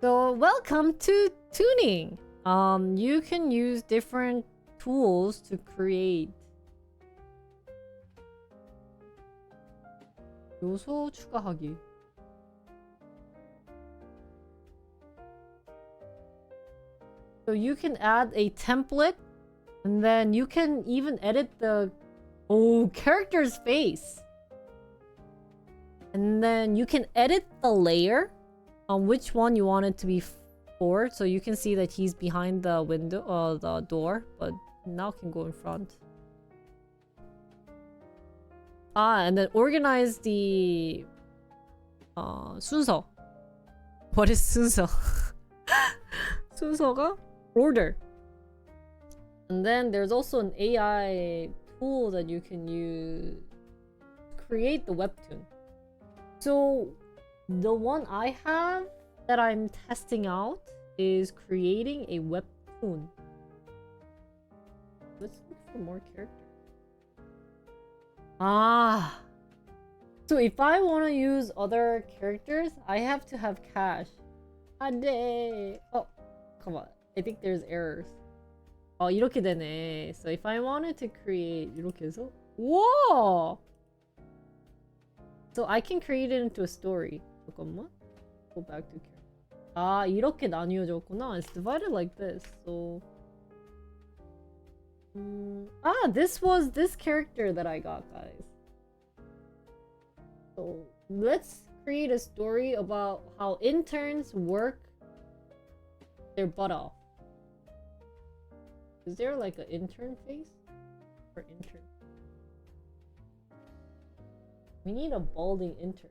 So welcome to tuning. You can use different tools to create. 요소 추가하기. So you can add a template, and then you can even edit the character's face. And then you can edit the layer on which one you want it to be for. So you can see that he's behind the window or the door, but now can go in front. And then organize the 순서. What is 순서? 순서가 order. And then there's also an AI tool that you can use to create the webtoon. So the one I have that I'm testing out is creating a webtoon. Moon. Let's look for more characters. Ah. So if I want to use other characters, I have to have cash. 안돼. Oh, come on. I think there's errors. 이렇게 되네. So if I wanted to create 이렇게 해서 Whoa! So I can create it into a story. 잠깐만. Go back to character. 이렇게 나뉘어졌구나. It's divided like this. So this was this character that I got, guys. So let's create a story about how interns work their butt off. Is there like an intern face? Or intern? We need a balding intern.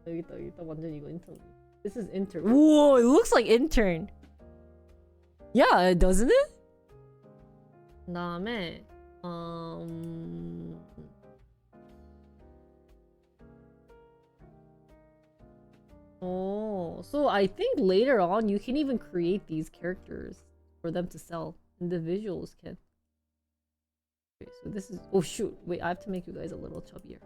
여기다 완전 이거 intern. This is intern. Whoa, it looks like intern. Yeah, doesn't it? 그다음에 so I think later on you can even create these characters for them to sell. Individuals can. Okay, so this is oh shoot, wait, I have to make you guys a little chubbier.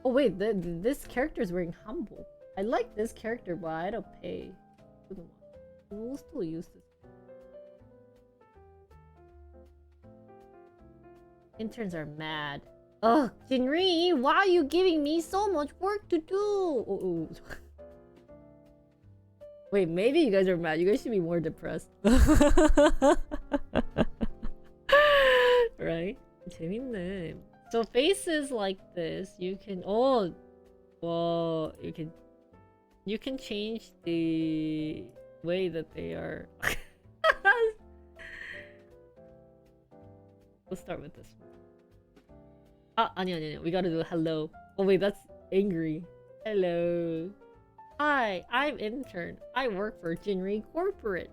Oh wait, this character is wearing humble. I like this character, but I don't pay. We'll still use this. Interns are mad. Ugh, Jinri, why are you giving me so much work to do? Wait, maybe you guys are mad. You guys should be more depressed. Right? 재밌네. So faces like this, you can you can change the way that they are. Let's start with this one. 아니. We gotta do hello. Oh wait, that's angry. Hello. Hi, I'm intern. I work for Jinri Corporate.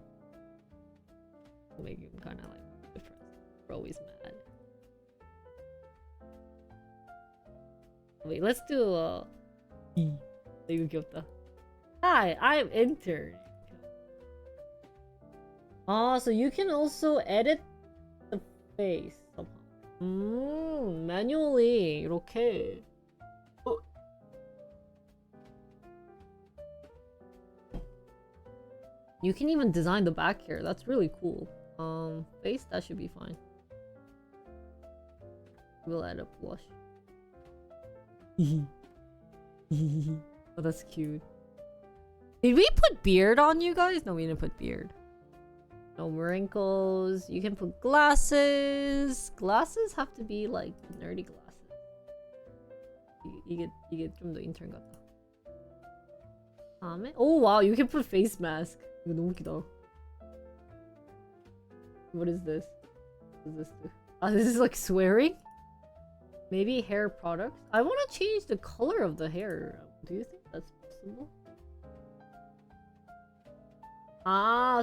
We'll make him kind of like depressed. We're always mad. Wait, let's do 이거 귀엽다. Hi, I'm intern. So you can also edit the face somehow. Manually 이렇게. You can even design the back hair. That's really cool. Face, that should be fine. We'll add a blush. Oh, that's cute. Did we put beard on you guys? No, we didn't put beard. No wrinkles. You can put glasses. Glasses have to be like nerdy glasses. 이게 좀 더 인턴 같다. 다음에 oh wow, you can put face mask. 이거 너무 웃기다. What is this? What does this do? This is like swearing? Maybe hair products? I want to change the color of the hair. Do you think that's possible?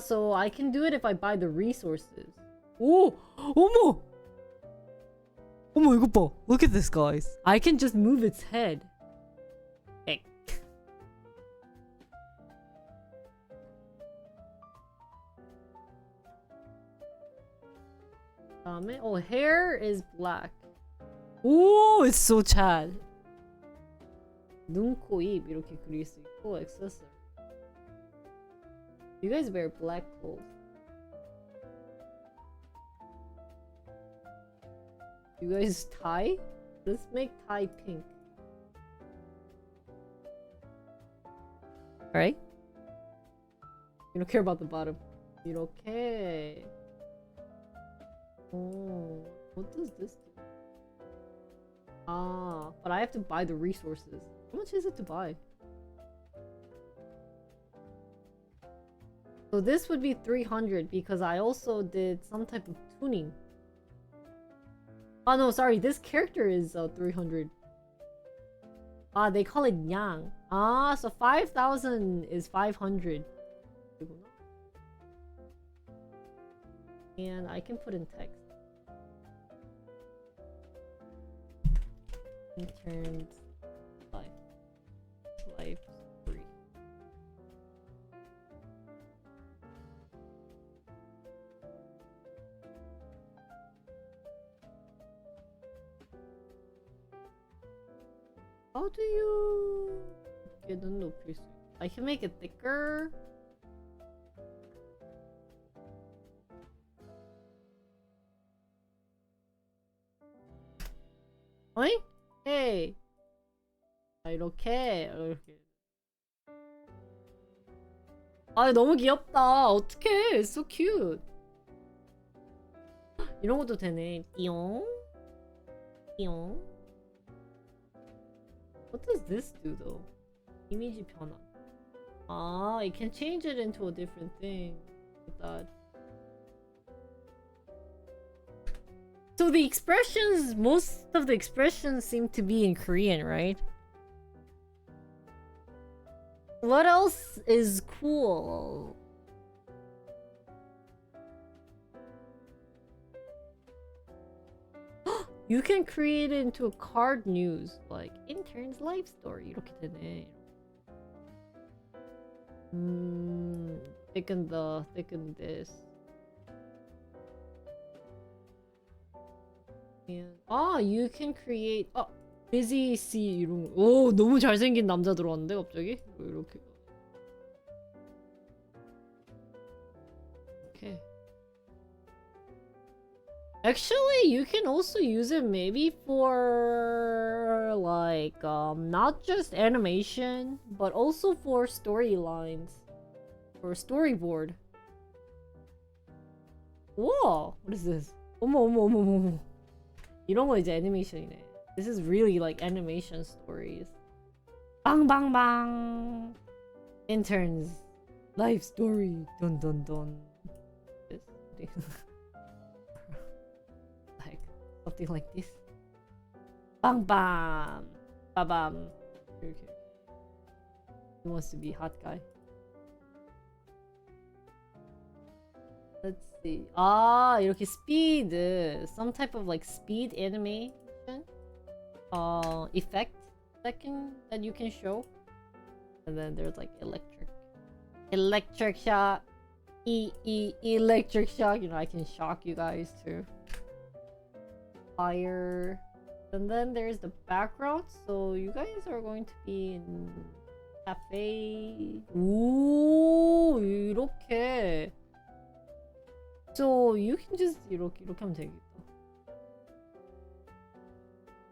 So I can do it if I buy the resources. 오! 어머! 어머, 이거 봐. Look at this, guys. I can just move its head. Hey. Oh, hair is black. Oh, it's so Chad. 눈, 코, 입 이렇게 그릴 수 있고 액세서리. You guys wear black clothes. You guys tie? Let's make tie pink. Alright? You don't care about the bottom. 이렇게. Oh, what does this do? But I have to buy the resources. How much is it to buy? So this would be 300 because I also did some type of tuning. Oh no, sorry, this character is 300. They call it Yang. So 5,000 is 500. And I can put in text. Interns life 3. How do you get the 높일 수? I can make it thicker. 어이? Hey. 이렇게. 아, 너무 귀엽다. 어떡해. It's so cute. 이런 것도 되네. 띠용. 띠용. What does this do though? 이미지 변화. Ah, it can change it into a different thing. Like that. So the expressions, most of the expressions seem to be in Korean, right? What else is cool? You can create it into a card news, like intern's life story. 이렇게 되네. thicken this. And you can create. busy see 이런. 오, 너무 잘생긴 남자 들어왔는데 갑자기? 이렇게. Okay. Actually, you can also use it maybe for like not just animation, but also for storylines or storyboard. Whoa, what is this? 어머. 이런 거 이제 애니메이션이네. This is really like animation stories. Bang. Interns life story. Dun. This like something like this. Bang. Babam. Okay. He wants to be hot guy. Let's see. 이렇게 speed. Some type of like speed animation. Effect that you can show. And then there's like electric shock. Electric shock. You know, I can shock you guys too. Fire. And then there's the background. So you guys are going to be in cafe. 오, 이렇게. So you can just 이렇게 하면 되겠다.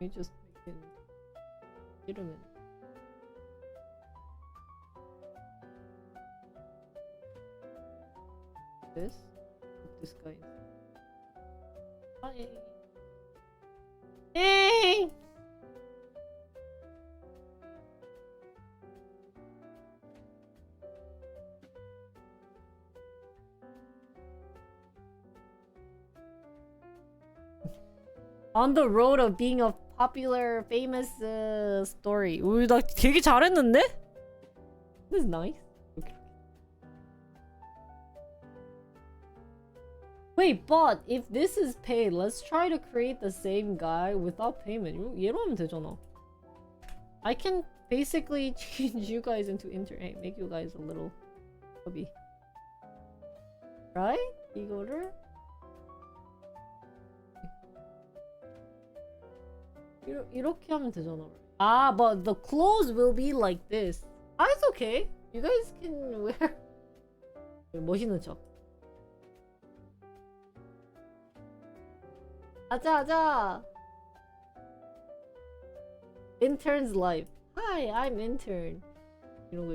You just make it 이러면. This guy. Hi. Hey. On the road of being a popular, famous story. 우리 나 되게 잘했는데? This is nice. Wait, but if this is paid, let's try to create the same guy without payment. 얘로 하면 되잖아. I can basically change you guys into make you guys a little hubby. Right? 이거를 이렇게 하면 되잖아. But the clothes will be like this. It's okay. You guys can wear 멋있는 척. 아자. Intern's life. Hi, I'm intern. 이런 거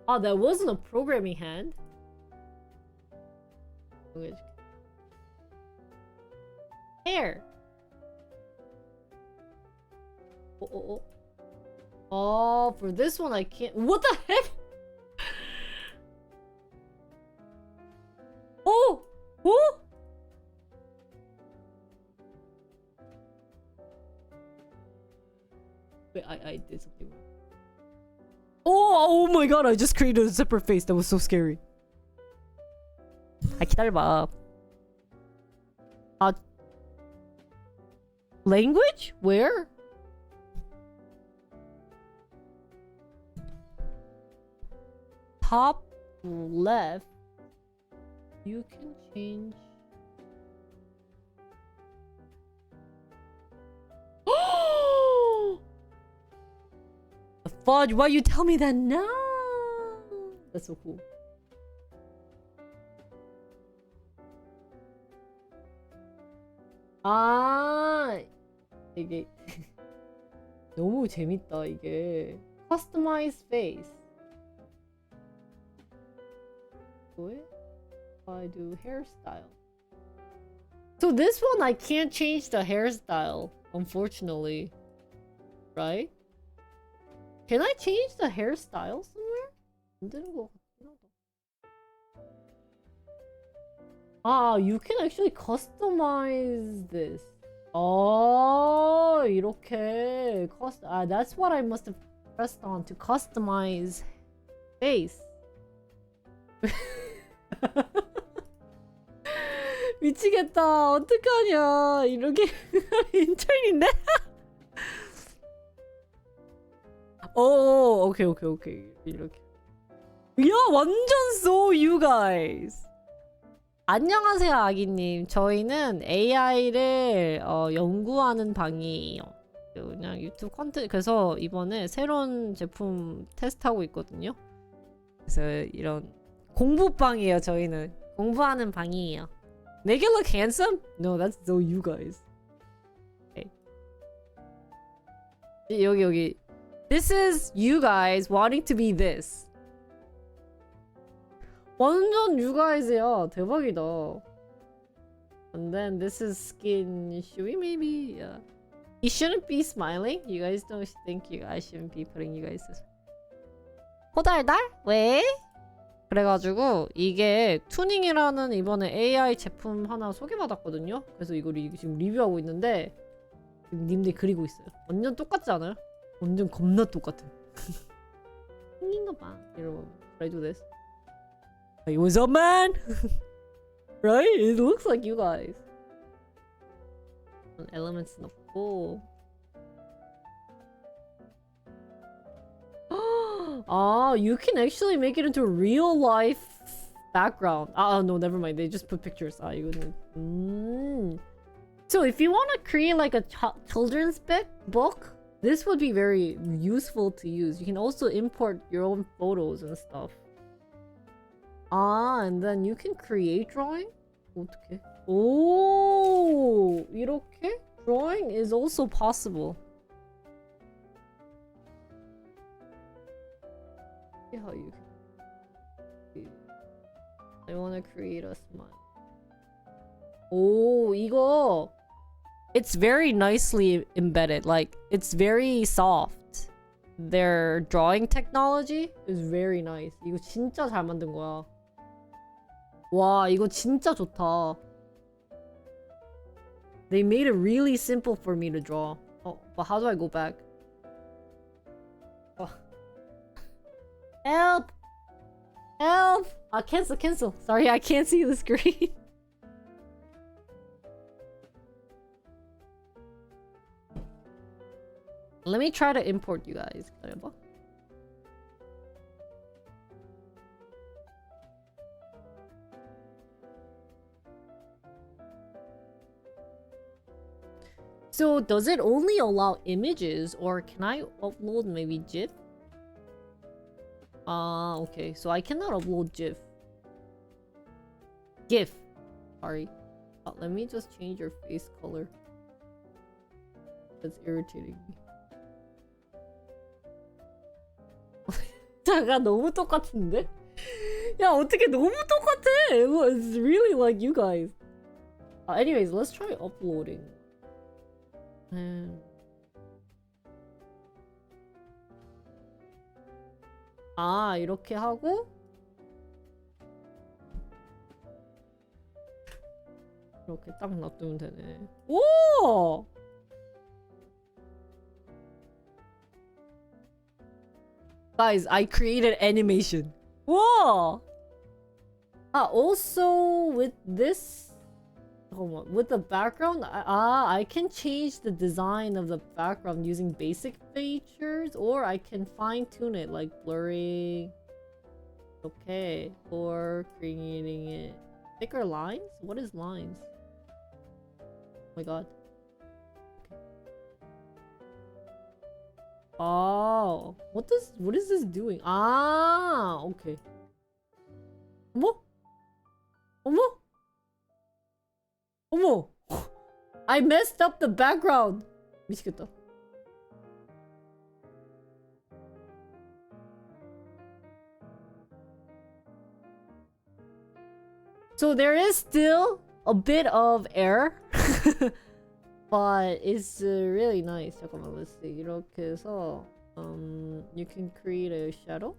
해줄까? That wasn't a programming hand. Hair. For this one I can't. What the heck? Wait, I did something wrong. Oh my god, I just created a separate face. That was so scary. 기다려봐. Language? Where? Top left. You can change Fudge, why you tell me that now? That's so cool. 아, 이게 너무 재밌다 이게. Customize face. What? I do hairstyle. So this one I can't change the hairstyle, unfortunately. Right? Can I change the hairstyle somewhere? 안 되는 것 같긴 하다. Ah, you can actually customize this. Oh, 이렇게 that's what I must have pressed on to customize face. 미치겠다. 어떡하냐. 이렇게 인턴인데? 오, 오케이. 이렇게. 야, 완전 so you guys. 안녕하세요, 아기님. 저희는 AI를 연구하는 방이에요. 그냥 유튜브 컨텐츠. 그래서 이번에 새로운 제품 테스트하고 있거든요. 그래서 이런 공부방이에요. 저희는 공부하는 방이에요. Make it look handsome? No, that's so you guys. Okay. 여기. This is you guys wanting to be this. 완전 you guys야. 대박이다. And then this is skin. Should we maybe? Yeah. You shouldn't be smiling. You guys don't think I shouldn't be putting you guys this. 호달달? 왜? 그래가지고 이게 투닝이라는 이번에 AI 제품 하나 소개받았거든요. 그래서 이걸 지금 리뷰하고 있는데 님들이 그리고 있어요. 완전 똑같지 않아요? 완전 겁나 똑같아. 생긴가 봐. 여러분, I do this. Hey, what's up, man? Right? It looks like you guys. Elements 넣고. Ah, you can actually make it into a real life background. No, never mind. They just put pictures. So if you want to create like a children's book, this would be very useful to use. You can also import your own photos and stuff. And then you can create drawing? 어떻게? Oh, 이렇게? Drawing is also possible. See how you can. I want to create a smile. Oh, 이거. It's very nicely embedded. Like, it's very soft. Their drawing technology is very nice. 이거 진짜 잘 만든 거야. 와, 이거 진짜 좋다. They made it really simple for me to draw. Oh, but how do I go back? Oh. Help! Help! Cancel. Sorry, I can't see the screen. Let me try to import you guys. 기다려봐. So does it only allow images or can I upload maybe GIF? Okay. So I cannot upload GIF. GIF. Sorry. Let me just change your face color. That's irritating me. 잠깐 너무 똑같은데? 야 어떻게 너무 똑같아? It's really like you guys. Anyways, let's try uploading. 이렇게 하고 이렇게 딱 놔두면 되네. 오! Guys, I created animation. Whoa! Also with this, with the background, I can change the design of the background using basic features, or I can fine tune it like blurring. Okay, or creating it thicker lines. What is lines? Oh my god. Oh, what is this doing? Ah, okay. 어머? 어머? 어머! I messed up the background. 미치겠다. So there is still a bit of error. But it's really nice. 잠깐만, let's see. 이렇게 해서 you can create a shadow.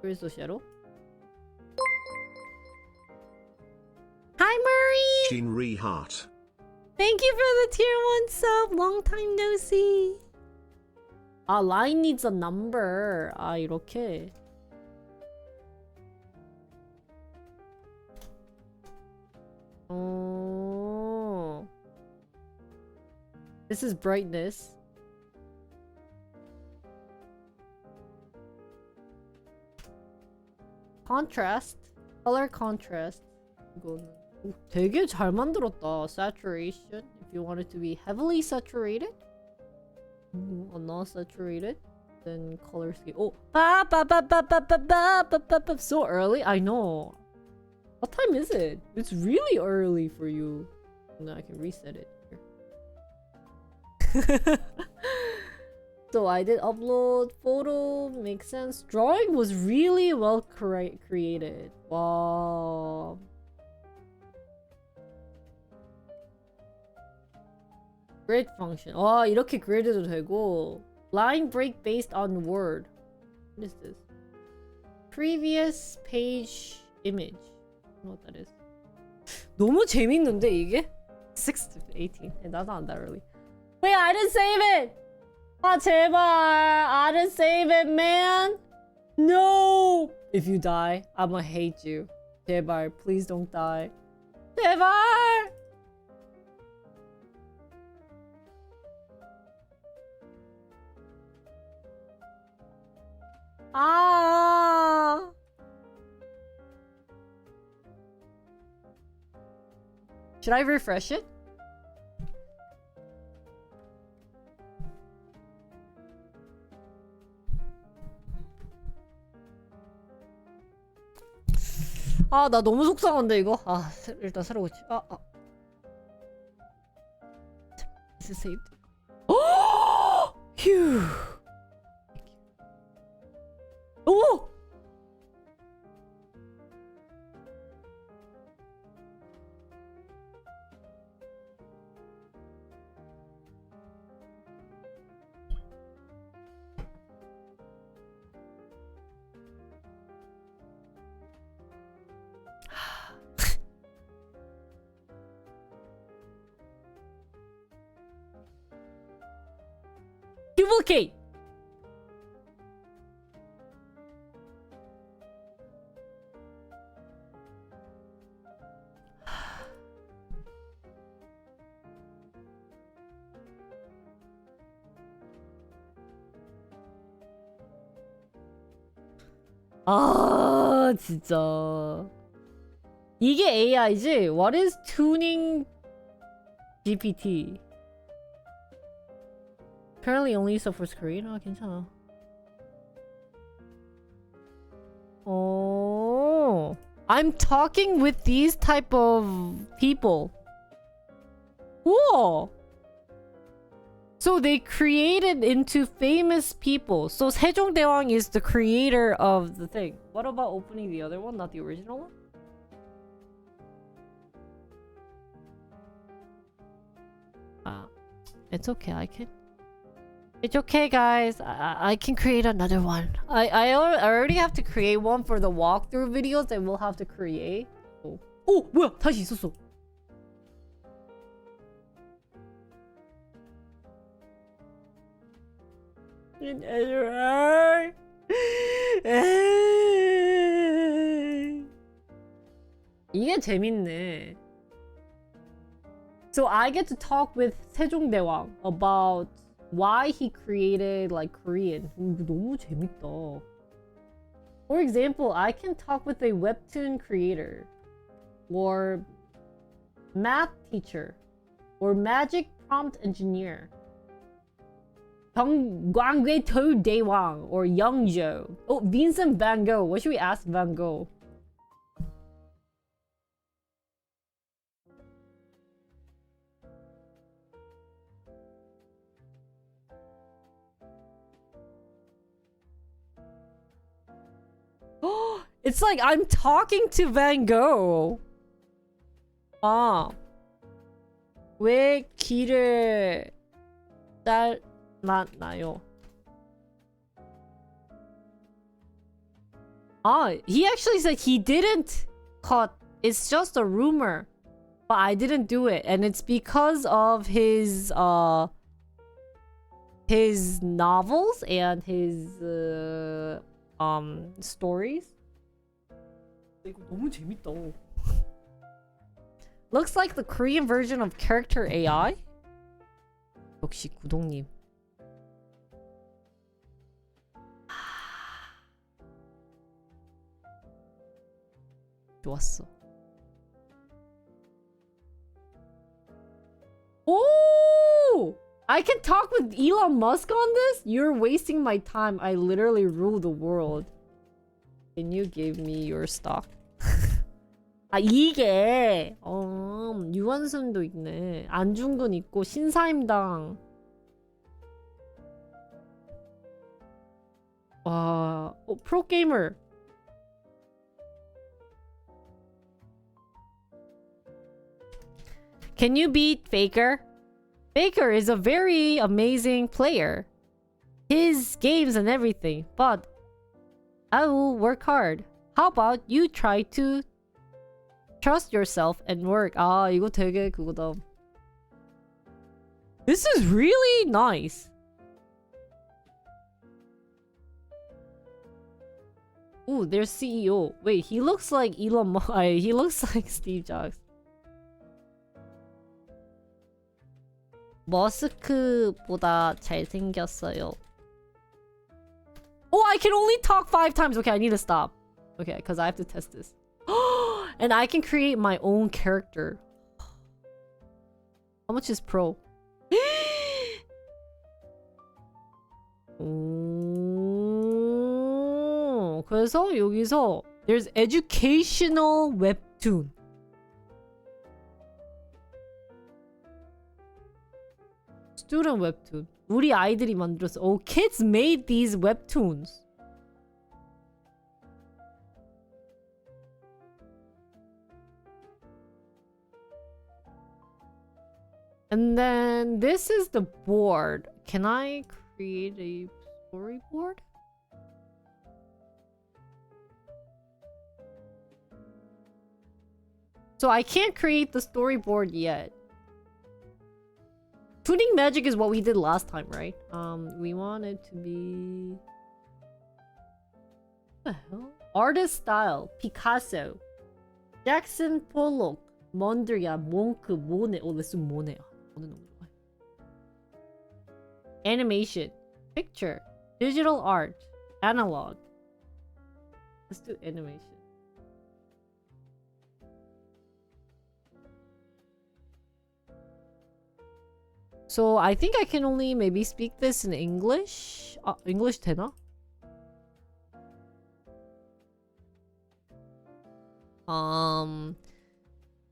Where's the shadow? Hi, Murray! Shinri Heart. Thank you for the tier 1 sub. Long time no see. 아, line needs a number. 아, 이렇게. Oh. This is brightness. Contrast. Color contrast. 이거는 되게 잘 만들었다. Saturation. If you want it to be heavily saturated or not saturated, then color scheme. Oh, so early. I know. What time is it? It's really early for you. No, I can reset it here. So I did upload photo. Makes sense. Drawing was really well created. Wow. Grid function. 와, 이렇게 grid도 되고. Line break based on word. What is this? Previous page image. I don't know what that is. 너무 재밌는데 이게? 6 to 18. That's not that early. Wait, I didn't save it! 아, 제발. I didn't save it, man. No! If you die, I'ma hate you. 제발, please don't die. 제발! 아. Should I refresh it? 아, 나 너무 속상한데 이거. 아, 일단 새로 고치. Is it saved? Phew. 오! Duplicate. 아, 진짜. 이게 AI지? What is tuning GPT? Apparently only supports Korean? 아, 괜찮아. Oh, I'm talking with these type of people. Whoa. So they created into famous people. So 세종대왕 is the creator of the thing. What about opening the other one, not the original one? It's okay, I can. It's okay, guys. I can create another one. I already have to create one for the walkthrough videos that we'll have to create. Oh, 뭐야? 다시 있었어. 이게 재밌네. So I get to talk with 세종대왕 about why he created like Korean. 이거 너무 재밌다. For example, I can talk with a webtoon creator or math teacher or magic prompt engineer. Gwangwe To Daewang or Young Joe. Oh, Vincent Van Gogh. What should we ask Van Gogh? Oh, it's like I'm talking to Van Gogh. 아, 왜 길을 잘랐나요? He actually said he didn't cut. It's just a rumor. But I didn't do it. And it's because of his novels and his stories. 이거 너무 재밌다. Looks like the Korean version of character AI. 역시 구독님. 좋았어. Oh! I can talk with Elon Musk on this? You're wasting my time. I literally rule the world. Can you give me your stock? 아, 이게 유한순도 있네. 안중근 있고 신사임당. 와, 프로게이머. Can you beat Faker? Faker is a very amazing player. His games and everything, but I will work hard. How about you try to trust yourself and work. 아, 이거 되게 그거다. This is really nice. Ooh, there's CEO. Wait, he looks like Elon Musk. He looks like Steve Jobs. 머스크보다 잘생겼어요. Oh, I can only talk 5 times. Okay, I need to stop. Okay, because I have to test this. And I can create my own character. How much is pro? 오, 그래서 여기서 there's educational webtoon. Student webtoon. 우리 아이들이 만들었어. Oh, kids made these webtoons. And then this is the board. Can I create a storyboard? So I can't create the storyboard yet. Tuning magic is what we did last time, right? We want it to be... What the hell? Artist style. Picasso. Jackson Pollock. Mondrian. Monk. Monet. Oh, let's do Monet. Animation. Picture. Digital art. Analog. Let's do animation. So I think I can only maybe speak this in English. English 되나?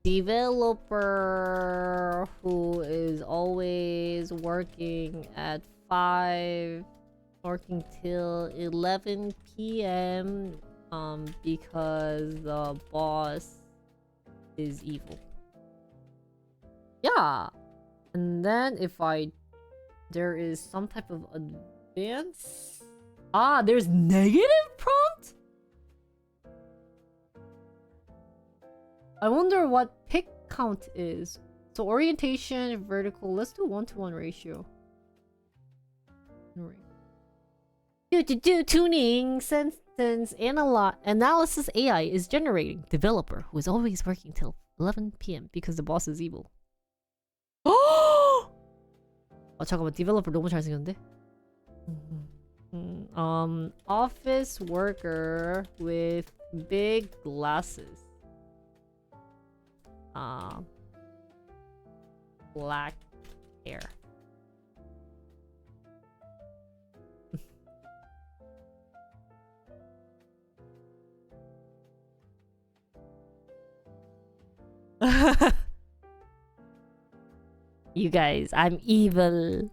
Developer who is always working at 5, working till 11 p.m. Because the boss is evil. Yeah. And then if there is some type of advance. Ah, there's negative prompt? I wonder what pick count is. So orientation, vertical. Let's do 1-to-1 ratio. Tuning, sentence, analysis AI is generating. Developer who is always working till 11 p.m. because the boss is evil. 아 잠깐만 디벨로퍼 너무 잘생겼는데? Office worker with big glasses. Black hair. You guys, I'm evil.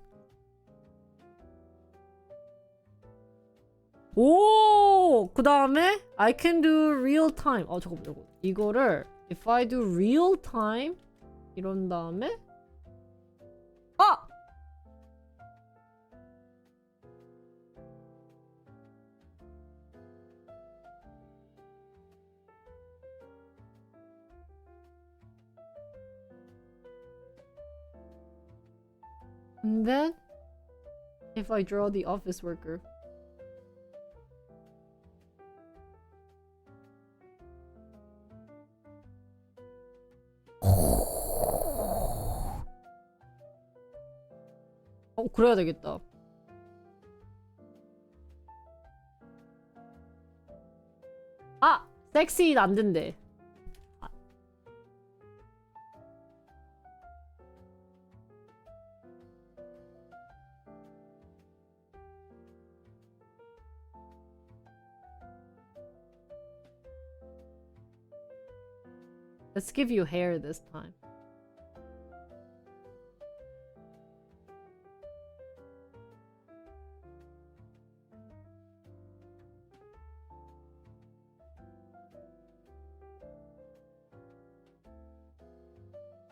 오! 그 다음에 I can do real time. 잠깐만, 이거를 if I do real time 이런 다음에 And then if I draw the office worker. 그래야 되겠다. 섹시 안 된대. Let's give you hair this time.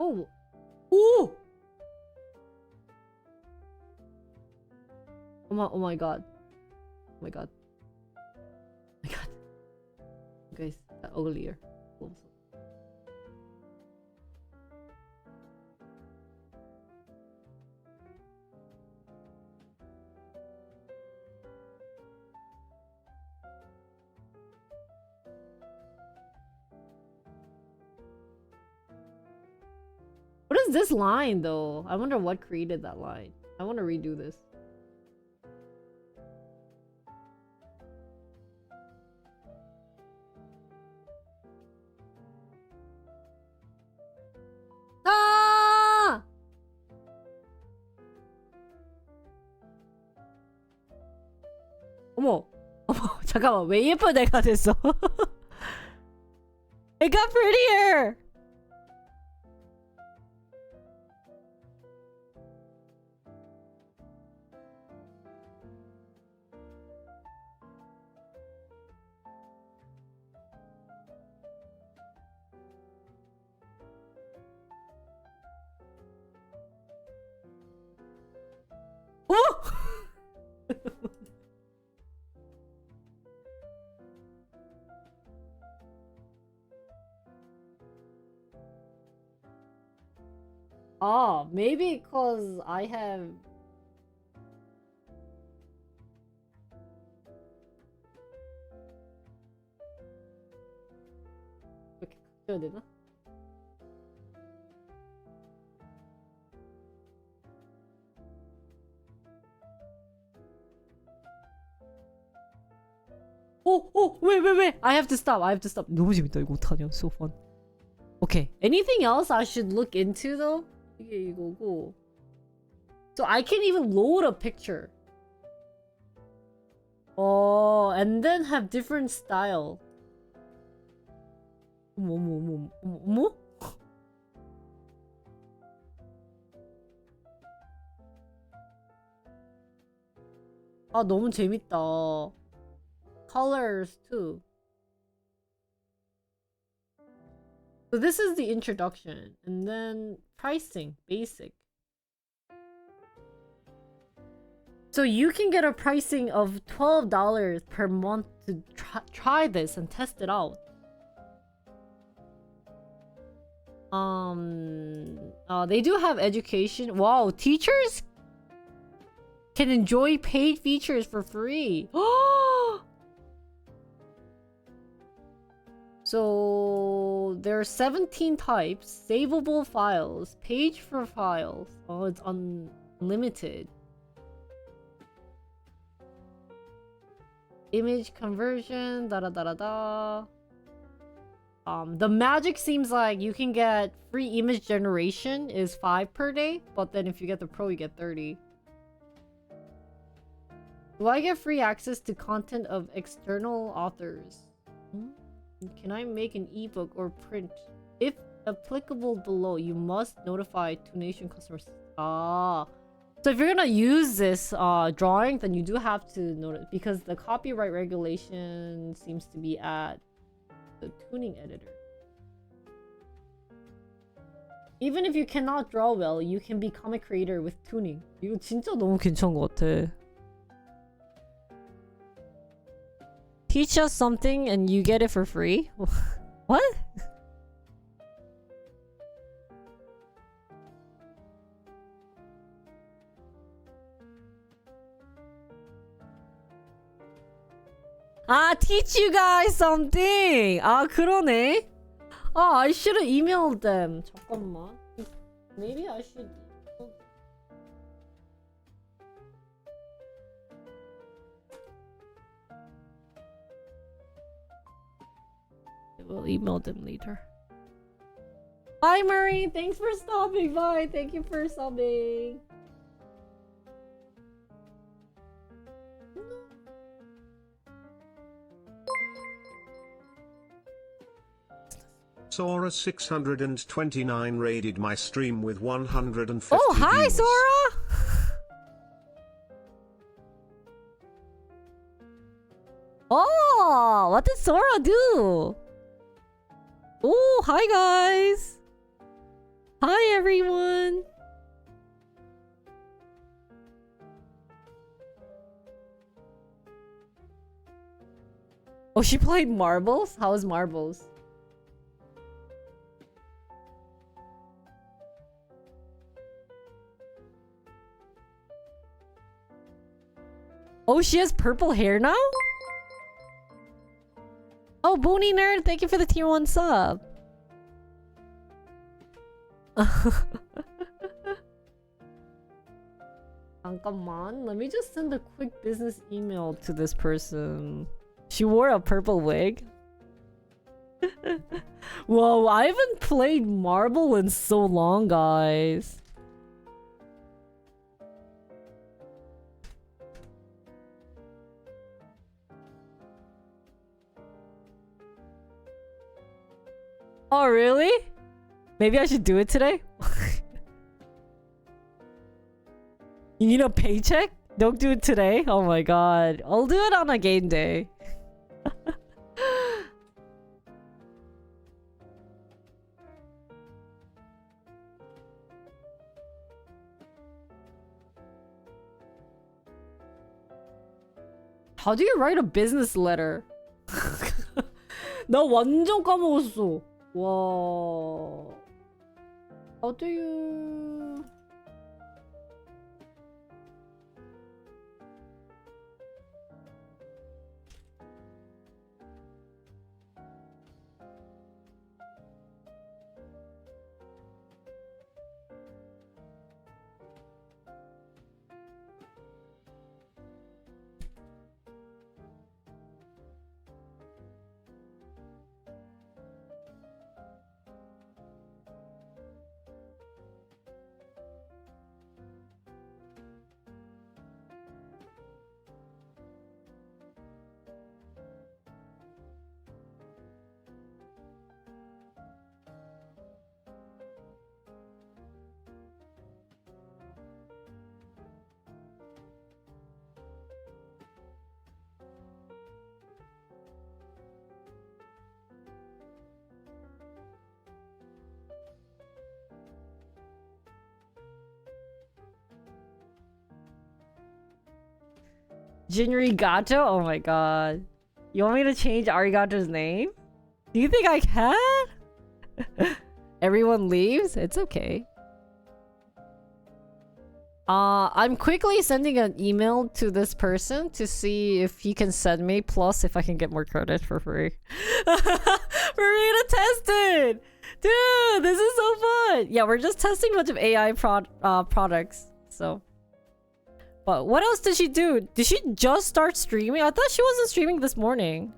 오! 오! Oh my god. Oh my god. Oh my god. Guys, that uglier. What is this line though? I wonder what created that line. I want to redo this. 어머 잠깐만 왜 예쁜 애가 됐어? It got prettier. Maybe because I have 이렇게 각져야 되나? wait. I have to stop. 너무 재밌다. 이거 어떡하냐. So fun. Okay. Anything else I should look into though? 이게 이거고. So I can even load a picture. And then have different style. 어머? 너무 재밌다. Colors too. So this is the introduction, and then pricing, basic. So you can get a pricing of $12 per month to try this and test it out. They do have education. Wow, teachers can enjoy paid features for free. So there are 17 types, savable files, page for files. It's unlimited. Image conversion, The magic seems like you can get free image generation is 5 per day, but then if you get the pro, you get 30. Do I get free access to content of external authors? Can I make an ebook or print? If applicable below, you must notify Tunation customers. Ah. So if you're gonna use this drawing, then you do have to notice, because the copyright regulation seems to be at the tuning editor. Even if you cannot draw well, you can become a creator with tuning. 이거 진짜 너무 괜찮은 것 같아. Teach us something and you get it for free? What? Teach you guys something! 그러네. I should have emailed them. 잠깐만. Maybe I should... We'll email them later. Bye, Murray! Thanks for stopping by! Thank you for subbing! Sora 629 raided my stream with 150 Oh, hi, views. Sora! Oh, what did Sora do? Oh, hi, guys! Hi, everyone! Oh, she played marbles? How was marbles? Oh, she has purple hair now? Oh, Boony Nerd, thank you for the tier 1 sub. 잠깐만, let me just send a quick business email to this person. She wore a purple wig. Whoa, I haven't played Marble in so long, guys. Oh, really? Maybe I should do it today? You need a paycheck? Don't do it today? Oh my god. I'll do it on a game day. How do you write a business letter? 나 완전 까먹었어. 와. How do you... Jinrigato? Oh my god. You want me to change Arigato's name? Do you think I can? Everyone leaves? It's okay. I'm quickly sending an email to this person to see if he can send me, plus if I can get more credit for free. Marina tested! Dude, this is so fun! Yeah, we're just testing a bunch of AI products, so... But what else did she do? Did she just start streaming? I thought she wasn't streaming this morning.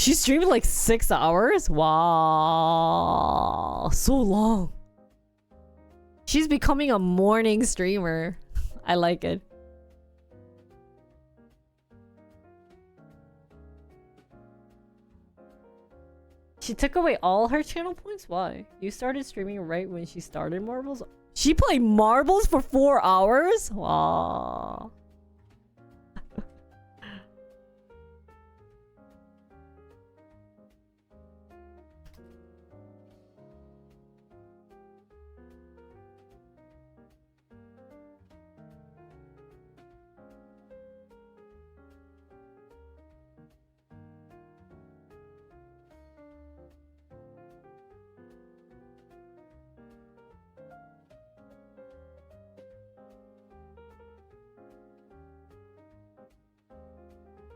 She streamed like 6 hours? Wow. So long. She's becoming a morning streamer. I like it. She took away all her channel points? Why? You started streaming right when she started Marbles? She played Marbles for 4 hours? Wow.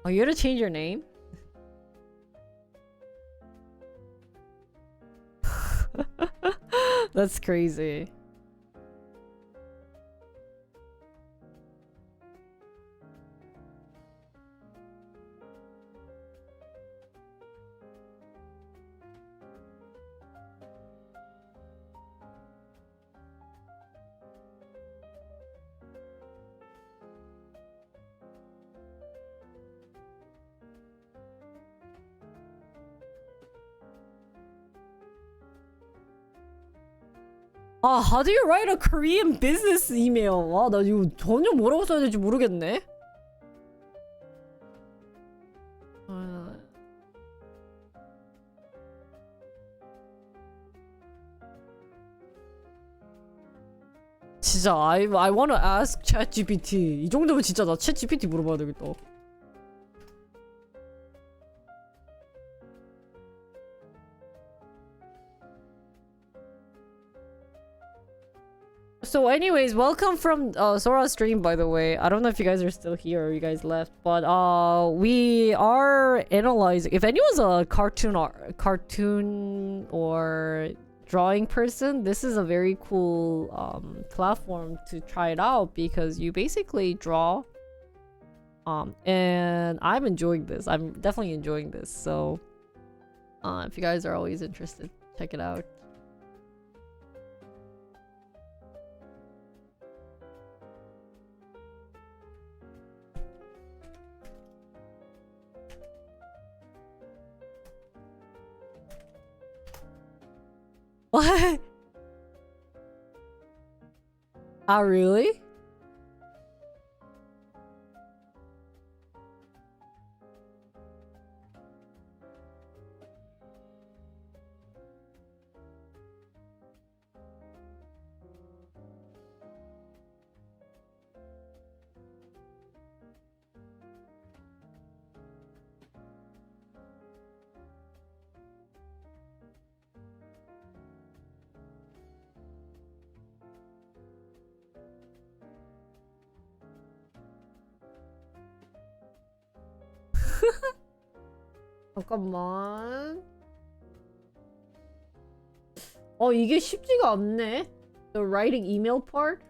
Oh, you had to change your name? That's crazy. How do you write a Korean business email? 와, 나 이거 전혀 뭐라고 써야 될지 모르겠네. 진짜 I wanna ask ChatGPT. 이 정도면 진짜 나 ChatGPT 물어봐야 되겠다. So anyways, welcome from Sora's stream, by the way. I don't know if you guys are still here or you guys left, but we are analyzing. If anyone's a cartoon or drawing person, this is a very cool platform to try it out because you basically draw. And I'm enjoying this. I'm definitely enjoying this. So if you guys are always interested, check it out. What? Oh, really? 잠깐만. 이게 쉽지가 않네. The writing email part?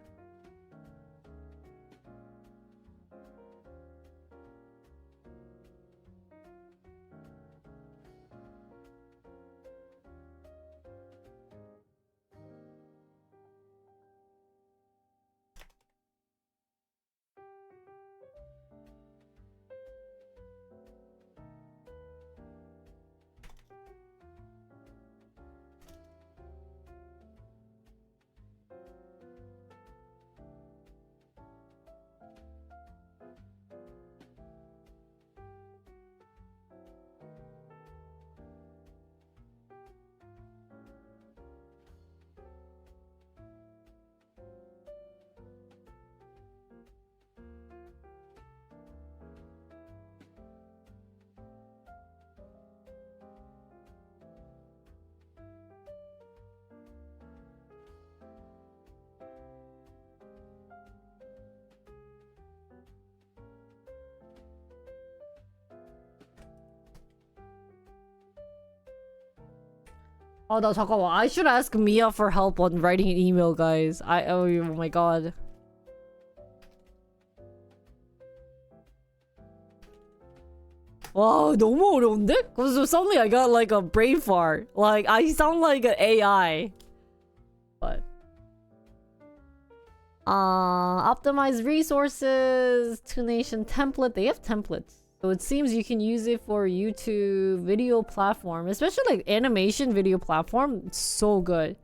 나 잠깐만. I should ask Mia for help on writing an email, guys. Oh my god. 와, 너무 어려운데? So suddenly I got like a brain fart. Like I sound like an AI. But optimize resources, TuneNation template. They have templates. So it seems you can use it for YouTube video platform, especially like animation video platform. It's so good.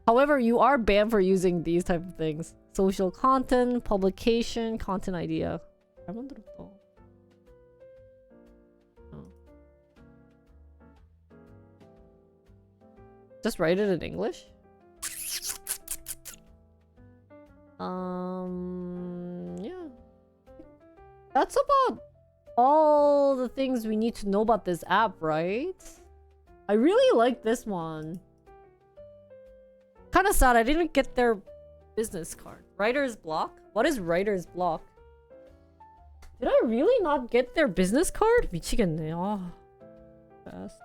However, you are banned for using these type of things. Social content, publication, content idea. 잘 만들었다. Just write it in English? Yeah. That's about all the things we need to know about this app, right? I really like this one. Kind of sad I didn't get their business card. Writer's block? What is writer's block? Did I really not get their business card? 미치겠네. 아, fast.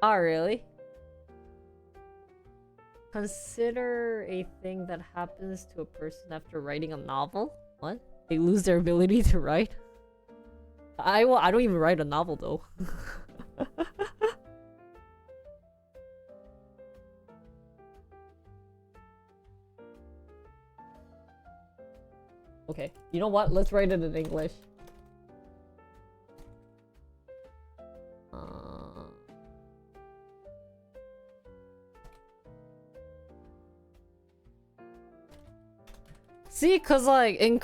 Oh, really? Consider a thing that happens to a person after writing a novel? What? They lose their ability to write? I don't even write a novel though. Okay, you know what? Let's write it in English. See, cause like in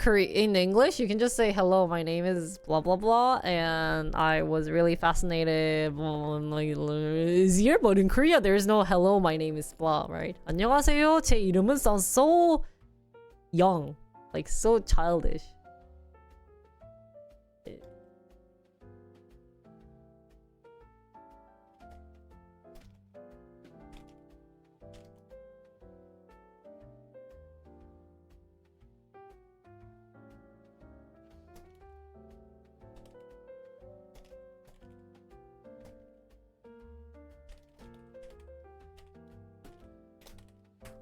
English, you can just say hello. My name is blah blah blah, and I was really fascinated. Like easier, but in Korea, there's no hello. My name is blah, right? 안녕하세요. 제 이름은 sounds so young, like so childish.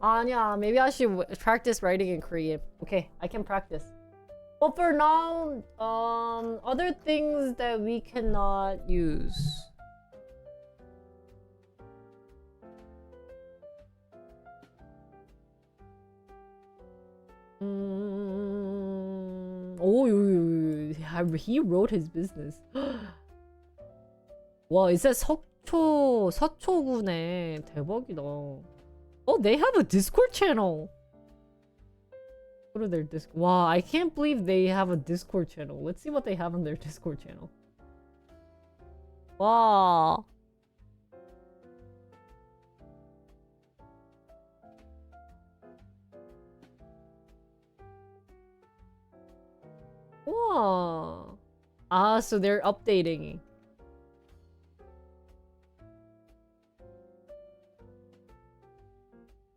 아니야, maybe I should practice writing in Korean. Okay, I can practice. But for now, other things that we cannot use. Oh, he wrote his business. 와, it says 서초구네. 대박이다. Oh, they have a Discord channel. Go to their Discord. Wow, I can't believe they have a Discord channel. Let's see what they have on their Discord channel. Wow. Wow. Ah, so they're updating.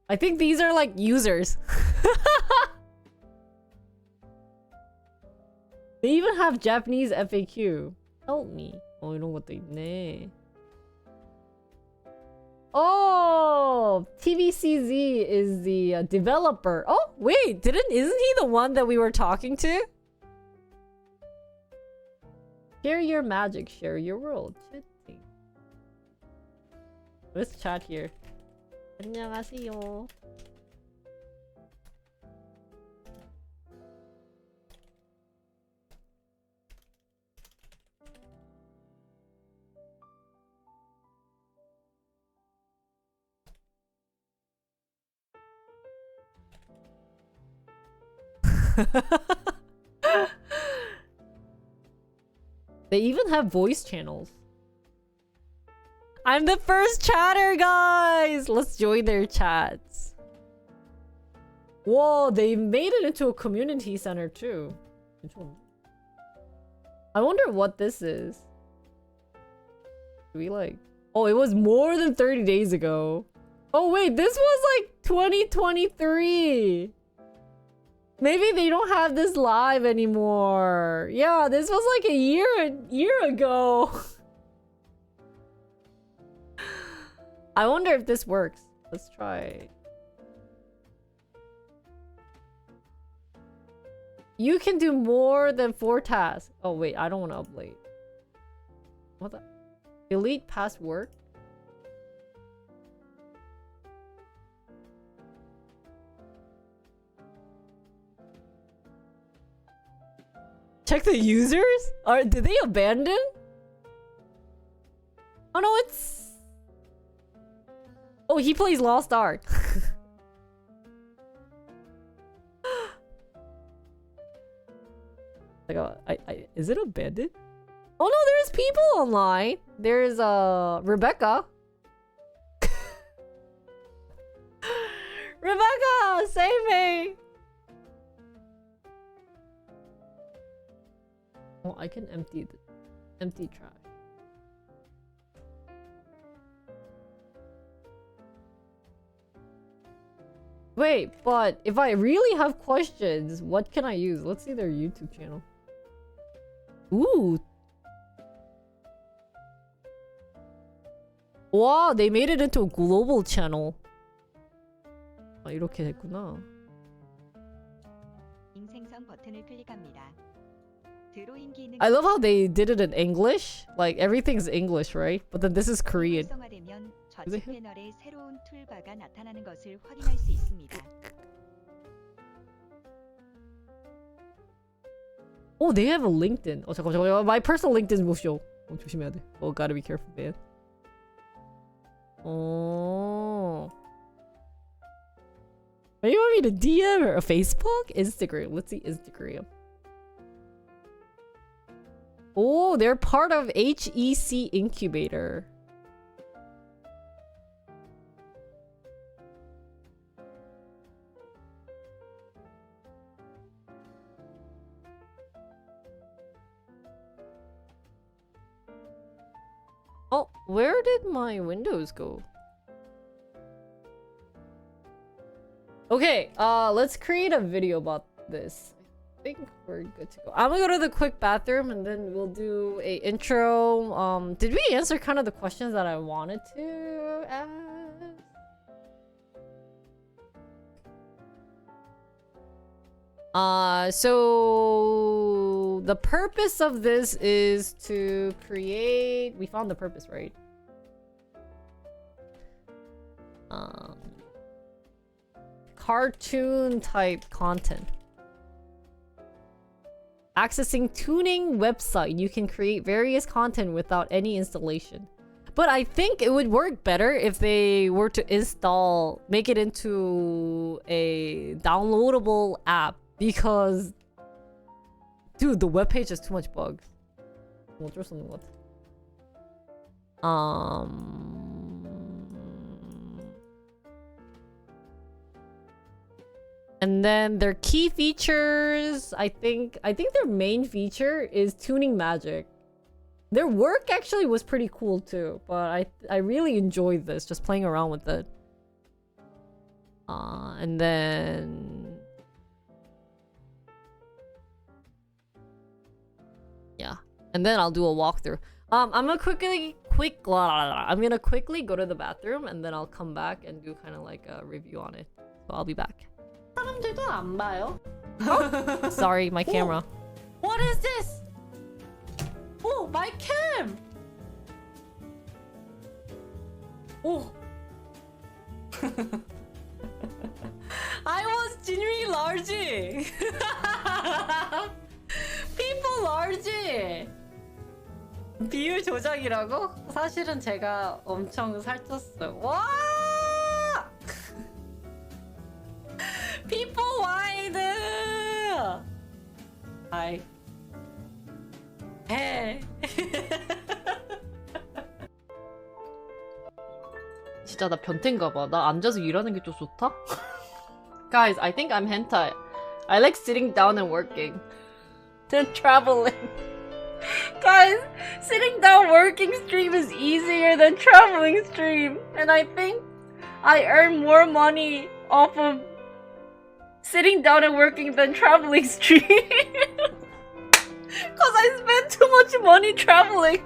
I think these are like users. They even have Japanese FAQ. Help me. Oh, 이런 것도 있네. Oh, TVCZ is the developer. Oh, wait, isn't he the one that we were talking to? Share your magic, share your world. Chatting. Let's chat here. 안녕하세요. They even have voice channels. I'm the first chatter, guys! Let's join their chats. Whoa, they made it into a community center too. I wonder what this is. Do we like... Oh, it was more than 30 days ago. Oh wait, this was like 2023! Maybe they don't have this live anymore. Yeah, this was like a year ago. I wonder if this works. Let's try. You can do more than 4 tasks. Oh wait, I don't want to upload. What the? Delete past work? Check the users? Did they abandon? Oh no, it's... Oh, he plays Lost Ark. Is it abandoned? Oh no, there's people online. There's Rebecca. Rebecca, save me. Oh, I can empty trash. Wait, but if I really have questions, what can I use? Let's see their YouTube channel. Ooh. Wow, they made it into a global channel. 아, 이렇게 됐구나. 인생선 버튼을 클릭합니다. I love how they did it in English. Like everything's English, right? But then this is Korean. 활성화되면 좌측 패널에 새로운 툴바가 나타나는 것을 확인할 수 있습니다. Oh, they have a LinkedIn. Oh, 잠깐만. My personal LinkedIn will show. Oh, 조심해야 돼. Oh, gotta be careful, man. Oh. You want me to DM or a Facebook? Instagram. Let's see Instagram. Oh, they're part of HEC Incubator. Oh, where did my windows go? Okay, let's create a video about this. I think we're good to go. I'm gonna go to the quick bathroom and then we'll do a intro. Did we answer kind of the questions that I wanted to ask? So the purpose of this is to create... We found the purpose, right? Cartoon type content. Accessing tuning website. You can create various content without any installation. But I think it would work better if they were to make it into a downloadable app. Because, dude, the webpage has too much bugs. 어쩔 수 없는 것 같아. And then their key features, I think their main feature is tuning magic. Their work actually was pretty cool too, but I really enjoyed this, just playing around with it. And then... Yeah. And then I'll do a walkthrough. I'm gonna quickly go to the bathroom and then I'll come back and do kind of like a review on it. So I'll be back. 사람들도 안 봐요. Oh? Sorry, my camera. What is this? Oh, my cam. Oh. I was genuinely large. People large. 비율 조작이라고? 사실은 제가 엄청 살쪘어요. 와! People wide. Hi. Hey. 진짜 나 변태인가 봐. 나 앉아서 일하는 게 좀 좋다? Guys, I think I'm hentai. I like sitting down and working. Than traveling. Guys, sitting down working stream is easier than traveling stream. And I think I earn more money off of sitting down and working than traveling stream. Cause I spent too much money traveling.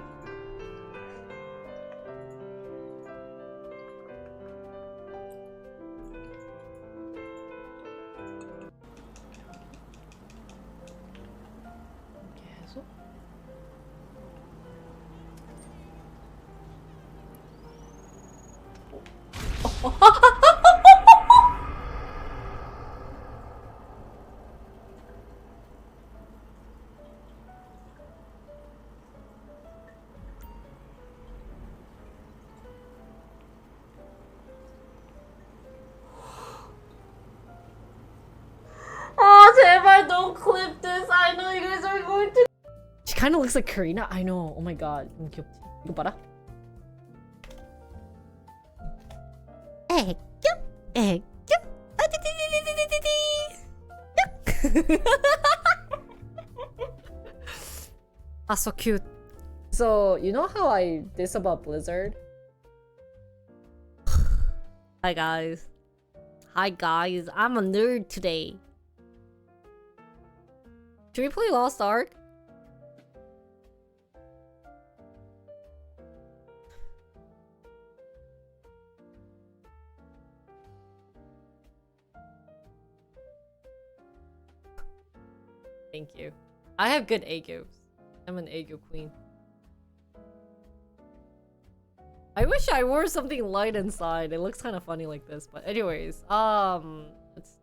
Oh, 제발 don't clip this. I know you guys are going to. She kind of looks like Karina. I know. Oh my god. 너무 귀엽지. 이거 봐라. 애교. Ah, so cute. So, you know how I diss about Blizzard? Hi guys. I'm a nerd today. Should we play Lost Ark? Thank you. I have good Aegos. I'm an Aego queen. I wish I wore something light inside. It looks kind of funny like this. But anyways, let's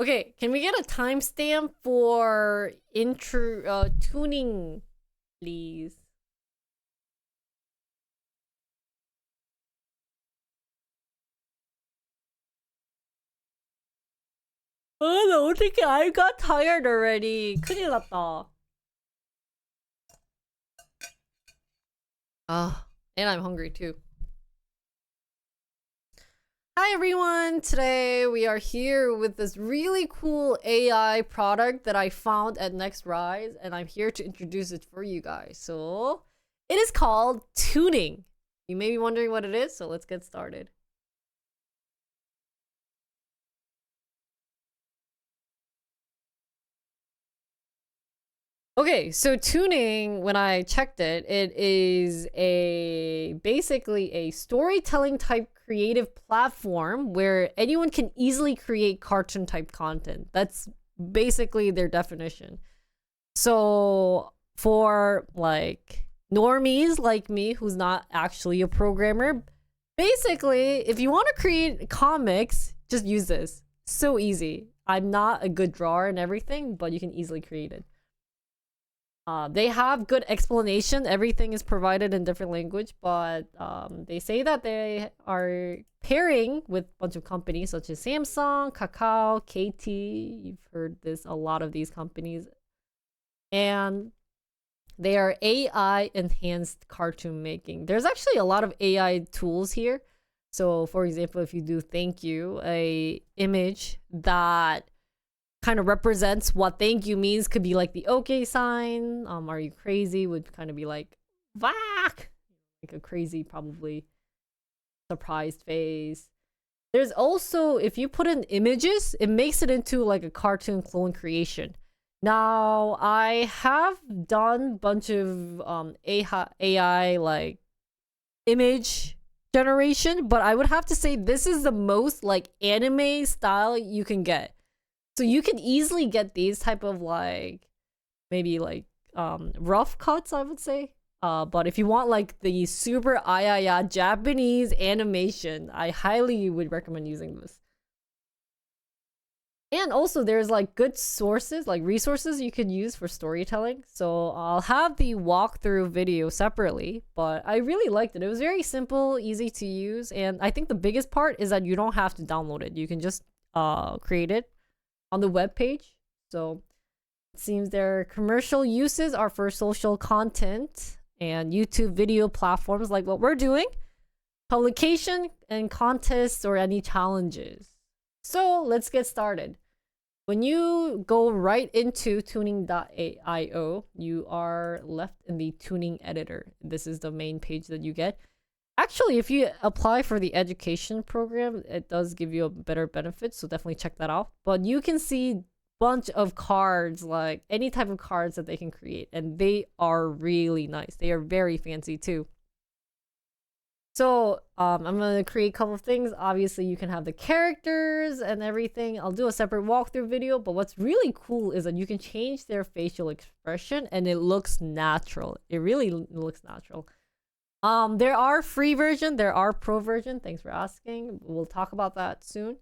Okay, can we get a timestamp for intro tuning, please? 나 어떡해. I got tired already. 큰일 났다. And I'm hungry too. Hi everyone! Today we are here with this really cool AI product that I found at NextRise, and I'm here to introduce it for you guys. So, it is called tuning. You may be wondering what it is, so let's get started. Okay, so tuning, when I checked it, it is basically a storytelling type creative platform where anyone can easily create cartoon type content. That's basically their definition. So for like normies like me who's not actually a programmer, basically if you want to create comics, just use this. So easy. I'm not a good drawer and everything, but you can easily create it. They have good explanation. Everything is provided in different language, but they say that they are pairing with a bunch of companies such as Samsung, Kakao, KT. You've heard this, a lot of these companies. And they are AI enhanced cartoon making. There's actually a lot of AI tools here. So for example, if you do thank you, a image that kind of represents what thank you means could be like the okay sign. Are you crazy would kind of be like vaak, like a crazy, probably surprised face. There's also, if you put in images, it makes it into like a cartoon clone creation. Now I have done a bunch of AI like image generation, but I would have to say this is the most like anime style you can get. So you can easily get these type of like maybe like rough cuts, I would say. But if you want like the super Japanese animation, I highly would recommend using this. And also there's like good sources, like resources you could use for storytelling. So I'll have the walkthrough video separately, but I really liked it. It was very simple, easy to use, and I think the biggest part is that you don't have to download it. You can just create it on the web page. So it seems their commercial uses are for social content and YouTube video platforms like what we're doing, publication and contests or any challenges. So let's get started. when you go right into tuning.io, you are left in the tuning editor. This is the main page that you get. Actually, if you apply for the education program, it does give you a better benefit, so definitely check that out. But you can see bunch of cards, like any type of cards that they can create, and they are really nice. They are very fancy too. So I'm gonna create a couple of things. Obviously, you can have the characters and everything. I'll do a separate walkthrough video, but what's really cool is that you can change their facial expression and it looks natural. It really looks natural. There are free version, there are pro version. Thanks for asking. We'll talk about that soon.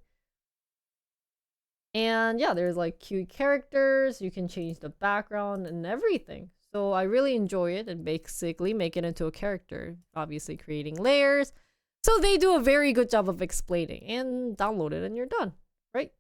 And yeah, there's like cute characters. You can change the background and everything. So I really enjoy it and basically make it into a character. Obviously creating layers. So they do a very good job of explaining, and download it and you're done, right?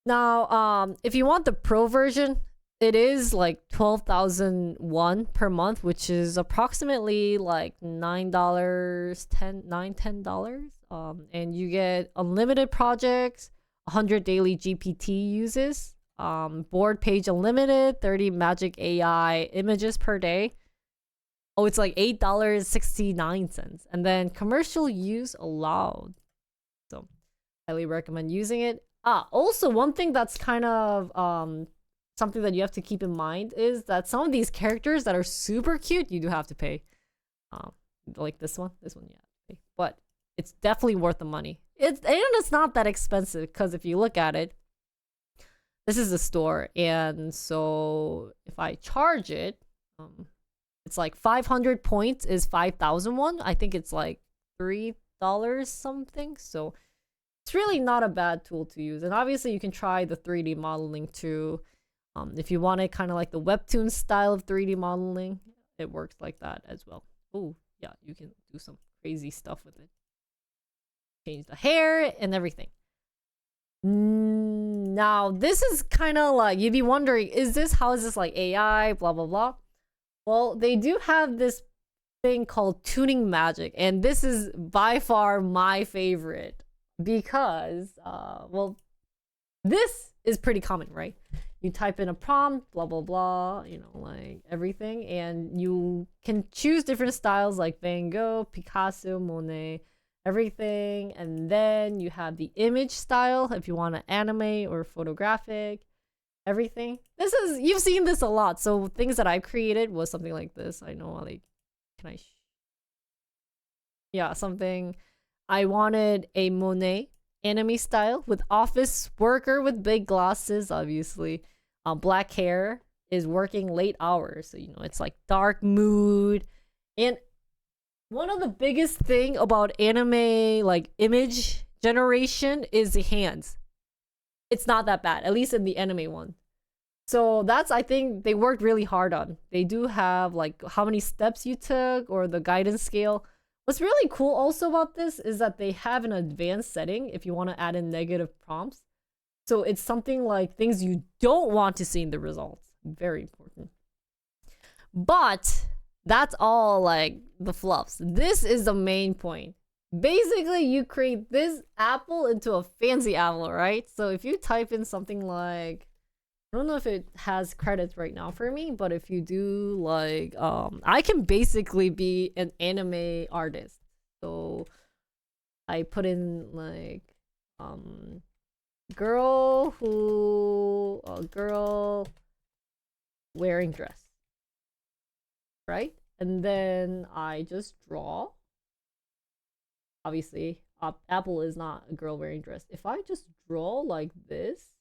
Now, if you want the pro version, it is like 12,001 per month, which is approximately like $9, $10. And you get unlimited projects, 100 daily GPT uses, board page unlimited, 30 magic AI images per day. Oh, it's like $8.69. And then commercial use allowed. So highly recommend using it. Also one thing that's kind of something that you have to keep in mind is that some of these characters that are super cute, you do have to pay. Like this one you have to pay. But it's definitely worth the money. It's not that expensive, because if you look at it, this is the store, and so if I charge it, it's like 500 points is 5,001. I think it's like $3 something. So it's really not a bad tool to use. And obviously you can try the 3D modeling too. If you want it kind of like the webtoon style of 3D modeling, it works like that as well. Oh yeah, you can do some crazy stuff with it. Change the hair and everything. Now this is kind of like, you'd be wondering, how is this like AI, blah blah blah. Well, they do have this thing called tuning magic, and this is by far my favorite because well, this is pretty common, right? You type in a prompt, blah blah blah, you know, like everything, and you can choose different styles like Van Gogh, Picasso, Monet, everything. And then you have the image style if you want to animate or photographic, everything. You've seen this a lot. So things that I've created was something like this. I know, like, yeah, something. I wanted a Monet anime style with office worker with big glasses, obviously. Black hair, is working late hours, so you know it's like dark mood. And one of the biggest thing about anime like image generation is the hands. It's not that bad, at least in the anime one. So that's, I think they worked really hard on. They do have like how many steps you took or the guidance scale. What's really cool also about this is that they have an advanced setting if you want to add in negative prompts. So it's something like things you don't want to see in the results. Very important. But that's all like the fluffs. This is the main point. Basically, you create this apple into a fancy apple, right? So if you type in something like, I don't know if it has credits right now for me, but if you do, like, I can basically be an anime artist. So I put in like girl wearing dress, right? And then I just draw. Obviously, apple is not a girl wearing dress. If I just draw like this,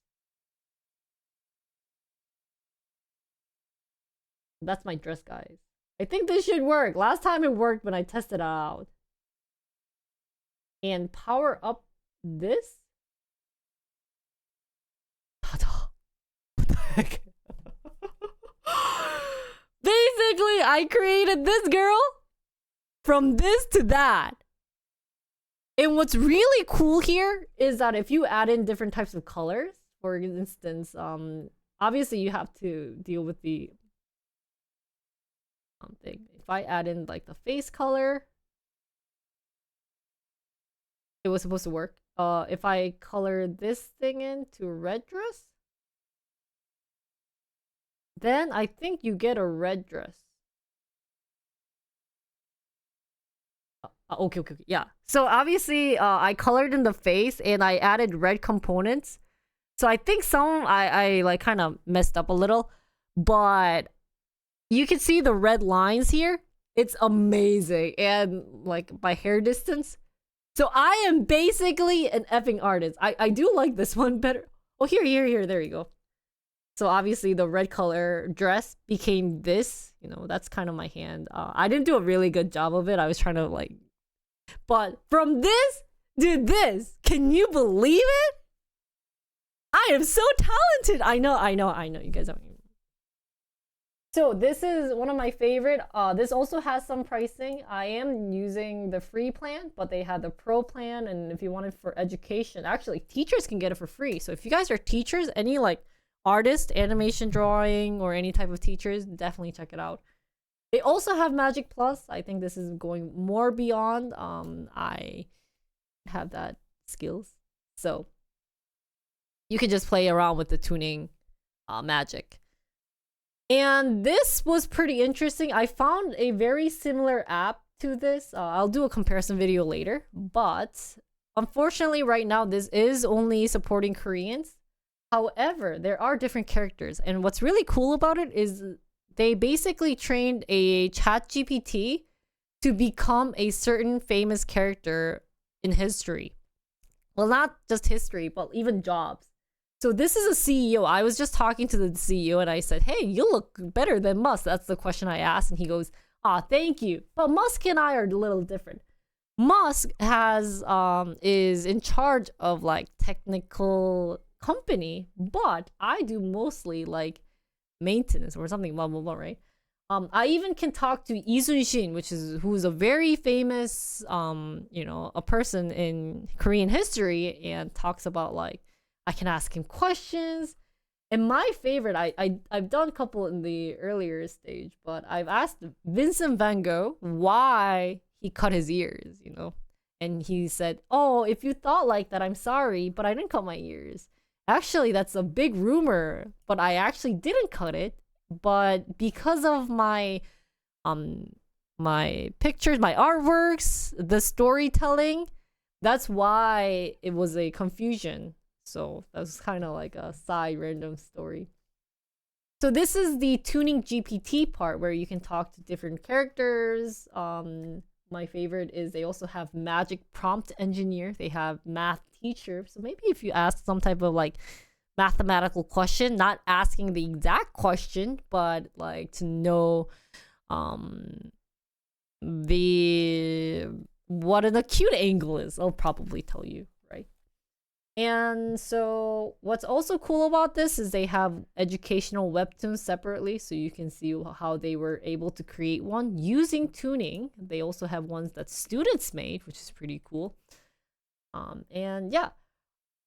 that's my dress, guys. I think this should work. Last time it worked when I tested it out. And power up this. What the heck? Basically, I created this girl from this to that. And what's really cool here is that if you add in different types of colors, for instance, obviously you have to deal with the thing. If I add in like the face color, it was supposed to work. If I color this thing into a red dress, then I think you get a red dress. Okay, okay, okay, yeah. So obviously, I colored in the face and I added red components. So I think some I like kind of messed up a little, but you can see the red lines here. It's amazing, and like my hair distance. So I am basically an effing artist. I do like this one better. Oh, here. There you go. So obviously the red color dress became this. You know, that's kind of my hand. I didn't do a really good job of it. I was trying to like, but from this to this, can you believe it? I am so talented. I know. You guys don't. So this is one of my favorite. This also has some pricing. I am using the free plan, but they had the pro plan, and if you want it for education, actually teachers can get it for free. So if you guys are teachers, any like artist, animation, drawing, or any type of teachers, definitely check it out. They also have Magic Plus. I think this is going more beyond. I have that skills, so you can just play around with the tuning magic. And this was pretty interesting. I found a very similar app to this. I'll do a comparison video later, but unfortunately right now this is only supporting Koreans. However, there are different characters, and what's really cool about it is they basically trained a chat GPT to become a certain famous character in history. Well, not just history, but even jobs. So this is a CEO. I was just talking to the CEO and I said, hey, you look better than Musk. That's the question I asked. And he goes, thank you. But Musk and I are a little different. Musk is in charge of like technical company, but I do mostly like maintenance or something, blah, blah, blah, right? I even can talk to Lee Sun-shin, who's a very famous, a person in Korean history, and talks about like, I can ask him questions. And my favorite, I've done a couple in the earlier stage, but I've asked Vincent van Gogh why he cut his ears, and he said, oh, if you thought like that, I'm sorry, but I didn't cut my ears. Actually, that's a big rumor, but I actually didn't cut it. But because of my pictures, my artworks, the storytelling, that's why it was a confusion. So that's kind of like a side random story. So this is the tuning GPT part where you can talk to different characters. My favorite is they also have magic prompt engineer. They have math teacher. So maybe if you ask some type of like mathematical question, not asking the exact question, but like to know what an acute angle is, I'll probably tell you. And so what's also cool about this is they have educational webtoons separately, so you can see how they were able to create one using tuning. They also have ones that students made, which is pretty cool. And yeah,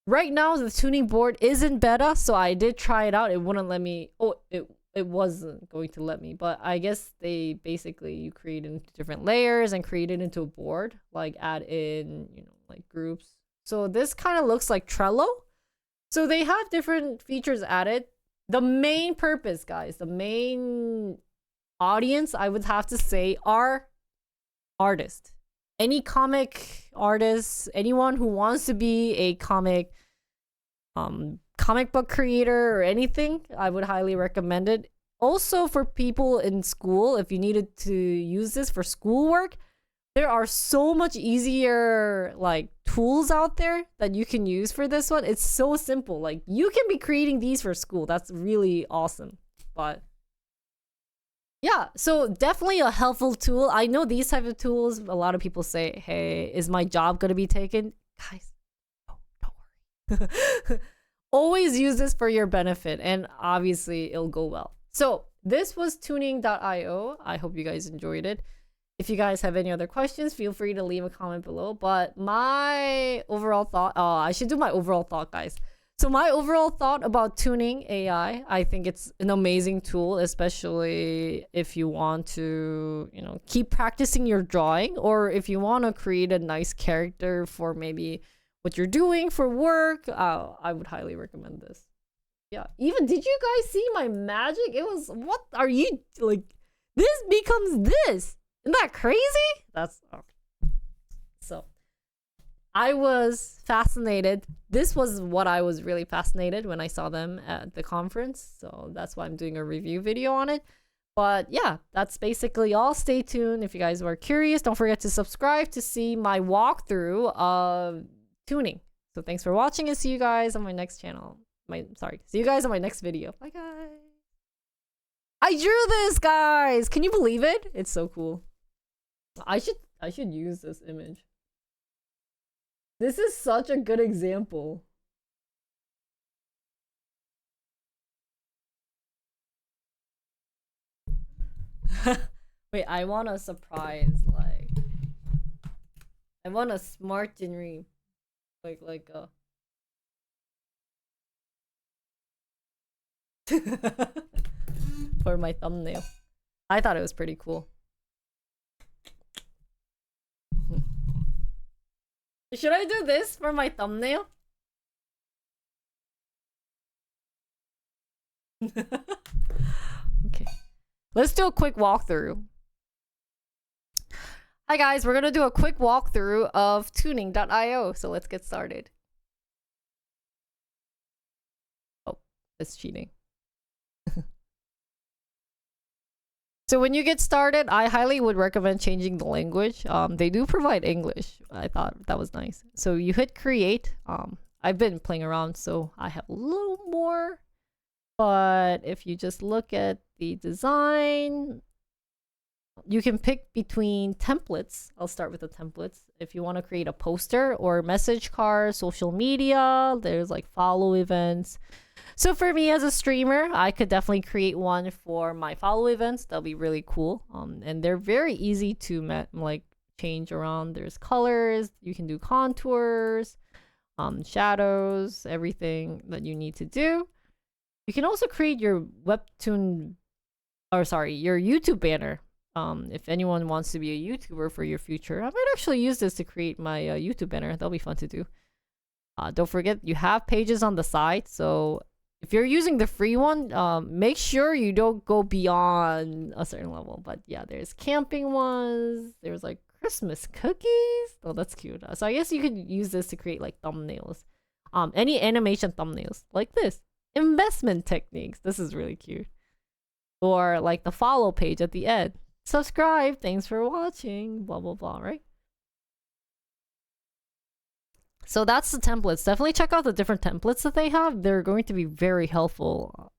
right now the tuning board is in beta, so I did try it out. It wouldn't let me. It wasn't going to let me, but I guess they basically you create into different layers and create it into a board, like add in like groups. So this kind of looks like Trello. So they have different features added. The main purpose, guys, the main audience, I would have to say, are artists. Any comic artists, anyone who wants to be a comic book creator or anything, I would highly recommend it. Also for people in school, if you needed to use this for schoolwork, there are so much easier like tools out there that you can use for this one. It's so simple. Like you can be creating these for school. That's really awesome. But yeah, so definitely a helpful tool. I know these type of tools, a lot of people say, hey, is my job going to be taken? Guys, don't worry. Always use this for your benefit, and obviously it'll go well. So this was tuning.io. I hope you guys enjoyed it. If you guys have any other questions, feel free to leave a comment below. But my overall thought, I should do my overall thought, guys. So my overall thought about tuning AI, I think it's an amazing tool, especially if you want to, keep practicing your drawing, or if you want to create a nice character for maybe what you're doing for work. I would highly recommend this. Yeah. Even, did you guys see my magic? It was, what are you, like, this becomes this. Isn't that crazy? That's, so. I was fascinated. This was what I was really fascinated when I saw them at the conference. So that's why I'm doing a review video on it. But yeah, that's basically all. Stay tuned. If you guys were curious, don't forget to subscribe to see my walkthrough of tuning. So thanks for watching, and see you guys on my next channel. See you guys on my next video. Bye guys. I drew this, guys. Can you believe it? It's so cool. I should use this image. This is such a good example. Wait, I want a surprise, like I want a smart dream. Like a for my thumbnail. I thought it was pretty cool. Should I do this for my thumbnail? Okay. Let's do a quick walkthrough. Hi guys, we're gonna do a quick walkthrough of tuning.io. So let's get started. Oh, it's cheating. So when you get started, I highly would recommend changing the language. They do provide English. I thought that was nice. So you hit create. I've been playing around, so I have a little more. But if you just look at the design, you can pick between templates. I'll start with the templates. If you want to create a poster or message card, social media, there's like follow events. So for me as a streamer, I could definitely create one for my follow events. That'll be really cool. And they're very easy to change around. There's colors, you can do contours, shadows, everything that you need to do. You can also create your webtoon, or sorry, your YouTube banner. If anyone wants to be a YouTuber for your future, I might actually use this to create my YouTube banner. That'll be fun to do. Don't forget, you have pages on the side. So if you're using the free one, make sure you don't go beyond a certain level. But yeah, there's camping ones. There's like Christmas cookies. Oh, that's cute. So I guess you could use this to create like thumbnails. Any animation thumbnails like this. Investment techniques. This is really cute. Or like the follow page at the end. Subscribe. Thanks for watching. Blah, blah, blah, right? So that's the templates. Definitely check out the different templates that they have. They're going to be very helpful.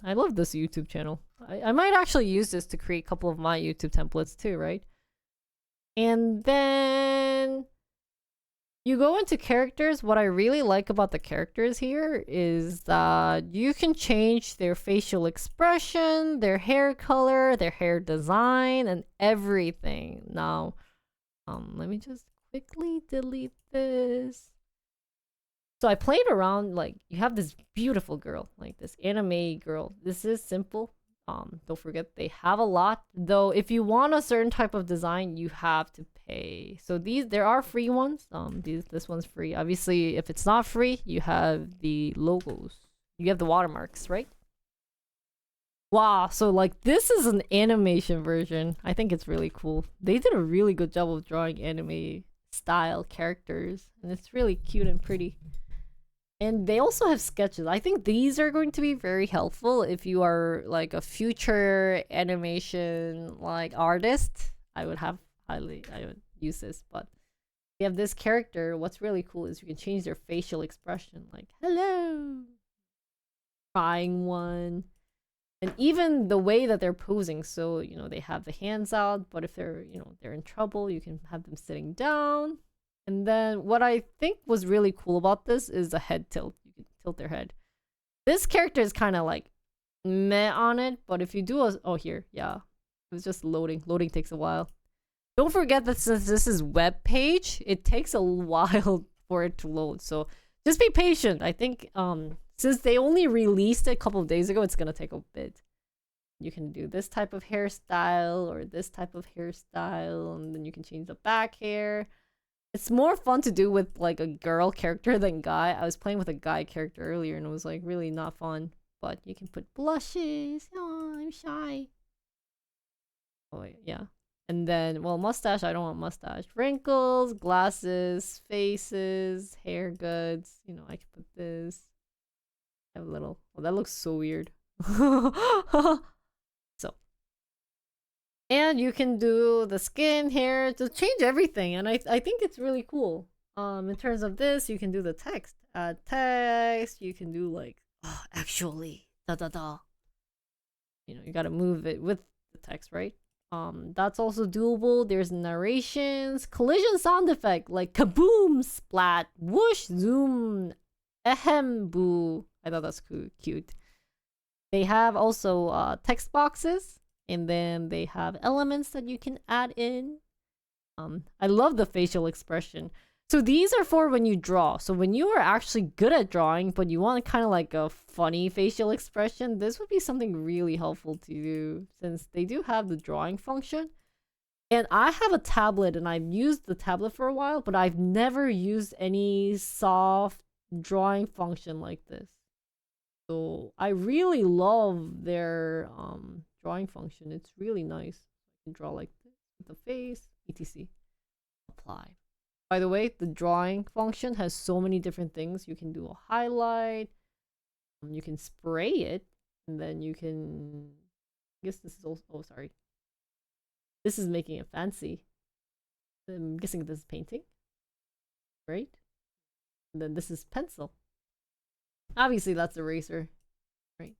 I love this YouTube channel. I might actually use this to create a couple of my YouTube templates too, right? And then you go into characters. What I really like about the characters here is that you can change their facial expression, their hair color, their hair design, and everything. Now, let me just quickly delete this. So I played around. Like, you have this beautiful girl, like this anime girl. This is simple. Don't forget they have a lot, though. If you want a certain type of design, you have to pay. So there are free ones. This one's free. Obviously, if it's not free, you have the logos. You have the watermarks, right? Wow, so like this is an animation version. I think it's really cool. They did a really good job of drawing anime style characters, and it's really cute and pretty. And they also have sketches. I think these are going to be very helpful if you are like a future animation like artist. I would use this. But you have this character. What's really cool is you can change their facial expression, like hello, crying one, and even the way that they're posing. So they have the hands out, but if they're they're in trouble, you can have them sitting down. And then what I think was really cool about this is the head tilt. You can tilt their head. This character is kind of like meh on it, but if you do here, yeah. It was just loading. Loading takes a while. Don't forget that since this is web page, it takes a while for it to load. So just be patient. I think since they only released it a couple of days ago, it's gonna take a bit. You can do this type of hairstyle or this type of hairstyle, and then you can change the back hair. It's more fun to do with like a girl character than guy. I was playing with a guy character earlier and it was like really not fun. But you can put blushes. Oh, I'm shy. Oh wait, yeah. And then, well, mustache, I don't want mustache. Wrinkles, glasses, faces, hair goods. You know, I can put this. I have a little. Oh, that looks so weird. So. And you can do the skin, hair, to change everything. And I think it's really cool. In terms of this, you can do the text. Add text. You can do like, oh, actually, da da da. You know, you gotta move it with the text, right? That's also doable. There's narrations, collision sound effect like kaboom, splat, whoosh, zoom, ahem, boo. I thought that's cute. They have also text boxes, and then they have elements that you can add in. I love the facial expression. So these are for when you draw. So when you are actually good at drawing, but you want kind of like a funny facial expression, this would be something really helpful to do since they do have the drawing function. And I have a tablet and I've used the tablet for a while, but I've never used any soft drawing function like this. So I really love their drawing function. It's really nice. You can draw like this with the face, etc. Apply. By the way, the drawing function has so many different things. You can do a highlight. You can spray it. And then you can... I guess this is also... Oh, sorry. This is making it fancy. I'm guessing this is painting. Right? And then this is pencil. Obviously, that's eraser. Right?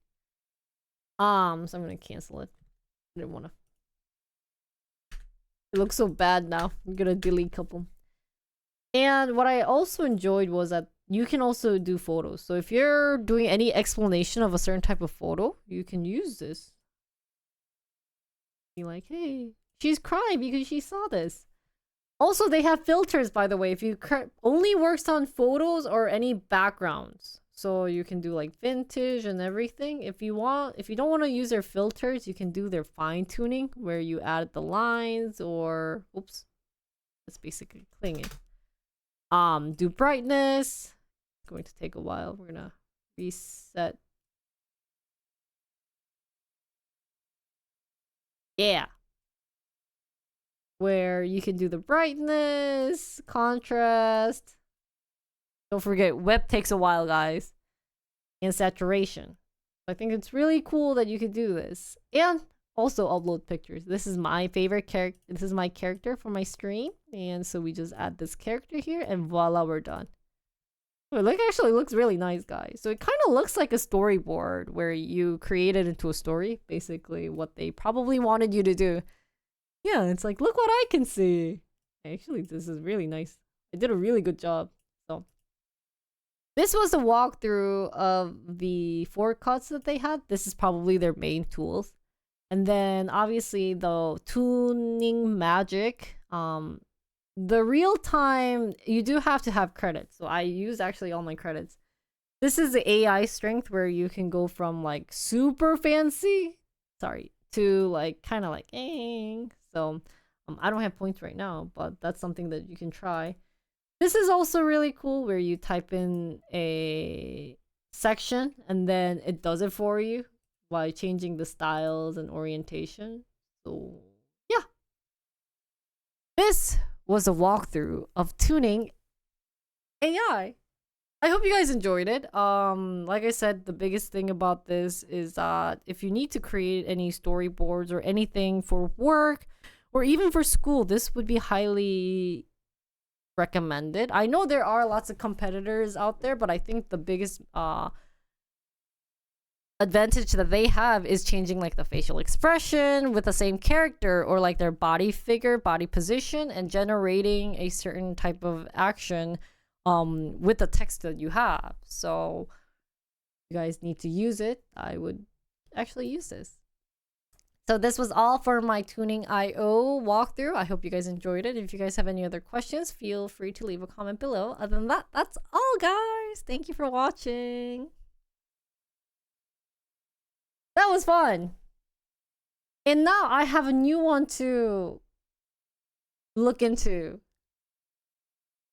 So I'm going to cancel it. I didn't want to... It looks so bad now. I'm going to delete a couple. And what I also enjoyed was that you can also do photos. So if you're doing any explanation of a certain type of photo, you can use this. Be like, hey, she's crying because she saw this. Also, they have filters, by the way. If you only works on photos or any backgrounds. So you can do like vintage and everything. If you don't want to use their filters, you can do their fine tuning where you add the lines or oops. That's basically clinging. Do brightness. It's going to take a while. We're gonna reset. Yeah. Where you can do the brightness, contrast. Don't forget, web takes a while, guys. And saturation. I think it's really cool that you could do this. And also upload pictures. This is my favorite character. This is my character for my stream. And so we just add this character here and voila, we're done. It actually looks really nice, guys. So it kind of looks like a storyboard where you create it into a story. Basically what they probably wanted you to do. Yeah, it's like, look what I can see. Actually, this is really nice. They did a really good job. So this was a walkthrough of the 4 cuts that they had. This is probably their main tools. And then obviously the tuning magic. The real time, you do have to have credits. So I used actually all my credits. This is the AI strength where you can go from like super fancy, to like kind of like, so I don't have points right now, but that's something that you can try. This is also really cool where you type in a section and then it does it for you while changing the styles and orientation. So yeah, this was a walkthrough of tuning AI. I hope you guys enjoyed it. Like I said, the biggest thing about this is that if you need to create any storyboards or anything for work or even for school, this would be highly recommended. I know there are lots of competitors out there, but I think the biggest advantage that they have is changing like the facial expression with the same character or like their body figure, body position, and generating a certain type of action with the text that you have. So you guys need to use it. I would actually use this. So this was all for my tuning IO walkthrough. I hope you guys enjoyed it. If you guys have any other questions, feel free to leave a comment below. Other than that, that's all, guys. Thank you for watching. That was fun. And now I have a new one to look into.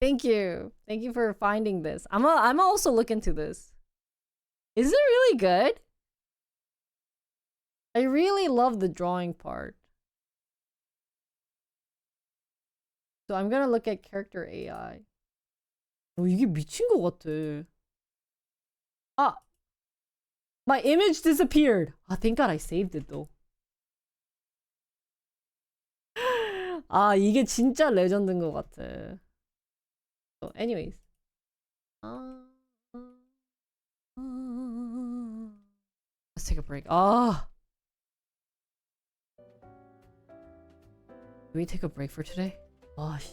Thank you. Thank you for finding this. I'm also look into this. Is it really good? I really love the drawing part. So I'm gonna look at character AI. 이게 미친 것 같아. 아! My image disappeared! Thank God I saved it though. 이게 진짜 레전드인 것 같아. So anyways. Let's take a break. Can we take a break for today? Gosh.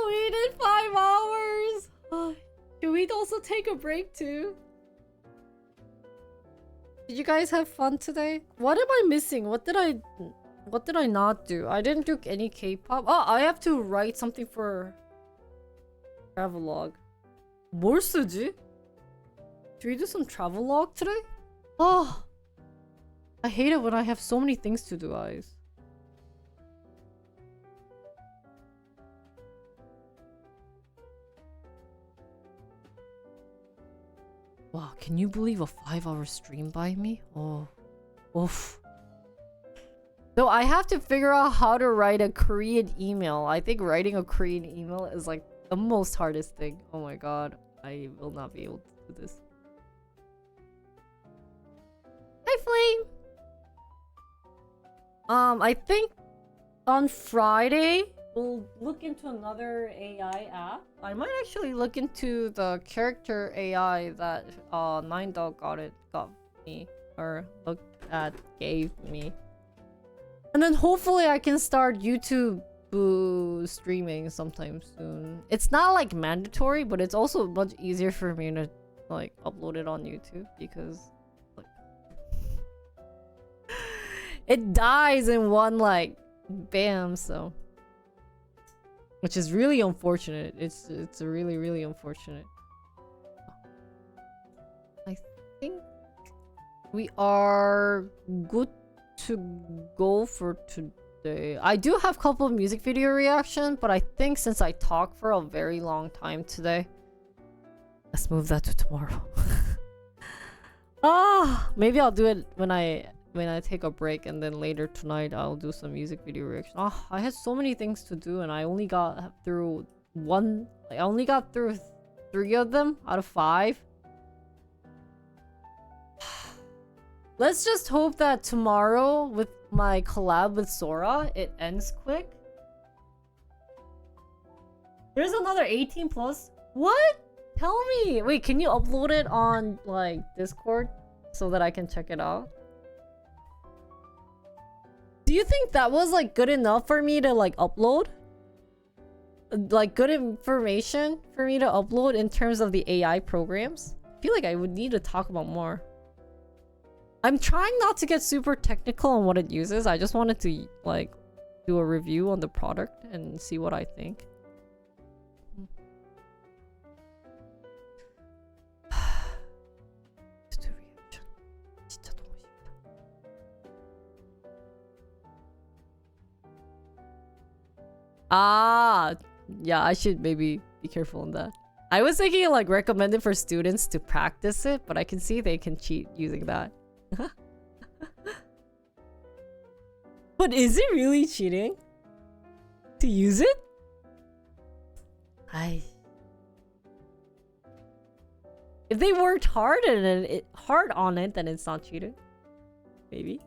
We did 5 hours. Should we also take a break too? Did you guys have fun today? What am I missing? What did I not do? I didn't do any K-pop. I have to write something for travelogue. 뭘 쓰지? Should we do some travelogue today? I hate it when I have so many things to do, guys. Wow, can you believe a 5-hour stream by me? Oof. So I have to figure out how to write a Korean email. I think writing a Korean email is like the most hardest thing. Oh my god, I will not be able to do this. Hi, Flame! I think on Friday, we'll look into another AI app. I might actually look into the character AI that Nine Dog got me, or gave me. And then hopefully I can start YouTube streaming sometime soon. It's not like mandatory, but it's also much easier for me to like upload it on YouTube because like it dies in one like bam, so which is really unfortunate. It's really unfortunate. I think we are good to go for today. I do have a couple of music video reactions, but I think since I talked for a very long time today, let's move that to tomorrow. Maybe I'll do it when I take a break, and then later tonight I'll do some music video reaction. I had so many things to do, and I only got through one. Like, I only got through 3 of them out of 5. Let's just hope that tomorrow with my collab with Sora, it ends quick. There's another 18 plus. What? Tell me. Wait, can you upload it on like Discord so that I can check it out? Do you think that was like good enough for me to like upload? Like good information for me to upload in terms of the AI programs? I feel like I would need to talk about more. I'm trying not to get super technical on what it uses. I just wanted to like do a review on the product and see what I think. Yeah, I should maybe be careful on that. I was thinking like recommended for students to practice it, but I can see they can cheat using that. But is it really cheating to use it? If they worked hard on it, then it's not cheating. Maybe.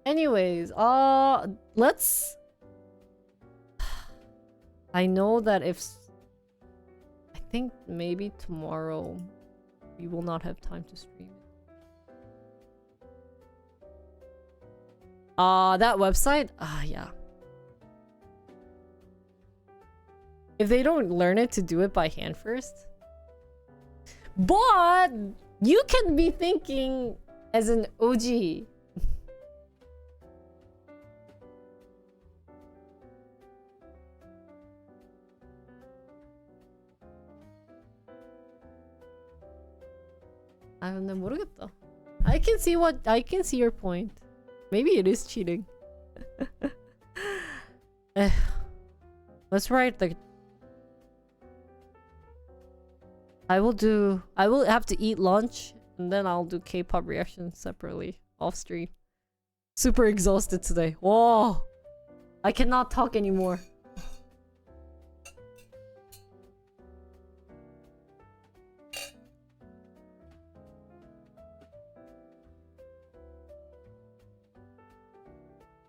Anyways, let's. I know that I think maybe tomorrow we will not have time to stream it. That website? Yeah. If they don't learn it to do it by hand first. But you can be thinking as an OG. 모르겠다. I can see your point. Maybe it is cheating. Let's write the I will have to eat lunch and then I'll do K-pop reactions separately off stream. Super exhausted today. Whoa! I cannot talk anymore.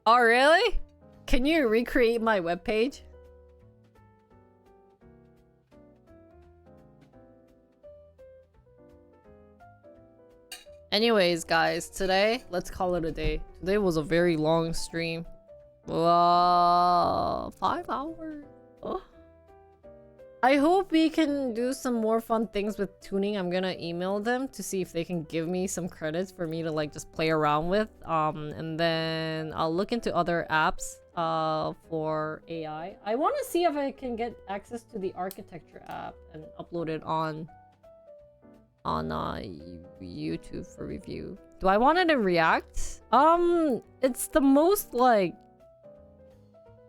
Oh, really? Can you recreate my webpage? Anyways, guys, today, let's call it a day. Today was a very long stream. 5 hours. Oh. I hope we can do some more fun things with tuning. I'm gonna email them to see if they can give me some credits for me to like just play around with. And then I'll look into other apps for AI. I want to see if I can get access to the architecture app and upload it on YouTube for review. Do I want it in React? It's the most like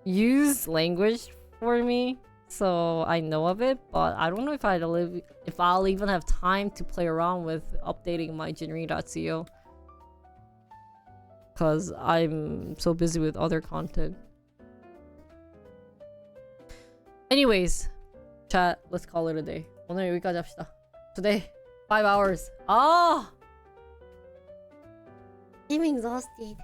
used language for me, so I know of it, but I don't know if I'll even have time to play around with updating my Jinri.co because I'm so busy with other content. Anyways, chat, let's call it a day. 오늘 여기까지 합시다. Today 5 hours. Oh! I'm exhausted.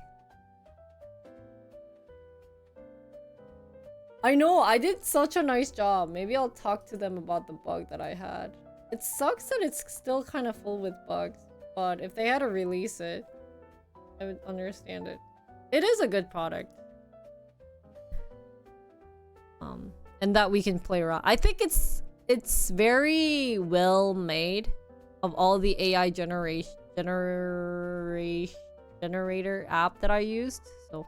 I know, I did such a nice job. Maybe I'll talk to them about the bug that I had. It sucks that it's still kind of full with bugs, but if they had to release it, I would understand it. It is a good product. And that we can play around. I think it's very well made. Of all the AI generator app that I used, so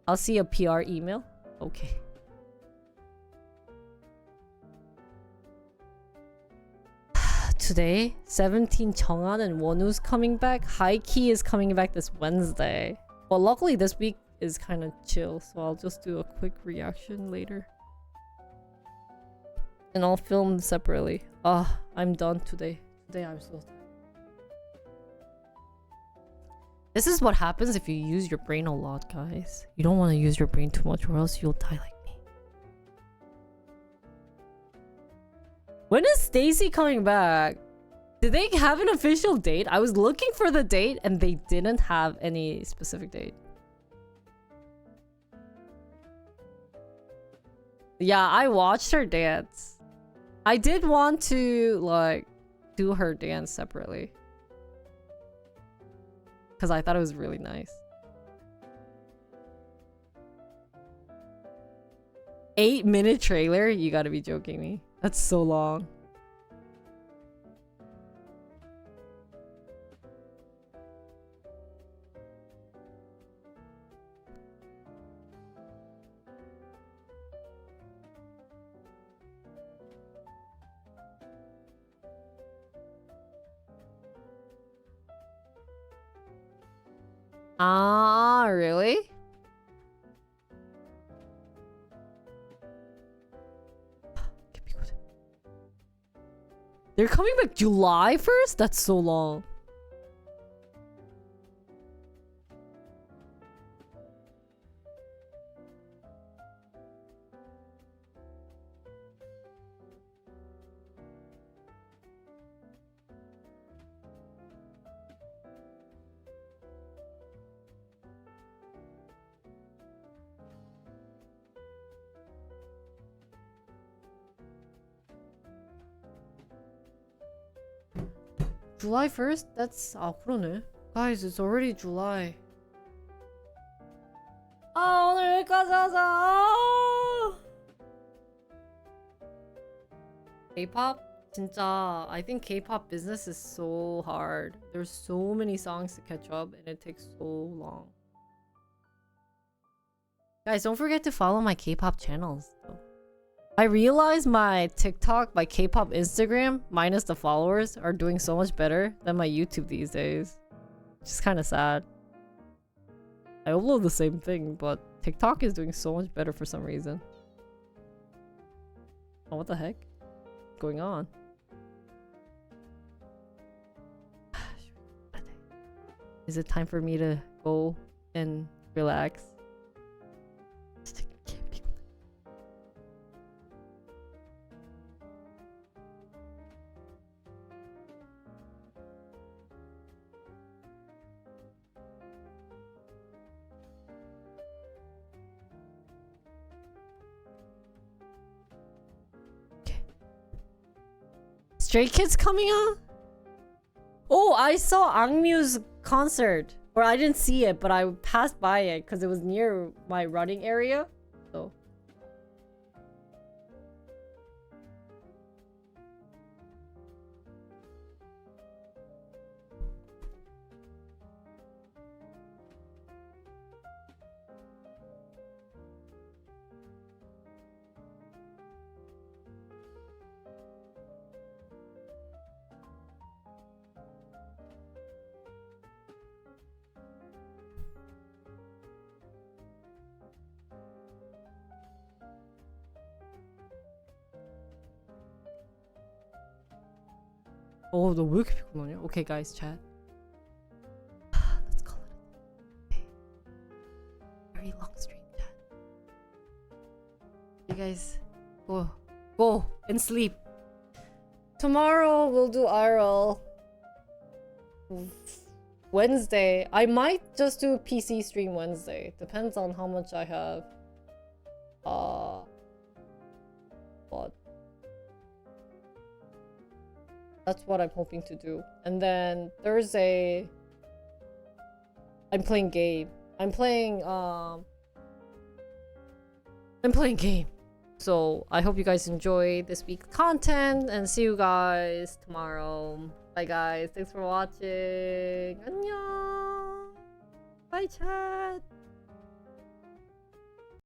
I'll see a PR email. Okay. Today, 17 Chong'an and Wonwoo's coming back. High Key is coming back this Wednesday. Well, luckily this week is kind of chill, so I'll just do a quick reaction later. And I'll film separately. I'm done today. Today I'm so tired. This is what happens if you use your brain a lot, guys. You don't want to use your brain too much or else you'll die like me. When is Stacy coming back? Did they have an official date? I was looking for the date and they didn't have any specific date. Yeah, I watched her dance. I did want to, like, do her dance separately. Because I thought it was really nice. 8-minute trailer? You gotta be joking me. That's so long. Ah, really? They're coming back July 1st? That's so long. July 1st? That's 그러네. Guys, it's already July. 오늘 여기까지 하자. K-pop? 진짜, I think K-pop business is so hard. There's so many songs to catch up and it takes so long. Guys, don't forget to follow my K-pop channels. I realize my TikTok, my K-pop Instagram, minus the followers, are doing so much better than my YouTube these days. Which is kind of sad. I upload the same thing, but TikTok is doing so much better for some reason. Oh, what the heck? What's going on? Is it time for me to go and relax? Stray Kids coming out? Oh, I saw Angmyu's concert. Or I didn't see it, but I passed by it because it was near my running area. So. 너 왜 이렇게 피곤하냐? Okay, guys, chat. Let's call it a day. Very long stream, chat. You guys, go and sleep. Tomorrow we'll do IRL. Wednesday, I might just do a PC stream Wednesday. Depends on how much I have. What? That's what I'm hoping to do. And then Thursday, I'm playing game. I'm playing game. So I hope you guys enjoy this week's content and see you guys tomorrow. Bye guys. Thanks for watching. 안녕. Bye chat.